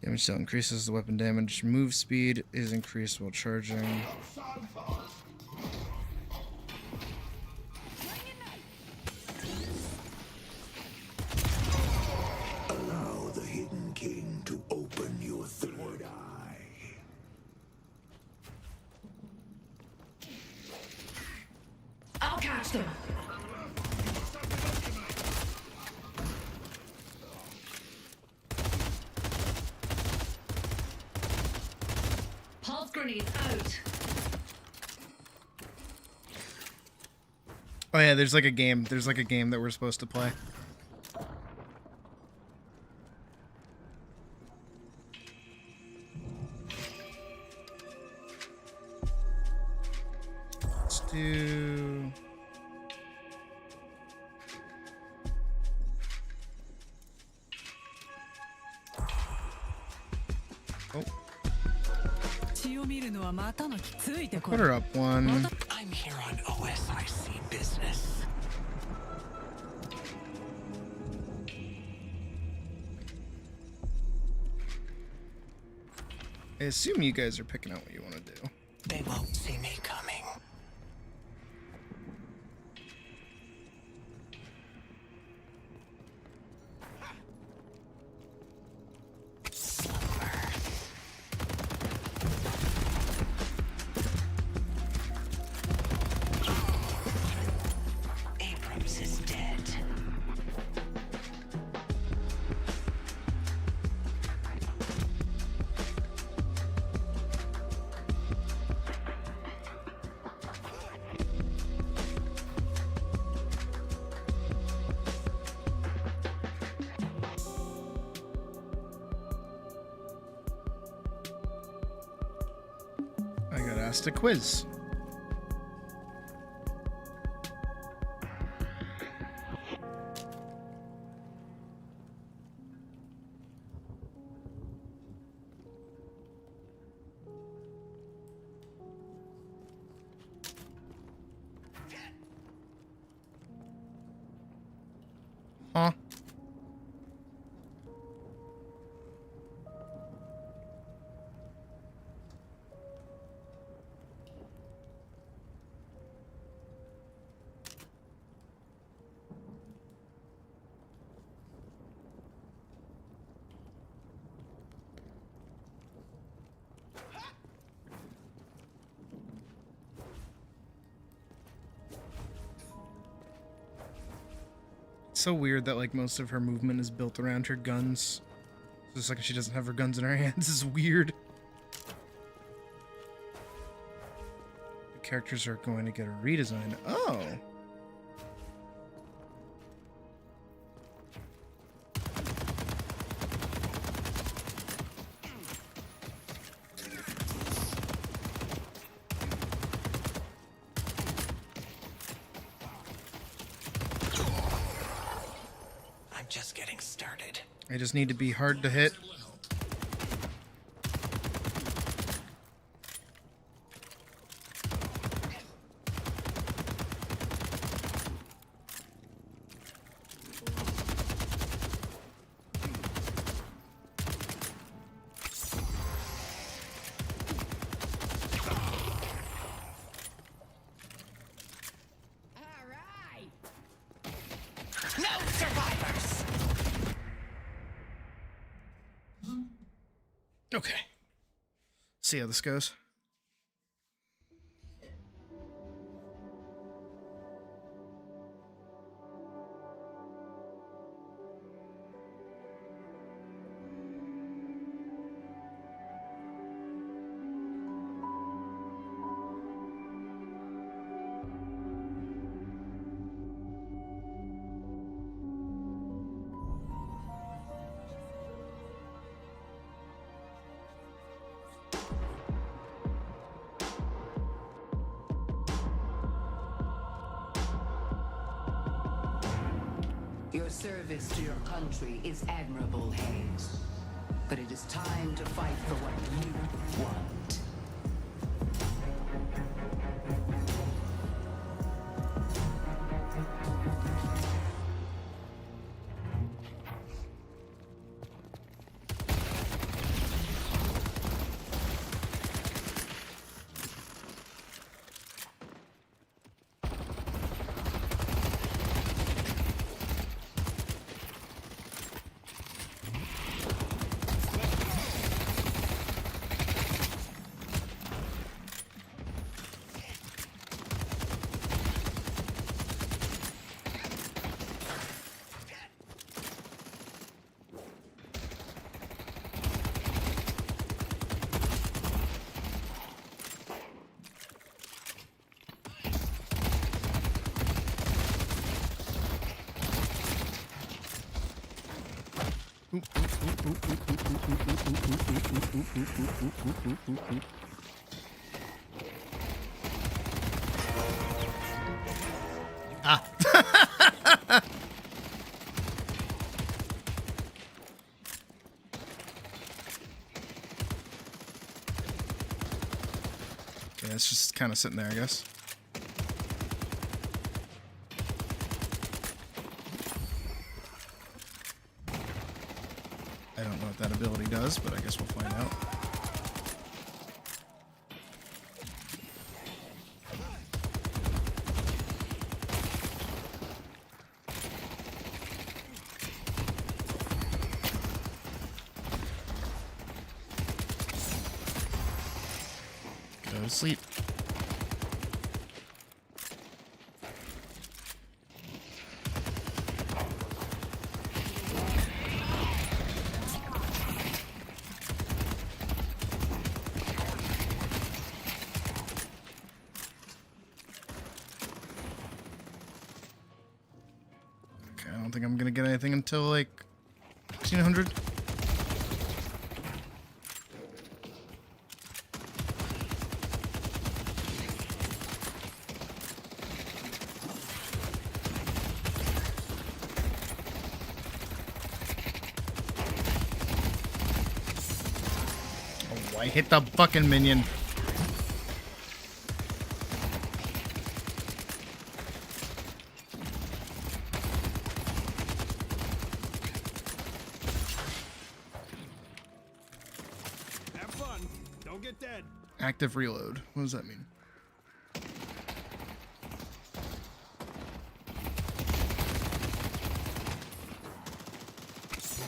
Speaker 1: Damage dealt increases the weapon damage. Move speed is increased while charging.
Speaker 17: Allow the Hidden King to open your third eye.
Speaker 3: I'll catch them. Pulse grenade out.
Speaker 1: Oh yeah, there's like a game. There's like a game that we're supposed to play. Let's do... Oh. Put her up one.
Speaker 15: I'm here on OSIC business.
Speaker 1: I assume you guys are picking out what you want to do.
Speaker 15: They won't see me coming. Abrams is dead.
Speaker 1: I got asked a quiz. Huh? It's so weird that like most of her movement is built around her guns. It's just like she doesn't have her guns in her hands. This is weird. The characters are going to get a redesign. Oh.
Speaker 15: I'm just getting started.
Speaker 1: I just need to be hard to hit.
Speaker 15: No survivors!
Speaker 1: Okay. See how this goes.
Speaker 11: service to your country is admirable, Hayes. But it is time to fight for what you want.
Speaker 1: Ah. Okay, it's just kind of sitting there, I guess. I don't know what that ability does, but I guess we'll find out. Go to sleep. Okay, I don't think I'm gonna get anything until like 1600. I hit the fucking minion.
Speaker 18: Have fun. Don't get dead.
Speaker 1: Active reload. What does that mean?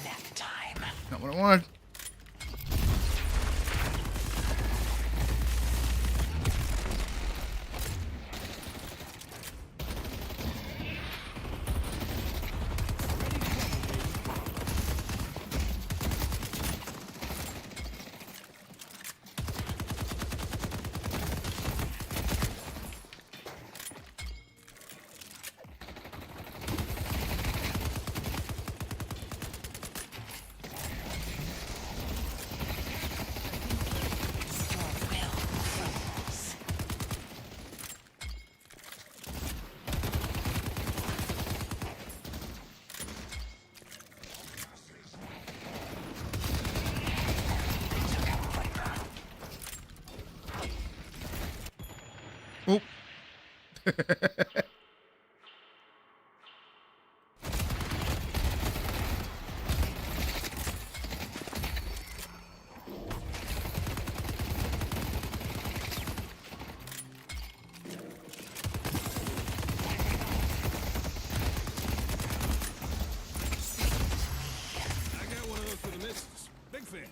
Speaker 11: Nap time.
Speaker 1: Not what I wanted. Oh.
Speaker 18: I got one of those for the missus. Big fan.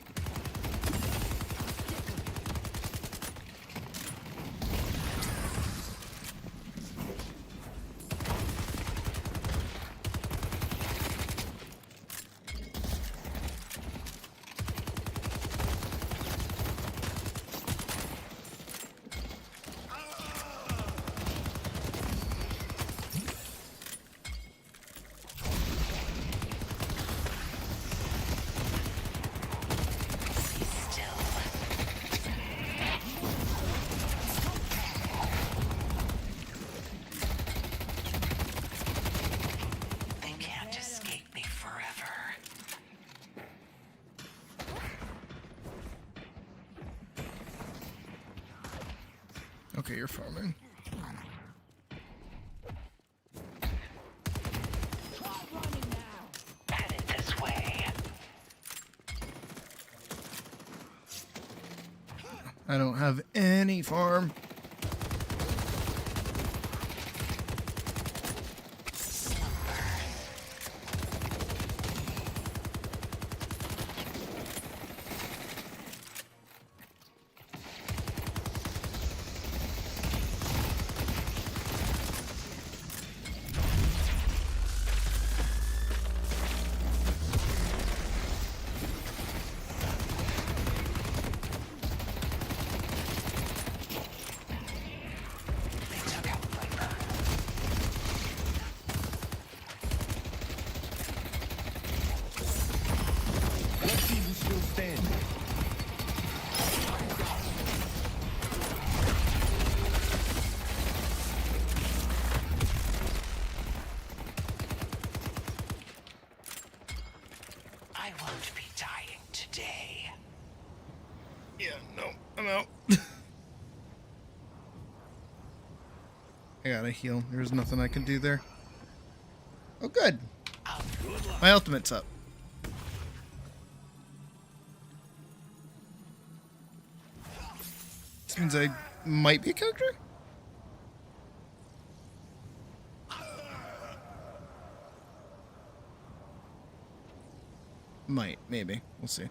Speaker 1: Okay, you're farming.
Speaker 13: Headed this way.
Speaker 1: I don't have any farm.
Speaker 14: Let's see who's still standing.
Speaker 11: I won't be dying today.
Speaker 1: Yeah, no, I'm out. I gotta heal. There's nothing I can do there. Oh, good. My ultimate's up. This means I might be a character? Might, maybe. We'll see.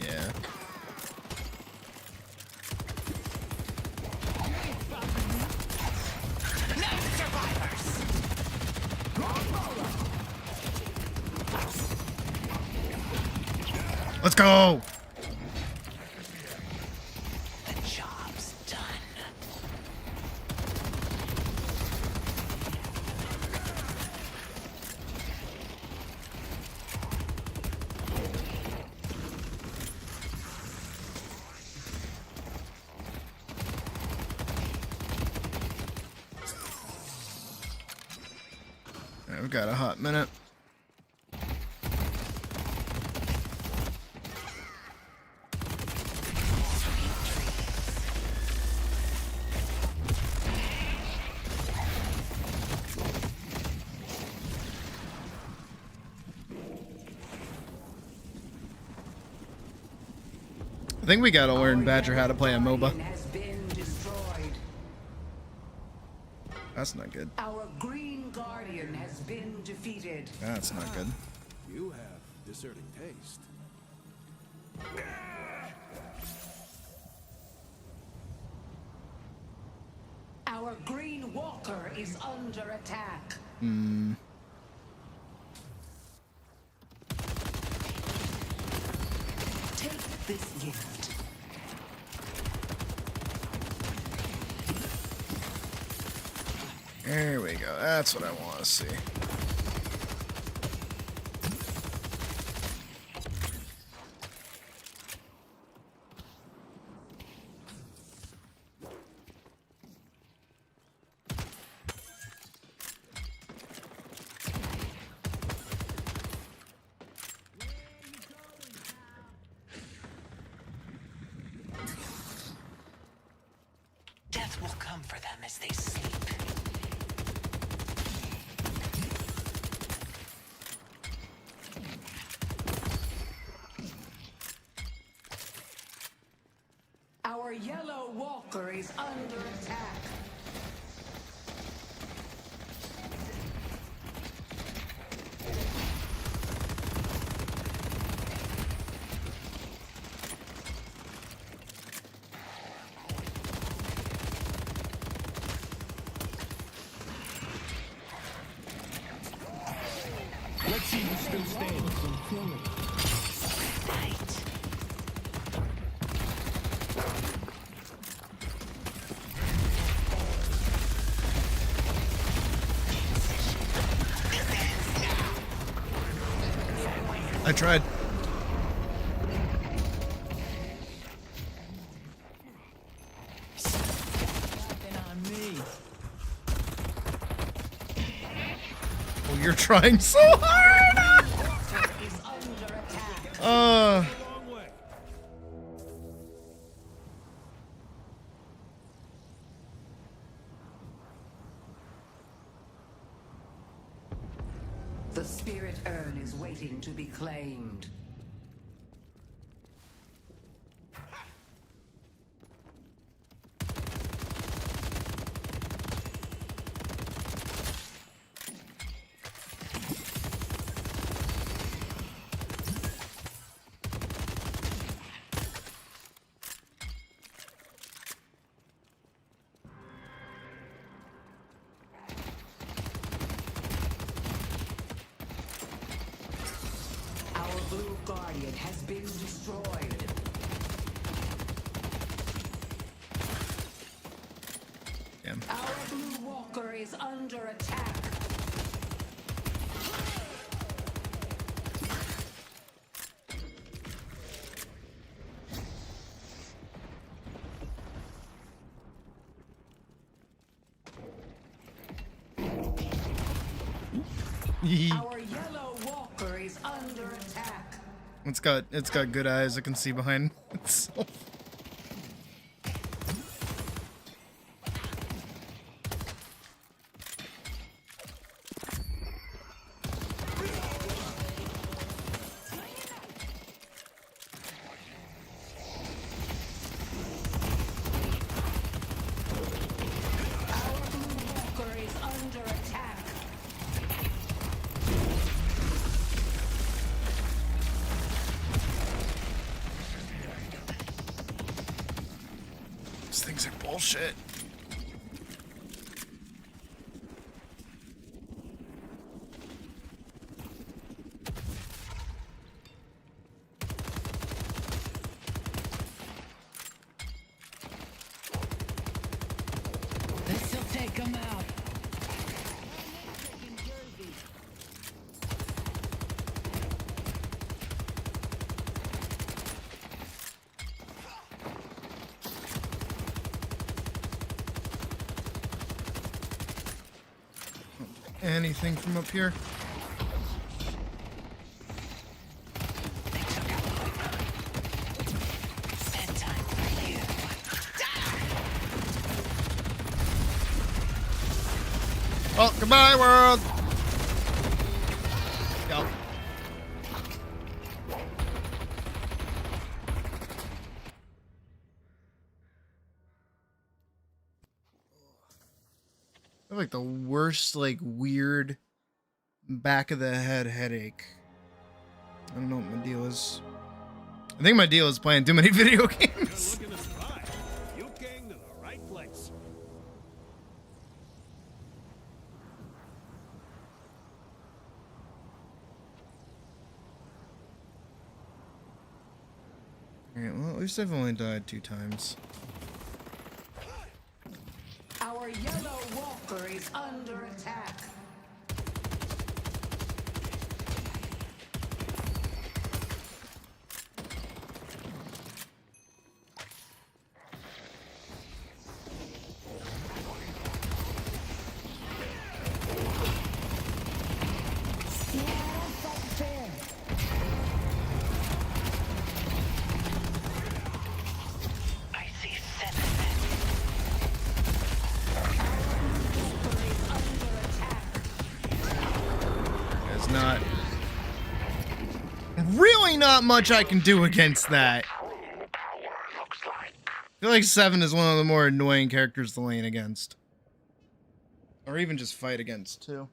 Speaker 1: Yeah. Let's go!
Speaker 11: The job's done.
Speaker 1: Alright, we've got a hot minute. I think we gotta learn Badger how to play a MOBA.
Speaker 11: Has been destroyed.
Speaker 1: That's not good.
Speaker 11: Our green guardian has been defeated.
Speaker 1: That's not good.
Speaker 18: You have discerning taste.
Speaker 11: Our green walker is under attack.
Speaker 1: Hmm.
Speaker 11: Take this gift.
Speaker 1: There we go. That's what I want to see.
Speaker 11: Death will come for them as they sleep. Our yellow walker is under attack.
Speaker 14: Let's see who's still standing.
Speaker 1: I tried.
Speaker 3: Nothing on me.
Speaker 1: you're trying so hard!
Speaker 11: The spirit urn is waiting to be claimed. Our blue guardian has been destroyed.
Speaker 1: Damn.
Speaker 11: Our blue walker is under attack. Our yellow walker is under attack.
Speaker 1: It's got good eyes. I can see behind itself.
Speaker 11: Our blue walker is under attack.
Speaker 1: These things are bullshit.
Speaker 3: This'll take him out.
Speaker 1: Anything from up here? Oh, goodbye, world! Yep. I have like the worst, like, weird back of the head headache. I don't know what my deal is. I think my deal is playing too many video games.
Speaker 9: Looking to survive. You came to the right place.
Speaker 1: Alright, well, at least I've only died 2 times.
Speaker 11: Our yellow walker is under attack.
Speaker 13: I see 7
Speaker 1: There's not really not much I can do against that. I feel like 7 is one of the more annoying characters to lane against. Or even just fight against, too.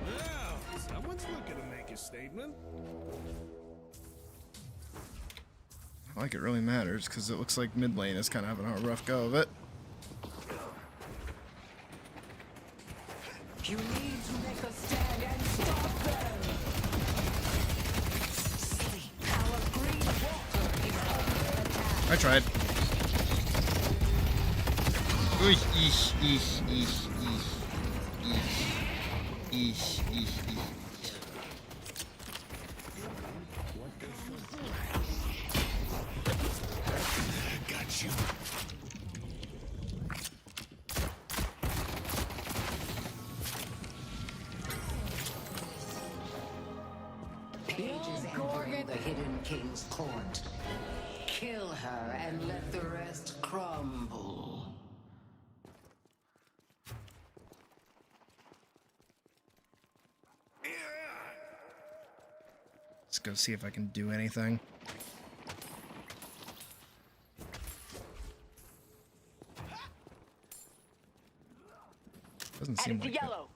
Speaker 9: Well, someone's looking to make a statement.
Speaker 1: Not like it really matters, because it looks like mid lane is kind of having a rough go of it.
Speaker 11: You need to make a stand and stop them. Our green walker is under attack.
Speaker 1: I tried. Oosh, eesh, eesh, eesh, eesh, eesh, eesh, eesh, eesh.
Speaker 15: you. Pages entering the Hidden King's court. Kill her and let the rest crumble.
Speaker 1: Let's go see if I can do anything. Doesn't seem like it.
Speaker 13: Yellow.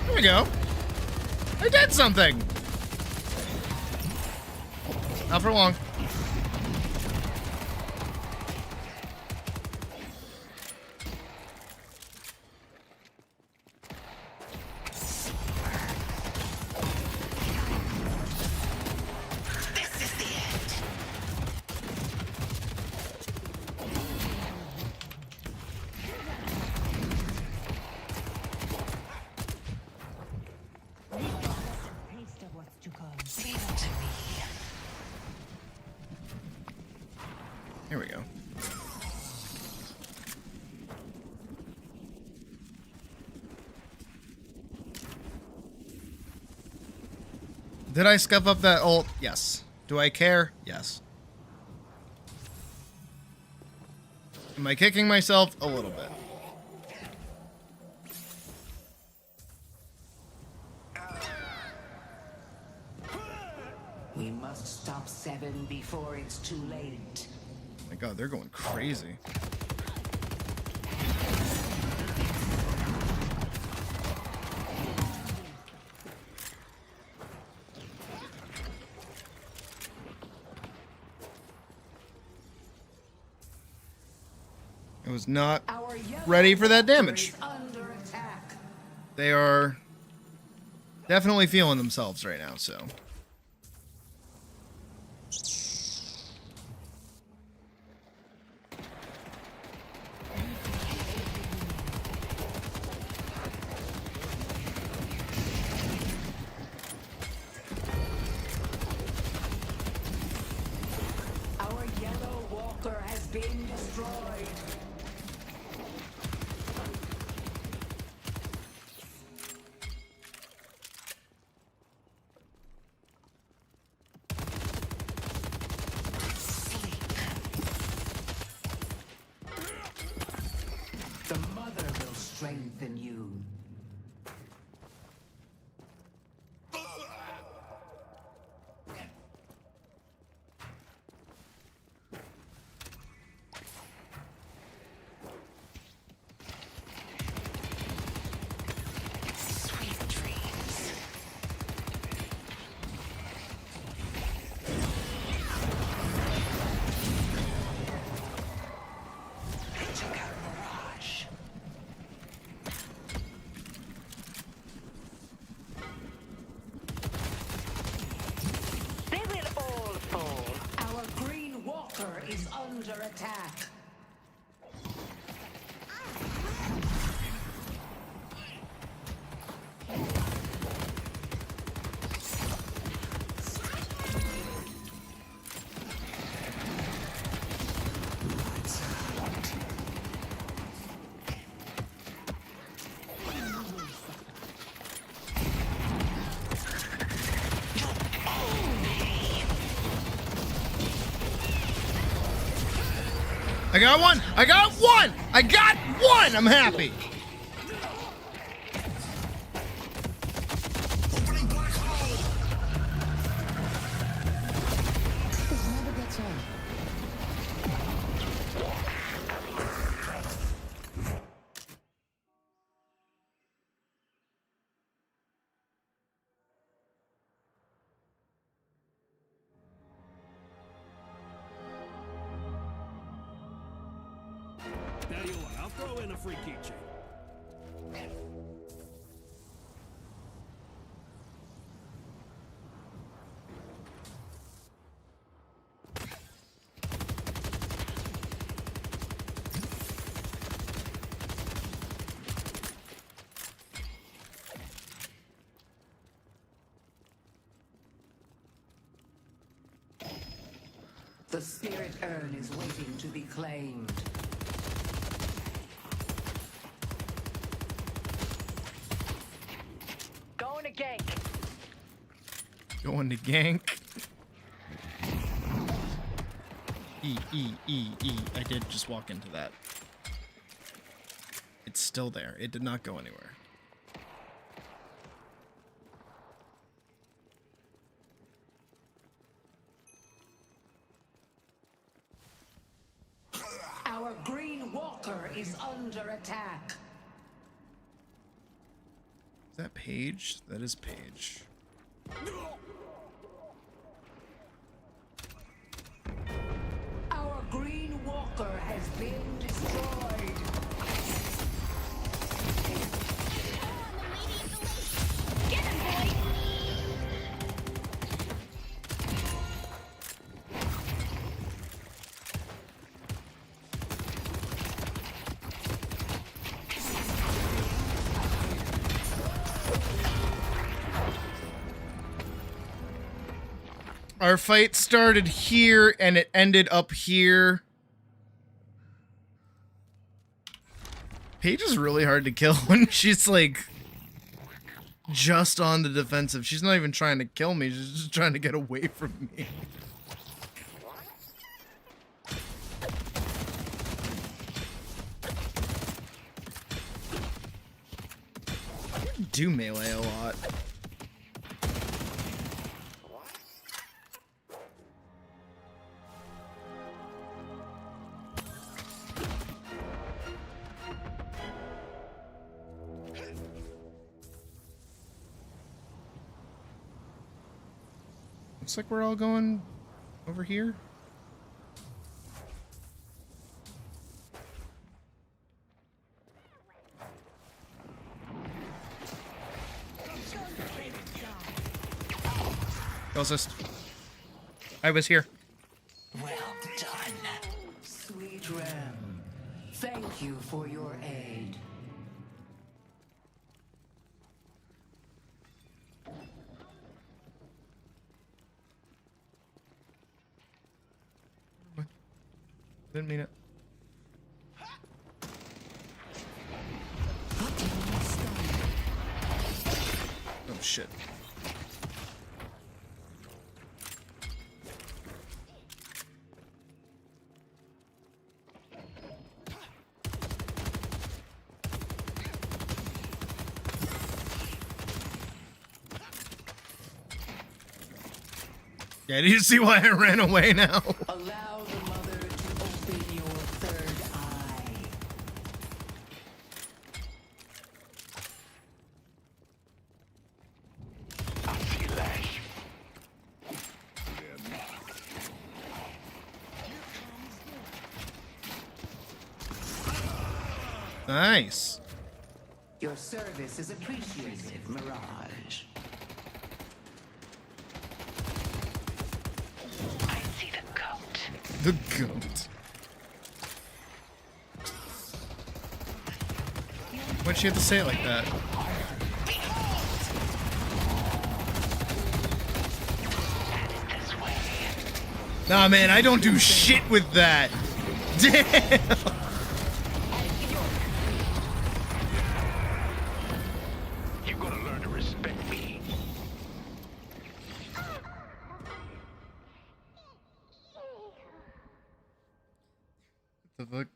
Speaker 1: There we go. I did something. Not for long. Here we go. Did I scuff up that ult? Yes. Do I care? Yes. Am I kicking myself? A little bit.
Speaker 11: We must stop 7 before it's too late.
Speaker 1: Oh my god, they're going crazy. I was not ready for that damage. They are definitely feeling themselves right now, so.
Speaker 11: Our yellow walker has been destroyed. The mother will strengthen you. Sweet dreams. Check out Mirage.
Speaker 13: They will all fall.
Speaker 11: Our green walker is under attack.
Speaker 1: I got one! I got one! I got one! I'm happy!
Speaker 9: Tell you what, I'll throw in a free keychain.
Speaker 11: The spirit urn is waiting to be claimed.
Speaker 13: Going to gank.
Speaker 1: Going to gank. E. I did just walk into that. It's still there. It did not go anywhere.
Speaker 11: Our green walker is under attack.
Speaker 1: Is that Paige? That is Paige.
Speaker 11: Our green walker has been destroyed.
Speaker 13: Get him, boy!
Speaker 1: Our fight started here and it ended up here. Paige is really hard to kill when she's like just on the defensive. She's not even trying to kill me, she's just trying to get away from me. I do melee a lot. Looks like we're all going over here. Closest. I was here.
Speaker 11: Well done. Sweet Rem, thank you for your aid.
Speaker 1: Didn't mean it. Oh shit. Yeah, do you see why I ran away now?
Speaker 11: Allow the mother to open your third eye.
Speaker 1: Nice.
Speaker 11: Your service is appreciated, Mirage.
Speaker 13: I see the goat.
Speaker 1: The goat. Why'd she have to say it like that? Nah, man, I don't do shit with that. Damn.
Speaker 12: You're gonna learn to respect me.
Speaker 1: The fuck?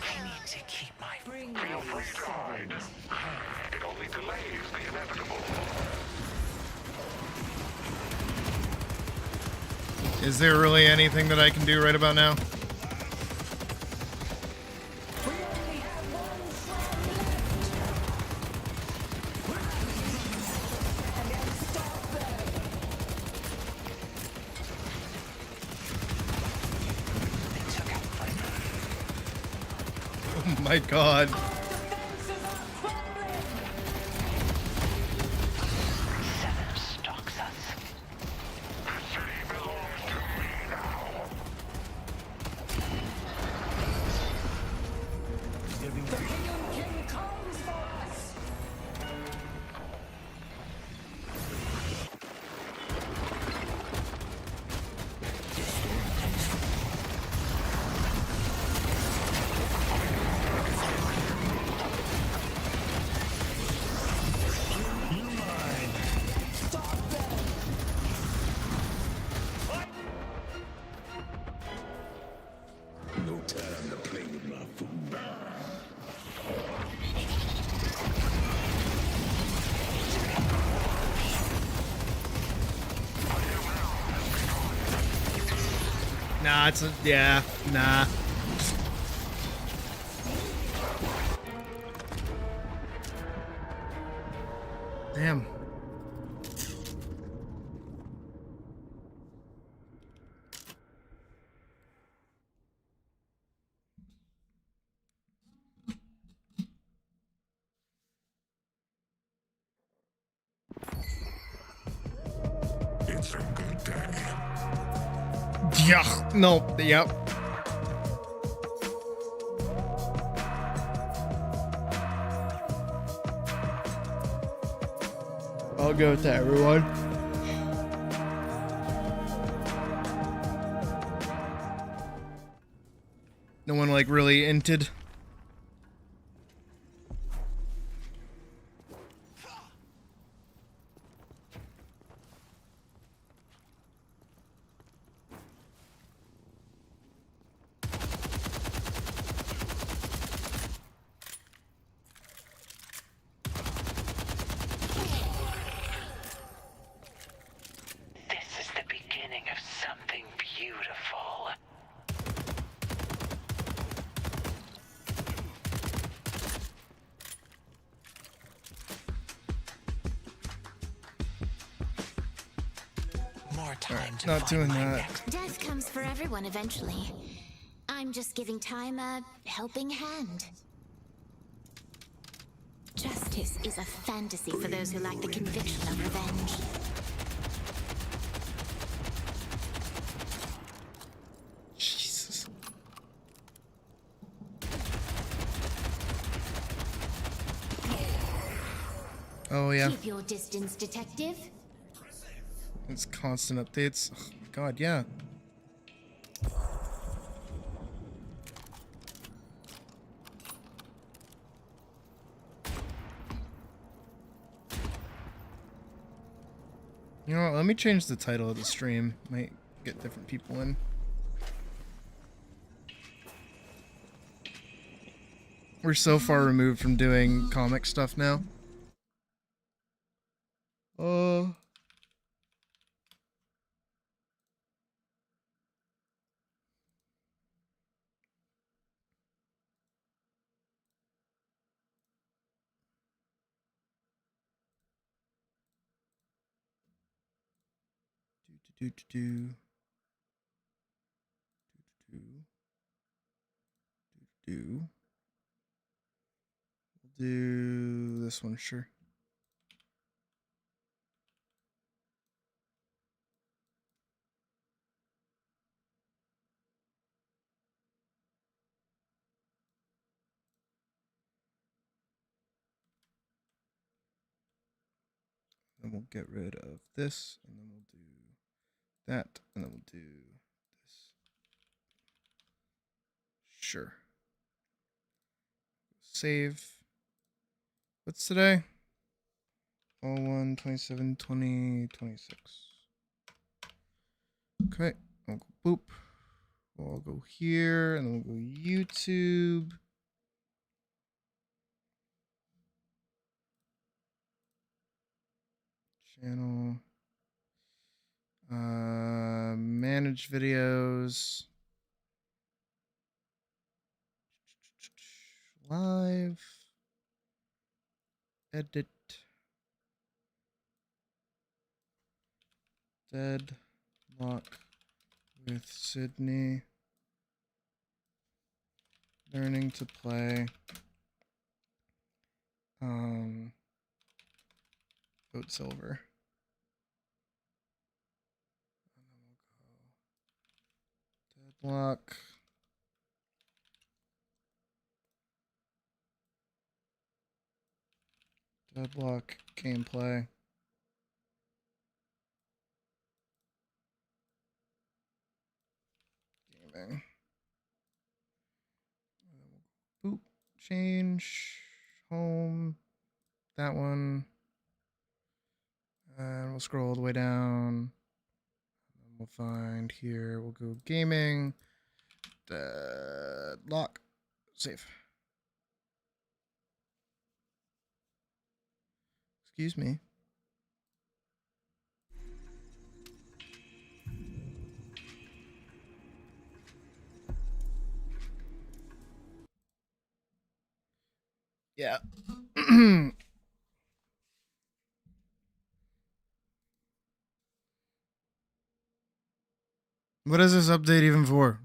Speaker 11: I need to keep my bring
Speaker 12: Feel free to hide. It only delays the inevitable.
Speaker 1: Is there really anything that I can do right about now? my god.
Speaker 13: Seven stalks us.
Speaker 17: No time to play with my food.
Speaker 1: Nah, it's a, yeah, nah. Damn.
Speaker 17: It's a good day.
Speaker 1: Yeah, no, yep. I'll go with that, everyone. No one like really inted.
Speaker 13: This is the beginning of something beautiful.
Speaker 11: More time to
Speaker 1: Not
Speaker 11: find
Speaker 1: doing
Speaker 11: my
Speaker 1: that.
Speaker 11: next.
Speaker 10: Death comes for everyone eventually. I'm just giving time a helping hand. Justice is a fantasy for those who lack the conviction of revenge.
Speaker 1: Jesus. Oh yeah,
Speaker 10: Keep your distance, detective.
Speaker 1: it's constant updates. Oh my god, yeah. You know what, let me change the title of the stream. Might get different people in. We're so far removed from doing comic stuff now. Do do do do do do. We'll do this one, sure. Then we'll get rid of this, and then we'll do that, and then we'll do this. Sure. Save. What's today? 01, 27, 20, 26. Okay, I'll go boop. We'll go here, and then we'll go YouTube. Channel. Manage videos. Live. Edit. Deadlock with Sydney. Learning to play. Vote silver. Deadlock. Deadlock gameplay. Gaming. Boop. Change. Home. That one. And we'll scroll all the way down. And we'll find here. We'll go gaming. Deadlock. Save. Excuse me. Yeah. What is this update even for?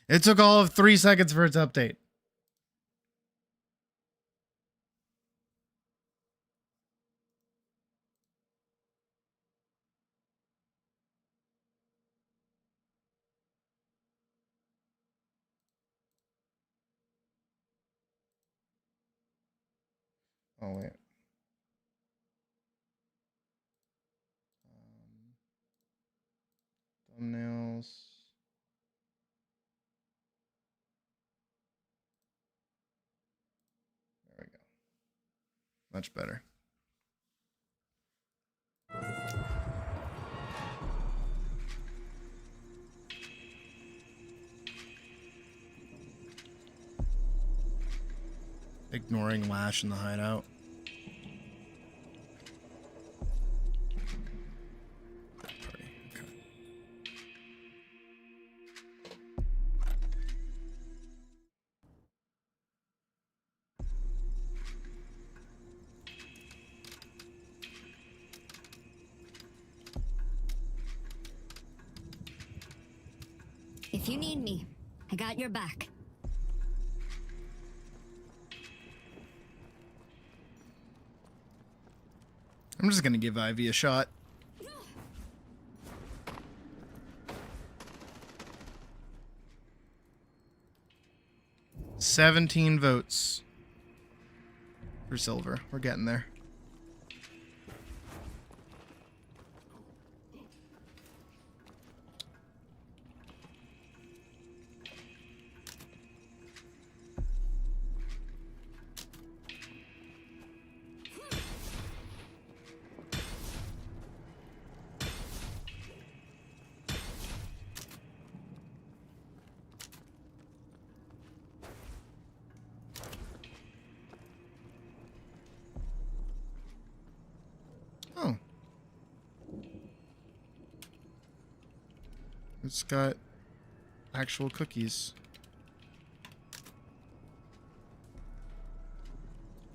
Speaker 1: It took all of 3 seconds for its update. Oh, wait. Thumbnails. There we go. Much better. Ignoring Lash in the hideout.
Speaker 19: If you need me, I got your back.
Speaker 1: I'm just gonna give Ivy a shot. $17 votes for silver. We're getting there. Oh. It's got actual cookies.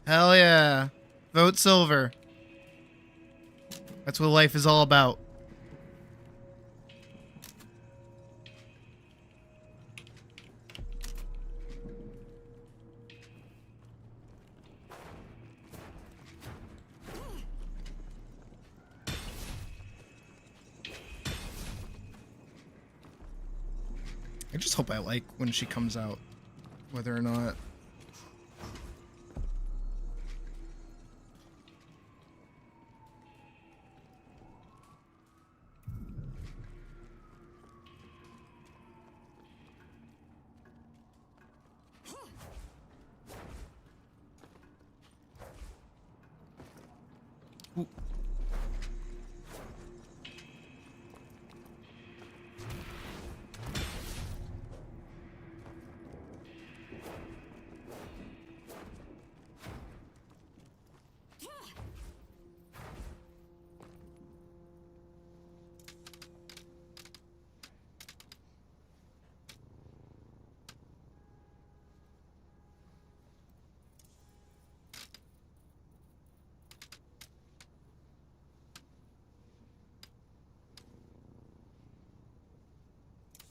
Speaker 1: Hell yeah. Vote silver. That's what life is all about. I just hope I like when she comes out, whether or not. Ooh.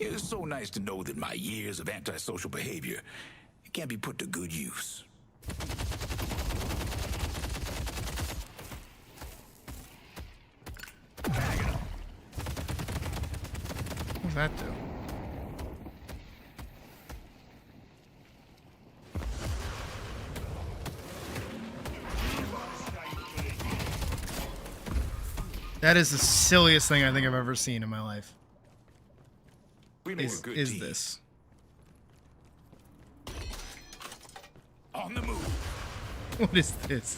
Speaker 17: It's so nice to know that my years of antisocial behavior can be put to good use.
Speaker 1: What does that do? That is the silliest thing I think I've ever seen in my life.
Speaker 17: We made a good
Speaker 1: Is
Speaker 17: team.
Speaker 1: this?
Speaker 17: On the move.
Speaker 1: What is this?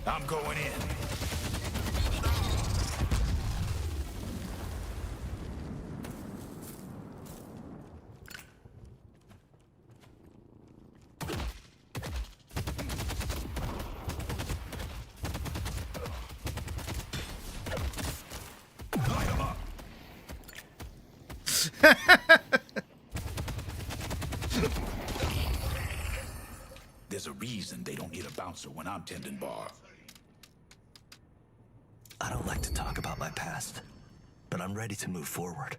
Speaker 17: I'm going in. There's a reason they don't need a bouncer when I'm tending bar.
Speaker 20: I don't like to talk about my past, but I'm ready to move forward.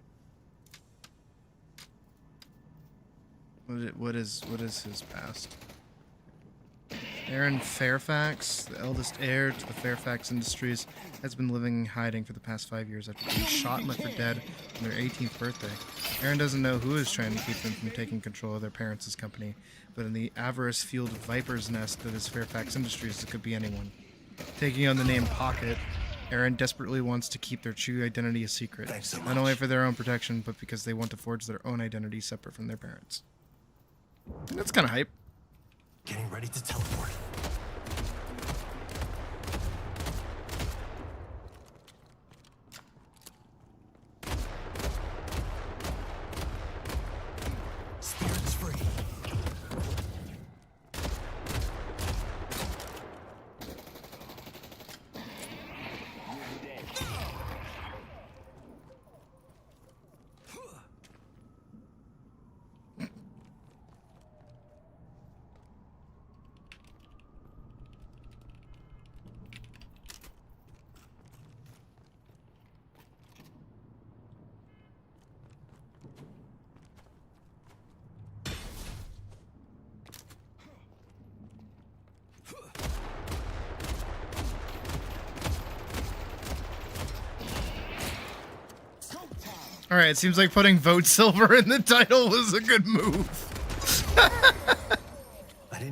Speaker 1: What is his past? Aaron Fairfax, the eldest heir to the Fairfax Industries, has been living in hiding for the past 5 years after being shot and left for dead on their 18th birthday. Aaron doesn't know who is trying to keep them from taking control of their parents' company, but in the avarice-fueled viper's nest that is Fairfax Industries, it could be anyone. Taking on the name Pocket, Aaron desperately wants to keep their true identity a secret, not only for their own protection, but because they want to forge their own identity separate from their parents. That's kind of hype.
Speaker 20: Getting ready to teleport. Spirits free.
Speaker 1: Alright, it seems like putting Vote Silver in the title was a good move.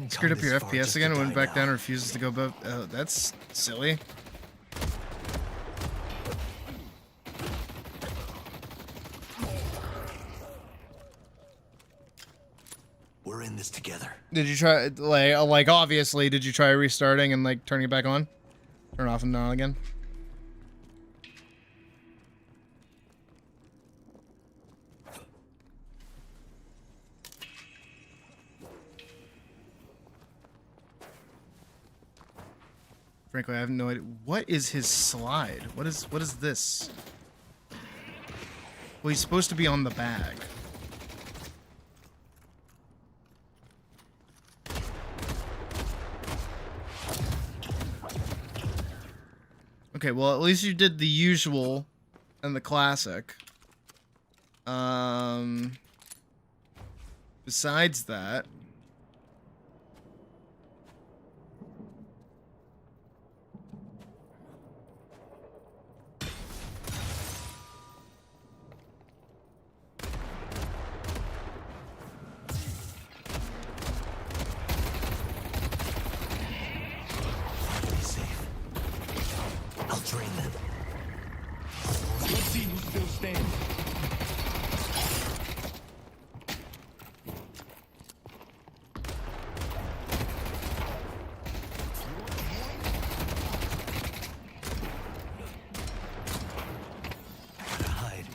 Speaker 1: Screwed up your FPS again, went back down, refuses to go above. Oh, that's silly.
Speaker 20: We're in this together.
Speaker 1: Did you try, like obviously, did you try restarting and like turning it back on? Turn off and on again? Frankly, I have no idea. What is his slide? What is this? Well, he's supposed to be on the bag. Okay, well, at least you did the usual and the classic. Besides that,
Speaker 20: I'll drain them.
Speaker 14: Let's see who's still standing.
Speaker 20: Gotta hide.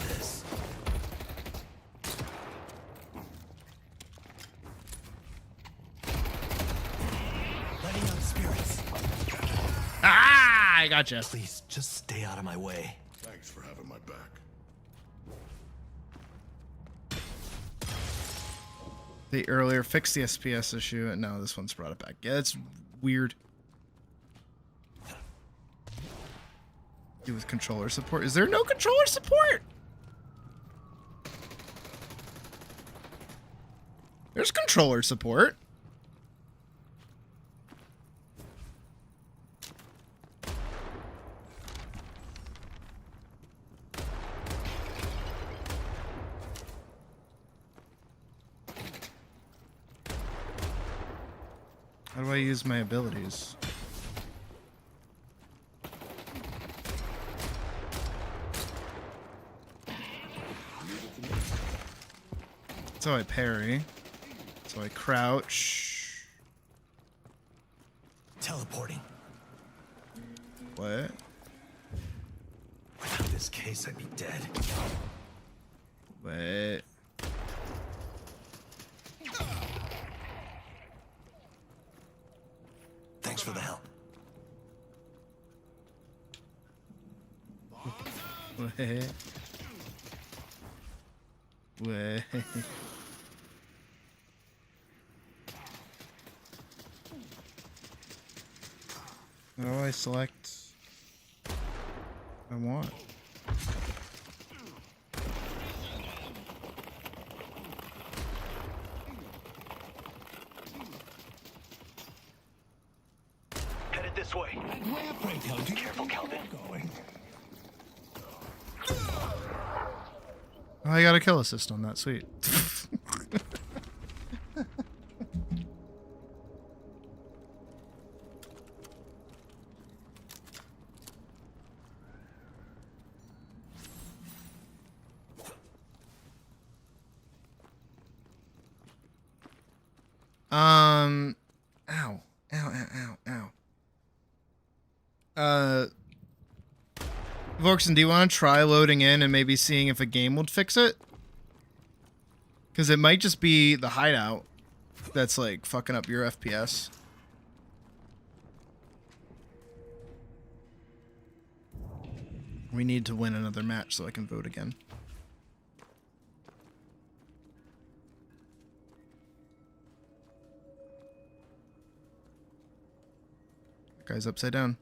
Speaker 20: This. Letting out spirits.
Speaker 1: ah, I gotcha.
Speaker 20: Please, just stay out of my way.
Speaker 17: Thanks for having my back.
Speaker 1: They earlier fixed the SPS issue, and now this one's brought it back. Yeah, that's weird. Do with controller support. Is there no controller support? There's controller support. How do I use my abilities? So I parry. So I crouch.
Speaker 20: Teleporting.
Speaker 1: What?
Speaker 20: Without this case, I'd be dead.
Speaker 1: What?
Speaker 20: Thanks for the help.
Speaker 1: What? What? How do I select what I want?
Speaker 20: Headed this way. Careful, Calvin.
Speaker 1: Oh, I got a kill assist on that. Sweet. Ow. Ow, ow, ow, ow. Vorkson, do you want to try loading in and maybe seeing if a game would fix it? Because it might just be the hideout that's, like, fucking up your FPS. We need to win another match so I can vote again. That guy's upside down.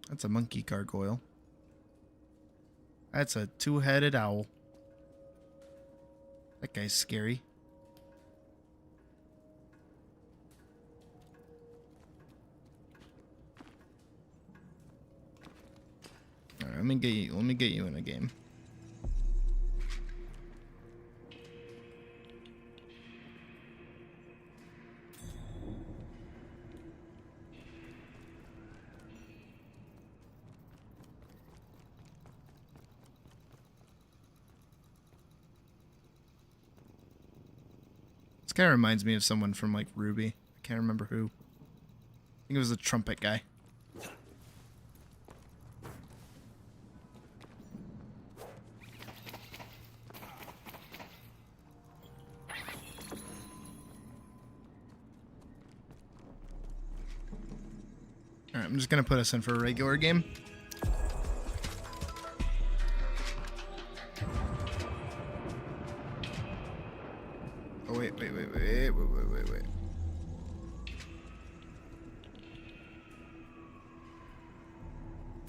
Speaker 1: That's a monkey gargoyle. That's a two-headed owl. That guy's scary. All right, let me get you in a game. This guy reminds me of someone from, like, Ruby. I can't remember who. I think it was the trumpet guy. Alright, I'm just gonna put us in for a regular game. Oh, wait.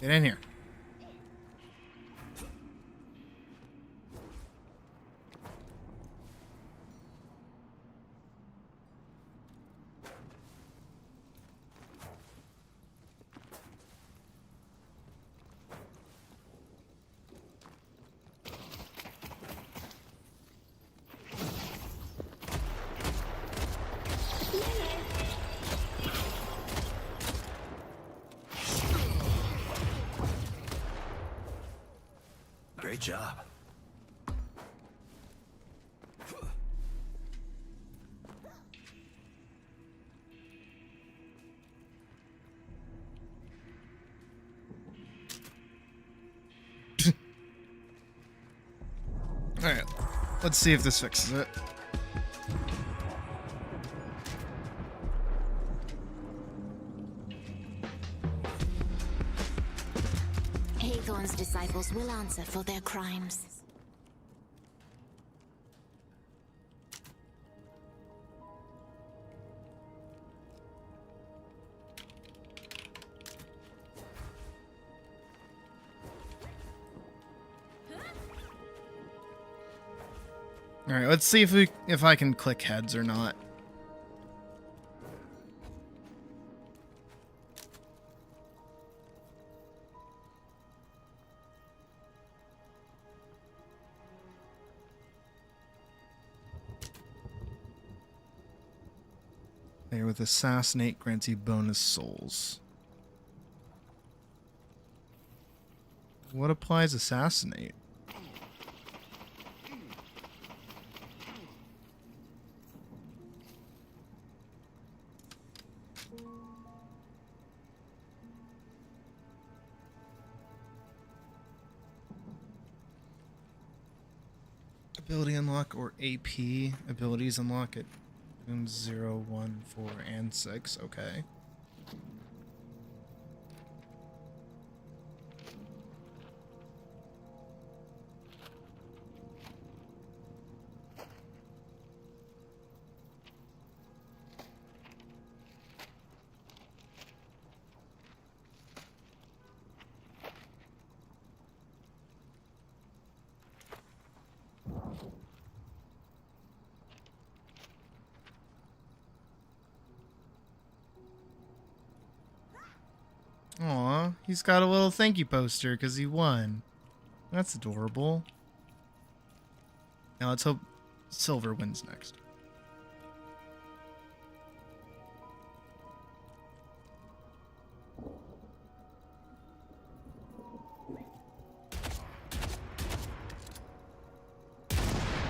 Speaker 1: Get in here.
Speaker 20: Great job.
Speaker 1: Alright, let's see if this fixes it.
Speaker 10: Hathorn's disciples will answer for their crimes.
Speaker 1: All right, let's see if I can click heads or not. Player with assassinate grants you bonus souls. What applies assassinate? Ability unlock or AP. Abilities unlock at 0, 1, 4, and 6. Okay. Aw, he's got a little thank you poster because he won. That's adorable. Now let's hope Silver wins next.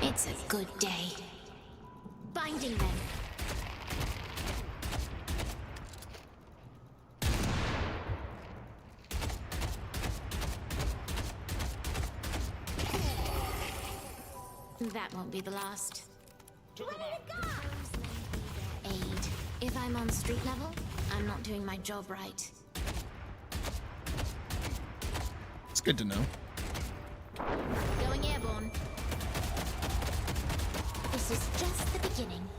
Speaker 10: It's a good day. Binding them. That won't be the last. Aid. If I'm on street level, I'm not doing my job right.
Speaker 1: It's good to know.
Speaker 10: Going airborne. This is just the beginning.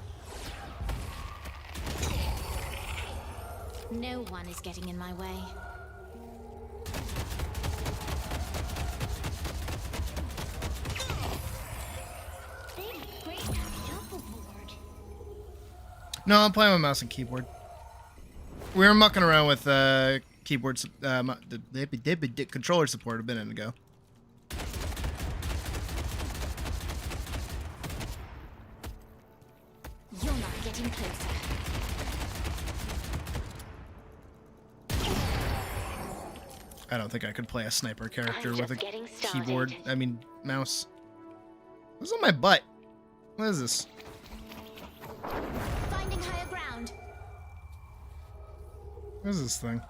Speaker 10: No one is getting in my way.
Speaker 1: No, I'm playing with mouse and keyboard. We were mucking around with keyboard the controller support a minute ago.
Speaker 10: You're not getting closer.
Speaker 1: I don't think I could play a sniper character with a keyboard. I mean, mouse. What's on my butt? What is this?
Speaker 10: Finding higher ground.
Speaker 1: What is this thing?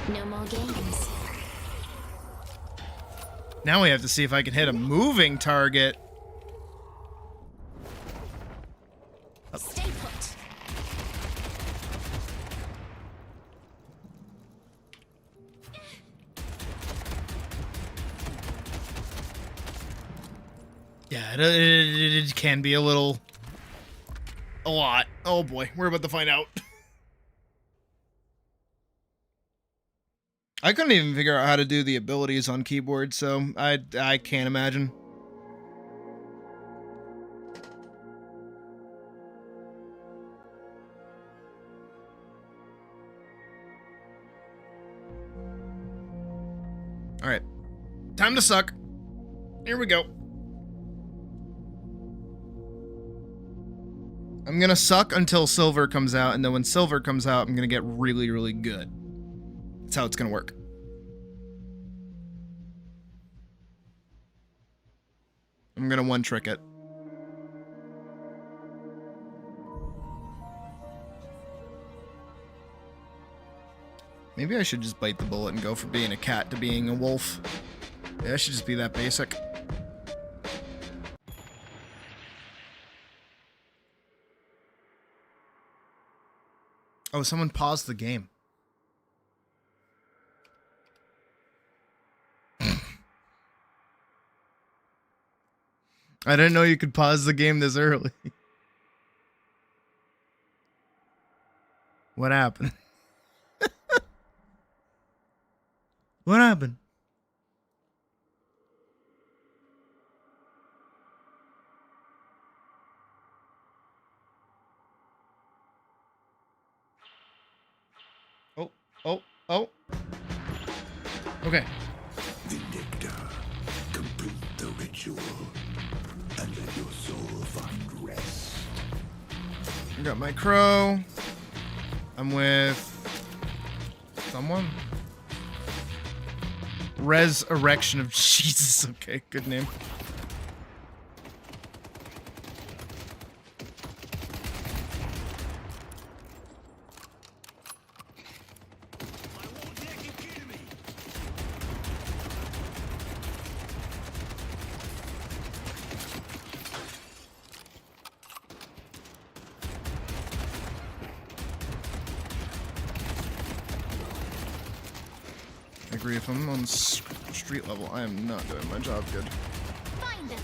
Speaker 10: No more games.
Speaker 1: Now we have to see if I can hit a moving target.
Speaker 10: Stay put.
Speaker 1: Yeah, it can be a lot. Oh boy, we're about to find out. I couldn't even figure out how to do the abilities on keyboard, so I can't imagine. All right, time to suck. Here we go. I'm gonna suck until Silver comes out, and then when Silver comes out, I'm gonna get really, really good. That's how it's gonna work. I'm gonna one-trick it. Maybe I should just bite the bullet and go from being a cat to being a wolf. Yeah, I should just be that basic. Oh, someone paused the game. I didn't know you could pause the game this early. What happened? What happened? Oh. Okay.
Speaker 17: Vindicta, complete the ritual and let your soul find rest.
Speaker 1: I got my crow. I'm with someone. Resurrection of Jesus. Okay, good name. I agree. If I'm on street level, I am not doing my job good.
Speaker 10: Find them.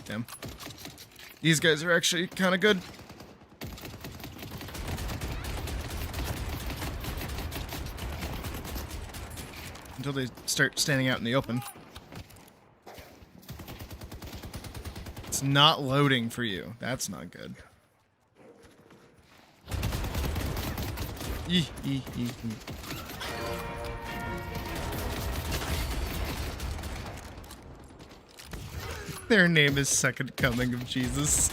Speaker 1: Damn. These guys are actually kind of good. Until they start standing out in the open. It's not loading for you. That's not good. Their name is Second Coming of Jesus.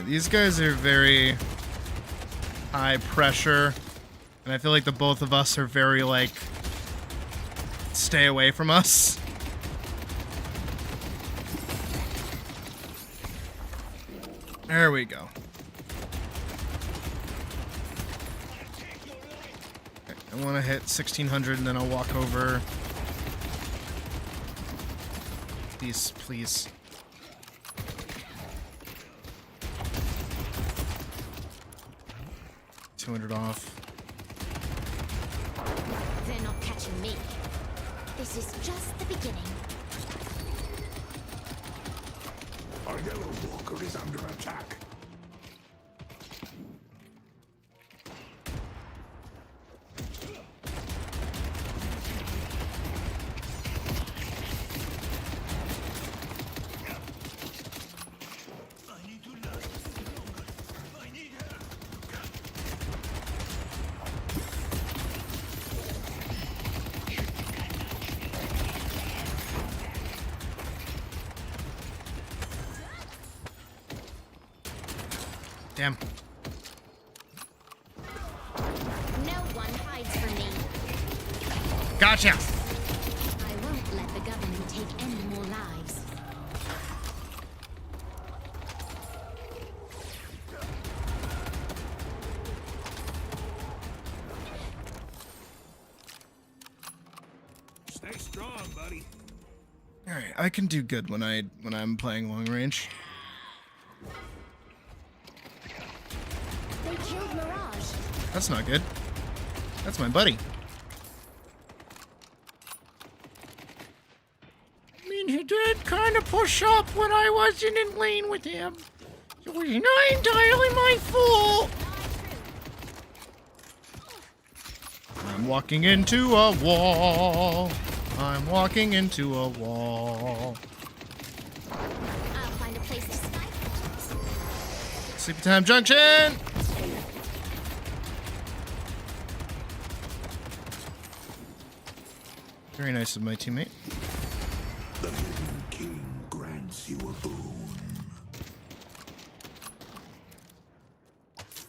Speaker 1: These guys are very high pressure, and I feel like the both of us are very, like, stay away from us. There we go. Okay, I want to hit 1600 and then I'll walk over. Please, please. $200 off.
Speaker 10: They're not catching me. This is just the beginning.
Speaker 17: Our yellow walker is under attack.
Speaker 1: Damn.
Speaker 10: No one hides from me.
Speaker 1: Gotcha.
Speaker 10: I won't let the government take any more lives.
Speaker 9: Stay strong, buddy.
Speaker 1: All right, I can do good when I'm playing long range.
Speaker 10: They killed Mirage.
Speaker 1: That's not good. That's my buddy. I mean, he did kind of push up when I wasn't in lane with him. It was not entirely my fault. I'm walking into a wall. I'm walking into a wall.
Speaker 10: I'll find a place to snipe.
Speaker 1: Sleepy Time Junction! Very nice of my teammate.
Speaker 17: The Hidden King grants you a boon.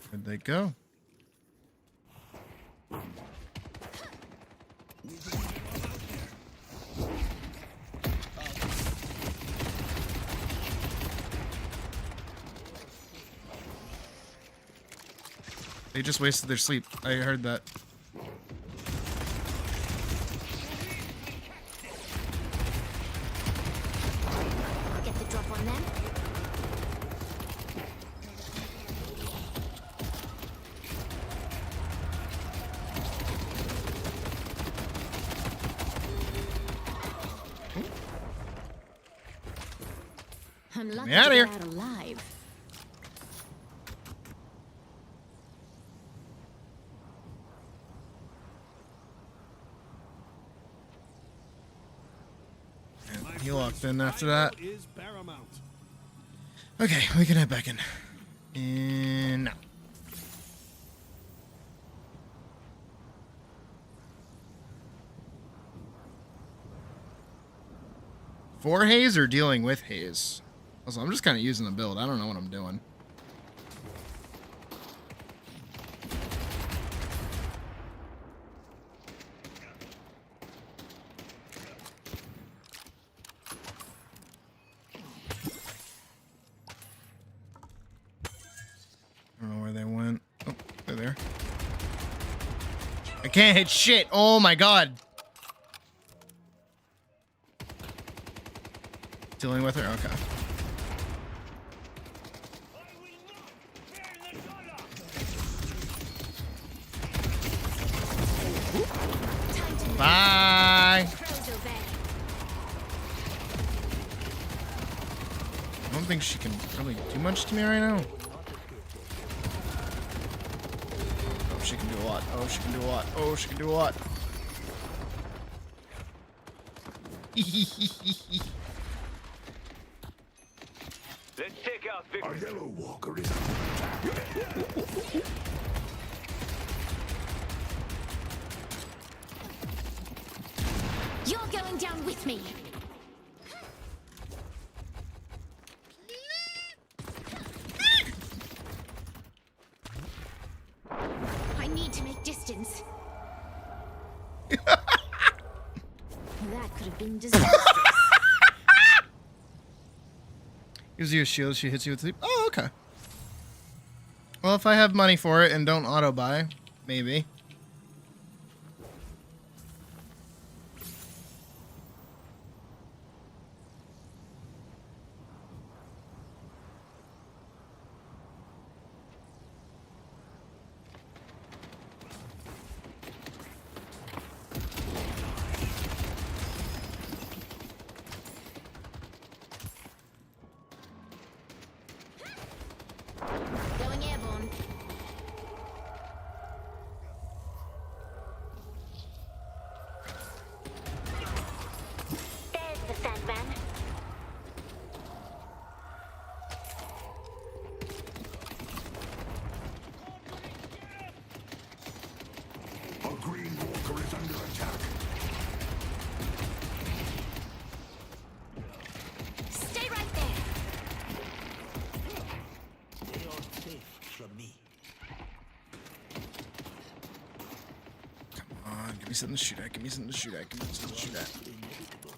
Speaker 1: Where'd they go? They just wasted their sleep. I heard that.
Speaker 10: I'm lucky
Speaker 1: me outta
Speaker 10: to
Speaker 1: here.
Speaker 10: get out alive.
Speaker 1: And he locked in after that.
Speaker 9: Is paramount.
Speaker 1: Okay, we can head back in. And now. For haze or dealing with haze? Also, I'm just kind of using the build. I don't know what I'm doing. I don't know where they went. Oh, they're there. I can't hit shit. Oh my god. Dealing with her? Okay. Bye. I don't think she can really do much to me right now. Oh, she can do a lot. Oh, she can do a lot. Oh, she can do a lot.
Speaker 12: Let's take out Victor.
Speaker 17: Our yellow walker is under attack.
Speaker 10: You're going down with me. I need to make distance. That could have been disastrous.
Speaker 1: Gives you a shield, she hits you with sleep. Oh, okay. Well, if I have money for it and don't auto-buy, maybe.
Speaker 10: Going airborne.
Speaker 13: There's the Sandman.
Speaker 17: Our green walker is under attack.
Speaker 10: Stay right there.
Speaker 20: They are safe from me.
Speaker 1: Come on, give me something to shoot at. Give me something to shoot at. Give me something to shoot at.
Speaker 20: Inevitable.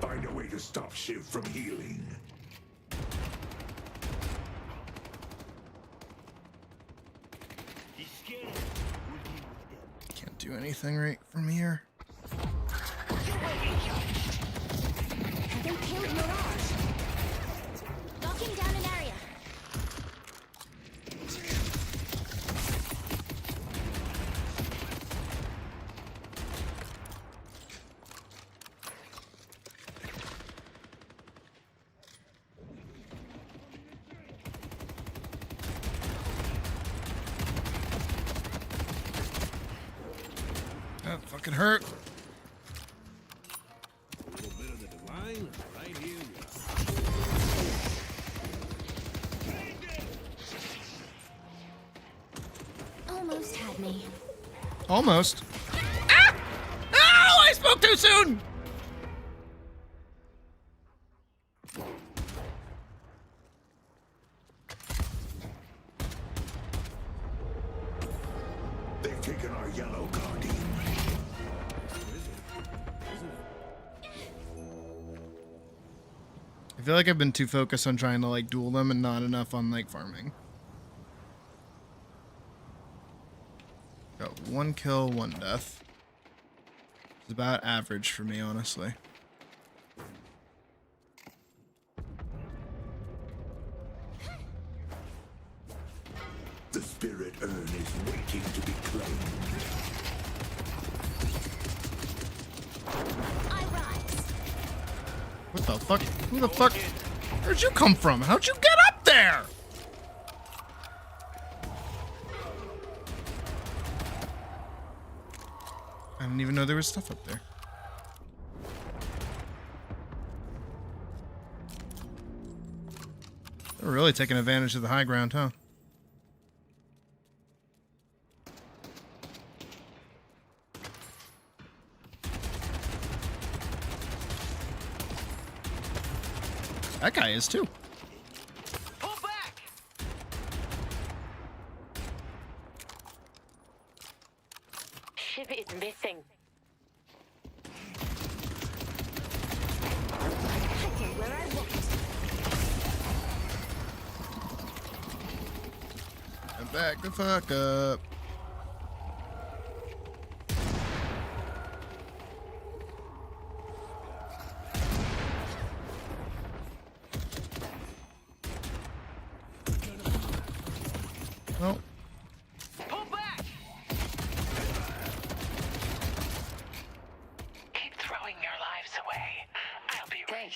Speaker 17: Find a way to stop Shiv from healing.
Speaker 1: Can't do anything right from here.
Speaker 10: They killed Mirage. Locking down an area.
Speaker 1: That fucking hurt.
Speaker 9: A little bit of the divine right here.
Speaker 10: Almost had me.
Speaker 1: Almost. Ah! Oh, I spoke too soon.
Speaker 17: They've taken our yellow guardian.
Speaker 1: I feel like I've been too focused on trying to like duel them and not enough on like farming. Got 1 kill, 1 death. It's about average for me, honestly.
Speaker 17: The spirit urn is waiting to be claimed.
Speaker 1: What the fuck? Who the fuck? Where'd you come from? How'd you get up there? I didn't even know there was stuff up there. They're really taking advantage of the high ground, huh? That guy is too.
Speaker 13: Pull back! Ship is missing.
Speaker 4: Where I want.
Speaker 1: And back the fuck up. Oh.
Speaker 13: Pull back! Keep throwing your lives away. I'll be right.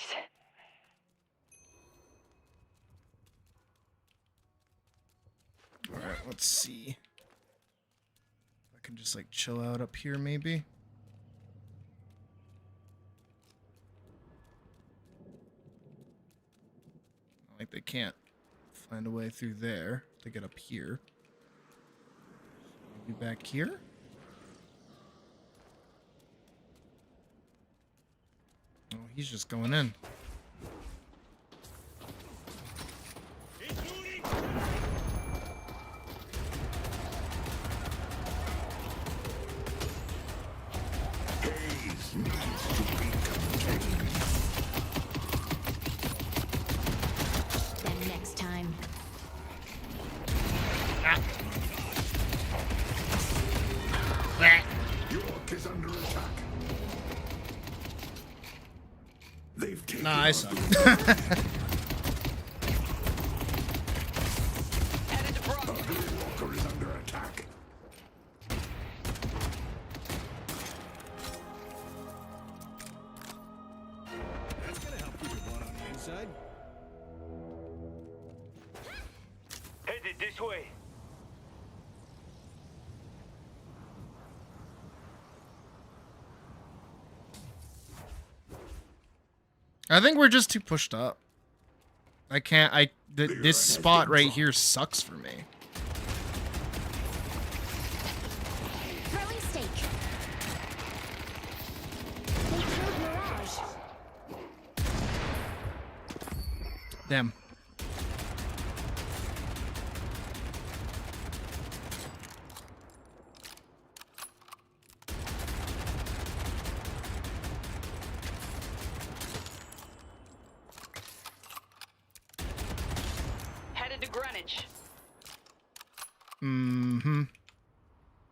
Speaker 1: Alright, let's see. I can just like chill out up here maybe. Like they can't find a way through there to get up here. Maybe back here? Oh, he's just going in.
Speaker 10: Then next time.
Speaker 17: York is under attack. They've taken
Speaker 1: Nah, I suck.
Speaker 17: Walker is under attack.
Speaker 18: That's gonna help keep your blood on the inside.
Speaker 13: Headed this way.
Speaker 1: I think we're just too pushed up. I can't, this spot right here sucks for me.
Speaker 4: Throwing stake. They killed Mirage.
Speaker 1: Damn.
Speaker 13: Headed to Greenwich.
Speaker 1: Mm-hmm.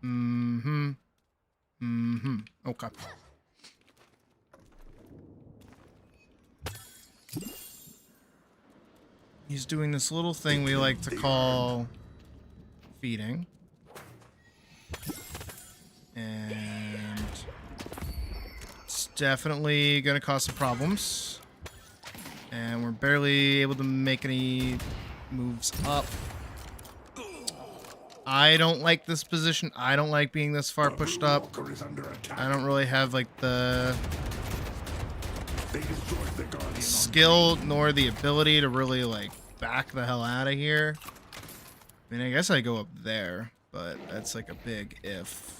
Speaker 1: Mm-hmm. Mm-hmm. Okay. He's doing this little thing we like to call feeding. And it's definitely gonna cause some problems. And we're barely able to make any moves up. I don't like this position. I don't like being this far pushed up. I don't really have like the skill nor the ability to really like back the hell out of here. I mean, I guess I go up there, but that's like a big if.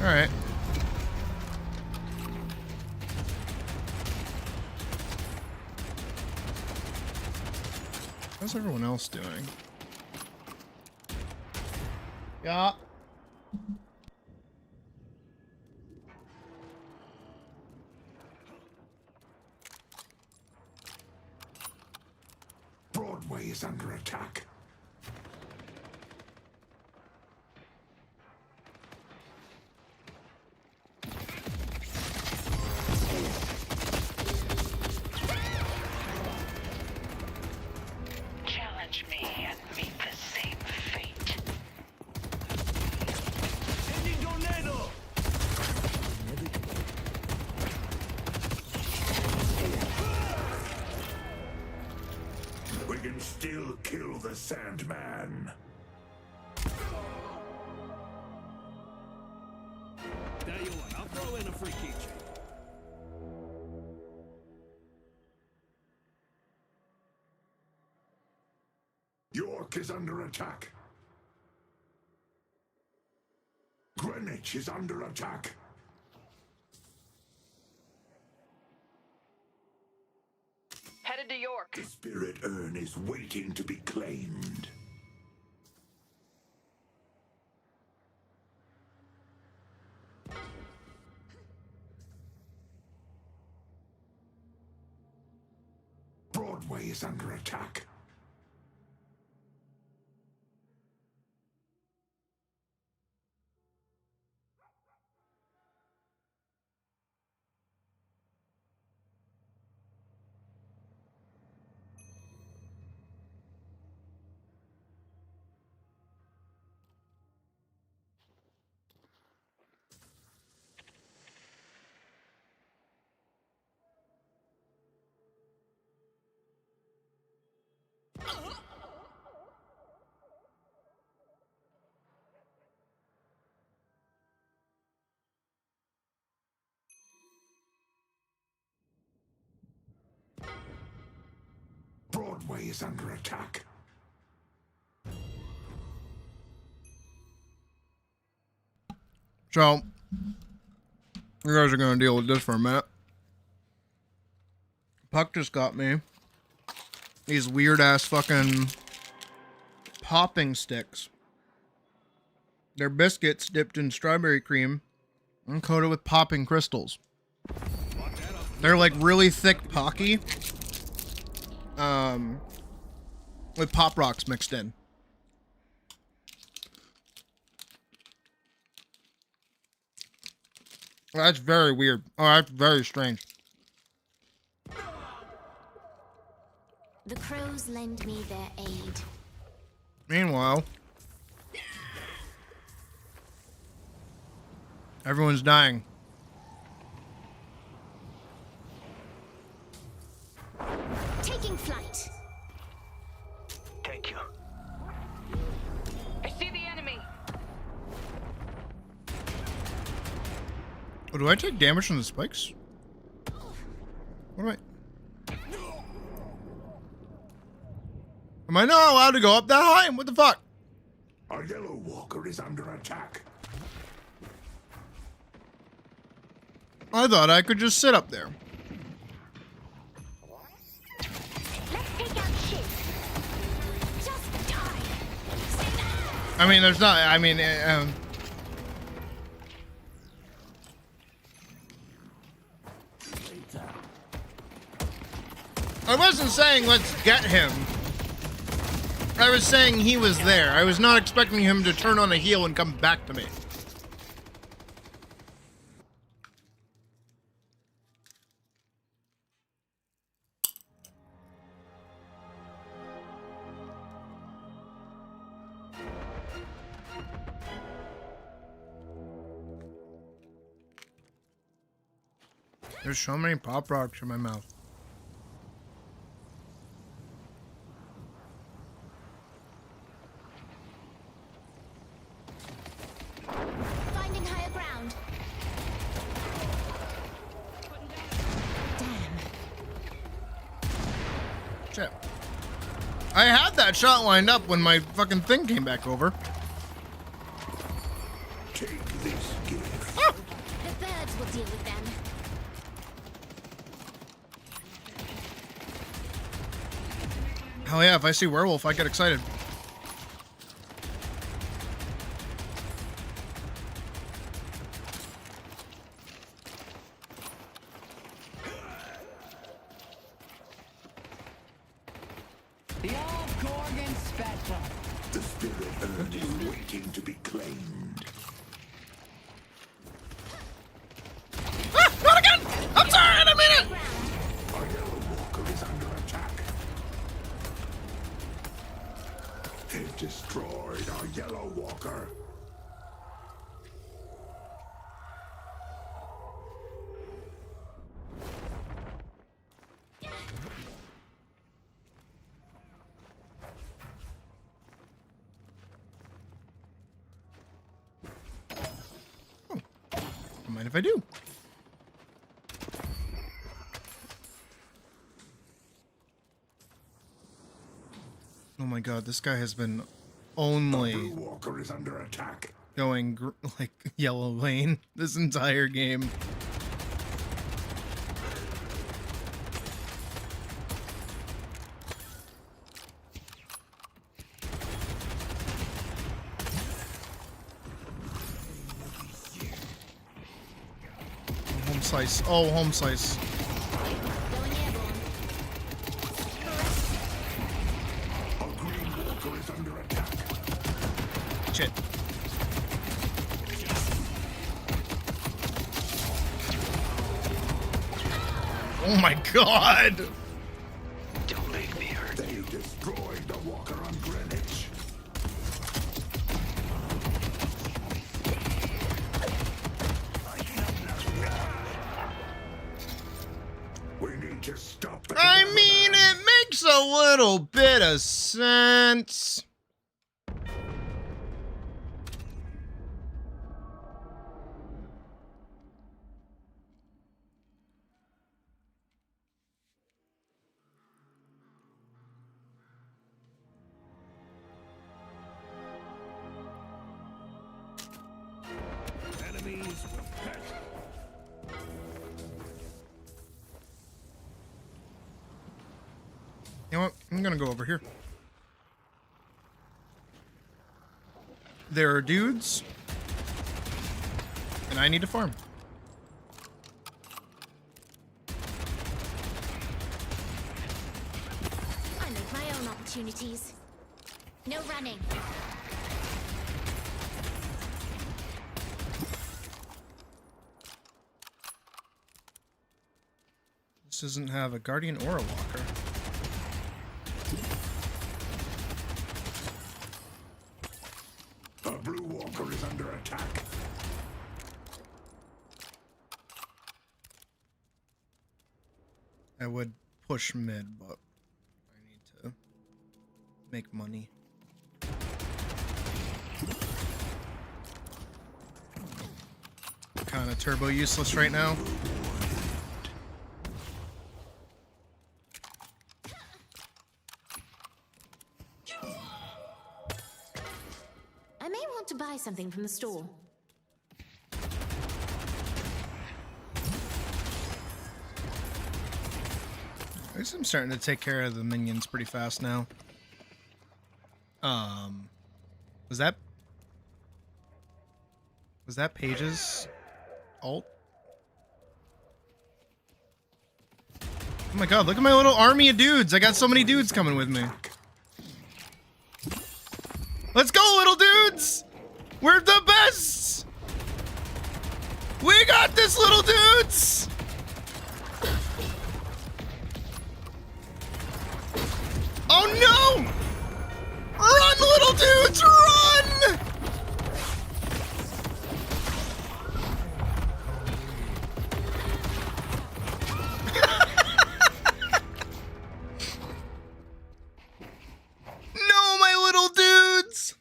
Speaker 1: All right. How's everyone else doing? Yeah.
Speaker 17: Broadway is under attack.
Speaker 13: Challenge me and meet the same fate.
Speaker 17: We can still kill the Sandman.
Speaker 18: Tell you what, I'll throw in a free keychain.
Speaker 17: York is under attack. Greenwich is under attack.
Speaker 13: Headed to York.
Speaker 17: The spirit urn is waiting to be claimed. Broadway is under attack. Broadway is under attack.
Speaker 1: So, you guys are gonna deal with this for a minute. Puck just got me these weird ass fucking popping sticks. They're biscuits dipped in strawberry cream and coated with popping crystals. They're like really thick Pocky, with Pop Rocks mixed in. That's very weird. Oh, that's very strange.
Speaker 10: The crows lend me their aid.
Speaker 1: Meanwhile, everyone's dying.
Speaker 10: Taking flight.
Speaker 13: Thank you. I see the enemy.
Speaker 1: Oh, do I take damage from the spikes? What am I? Am I not allowed to go up that high? What the fuck?
Speaker 17: Our Yellow Walker is under attack.
Speaker 1: I thought I could just sit up there.
Speaker 13: Let's take out shit. Just die.
Speaker 1: I mean, there's not. I mean, I wasn't saying let's get him. I was saying he was there. I was not expecting him to turn on a heel and come back to me. There's so many Pop Rocks in my mouth.
Speaker 10: Finding higher ground. Damn.
Speaker 1: Shit. I had that shot lined up when my fucking thing came back over.
Speaker 17: Take this gift.
Speaker 10: The birds will deal with them.
Speaker 1: Oh yeah, if I see werewolf, I get excited.
Speaker 15: The old Gorgon special.
Speaker 17: The spirit bird is waiting to be claimed.
Speaker 1: Ah! Not again! I'm sorry, I didn't mean it!
Speaker 17: Our yellow walker is under attack. They've destroyed our yellow walker.
Speaker 1: Don't mind if I do. Oh my god, this guy has been only
Speaker 17: Blue walker is under attack.
Speaker 1: going like yellow lane this entire game. Home slice. Oh, home slice.
Speaker 17: A green walker is under attack.
Speaker 1: Shit. Oh my god!
Speaker 17: Don't make me hurt. They destroyed the walker on Greenwich. We need to stop the
Speaker 1: I mean, it makes a little bit of sense.
Speaker 18: Enemies will perish.
Speaker 1: You know what? I'm gonna go over here. There are dudes, and I need to farm.
Speaker 10: I make my own opportunities. No running.
Speaker 1: This doesn't have a guardian or a walker.
Speaker 17: A blue walker is under attack.
Speaker 1: I would push mid, but I need to make money. Kind of turbo useless right now.
Speaker 10: I may want to buy something from the store.
Speaker 1: I guess I'm starting to take care of the minions pretty fast now. Was that Paige's ult? Oh my god, look at my little army of dudes. I got so many dudes coming with me. Let's go, little dudes! We're the best! We got this, little dudes! Oh no! Run, little dudes, run! No, my little dudes!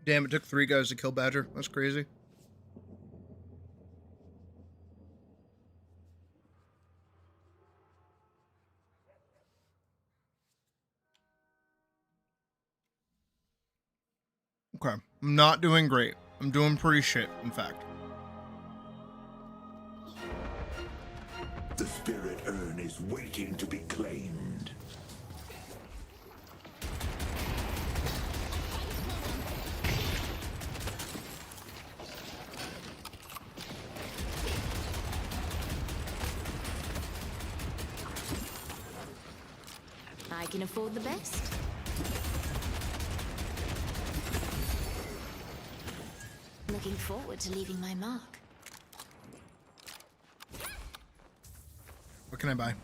Speaker 1: Damn, it took 3 guys to kill Badger. That's crazy. Okay. I'm not doing great. I'm doing pretty shit, in fact.
Speaker 17: The spirit urn is waiting to be claimed.
Speaker 10: I can afford the best. Looking forward to leaving my mark.
Speaker 1: What can I buy?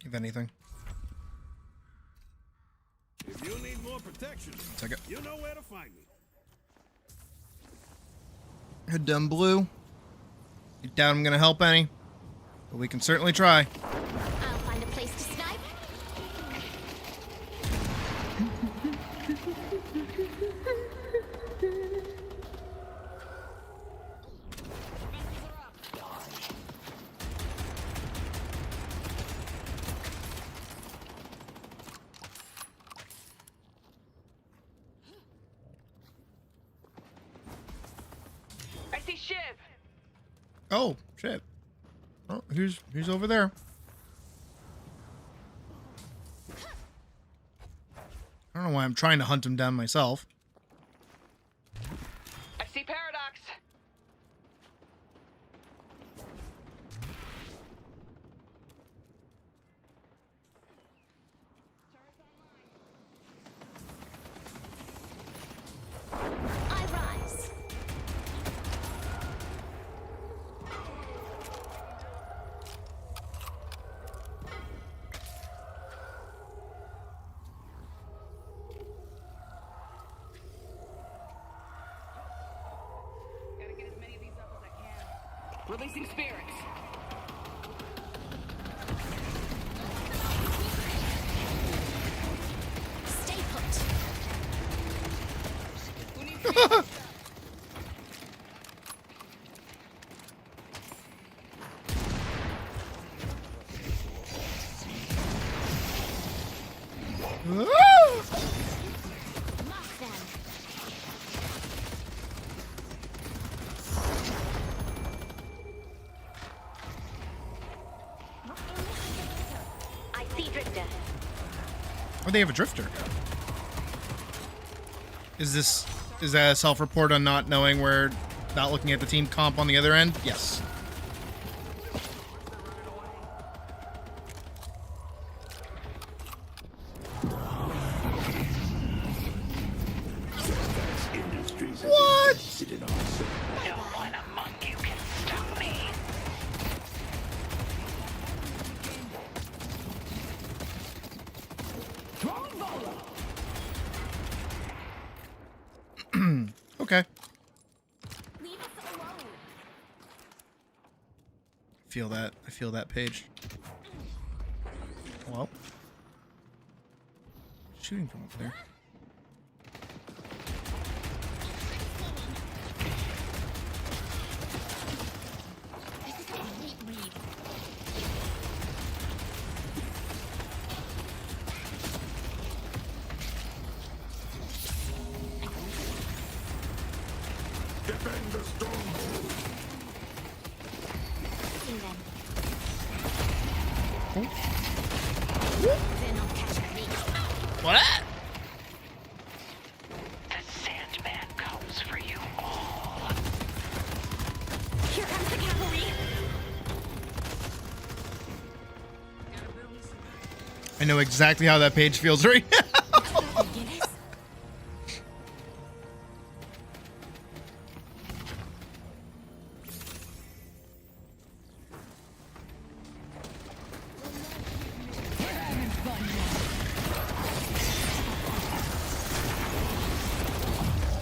Speaker 1: If anything.
Speaker 18: If you need more protection,
Speaker 1: Take it.
Speaker 18: you know where to find me.
Speaker 1: A dumb blue. You doubt I'm gonna help any? But we can certainly try.
Speaker 10: I'll find a place to snipe.
Speaker 13: I see Shiv.
Speaker 1: Oh, shit. Oh, he's over there. I don't know why I'm trying to hunt him down myself.
Speaker 13: I see Paradox.
Speaker 10: I rise.
Speaker 13: Gotta get as many of these up as I can. Releasing spirits.
Speaker 10: Stay put. Mark them.
Speaker 13: I see Drifter.
Speaker 1: Oh, they have a drifter. Is that a self-report on not knowing where, not looking at the team comp on the other end? Yes. What?
Speaker 12: No one among you can stop me.
Speaker 1: Okay.
Speaker 4: Leave us alone.
Speaker 1: Feel that. I feel that page. Hello? Shooting from up there.
Speaker 4: This is a great read.
Speaker 17: Defend the stronghold.
Speaker 10: See them.
Speaker 1: Oh.
Speaker 10: They're not catching me.
Speaker 1: What?
Speaker 12: The Sandman comes for you all.
Speaker 10: Here comes the cavalry.
Speaker 1: I know exactly how that page feels right now.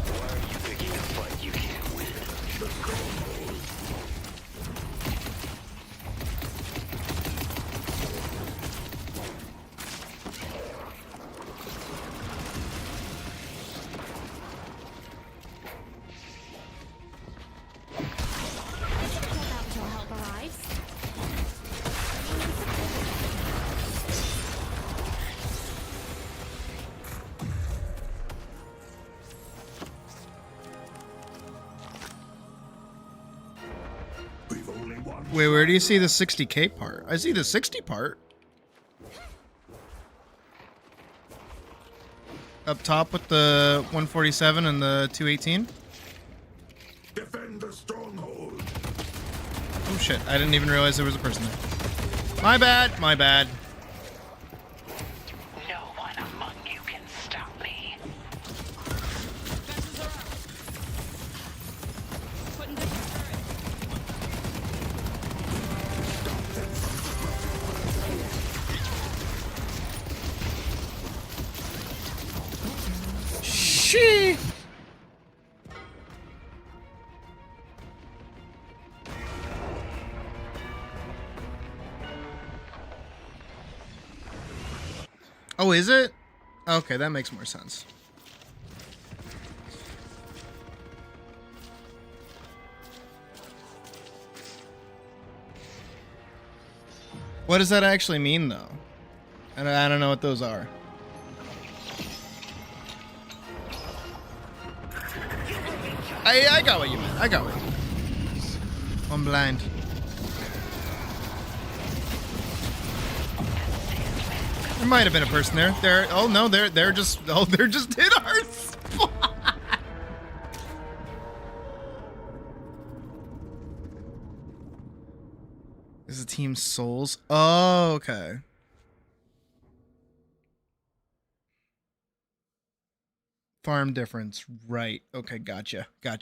Speaker 12: Why are you picking a fight you can't win? The stronghold.
Speaker 1: Wait, where do you see the 60K part? I see the 60 part. Up top with the 147 and the 218.
Speaker 17: Defend the stronghold.
Speaker 1: Oh shit, I didn't even realize there was a person there. My bad, my bad.
Speaker 13: No one among you can stop me.
Speaker 1: She. Oh, is it? Okay, that makes more sense. What does that actually mean, though? I don't know what those are. I got what you meant. I got what you meant. I'm blind. There might have been a person there. Oh no, they're just in our spot. This is Team Souls. Oh, okay. Farm difference, right? Okay, gotcha. I'm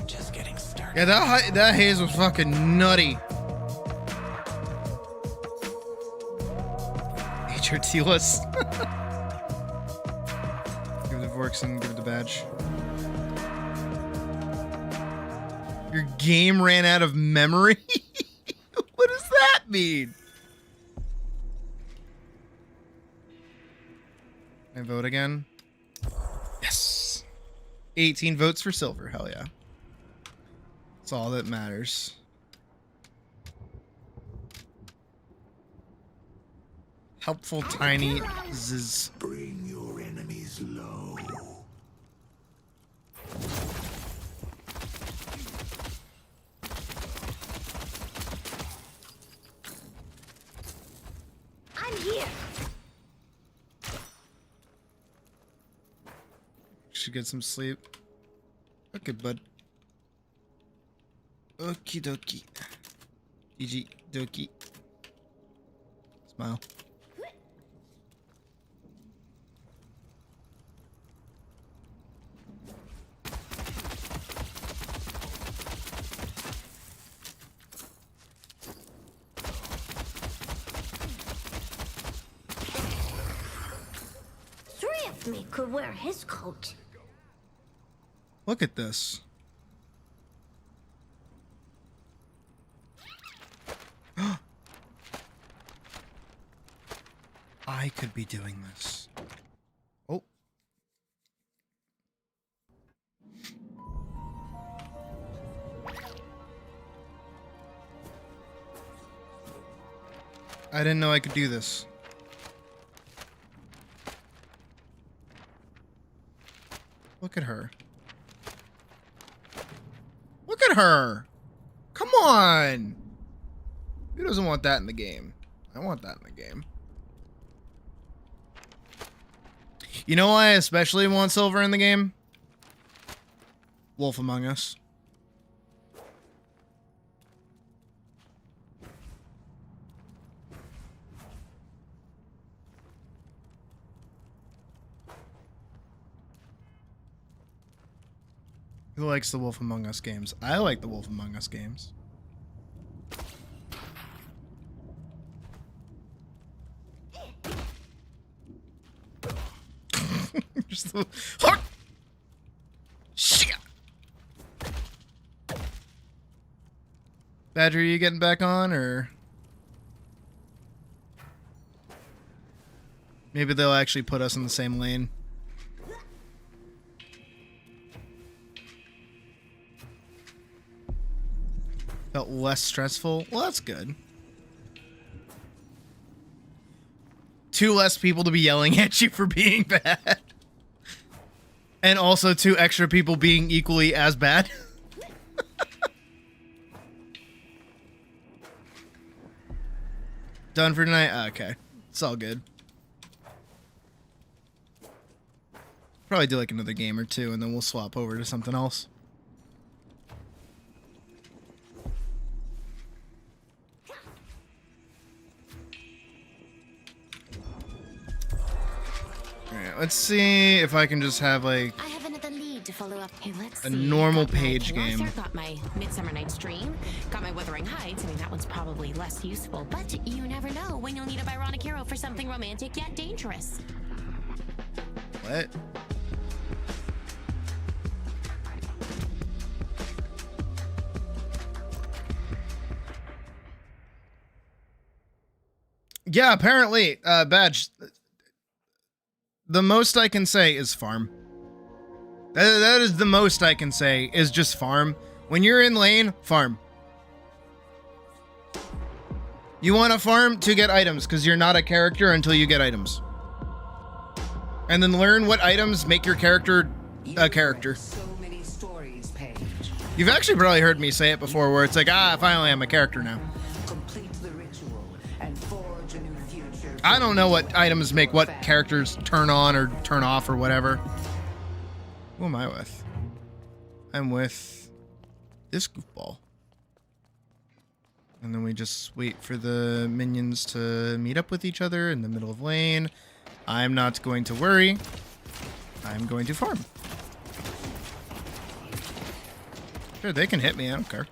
Speaker 1: just getting started. Yeah, that haze was fucking nutty. HRT-less. Give it the Vorks and give it the badge. Your game ran out of memory? What does that mean? Can I vote again? Yes. 18 votes for silver. Hell yeah. That's all that matters. Helpful tiny zzz.
Speaker 17: Bring your enemies low.
Speaker 2: I'm here.
Speaker 1: Should get some sleep. Okay, bud. Okie dokie. GG dokie. Smile.
Speaker 2: Three of me could wear his coat.
Speaker 1: Look at this. I could be doing this. Oh. I didn't know I could do this. Look at her. Look at her. Come on. Who doesn't want that in the game? I want that in the game. You know why I especially want silver in the game? Wolf Among Us. Who likes the Wolf Among Us games? I like the Wolf Among Us games. Just the... Shit. Badger, are you getting back on, or maybe they'll actually put us in the same lane? Felt less stressful. Well, that's good. 2 less people to be yelling at you for being bad. And also 2 extra people being equally as bad. Done for tonight? Okay. It's all good. Probably do like another game or two, and then we'll swap over to something else. Alright, let's see if I can just have like
Speaker 10: I have another lead to follow up. Hey, let's
Speaker 1: a
Speaker 10: see.
Speaker 1: normal
Speaker 10: Got my
Speaker 1: page
Speaker 10: Colossal,
Speaker 1: game.
Speaker 10: Got my Midsummer Night's Dream. Got my Wuthering Heights. I mean, that one's probably less useful, but you never know when you'll need a Byronic hero for something romantic yet dangerous.
Speaker 1: What? Yeah, apparently, Badge. The most I can say is farm. That is the most I can say is just farm. When you're in lane, farm. You want to farm to get items because you're not a character until you get items. And then learn what items make your character a character. You've actually probably heard me say it before where it's like, finally I'm a character now. I don't know what items make what characters turn on or turn off or whatever. Who am I with? I'm with this goofball. And then we just wait for the minions to meet up with each other in the middle of lane. I'm not going to worry. I'm going to farm. Sure, they can hit me. I don't care.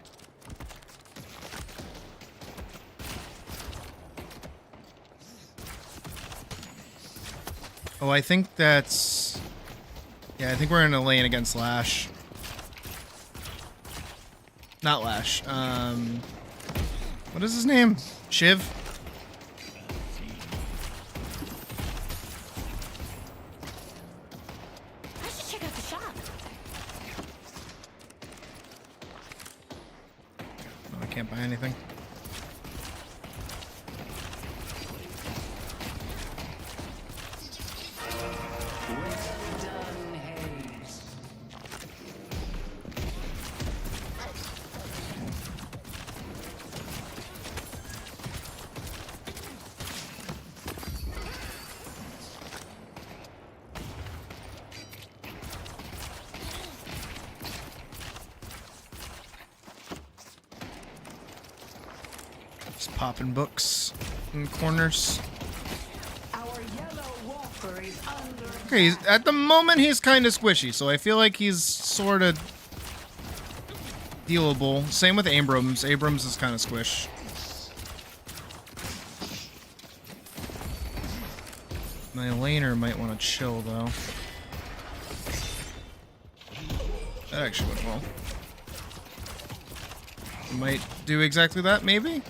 Speaker 1: Oh, I think that's... Yeah, I think we're in a lane against Lash. Not Lash. What is his name? Shiv?
Speaker 10: I should check out the shop.
Speaker 1: Oh, I can't buy anything. Just popping books in corners. Okay, at the moment he's kind of squishy, so I feel like he's sort of dealable. Same with Abrams. Abrams is kind of squish. My laner might want to chill, though. That actually went well. Might do exactly that, maybe?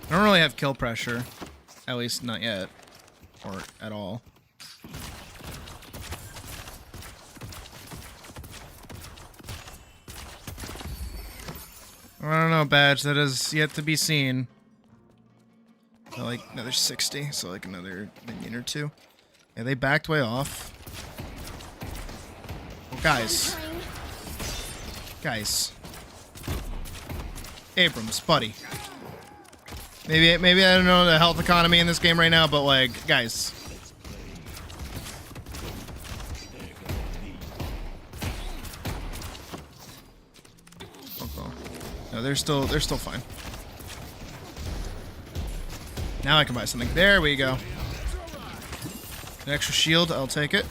Speaker 1: I don't really have kill pressure. At least not yet. Or at all. I don't know, Badge. That is yet to be seen. So like another 60, so like another minion or two. Yeah, they backed way off. Well, guys. Guys. Abrams, buddy. Maybe I don't know the health economy in this game right now, but like, guys. No, they're still fine. Now I can buy something. There we go. An extra shield, I'll take it.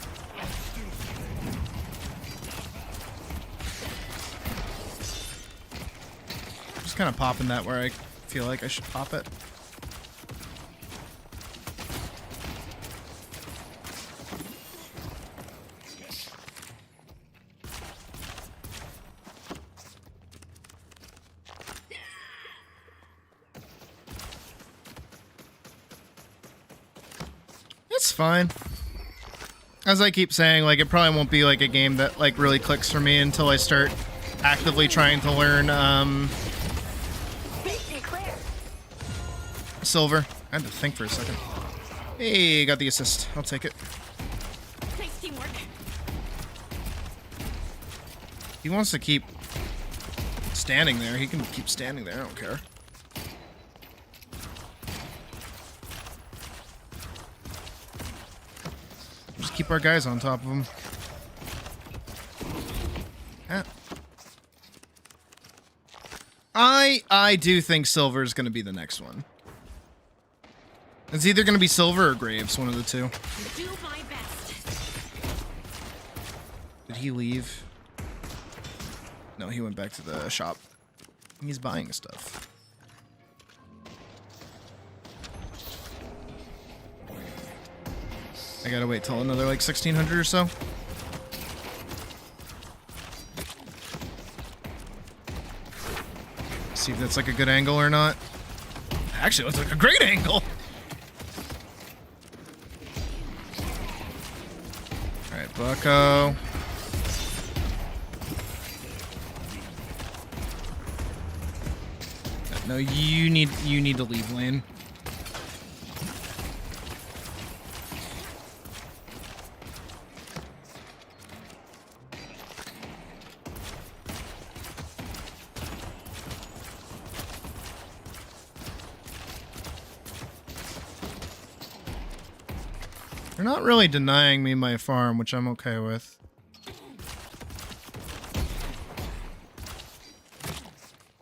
Speaker 1: Just kind of popping that where I feel like I should pop it. It's fine. As I keep saying, like, it probably won't be like a game that like really clicks for me until I start actively trying to learn Silver. I had to think for a second. Hey, got the assist. I'll take it.
Speaker 10: Nice teamwork.
Speaker 1: He wants to keep standing there. He can keep standing there. I don't care. Just keep our guys on top of them. I do think silver is going to be the next one. It's either going to be silver or graves, one of the two.
Speaker 10: Do my best.
Speaker 1: Did he leave? No, he went back to the shop. He's buying stuff. I gotta wait till another like 1600 or so. See if that's like a good angle or not. Actually, it looks like a great angle. All right, Bucko. No, you need to leave lane. They're not really denying me my farm, which I'm okay with.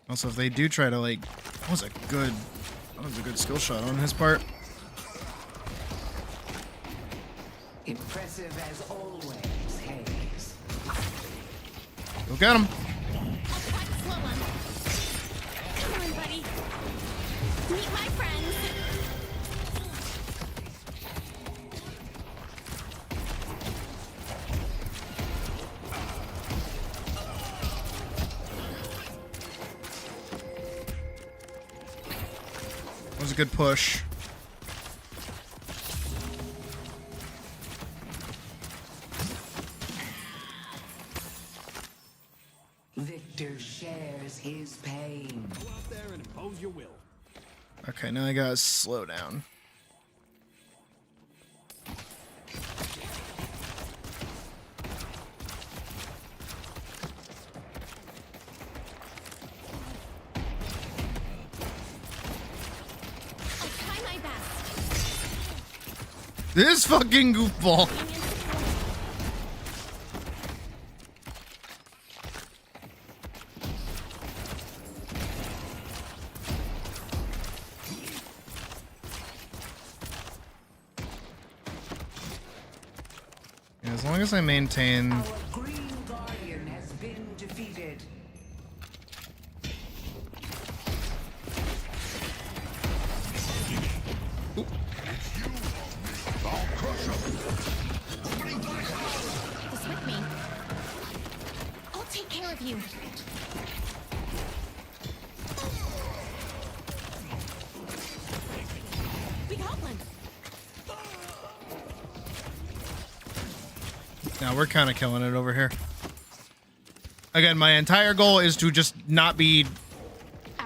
Speaker 1: Also, if they do try to like, that was a good skill shot on his part.
Speaker 15: Impressive as always, Hayes.
Speaker 1: Go get him.
Speaker 10: Come on, buddy. Meet my friends.
Speaker 1: That was a good push.
Speaker 15: Victor shares his pain.
Speaker 18: Go out there and impose your will.
Speaker 1: Okay, now I gotta slow down.
Speaker 10: I'll try my best.
Speaker 1: This fucking goofball. Yeah, as long as I maintain.
Speaker 15: Our Green Guardian has been defeated.
Speaker 10: This with me. I'll take care of you. Big Hoplin.
Speaker 1: Now we're kind of killing it over here. Again, my entire goal is to just not be,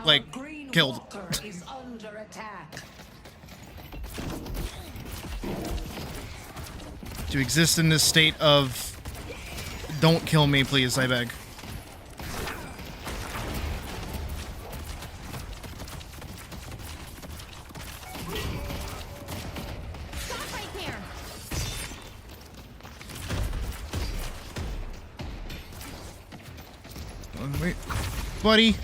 Speaker 1: like, killed.
Speaker 15: Walker is under attack.
Speaker 1: To exist in this state of, don't kill me, please, I beg.
Speaker 10: Stop right there.
Speaker 1: Wait, buddy.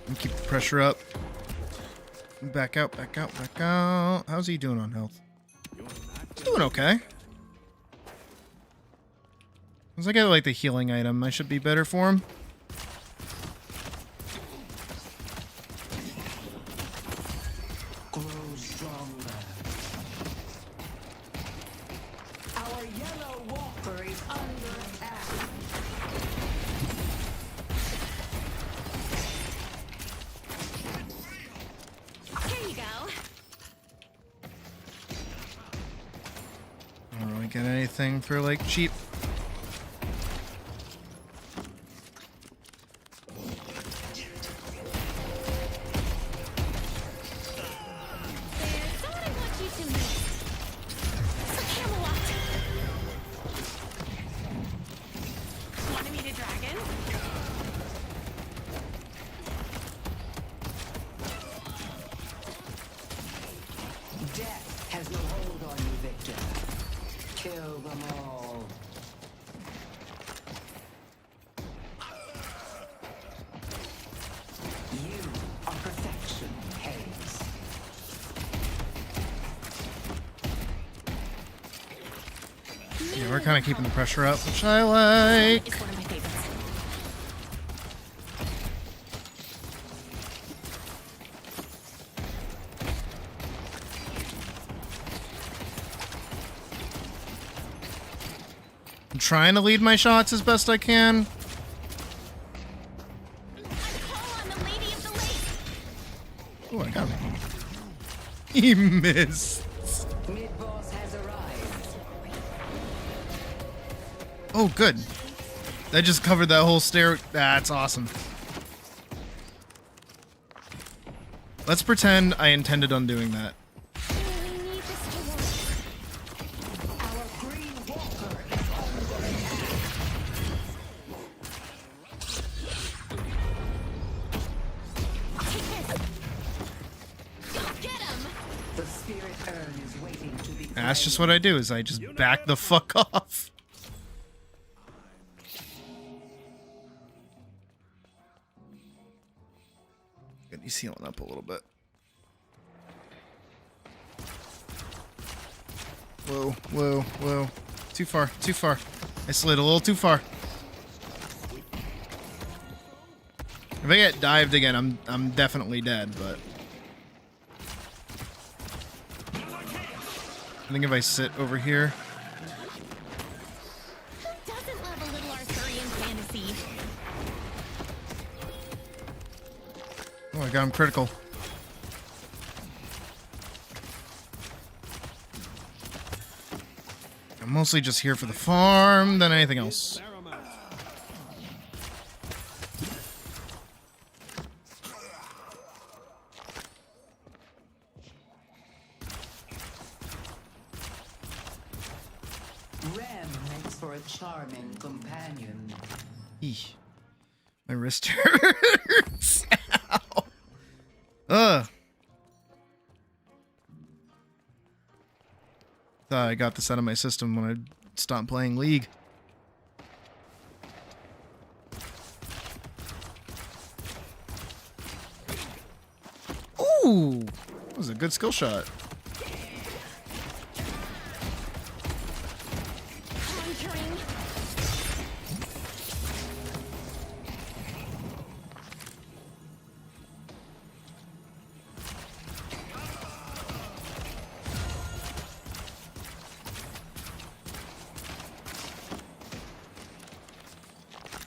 Speaker 1: And keep the pressure up. Back out, back out, back out. How's he doing on health? He's doing okay. Once I get like the healing item, I should be better for him.
Speaker 15: Grow stronger. Our yellow walker is under attack.
Speaker 10: Here you go.
Speaker 1: I don't really get anything for like cheap.
Speaker 10: There's someone I want you to meet. So Camelot. Want to meet a dragon?
Speaker 1: kind of keeping the pressure up, which I like.
Speaker 10: It's one of my favorites.
Speaker 1: I'm trying to lead my shots as best I can. Oh, I got him. He missed.
Speaker 15: Mid-boss has arrived.
Speaker 1: Oh, good. That just covered that whole stair. That's awesome. Let's pretend I intended on doing that.
Speaker 15: The spirit urn is waiting to be
Speaker 1: That's just what I do, is I just back the fuck off. Good, he's healing up a little bit. Whoa, whoa, whoa. Too far, too far. I slid a little too far. If I get dived again, I'm definitely dead, but I think if I sit over here.
Speaker 10: Doesn't love a little Arthurian fantasy.
Speaker 1: Oh, I got him critical. I'm mostly just here for the farm than anything else.
Speaker 15: Rem makes for a charming companion.
Speaker 1: Eesh. My wrist hurts. Ow. Ugh. Thought I got this out of my system when I stopped playing League. Ooh! That was a good skill shot.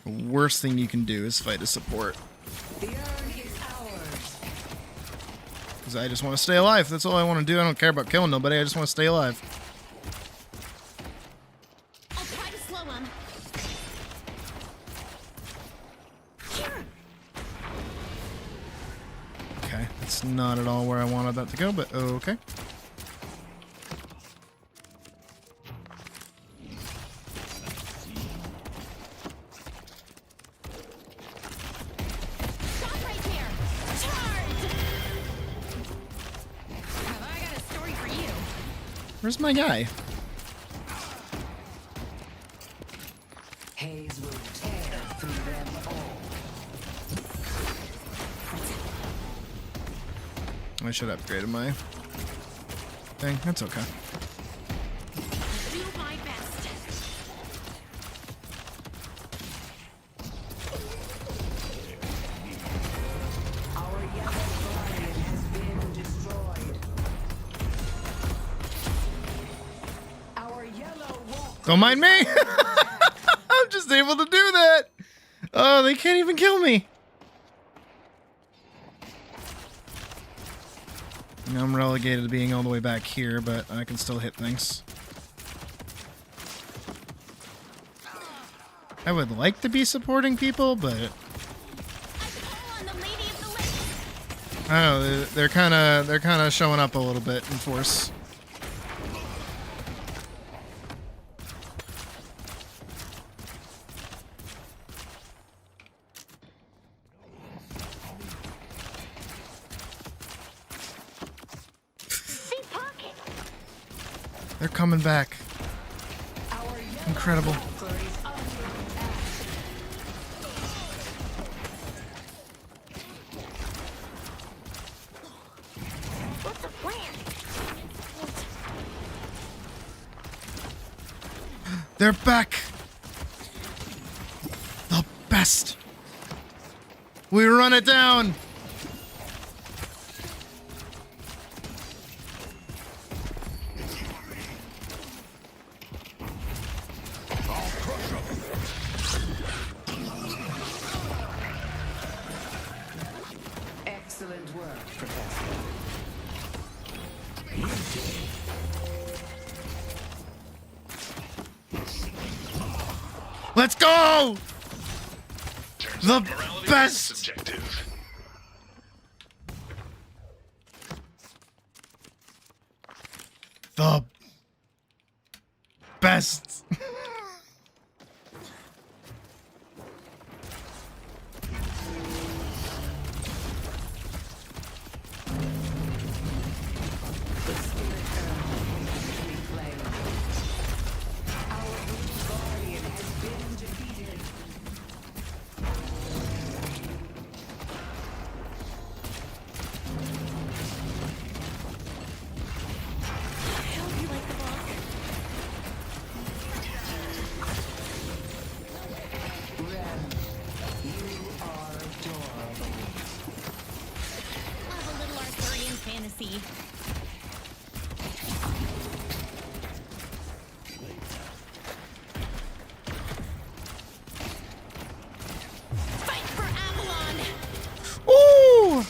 Speaker 1: The worst thing you can do is fight a support.
Speaker 15: The urn is ours.
Speaker 1: Because I just want to stay alive. That's all I want to do. I don't care about killing nobody. I just want to stay alive.
Speaker 10: I'll try to slow him.
Speaker 1: Okay, that's not at all where I wanted that to go, but okay. Where's my guy?
Speaker 15: Haze will tear through them all.
Speaker 1: I should have upgraded my thing. That's okay.
Speaker 10: Do my best.
Speaker 15: Our yellow guardian has been destroyed. Our yellow walker.
Speaker 1: Don't mind me. I'm just able to do that. Oh, they can't even kill me. I'm relegated to being all the way back here, but I can still hit things. I would like to be supporting people, but I don't know. They're kind of showing up a little bit in force. They're coming back. Incredible.
Speaker 13: What's the plan?
Speaker 1: They're back. The best. We run it down.
Speaker 11: Excellent work, Professor.
Speaker 1: Let's go. The best.
Speaker 9: Subjective.
Speaker 1: The best.
Speaker 4: Fantasy. Fight for Avalon.
Speaker 1: Ooh!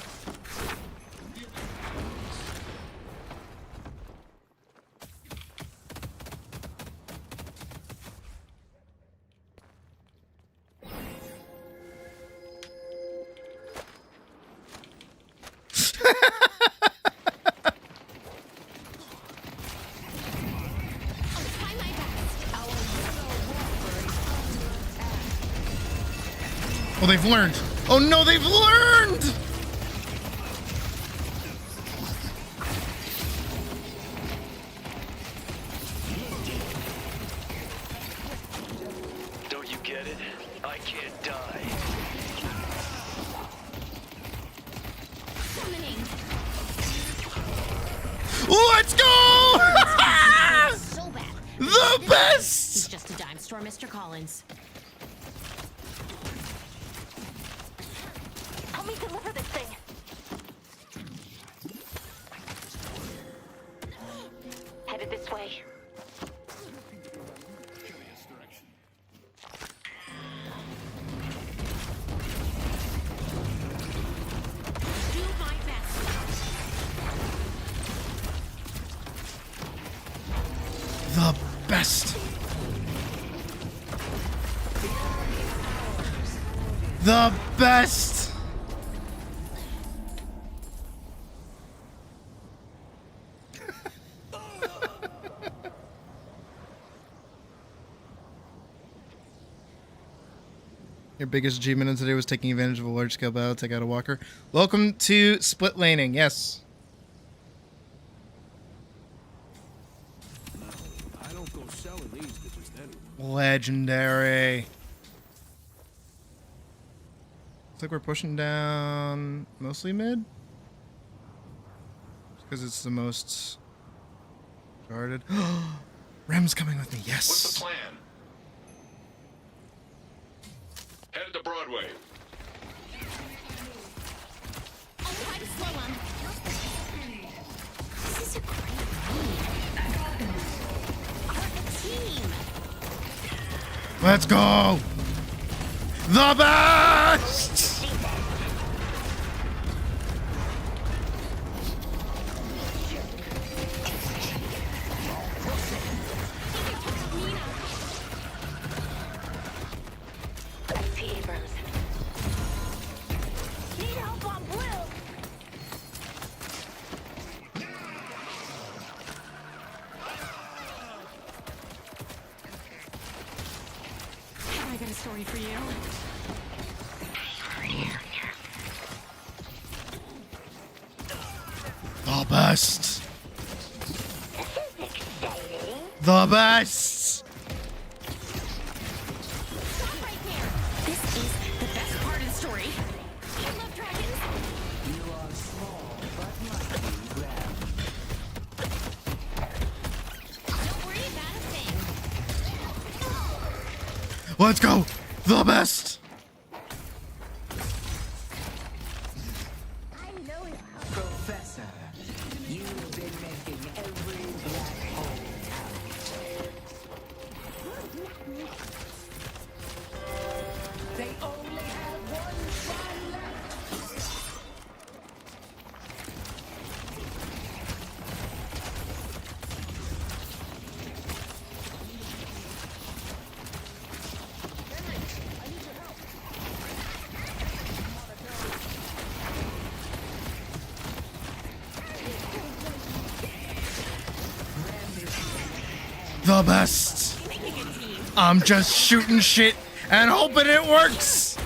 Speaker 1: Oh, they've learned. Oh no, they've learned!
Speaker 20: Don't you get it? I can't die.
Speaker 1: Let's go!
Speaker 4: So bad.
Speaker 1: The best!
Speaker 4: He's just a dime store, Mr. Collins.
Speaker 13: Help me deliver this thing. Headed this way.
Speaker 4: Do my best.
Speaker 1: The best. The best. Your biggest achievement of today was taking advantage of a large-scale battle to take out a walker. Welcome to split laning. Yes.
Speaker 18: I don't go selling these to just anyone.
Speaker 1: Legendary. Looks like we're pushing down mostly mid. Because it's the most guarded. Rem's coming with me. Yes.
Speaker 9: What's the plan? Headed to Broadway.
Speaker 4: I'll try to slow him. This is a great lead. Our team.
Speaker 1: Let's go. The best.
Speaker 13: I see Abrams.
Speaker 4: Need help on blue. I got a story for you.
Speaker 1: The best. The best.
Speaker 4: Stop right there. This is the best part of the story. I love dragons.
Speaker 11: You are small, but mighty, Ram.
Speaker 4: Don't worry about a thing.
Speaker 1: Let's go. The best.
Speaker 15: Professor, you've been making every black hole count. They only have one try left.
Speaker 1: The best. I'm just shooting shit and hoping it works.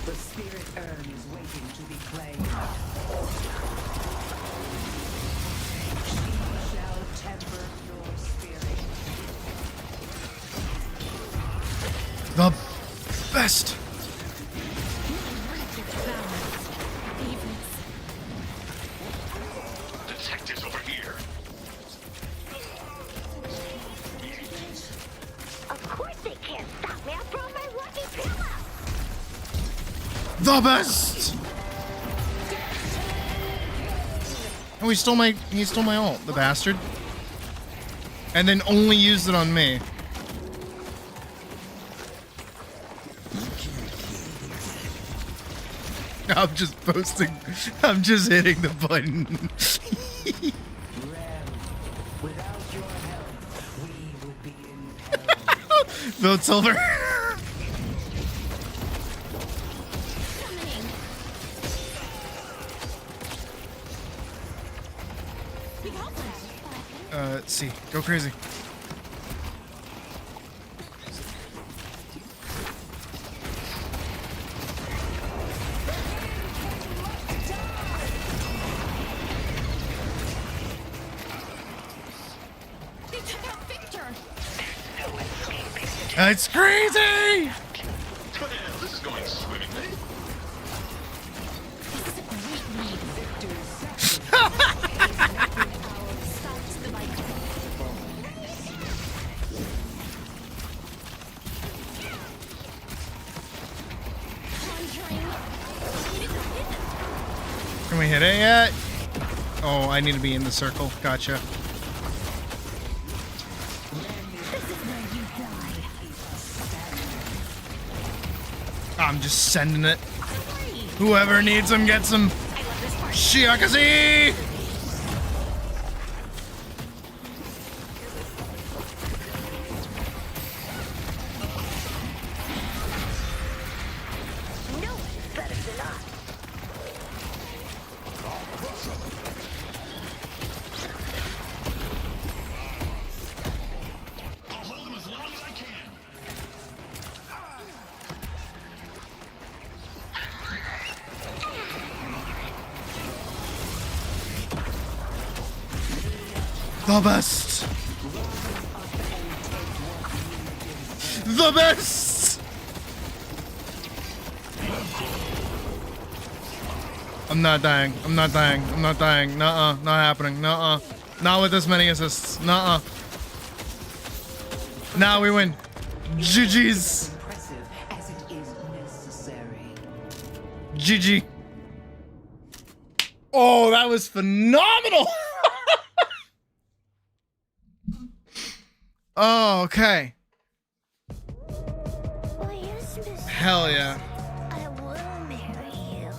Speaker 15: The spirit urn is waiting to be claimed. She shall temper your spirit.
Speaker 1: The best.
Speaker 9: Detectives over here.
Speaker 13: Of course they can't stop me. I brought my lucky pillow.
Speaker 1: The best. Oh, he stole my ult, the bastard. And then only used it on me. I'm just posting. I'm just hitting the button.
Speaker 15: Without your help, we would be in peril.
Speaker 1: Vote silver. Let's see. Go crazy.
Speaker 4: They took out Victor.
Speaker 1: It's crazy.
Speaker 9: This is going swimmingly.
Speaker 1: Can we hit it yet? Oh, I need to be in the circle. Gotcha. I'm just sending it. Whoever needs them gets them. Shiakazi!
Speaker 13: No one's better than us.
Speaker 9: I'll hold them as long as I can.
Speaker 1: The best. The best. I'm not dying. I'm not dying. I'm not dying. Nuh-uh. Not happening. Nuh-uh. Not with this many assists. Nuh-uh. Now we win. GG's.
Speaker 15: Impressive as it is necessary.
Speaker 1: GG. Oh, that was phenomenal. Oh, okay.
Speaker 2: Oh, yes, Miss.
Speaker 1: Hell yeah.
Speaker 2: I will marry you.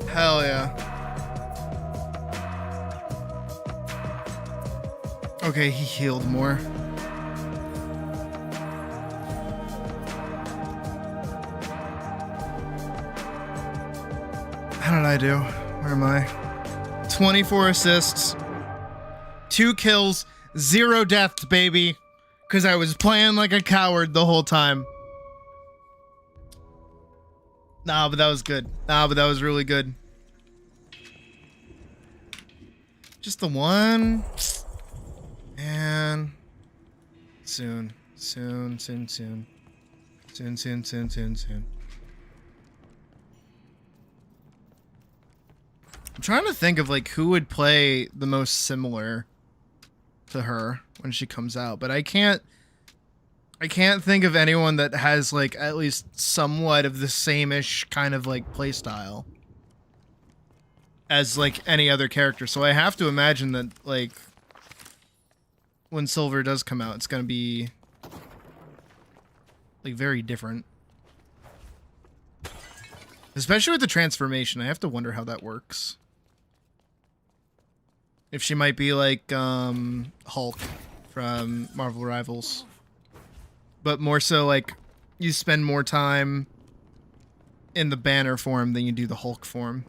Speaker 1: Hell yeah. Okay, he healed more. How did I do? Where am I? 24 assists, 2 kills, 0 deaths, baby. Because I was playing like a coward the whole time. Nah, but that was good. Nah, but that was really good. Just the one. And soon. Soon. I'm trying to think of like who would play the most similar to her when she comes out, but I can't think of anyone that has like at least somewhat of the same-ish kind of like play style as like any other character. So I have to imagine that like when Silver does come out, it's gonna be like very different. Especially with the transformation, I have to wonder how that works. If she might be like Hulk from Marvel Rivals. But more so like you spend more time in the Banner form than you do the Hulk form.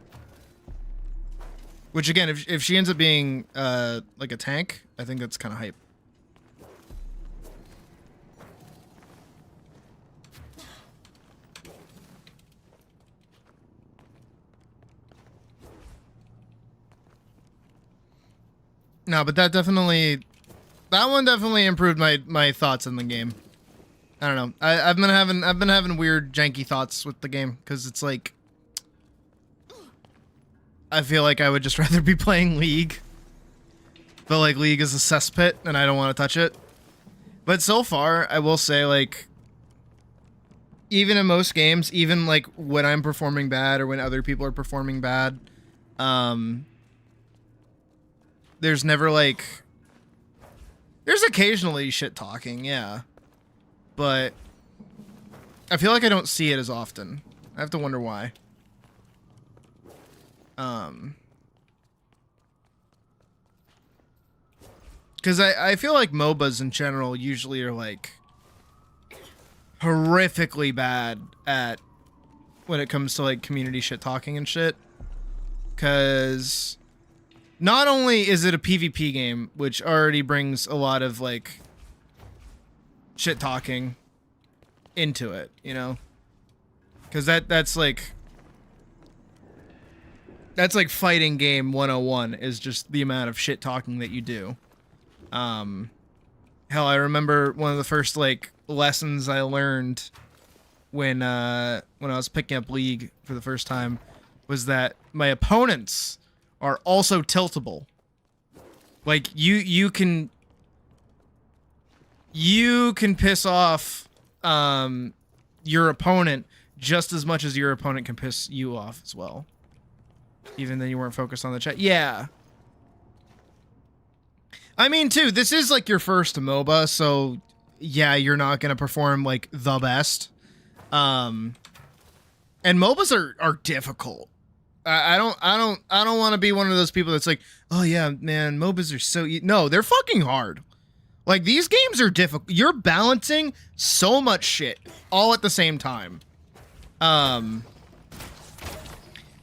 Speaker 1: Which again, if she ends up being like a tank, I think that's kind of hype. No, but that one definitely improved my thoughts in the game. I don't know. I've been having weird janky thoughts with the game because it's like I feel like I would just rather be playing League. But like League is a cesspit and I don't want to touch it. But so far, I will say like even in most games, even like when I'm performing bad or when other people are performing bad, there's never like there's occasionally shit talking, yeah. But I feel like I don't see it as often. I have to wonder why. Because I feel like MOBAs in general usually are like horrifically bad at when it comes to like community shit talking and shit. Because not only is it a PvP game, which already brings a lot of like shit talking into it, you know? Because that's like fighting game 101 is just the amount of shit talking that you do. Hell, I remember one of the first like lessons I learned when I was picking up League for the first time was that my opponents are also tiltable. Like you can piss off your opponent just as much as your opponent can piss you off as well. Even though you weren't focused on the chat. Yeah. I mean, too, this is like your first MOBA, so yeah, you're not gonna perform like the best. And MOBAs are difficult. I don't want to be one of those people that's like, oh yeah, man, MOBAs are so no, they're fucking hard. Like these games are difficult. You're balancing so much shit all at the same time. And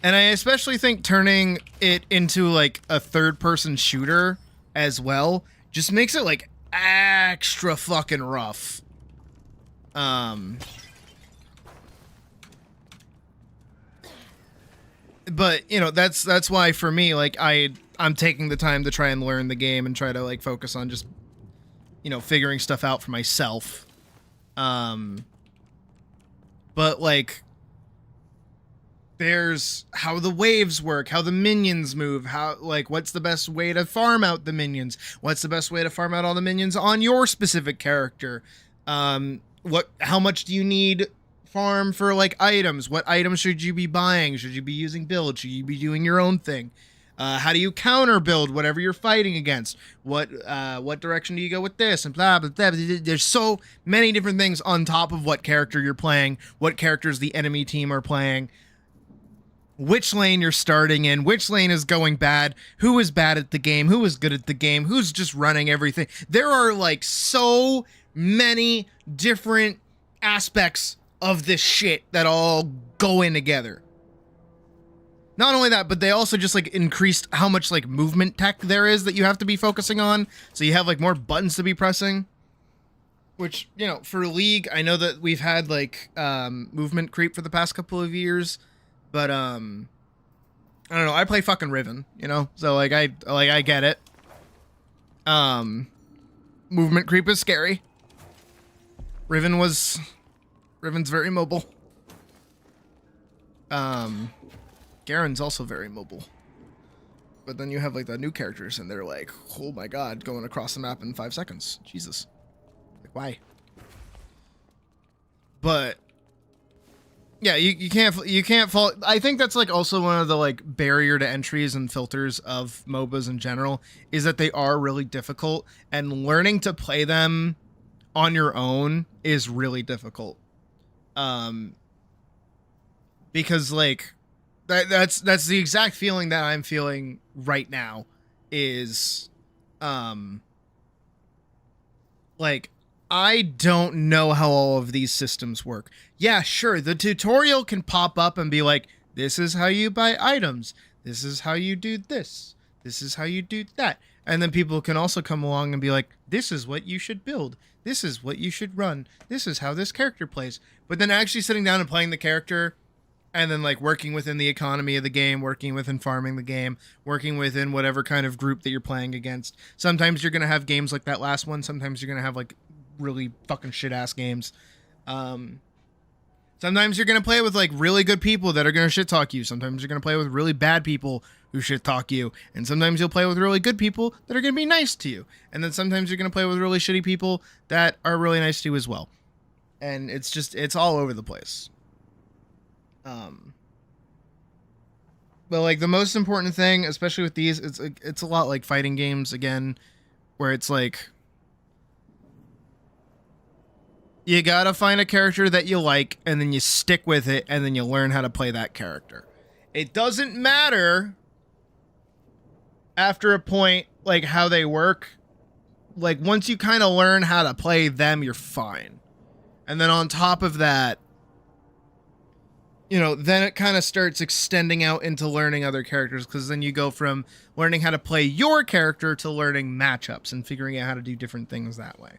Speaker 1: I especially think turning it into like a third-person shooter as well just makes it like extra fucking rough. But you know, that's why for me, like I'm taking the time to try and learn the game and try to like focus on just, you know, figuring stuff out for myself. But like there's how the waves work, how the minions move, how like what's the best way to farm out the minions, what's the best way to farm out all the minions on your specific character, how much do you need farm for like items, what items should you be buying, should you be using build, should you be doing your own thing, how do you counter build whatever you're fighting against, what direction do you go with this, and blah, blah, blah, blah. There's so many different things on top of what character you're playing, what characters the enemy team are playing, which lane you're starting in, which lane is going bad, who is bad at the game, who is good at the game, who's just running everything. There are like so many different aspects of this shit that all go in together. Not only that, but they also just like increased how much like movement tech there is that you have to be focusing on. So you have like more buttons to be pressing. Which, you know, for League, I know that we've had like movement creep for the past couple of years. But I don't know, I play fucking Riven, you know? So like I get it. Movement creep is scary. Riven's very mobile. Garen's also very mobile. But then you have like the new characters and they're like, oh my god, going across the map in 5 seconds. Jesus. Like, why? But yeah, you can't fall. I think that's like also one of the like barrier to entries and filters of MOBAs in general, is that they are really difficult, and learning to play them on your own is really difficult. Because like that's the exact feeling that I'm feeling right now, is like I don't know how all of these systems work. Yeah, sure, the tutorial can pop up and be like, this is how you buy items, this is how you do this, this is how you do that. And then people can also come along and be like, this is what you should build, this is what you should run, this is how this character plays. But then actually sitting down and playing the character, and then like working within the economy of the game, working within farming the game, working within whatever kind of group that you're playing against. Sometimes you're going to have games like that last one. Sometimes you're going to have like really fucking shit ass games. Sometimes you're going to play with like really good people that are going to shit talk you. Sometimes you're going to play with really bad people who shit talk you. And sometimes you'll play with really good people that are going to be nice to you. And then sometimes you're going to play with really shitty people that are really nice to you as well. And it's all over the place. But like the most important thing, especially with these, it's a lot like fighting games again, where it's like you gotta find a character that you like, and then you stick with it, and then you learn how to play that character. It doesn't matter after a point like how they work. Like once you kind of learn how to play them, you're fine. And then on top of that, you know, then it kind of starts extending out into learning other characters, because then you go from learning how to play your character to learning matchups and figuring out how to do different things that way.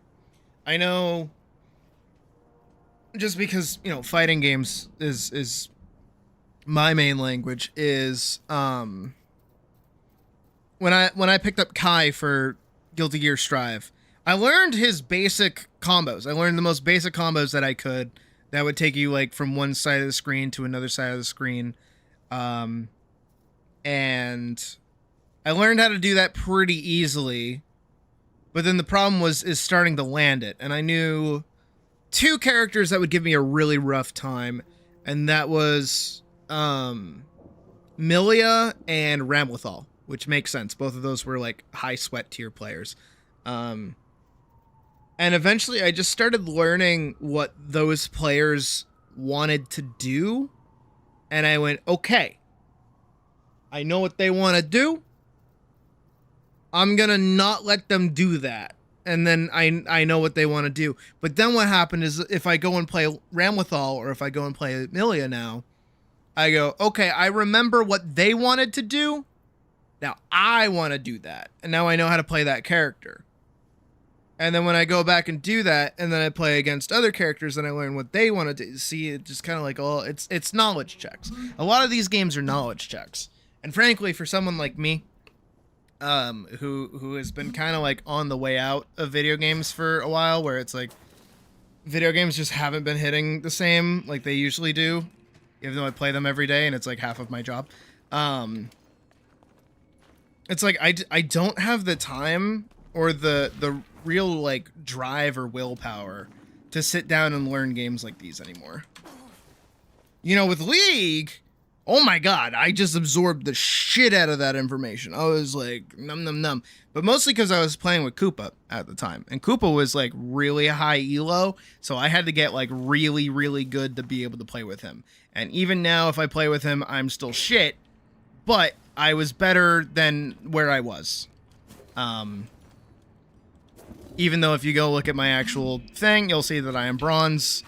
Speaker 1: I know, just because, you know, fighting games is my main language, is when I picked up Kai for Guilty Gear Strive, I learned his basic combos. I learned the most basic combos that I could. That would take you like from one side of the screen to another side of the screen. And I learned how to do that pretty easily. But then the problem is starting to land it. And I knew 2 characters that would give me a really rough time. And that was Milia and Ramlethal, which makes sense. Both of those were like high sweat tier players. And eventually I just started learning what those players wanted to do. And I went, okay, I know what they want to do. I'm going to not let them do that. And then I know what they want to do. But then what happened is, if I go and play Ramlethal, or if I go and play Milia now, I go, okay, I remember what they wanted to do. Now I want to do that. And now I know how to play that character. And then when I go back and do that, and then I play against other characters, and I learn what they want to do. See, it just kind of like, oh, it's knowledge checks. A lot of these games are knowledge checks. And frankly, for someone like me, who has been kind of like on the way out of video games for a while, where it's like video games just haven't been hitting the same like they usually do, even though I play them every day and it's like half of my job. It's like I don't have the time or the real like drive or willpower to sit down and learn games like these anymore. You know, with League, oh my god, I just absorbed the shit out of that information. I was like, num num num. But mostly because I was playing with Koopa at the time. And Koopa was like really high elo, so I had to get like really, really good to be able to play with him. And even now, if I play with him, I'm still shit, but I was better than where I was. Even though if you go look at my actual thing, you'll see that I am bronze,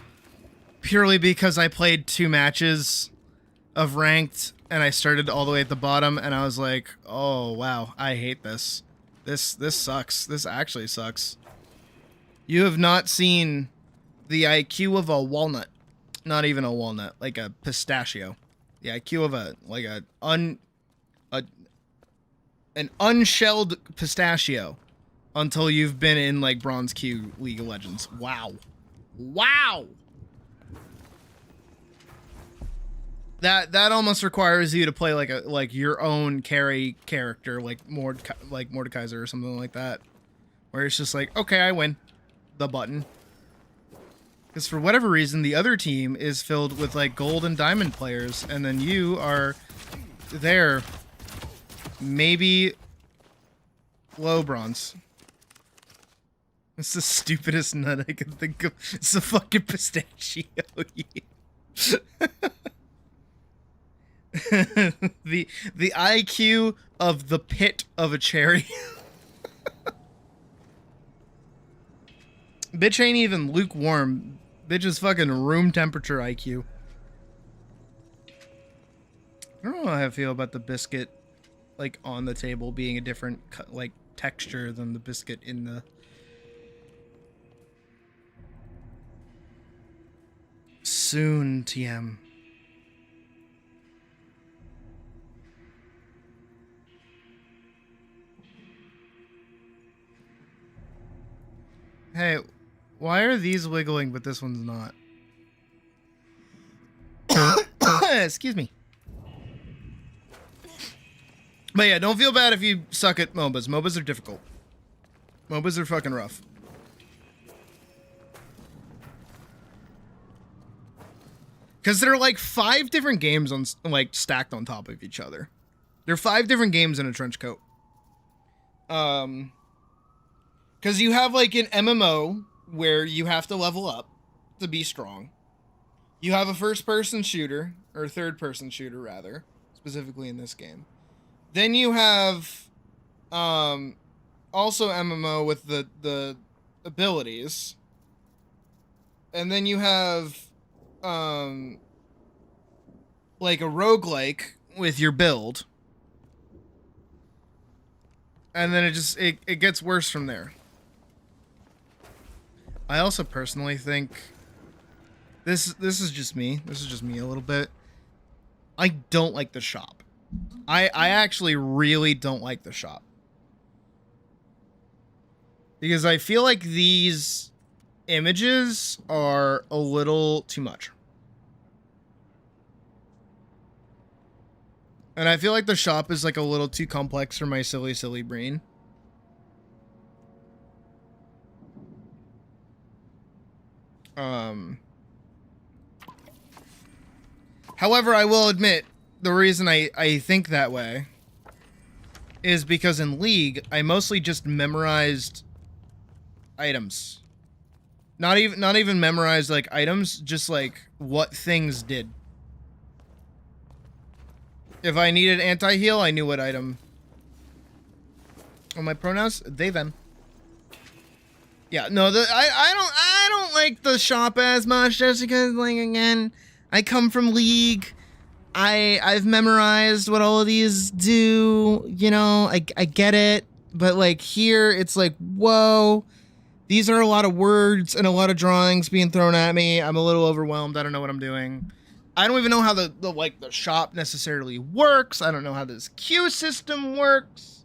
Speaker 1: purely because I played 2 matches of ranked, and I started all the way at the bottom, and I was like, oh wow, I hate this. This sucks. This actually sucks. You have not seen the IQ of a walnut. Not even a walnut, like a pistachio. The IQ of an unshelled pistachio, until you've been in like Bronze Q League of Legends. Wow. Wow. That almost requires you to play like your own carry character, like Mordekaiser or something like that, where it's just like, okay, I win the button. Because for whatever reason, the other team is filled with like gold and diamond players, and then you are there, maybe low bronze. It's the stupidest nut I can think of. It's a fucking pistachio. the IQ of the pit of a cherry. Bitch ain't even lukewarm. Bitch is fucking room temperature IQ. I don't know how I feel about the biscuit, like, on the table being a different, like, texture than the biscuit in the... Soon, TM. Hey, why are these wiggling but this one's not? Excuse me. But yeah, don't feel bad if you suck at MOBAs. MOBAs are difficult. MOBAs are fucking rough. Because there are like 5 different games on like stacked on top of each other. There are 5 different games in a trench coat. Because you have like an MMO where you have to level up to be strong. You have a first-person shooter, or third-person shooter rather, specifically in this game. Then you have also MMO with the abilities. And then you have like a roguelike with your build. And then it gets worse from there. I also personally think this is just me. This is just me a little bit. I don't like the shop. I actually really don't like the shop. Because I feel like these images are a little too much. And I feel like the shop is like a little too complex for my silly brain. However, I will admit, the reason I think that way is because in League, I mostly just memorized items. Not even memorized like items, just like what things did. If I needed anti-heal, I knew what item. Oh, my pronouns? They, them. Yeah, no, I don't like the shop as much, just because, like, again, I come from League. I've memorized what all of these do, you know, I get it. But, like, here, it's like, whoa. These are a lot of words and a lot of drawings being thrown at me. I'm a little overwhelmed. I don't know what I'm doing. I don't even know how the shop necessarily works. I don't know how this queue system works.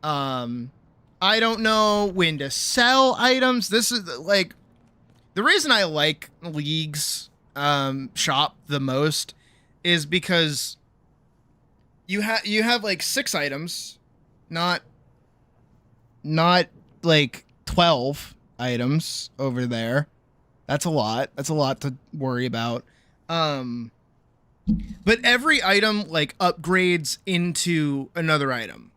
Speaker 1: I don't know when to sell items. This is like the reason I like League's shop the most is because you have like 6 items, not like 12 items over there. That's a lot. That's a lot to worry about. But every item like upgrades into another item.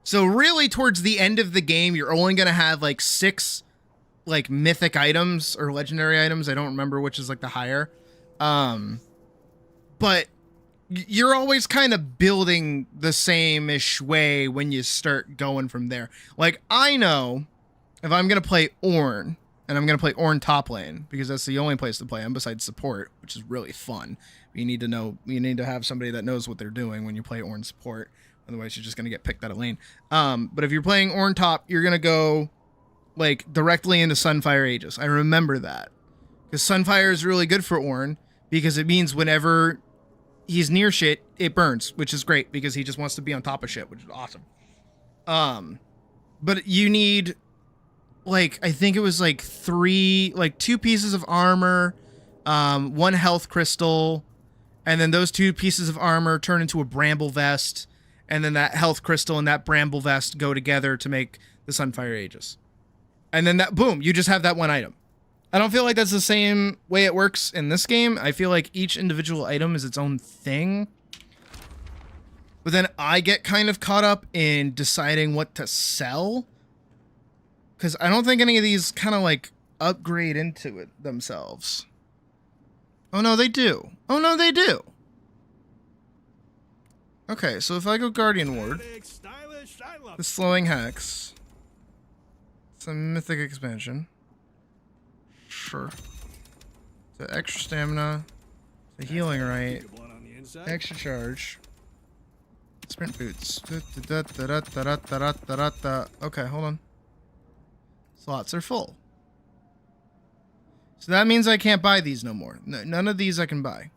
Speaker 1: So really towards the end of the game, you're only going to have like 6 like mythic items or legendary items. I don't remember which is like the higher. But you're always kind of building the same-ish way when you start going from there. Like I know if I'm going to play Ornn, and I'm going to play Ornn top lane, because that's the only place to play him besides support, which is really fun. You need to have somebody that knows what they're doing when you play Ornn support. Otherwise, you're just going to get picked out of lane. But if you're playing Ornn top, you're going to go like directly into Sunfire Aegis. I remember that. Because Sunfire is really good for Ornn, because it means whenever he's near shit, it burns, which is great, because he just wants to be on top of shit, which is awesome. But you need... like I think it was like 2 pieces of armor, 1 health crystal, And then those 2 pieces of armor turn into a bramble vest, and then that health crystal and that bramble vest go together to make the Sunfire Aegis. And then that, boom, you just have that one item. I don't feel like that's the same way it works in this game. I feel like each individual item is its own thing. But then I get kind of caught up in deciding what to sell. Because I don't think any of these kind of like upgrade into it themselves. Oh no, they do. Oh no, they do. Okay, so if I go Guardian Ward, the Slowing Hex, it's a Mythic Expansion. Sure. The extra stamina, the healing right, extra charge, sprint boots. Okay, hold on. Slots are full. So that means I can't buy these no more. No, none of these I can buy.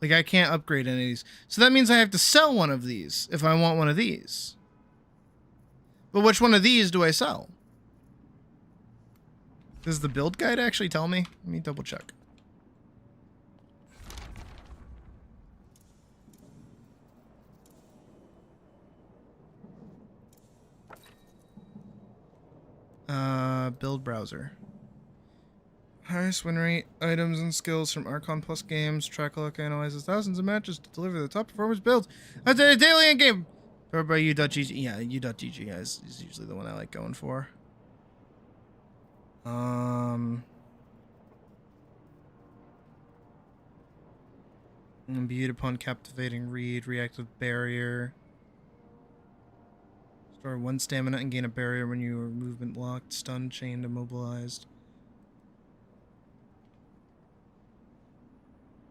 Speaker 1: Like, I can't upgrade any of these. So that means I have to sell one of these if I want one of these. But which one of these do I sell? Does the build guide actually tell me? Let me double check. Build browser. Highest win rate, items and skills from Archon Plus games. Tracklock analyzes thousands of matches to deliver the top performance builds. That's a daily in game. Powered by u.gg. Yeah, u.gg is usually the one I like going for. Imbued upon captivating read, reactive barrier. Store 1 stamina and gain a barrier when you are movement locked, stunned, chained, immobilized.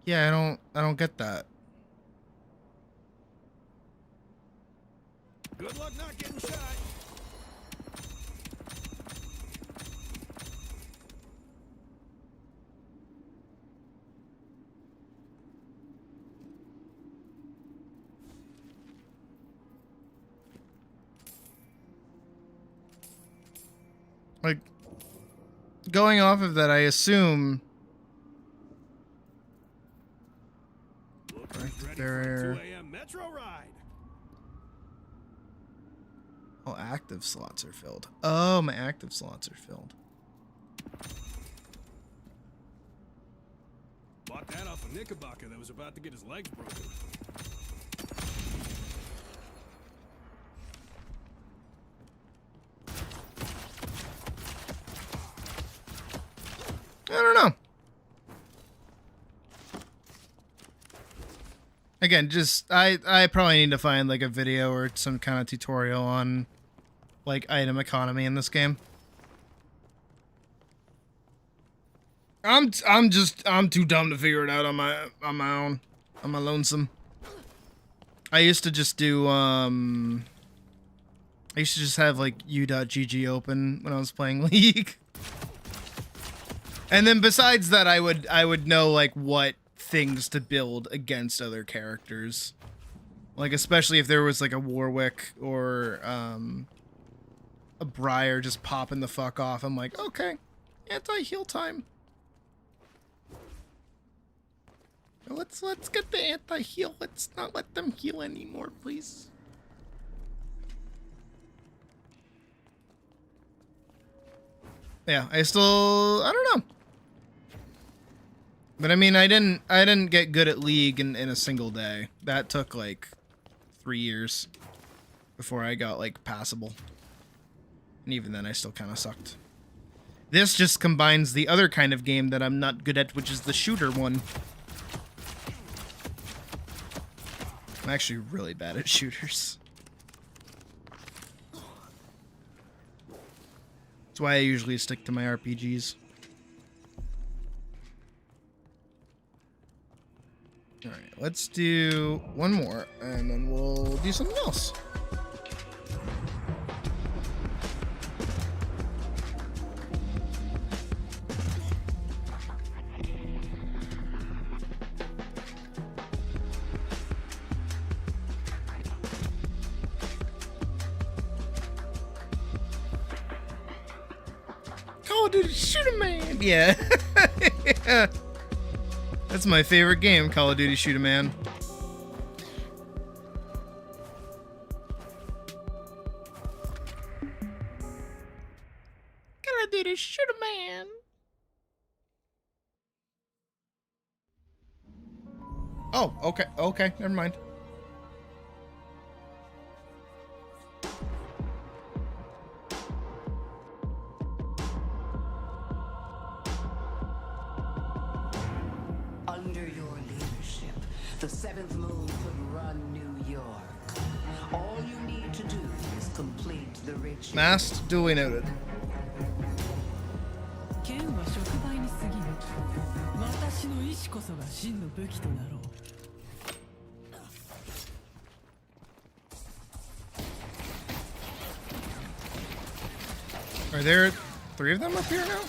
Speaker 1: Yeah, I don't get that.
Speaker 18: Good luck not getting shot.
Speaker 1: Like, going off of that, I assume barrier. Oh, active slots are filled. Oh, my active slots are filled.
Speaker 18: Bought that off a Knickerbocker that was about to get his legs broken.
Speaker 1: I don't know. Again, just I probably need to find like a video or some kind of tutorial on like item economy in this game. I'm too dumb to figure it out on my own. On my lonesome. I used to just do I used to just have like u.gg open when I was playing League. And then besides that, I would know like what things to build against other characters. Like especially if there was like a Warwick or a Briar just popping the fuck off. I'm like, okay, anti-heal time. Let's get the anti-heal. Let's not let them heal anymore, please. Yeah, I don't know. But I mean, I didn't get good at League in a single day. That took like 3 years before I got like passable. And even then I still kind of sucked. This just combines the other kind of game that I'm not good at, which is the shooter one. I'm actually really bad at shooters. That's why I usually stick to my RPGs. Alright, let's do one more, and then we'll do something else. Call of Duty Shooter Man! Yeah, That's my favorite game, Call of Duty Shoot 'em Man. Call of Duty Shoot 'em Man. Oh, okay, never mind.
Speaker 15: Under your leadership, the seventh moon could run New York. All you need to do is complete the ritual.
Speaker 1: Masked, duly noted.
Speaker 3: 剣は触媒に過ぎぬ。私の意志こそが真の武器となろう。
Speaker 1: Are there 3 of them up here now?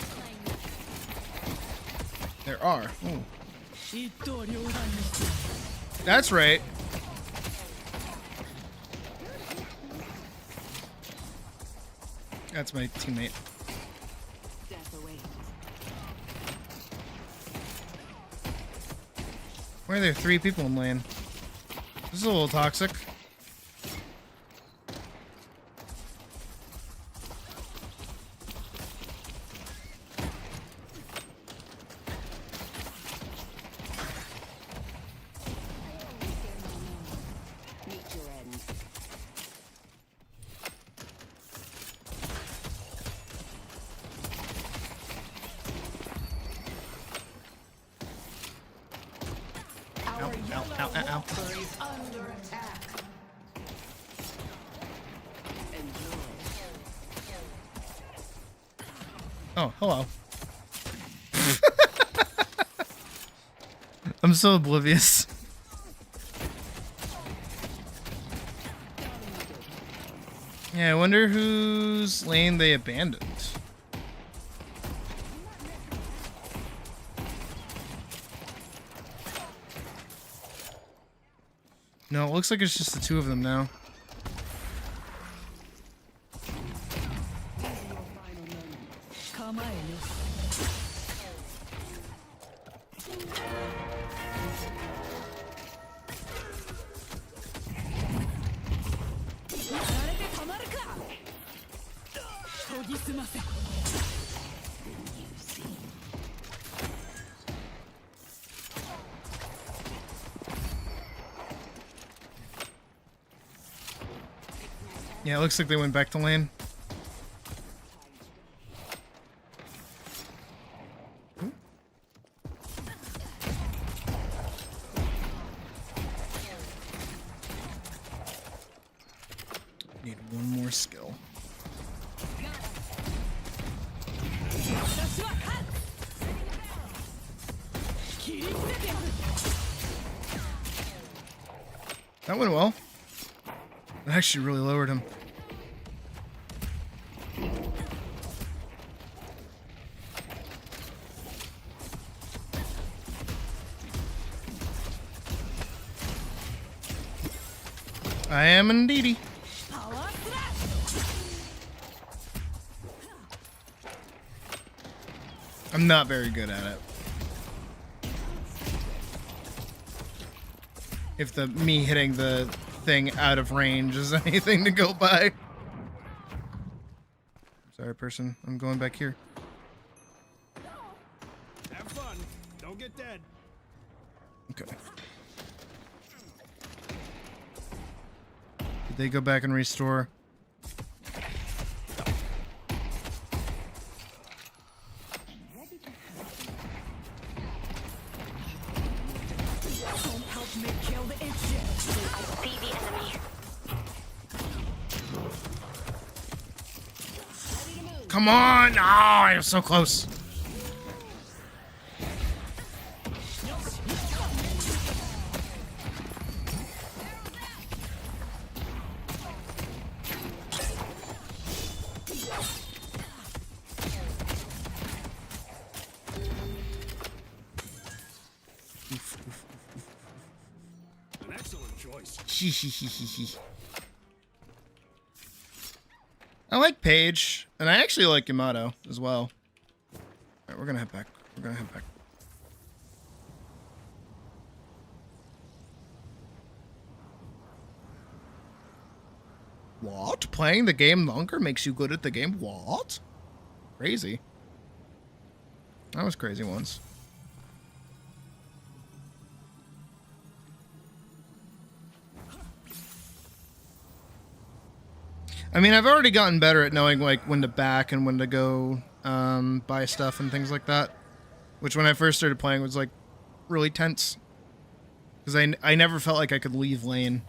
Speaker 1: There are. Ooh.
Speaker 3: 一刀両断にして。
Speaker 1: That's right. That's my teammate. Why are there 3 people in lane? This is a little toxic. Ow.
Speaker 15: Under attack.
Speaker 1: Oh, hello. I'm so oblivious. Yeah, I wonder whose lane they abandoned. No, it looks like it's just the 2 of them now. Yeah, it looks like they went back to lane. Need one more skill. That went well. It actually really lowered him. I am indeedy. I'm not very good at it. If the me hitting the thing out of range is anything to go by. Sorry, person. I'm going back here.
Speaker 18: Have fun. Don't get dead.
Speaker 1: Okay. Did they go back and restore?
Speaker 3: Don't help me kill the itch.
Speaker 13: I see the enemy.
Speaker 1: Come on! Oh, I'm so close.
Speaker 18: An excellent choice.
Speaker 1: I like Paige, and I actually like Yamato as well. Alright, we're gonna head back. We're gonna head back. What? Playing the game longer makes you good at the game? What? Crazy. That was crazy once. I mean, I've already gotten better at knowing like when to back and when to go buy stuff and things like that. Which when I first started playing was like really tense. Because I never felt like I could leave lane.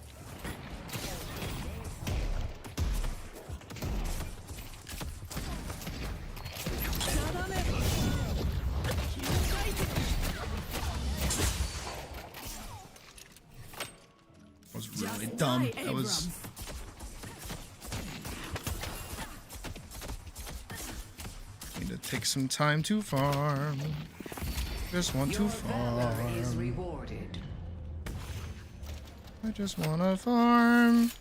Speaker 1: That was really dumb. That was... Need to take some time to farm. Just want to farm.
Speaker 15: Is rewarded.
Speaker 1: I just want to farm.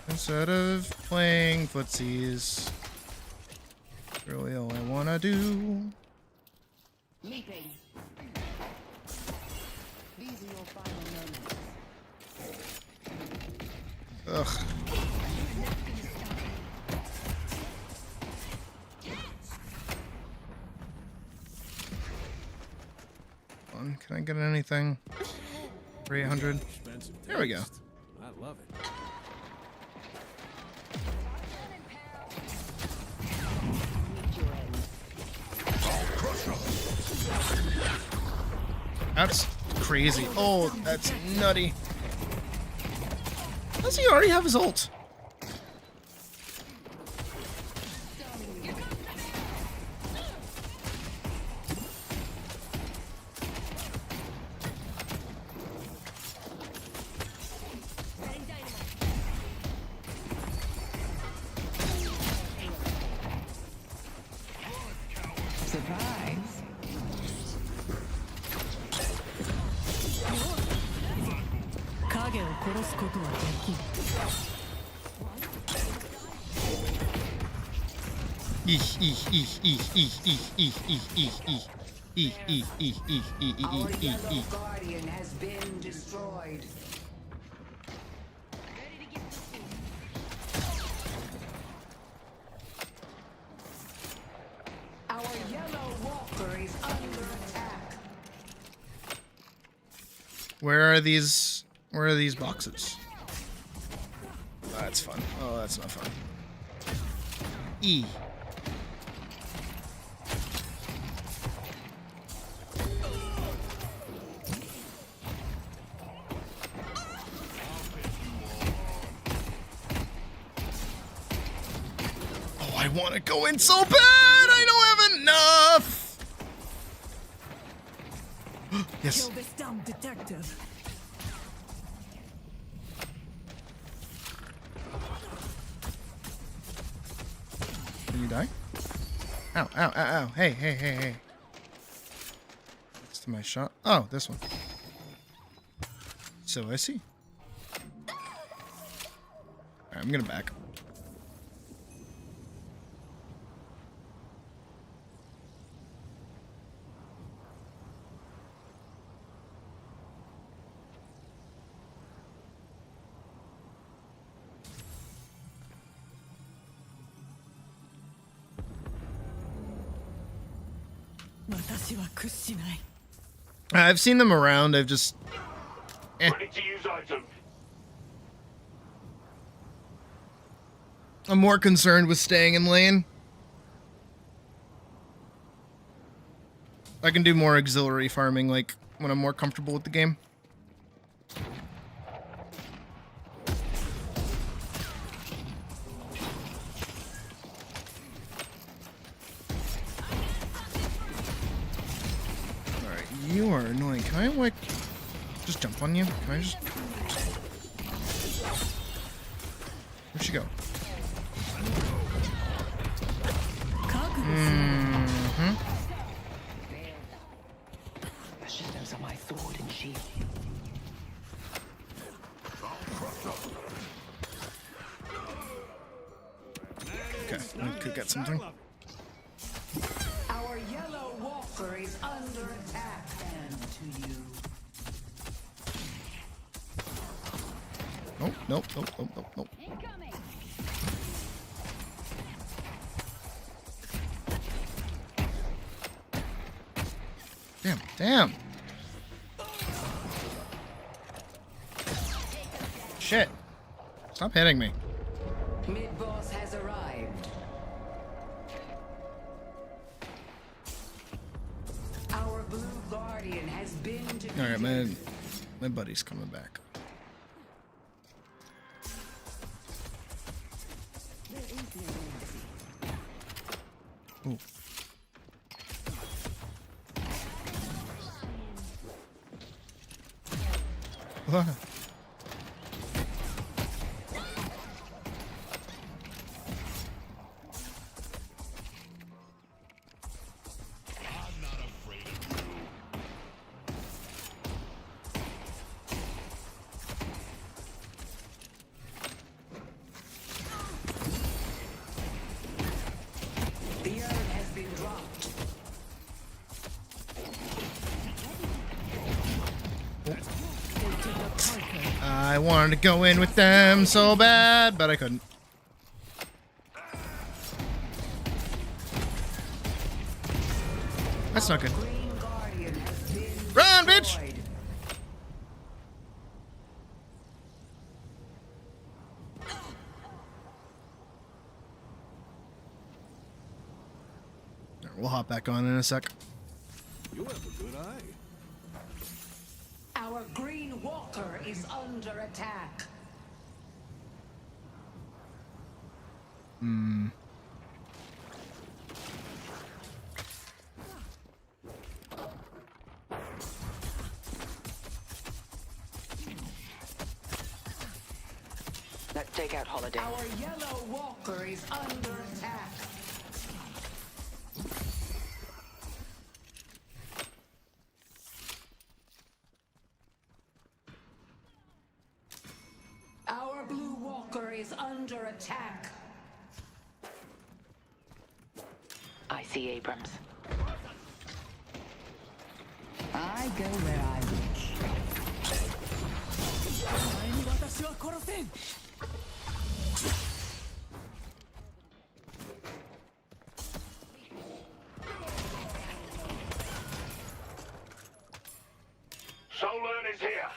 Speaker 1: Instead of playing footsies. Really all I want to do.
Speaker 15: Leaping. These are your final moments.
Speaker 1: Ugh. Can I get anything? 300. There we go.
Speaker 18: I love it.
Speaker 1: That's crazy. Oh, that's nutty. Does he already have his ult?
Speaker 15: Surprise. Our yellow guardian has been destroyed. Our yellow walker is under attack.
Speaker 1: Where are these boxes? Oh, that's fun. Oh, that's not fun. E. Oh, I want to go in so bad! I don't have enough! Yes.
Speaker 3: Kill this dumb detective.
Speaker 1: Did you die? Ow, ow, ow, ow. Hey, hey, hey, hey. Next to my shot. Oh, this one. So I see. Alright, I'm gonna back. I've seen them around. I've just.
Speaker 9: Ready to use item.
Speaker 1: I'm more concerned with staying in lane. I can do more auxiliary farming, like when I'm more comfortable with the game. You are annoying. Can I, like, just jump on you? Can I just... Where'd she go?
Speaker 11: The shadows are my sword and shield.
Speaker 1: Okay, I could get something.
Speaker 15: Our yellow walker is under attack. And to you.
Speaker 1: Nope, nope, nope, nope, nope, nope. Damn, damn. Shit. Stop hitting me.
Speaker 15: Mid-boss has arrived. Our blue guardian has been defeated.
Speaker 1: Alright, my buddy's coming back. Ooh. What?
Speaker 15: The urn has been dropped.
Speaker 1: I wanted to go in with them so bad, but I couldn't. That's not good. Run, bitch! We'll hop back on in a sec.
Speaker 18: You have a good eye.
Speaker 15: Our green walker is under attack.
Speaker 1: Hmm.
Speaker 11: Let's take out Holiday.
Speaker 15: Our yellow walker is under attack. Our blue walker is under attack.
Speaker 11: I see Abrams.
Speaker 15: I go where I wish.
Speaker 3: お前に私は殺せん。
Speaker 9: Solern is here.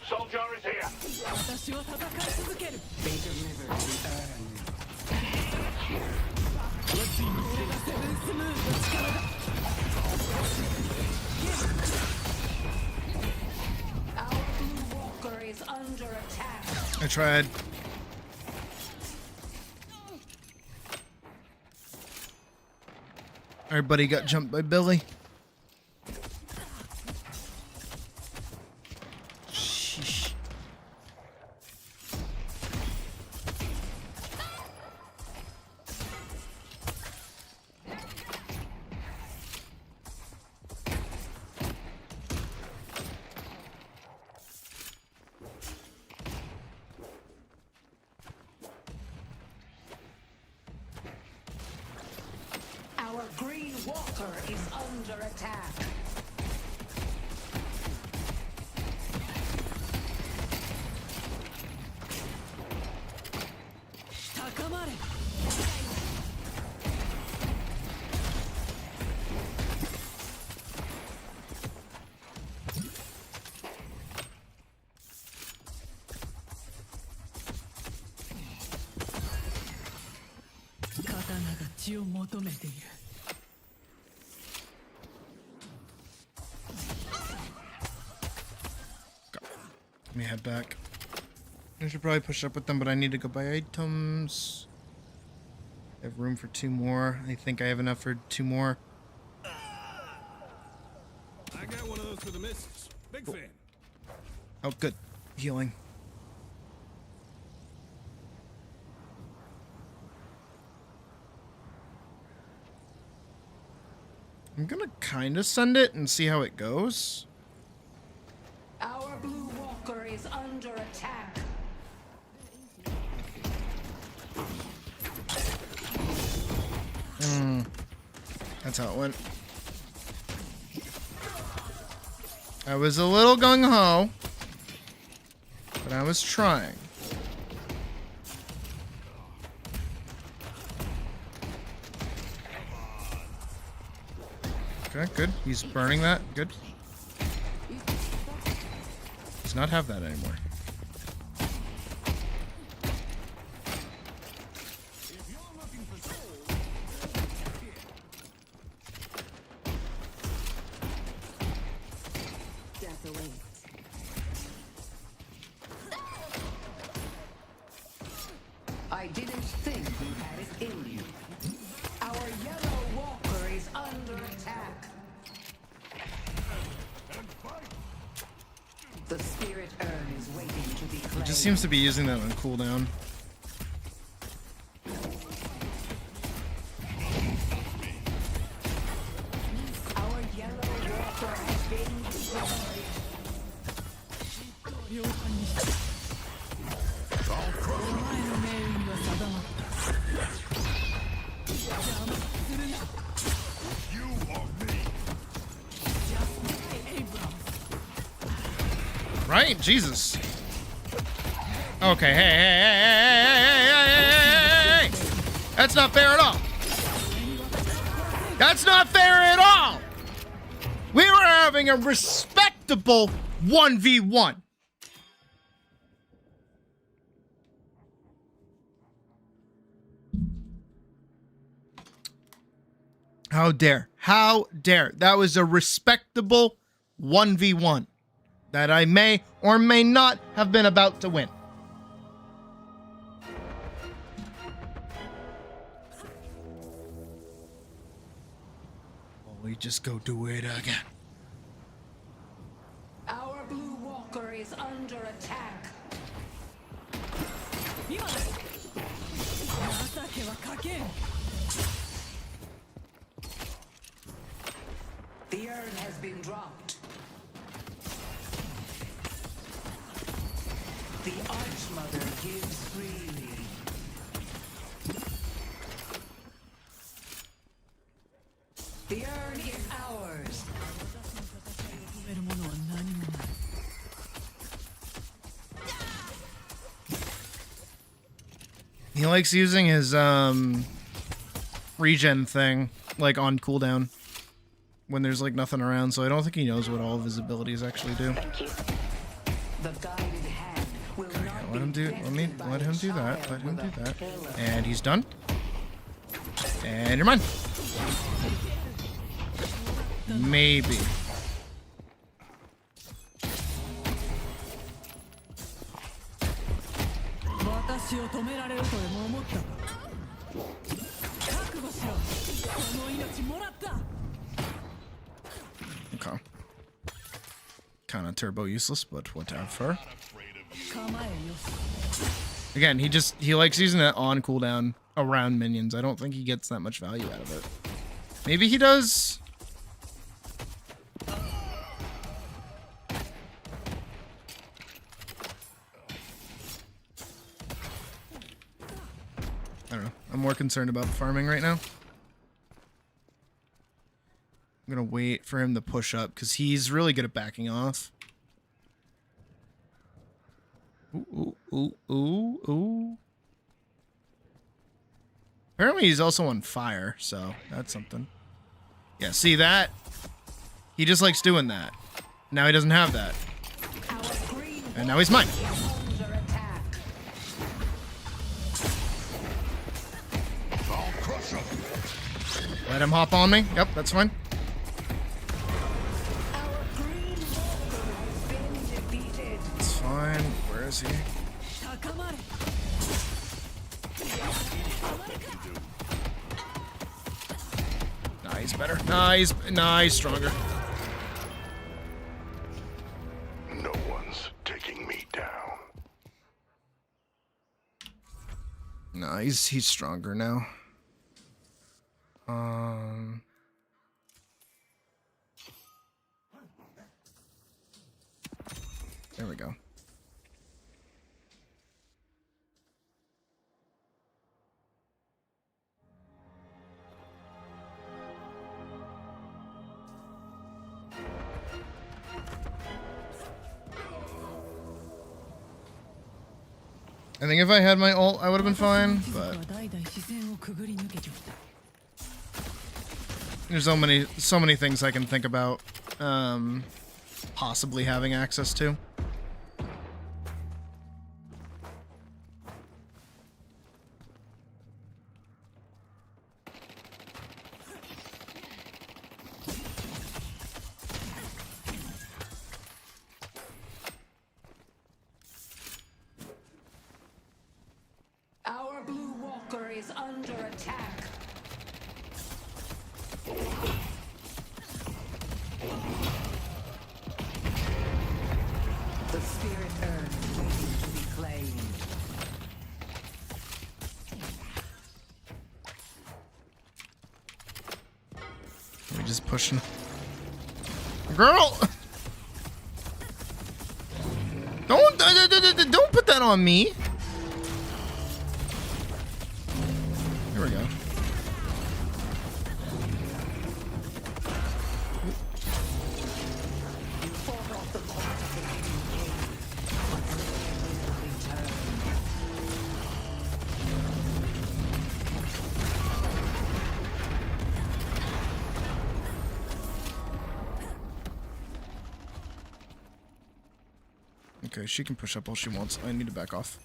Speaker 9: Soldier is here.
Speaker 3: 私は戦い続ける。
Speaker 15: They delivered the urn.
Speaker 3: これがセブンスムーンの力だ。
Speaker 15: Our blue walker is under attack.
Speaker 1: I tried. Our buddy got jumped by Billy. Sheesh.
Speaker 15: Our green walker is under attack.
Speaker 1: Let me head back. I should probably push up with them, but I need to go buy items. I have room for 2 more. I think I have enough for 2 more.
Speaker 18: I got one of those for the missus. Big fan.
Speaker 1: Oh, good. Healing. I'm gonna kinda send it and see how it goes.
Speaker 15: Our blue walker is under attack.
Speaker 1: That's how it went. I was a little gung-ho, but I was trying. Okay, good. He's burning that. Good. Does not have that anymore.
Speaker 15: I didn't think you had it in you. Our yellow walker is under attack. The spirit urn is waiting to be
Speaker 1: He
Speaker 15: claimed.
Speaker 1: just seems to be using that on cooldown.
Speaker 15: Our yellow walker has been destroyed.
Speaker 1: Right? Jesus. Okay, hey. That's not fair at all. That's not fair at all. We were having a respectable 1v1. How dare? How dare? That was a respectable 1v1 that I may or may not have been about to win. Well, we just go do it again.
Speaker 15: Our blue walker is under attack. The urn has been dropped. The Archmother gives freely. The urn is ours.
Speaker 1: He likes using his regen thing like on cooldown when there's like nothing around, so I don't think he knows what all of his abilities actually do.
Speaker 15: The guided hand will not
Speaker 1: Let him do that. Let him do that. And he's done. And you're mine. Maybe. Okay. Kind of turbo useless, but whatever. Again, he likes using that on cooldown around minions. I don't think he gets that much value out of it. Maybe he does. I don't know. I'm more concerned about farming right now. I'm gonna wait for him to push up because he's really good at backing off. Ooh. Apparently he's also on fire, so that's something. Yeah, see that? He just likes doing that. Now he doesn't have that. And now he's mine. Let him hop on me. Yep, that's fine. It's fine. Where is he? Nah, he's better. Nah, he's stronger.
Speaker 17: No one's taking me down.
Speaker 1: Nah, he's stronger now. There we go. I think if I had my ult, I would have been fine, but there's so many things I can think about possibly having access to.
Speaker 15: Our blue walker is under attack. The spirit earth waiting to be claimed.
Speaker 1: We just pushing. Girl! Don't put that on me. Here we go. Okay, she can push up all she wants. I need to back off.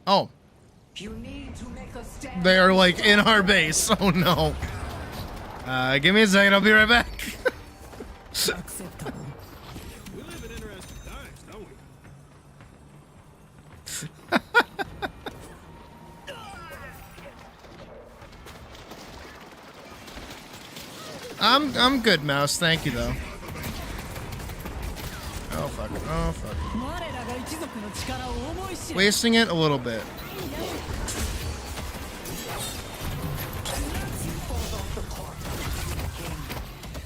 Speaker 1: Oh.
Speaker 15: You need to make a stand.
Speaker 1: They are like in our base. Oh no. Give me a second, I'll be right back.
Speaker 18: Acceptable. We live in interesting times, don't we? I'm good, Mouse. Thank you though. Oh fuck. Oh fuck. Wasting it a little bit.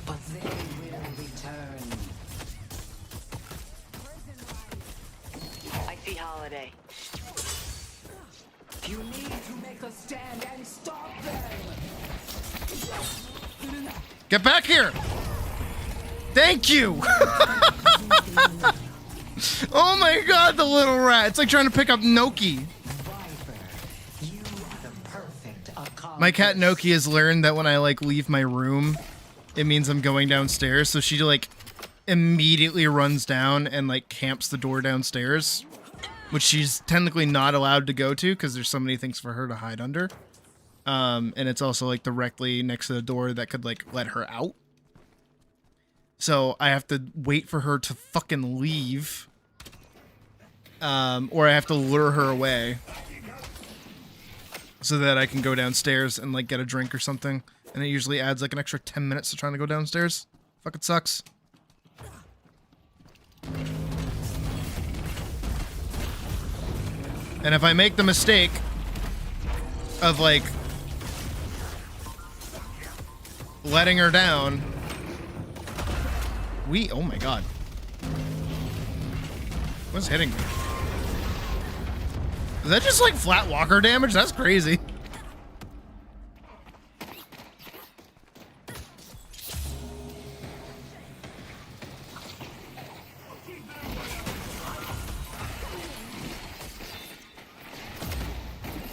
Speaker 15: But they will return.
Speaker 13: I see Holiday.
Speaker 15: You need to make a stand and stop them.
Speaker 1: Get back here! Thank you! Oh my god, the little rat. It's like trying to pick up Noki. My cat Noki has learned that when I like leave my room, it means I'm going downstairs. So she like immediately runs down and like camps the door downstairs, which she's technically not allowed to go to because there's so many things for her to hide under. And it's also like directly next to the door that could like let her out. So I have to wait for her to fucking leave. Or I have to lure her away. So that I can go downstairs and like get a drink or something. And it usually adds like an extra 10 minutes to trying to go downstairs. Fucking sucks. And if I make the mistake of like letting her down, oh my god. What's hitting me? Is that just like flat walker damage? That's crazy.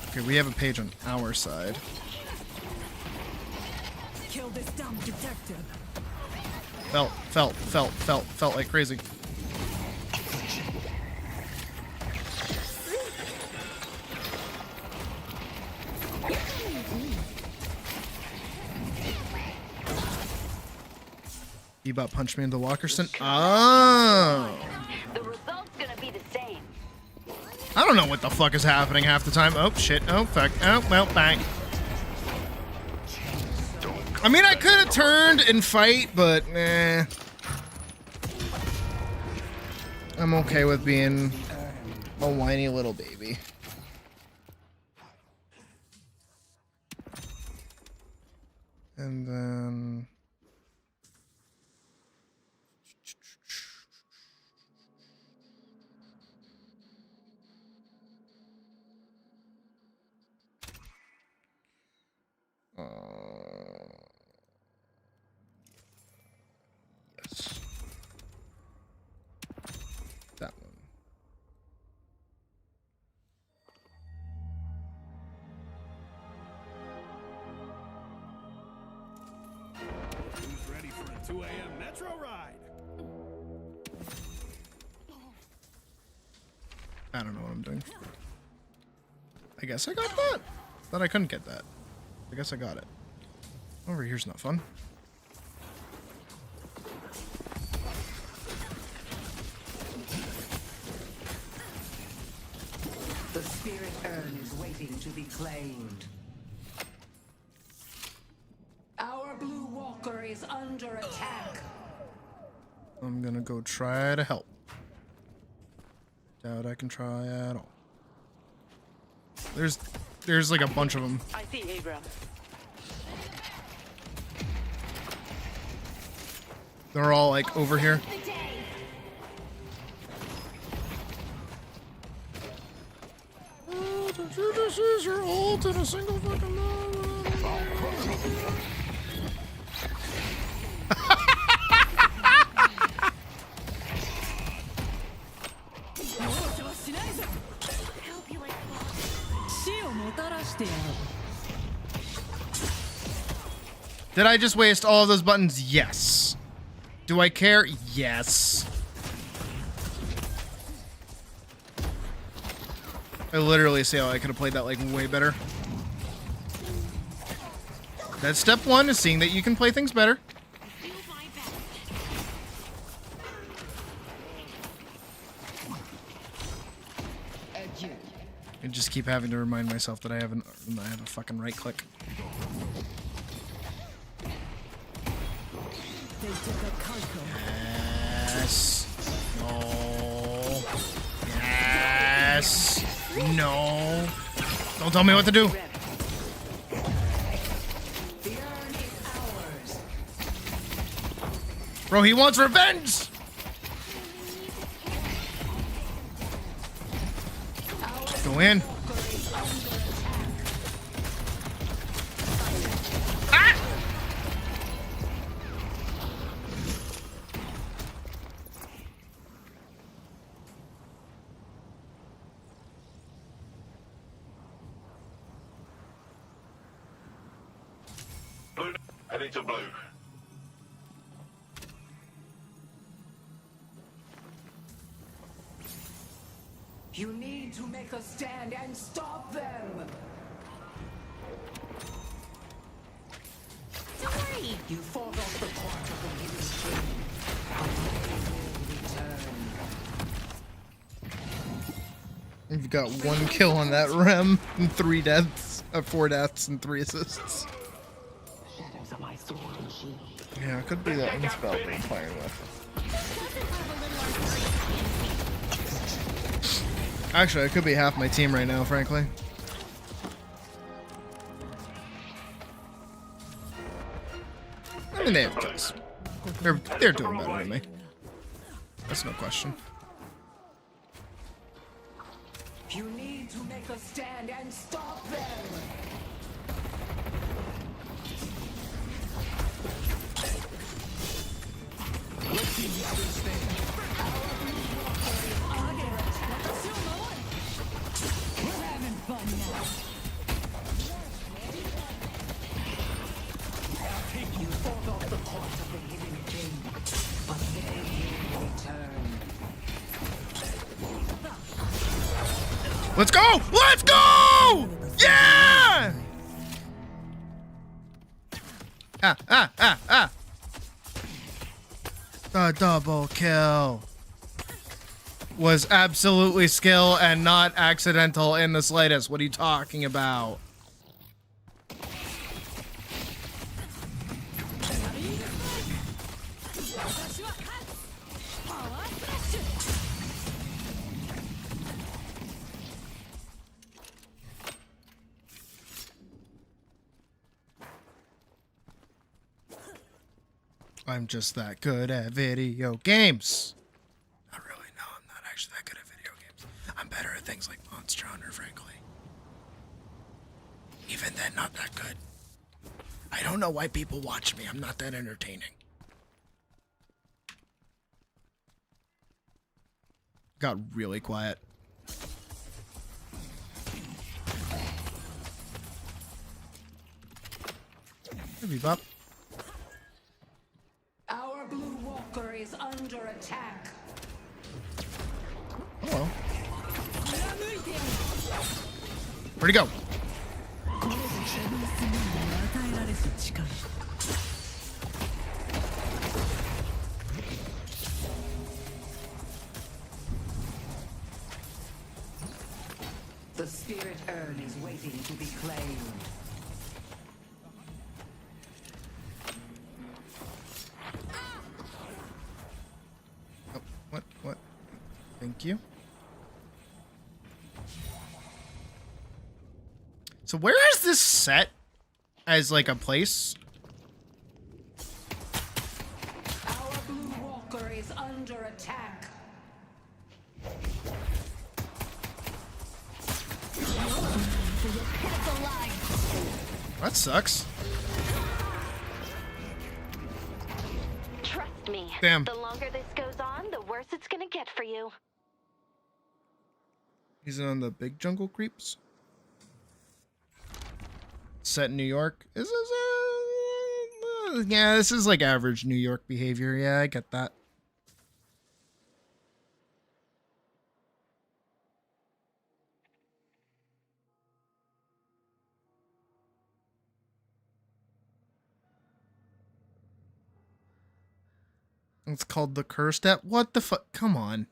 Speaker 1: Okay, we have a page on our side.
Speaker 3: Kill this dumb detective.
Speaker 1: Felt like crazy. Bebop punched me into Walkerston. Oh.
Speaker 13: The result's gonna be the same.
Speaker 1: I don't know what the fuck is happening half the time. Oh shit. Oh fuck. Oh well, bang. I mean, I could have turned and fight, but eh. I'm okay with being a whiny little baby. And then
Speaker 18: 2 a.m. Metro ride.
Speaker 1: I don't know what I'm doing. I guess I got that. Thought I couldn't get that. I guess I got it. Over here's not fun.
Speaker 15: The spirit urn is waiting to be claimed. Our blue walker is under attack.
Speaker 1: I'm gonna go try to help. Doubt I can try at all. There's like a bunch of them.
Speaker 13: I see Abram.
Speaker 1: They're all like over here. Oh, did you just use your ult in a single fucking Did I just waste all of those buttons? Yes. Do I care? Yes. I literally see how I could have played that like way better. That's step one, is seeing that you can play things better. I just keep having to remind myself that I have a fucking right click. Yes. No. Yes. No. Don't tell me what to do. Bro, he wants revenge. Go in.
Speaker 9: Blue, heading to blue.
Speaker 15: You need to make a stand and stop them!
Speaker 10: Don't worry.
Speaker 15: You fought off the part of the hidden king. How they will return.
Speaker 1: You've got 1 kill on that rem and 4 deaths and 3 assists.
Speaker 15: Shadows of my sword and shield.
Speaker 1: Yeah, it could be that one spell I'm playing with. Actually, it could be half my team right now, frankly. I mean, they have kills. They're doing better than me. That's no question.
Speaker 15: You need to make a stand and stop them!
Speaker 14: Let's see the others stand.
Speaker 3: We're having fun now.
Speaker 15: You fought off the part of the hidden king, but they will return.
Speaker 1: Let's go! Let's go! Yeah! The double kill was absolutely skill and not accidental in the slightest. What are you talking about? I'm just that good at video games. Not really, no, I'm not actually that good at video games. I'm better at things like Monster Hunter, frankly. Even then, not that good. I don't know why people watch me. I'm not that entertaining. Got really quiet. Hey, Bebop.
Speaker 15: under attack.
Speaker 1: Hello. Where'd he go?
Speaker 3: これぞセブンスムーンに与えられし力。
Speaker 15: The spirit urn is waiting to be claimed.
Speaker 1: Oh, what? Thank you. So where is this set as like a place?
Speaker 15: Our blue walker is under attack.
Speaker 1: That sucks.
Speaker 13: Trust me.
Speaker 1: Damn.
Speaker 13: The longer this goes on, the worse it's gonna get for you.
Speaker 1: He's on the big jungle creeps. Set in New York. This is yeah, this is like average New York behavior. Yeah, I get that. It's called the Cursed App. What the fuck? Come on.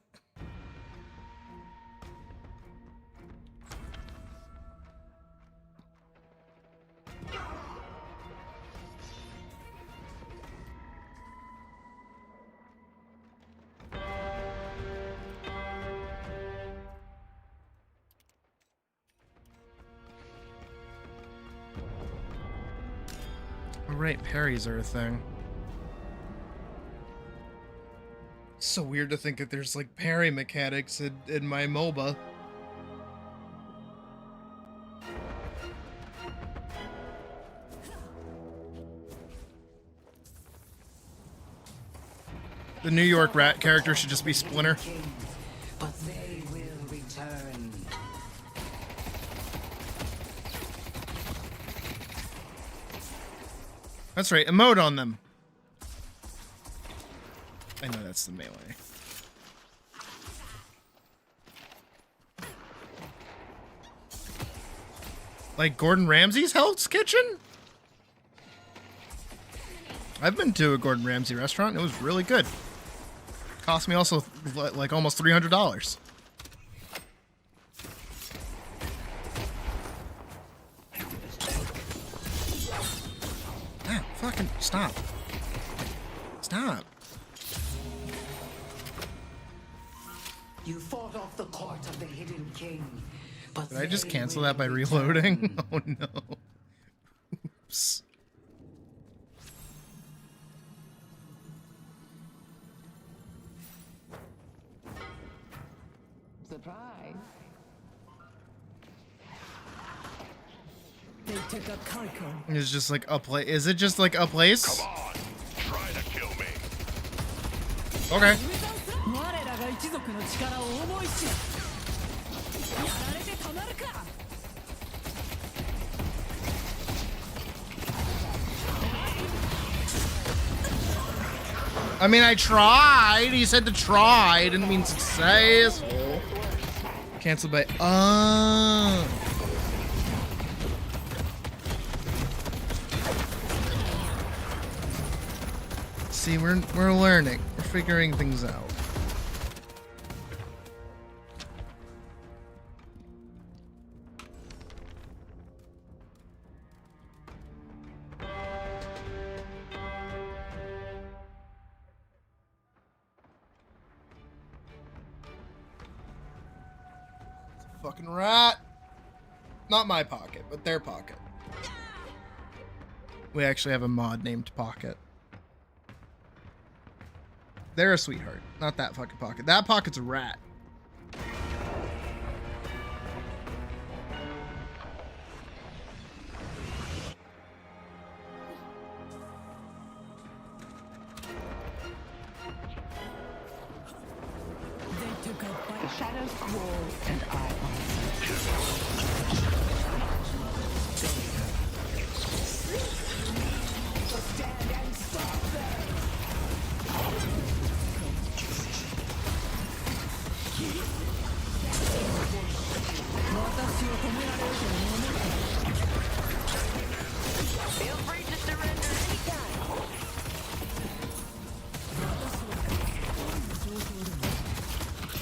Speaker 1: Oh, right, parries are a thing. So weird to think that there's like parry mechanics in my MOBA. The New York rat character should just be Splinter.
Speaker 15: But they will return.
Speaker 1: That's right, emote on them. I know that's the melee. Like Gordon Ramsay's Hell's Kitchen? I've been to a Gordon Ramsay restaurant. It was really good. Cost me also like almost $300. Ah, fucking stop. Stop.
Speaker 15: You fought off the court of the Hidden King, but
Speaker 1: Did I just
Speaker 15: they
Speaker 1: cancel
Speaker 15: will
Speaker 1: that by
Speaker 15: return.
Speaker 1: reloading? Oh no. Oops.
Speaker 15: Surprise.
Speaker 3: They took up Carco.
Speaker 1: It's just like a place. Is it just like a place?
Speaker 9: Come on, try to kill me.
Speaker 1: Okay.
Speaker 3: 我らが一族の力を思い知る。やられてたまるか。
Speaker 1: I mean, I tried. He said to try. Didn't mean successful. Canceled by. See, we're learning. We're figuring things out. Fucking rat. Not my pocket, but their pocket. We actually have a mod named Pocket. They're a sweetheart. Not that fucking pocket. That pocket's a rat.
Speaker 11: The shadows crawl, and I
Speaker 13: Feel free to surrender anytime.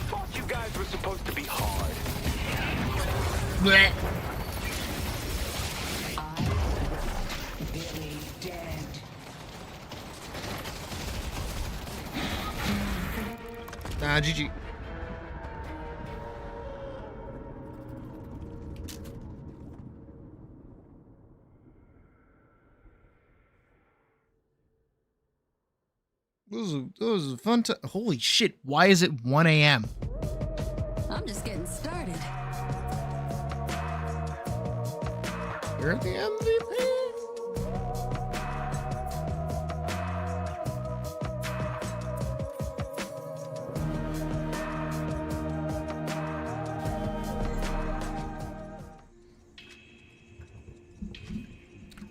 Speaker 12: Thought you guys were supposed to be hard.
Speaker 1: Blech.
Speaker 15: Billy dead.
Speaker 1: GG. This was a fun time. Holy shit, why is it 1 a.m.?
Speaker 3: I'm just getting started.
Speaker 1: You're the MVP.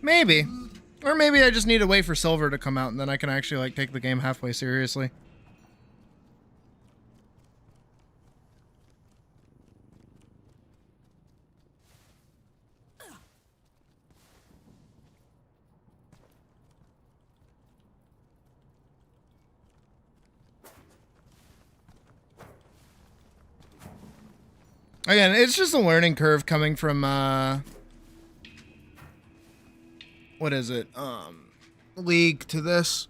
Speaker 1: Maybe. Or maybe I just need to wait for silver to come out and then I can actually like take the game halfway seriously. Again, it's just a learning curve coming from what is it? League to this.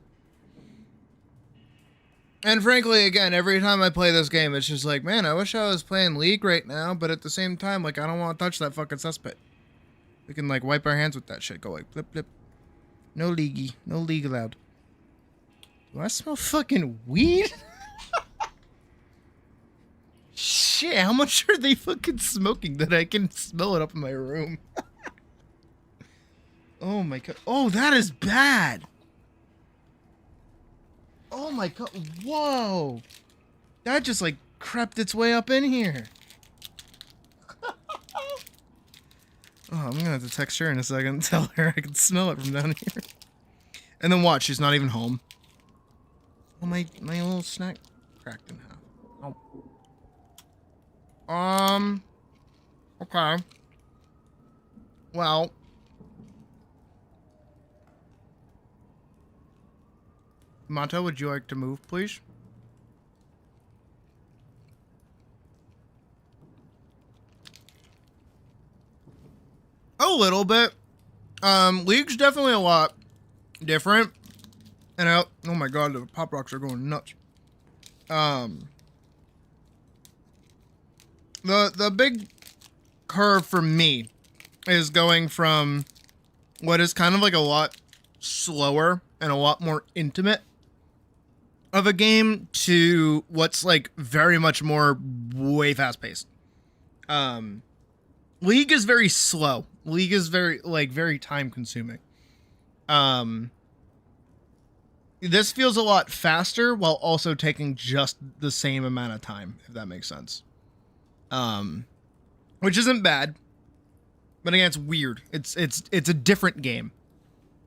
Speaker 1: And frankly, again, every time I play this game, it's just like, man, I wish I was playing League right now, but at the same time, like, I don't want to touch that fucking cesspit. We can, like, wipe our hands with that shit. Go, like, blip, blip. No leaguey. No league allowed. Do I smell fucking weed? Shit, how much are they fucking smoking that I can smell it up in my room? Oh my god. Oh, that is bad. Oh my god. Whoa. That just like crept its way up in here. Oh, I'm gonna have to text her in a second and tell her I can smell it from down here. And then watch, she's not even home. Oh, my little snack cracked in half. Oh. Okay. Well. Mata, would you like to move, please? A little bit. League's definitely a lot different. And oh my god, the pop rocks are going nuts. The big curve for me is going from what is kind of like a lot slower and a lot more intimate of a game to what's like very much more way fast paced. League is very slow. League is very time consuming. This feels a lot faster while also taking just the same amount of time, if that makes sense. Which isn't bad, but again, it's weird. It's a different game.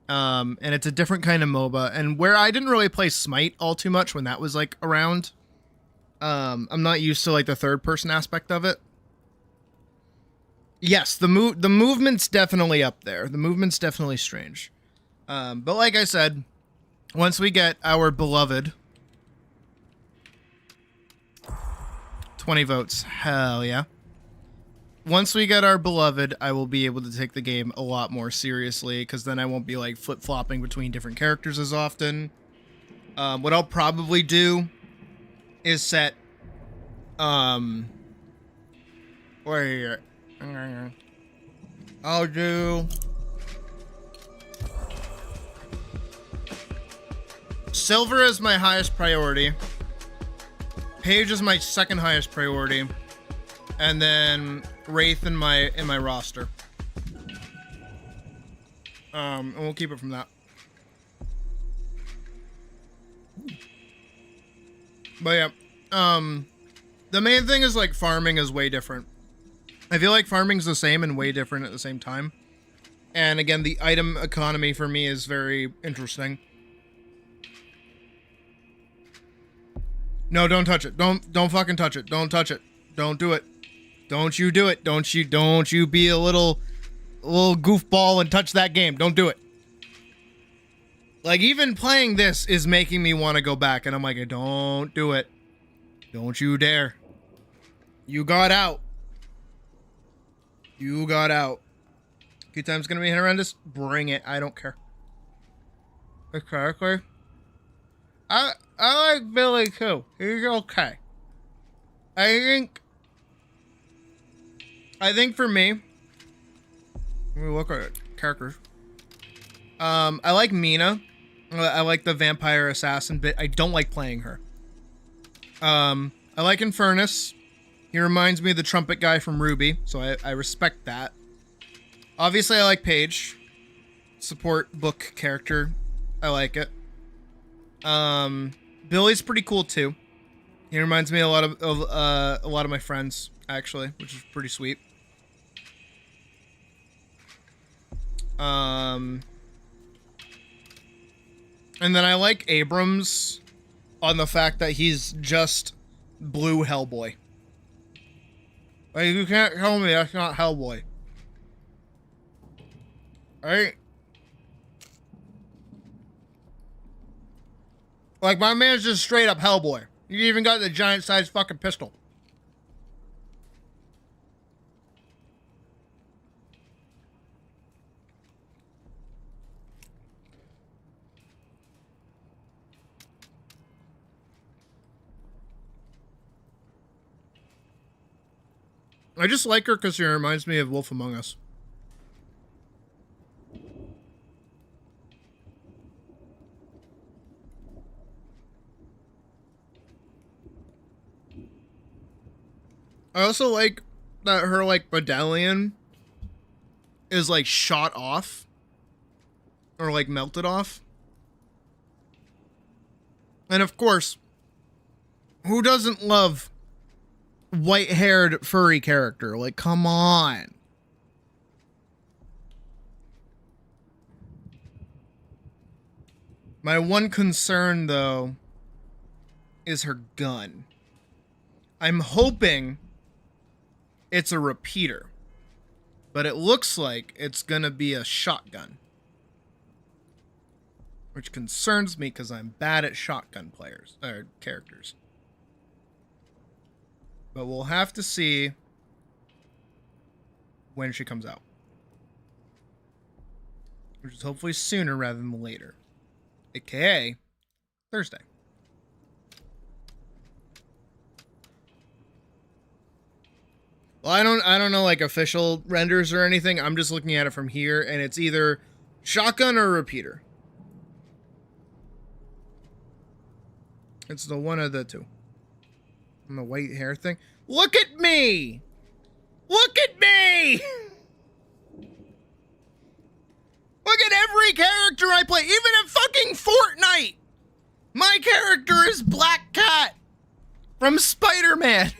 Speaker 1: And it's a different kind of MOBA, and where I didn't really play Smite all too much when that was like around, I'm not used to like the third person aspect of it. Yes, the movement's definitely up there. The movement's definitely strange. But like I said, once we get our beloved 20 votes, hell yeah. Once we get our beloved, I will be able to take the game a lot more seriously, because then I won't be like flip-flopping between different characters as often. What I'll probably do is set where I'll do Silver is my highest priority. Page is my second highest priority. And then Wraith in my roster. And we'll keep it from that. But yeah, the main thing is like farming is way different. I feel like farming's the same and way different at the same time. And again, the item economy for me is very interesting. No, don't touch it. Don't fucking touch it. Don't touch it. Don't do it. Don't you do it. Don't you be a little goofball and touch that game. Don't do it. Like, even playing this is making me want to go back, and I'm like, don't do it. Don't you dare. You got out. You got out. Good time's gonna be horrendous. Bring it. I don't care. Exactly. I like Billy too. He's okay. I think for me, let me look at characters. I like Mina. I like the vampire assassin bit. I don't like playing her. I like Infernus. He reminds me of the trumpet guy from Ruby, so I respect that. Obviously, I like Paige. Support book character. I like it. Billy's pretty cool too. He reminds me a lot of my friends, actually, which is pretty sweet. And then I like Abrams on the fact that he's just blue Hellboy. Like, you can't tell me that's not Hellboy. Right? Like, my man's just straight up Hellboy. You even got the giant sized fucking pistol. I just like her because she reminds me of Wolf Among Us. I also like that her, like, medallion is, like, shot off. Or, like, melted off. And, of course, who doesn't love white-haired furry character? Like, come on. My one concern, though, is her gun. I'm hoping it's a repeater, but it looks like it's gonna be a shotgun, which concerns me because I'm bad at shotgun players or characters. But we'll have to see when she comes out, which is hopefully sooner rather than later, aka Thursday. Well, I don't know, like, official renders or anything. I'm just looking at it from here, and it's either shotgun or repeater. It's the one of the two. And the white hair thing. Look at me! Look at me! Look at every character I play, even in fucking Fortnite! My character is Black Cat from Spider-Man.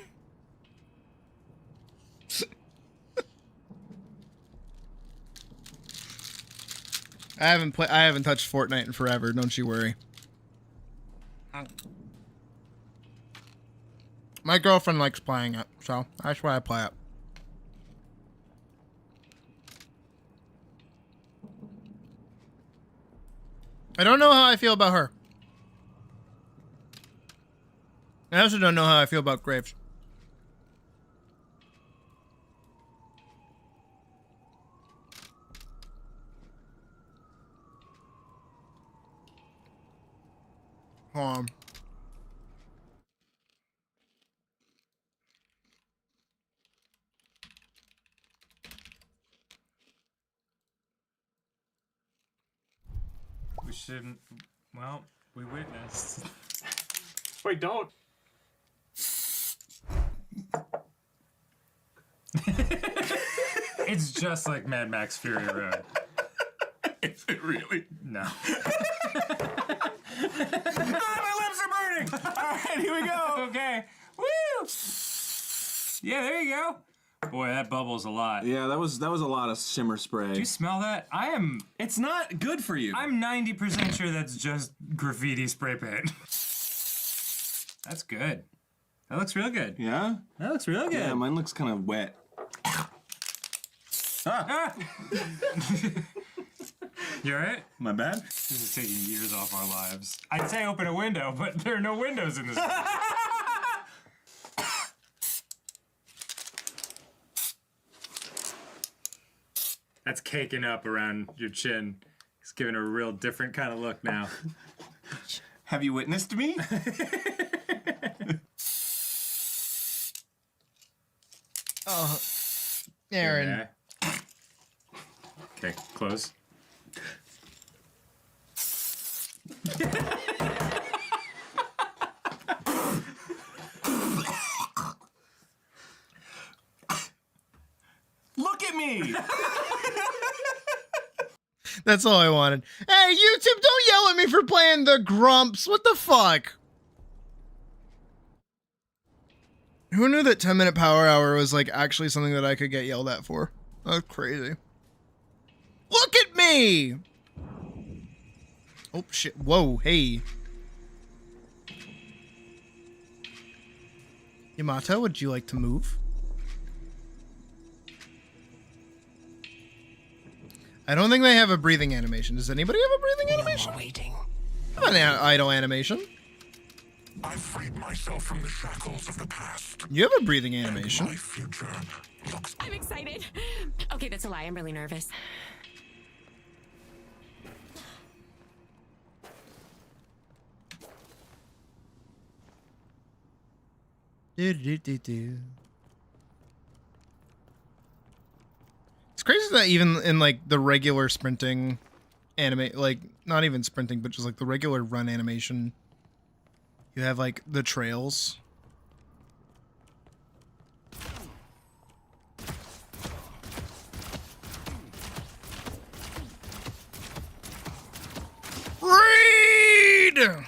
Speaker 1: I haven't touched Fortnite in forever, don't you worry. My girlfriend likes playing it, so that's why I play it. I don't know how I feel about her. I also don't know how I feel about Graves. Hold on.
Speaker 21: We shouldn't. Well, we witnessed. Wait, don't. It's just like Mad Max Fury Road. Is it really? No. My lips are burning! Alright, here we go. Okay. Woo! Yeah, there you go. Boy, that bubbles a lot.
Speaker 14: Yeah, that was a lot of shimmer spray.
Speaker 21: Do you smell that?
Speaker 14: It's not good for you.
Speaker 21: I'm 90% sure that's just graffiti spray paint. That's good. That looks real good.
Speaker 14: Yeah?
Speaker 21: That looks real good.
Speaker 14: Yeah, mine looks kind of wet.
Speaker 21: Ah. You alright?
Speaker 14: My bad?
Speaker 21: This is taking years off our lives. I'd say open a window, but there are no windows in this room. That's caking up around your chin. It's giving a real different kind of look now.
Speaker 14: Have you witnessed me?
Speaker 1: Oh, Aaron.
Speaker 21: Yeah. Okay, close.
Speaker 14: Look at me!
Speaker 1: That's all I wanted. Hey, YouTube, don't yell at me for playing the Grumps. What the fuck? Who knew that 10-minute power hour was like actually something that I could get yelled at for? That's crazy. Look at me! Oh shit, whoa, hey. Yamato, would you like to move? I don't think they have a breathing animation. Does anybody have a breathing animation?
Speaker 17: Waiting.
Speaker 1: I have an idle animation.
Speaker 17: I freed myself from the shackles of the past.
Speaker 1: You have a breathing animation.
Speaker 17: My future looks.
Speaker 13: I'm excited. Okay, that's a lie. I'm really nervous.
Speaker 1: Do. It's crazy that even in like the regular sprinting anime, like not even sprinting, but just like the regular run animation, you have like the trails. Read!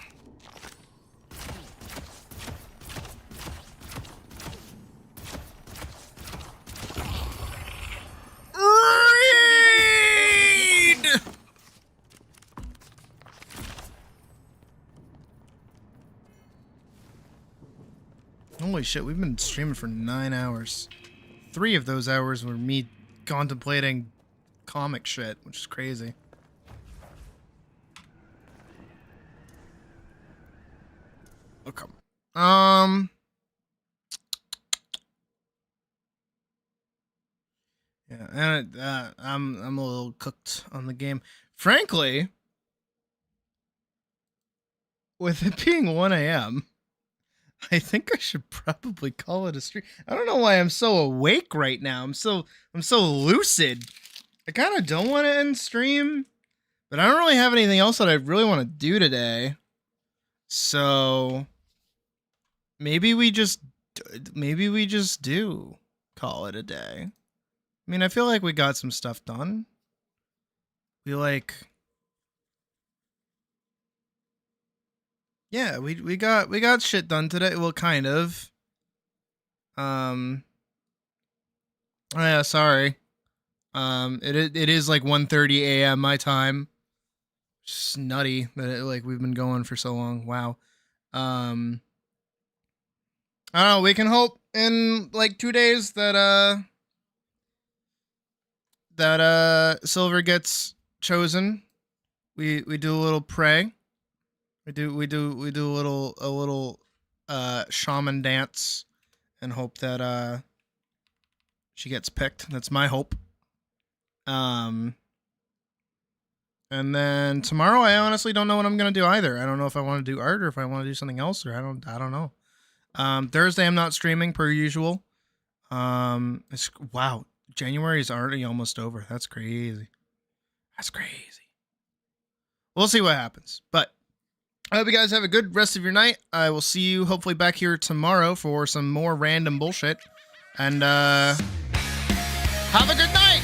Speaker 1: Holy shit, we've been streaming for 9 hours. 3 of those hours were me contemplating comic shit, which is crazy. Okay. Yeah, and I'm a little cooked on the game. Frankly, with it being 1 a.m., I think I should probably call it a stream. I don't know why I'm so awake right now. I'm so lucid. I kind of don't want to end stream, but I don't really have anything else that I really want to do today. So maybe we just do call it a day. I mean, I feel like we got some stuff done. Yeah, we got shit done today. Well, kind of. Oh yeah, sorry. It is like 1:30 a.m. my time. Just nutty that we've been going for so long. Wow. I don't know. We can hope in like 2 days that Silver gets chosen. We do a little pray. We do a little shaman dance and hope that she gets picked. That's my hope. And then tomorrow I honestly don't know what I'm gonna do either. I don't know if I want to do art or if I want to do something else, or I don't know. Thursday I'm not streaming per usual. Wow, January is already almost over. That's crazy. We'll see what happens. But I hope you guys have a good rest of your night. I will see you hopefully back here tomorrow for some more random bullshit. And have a good night!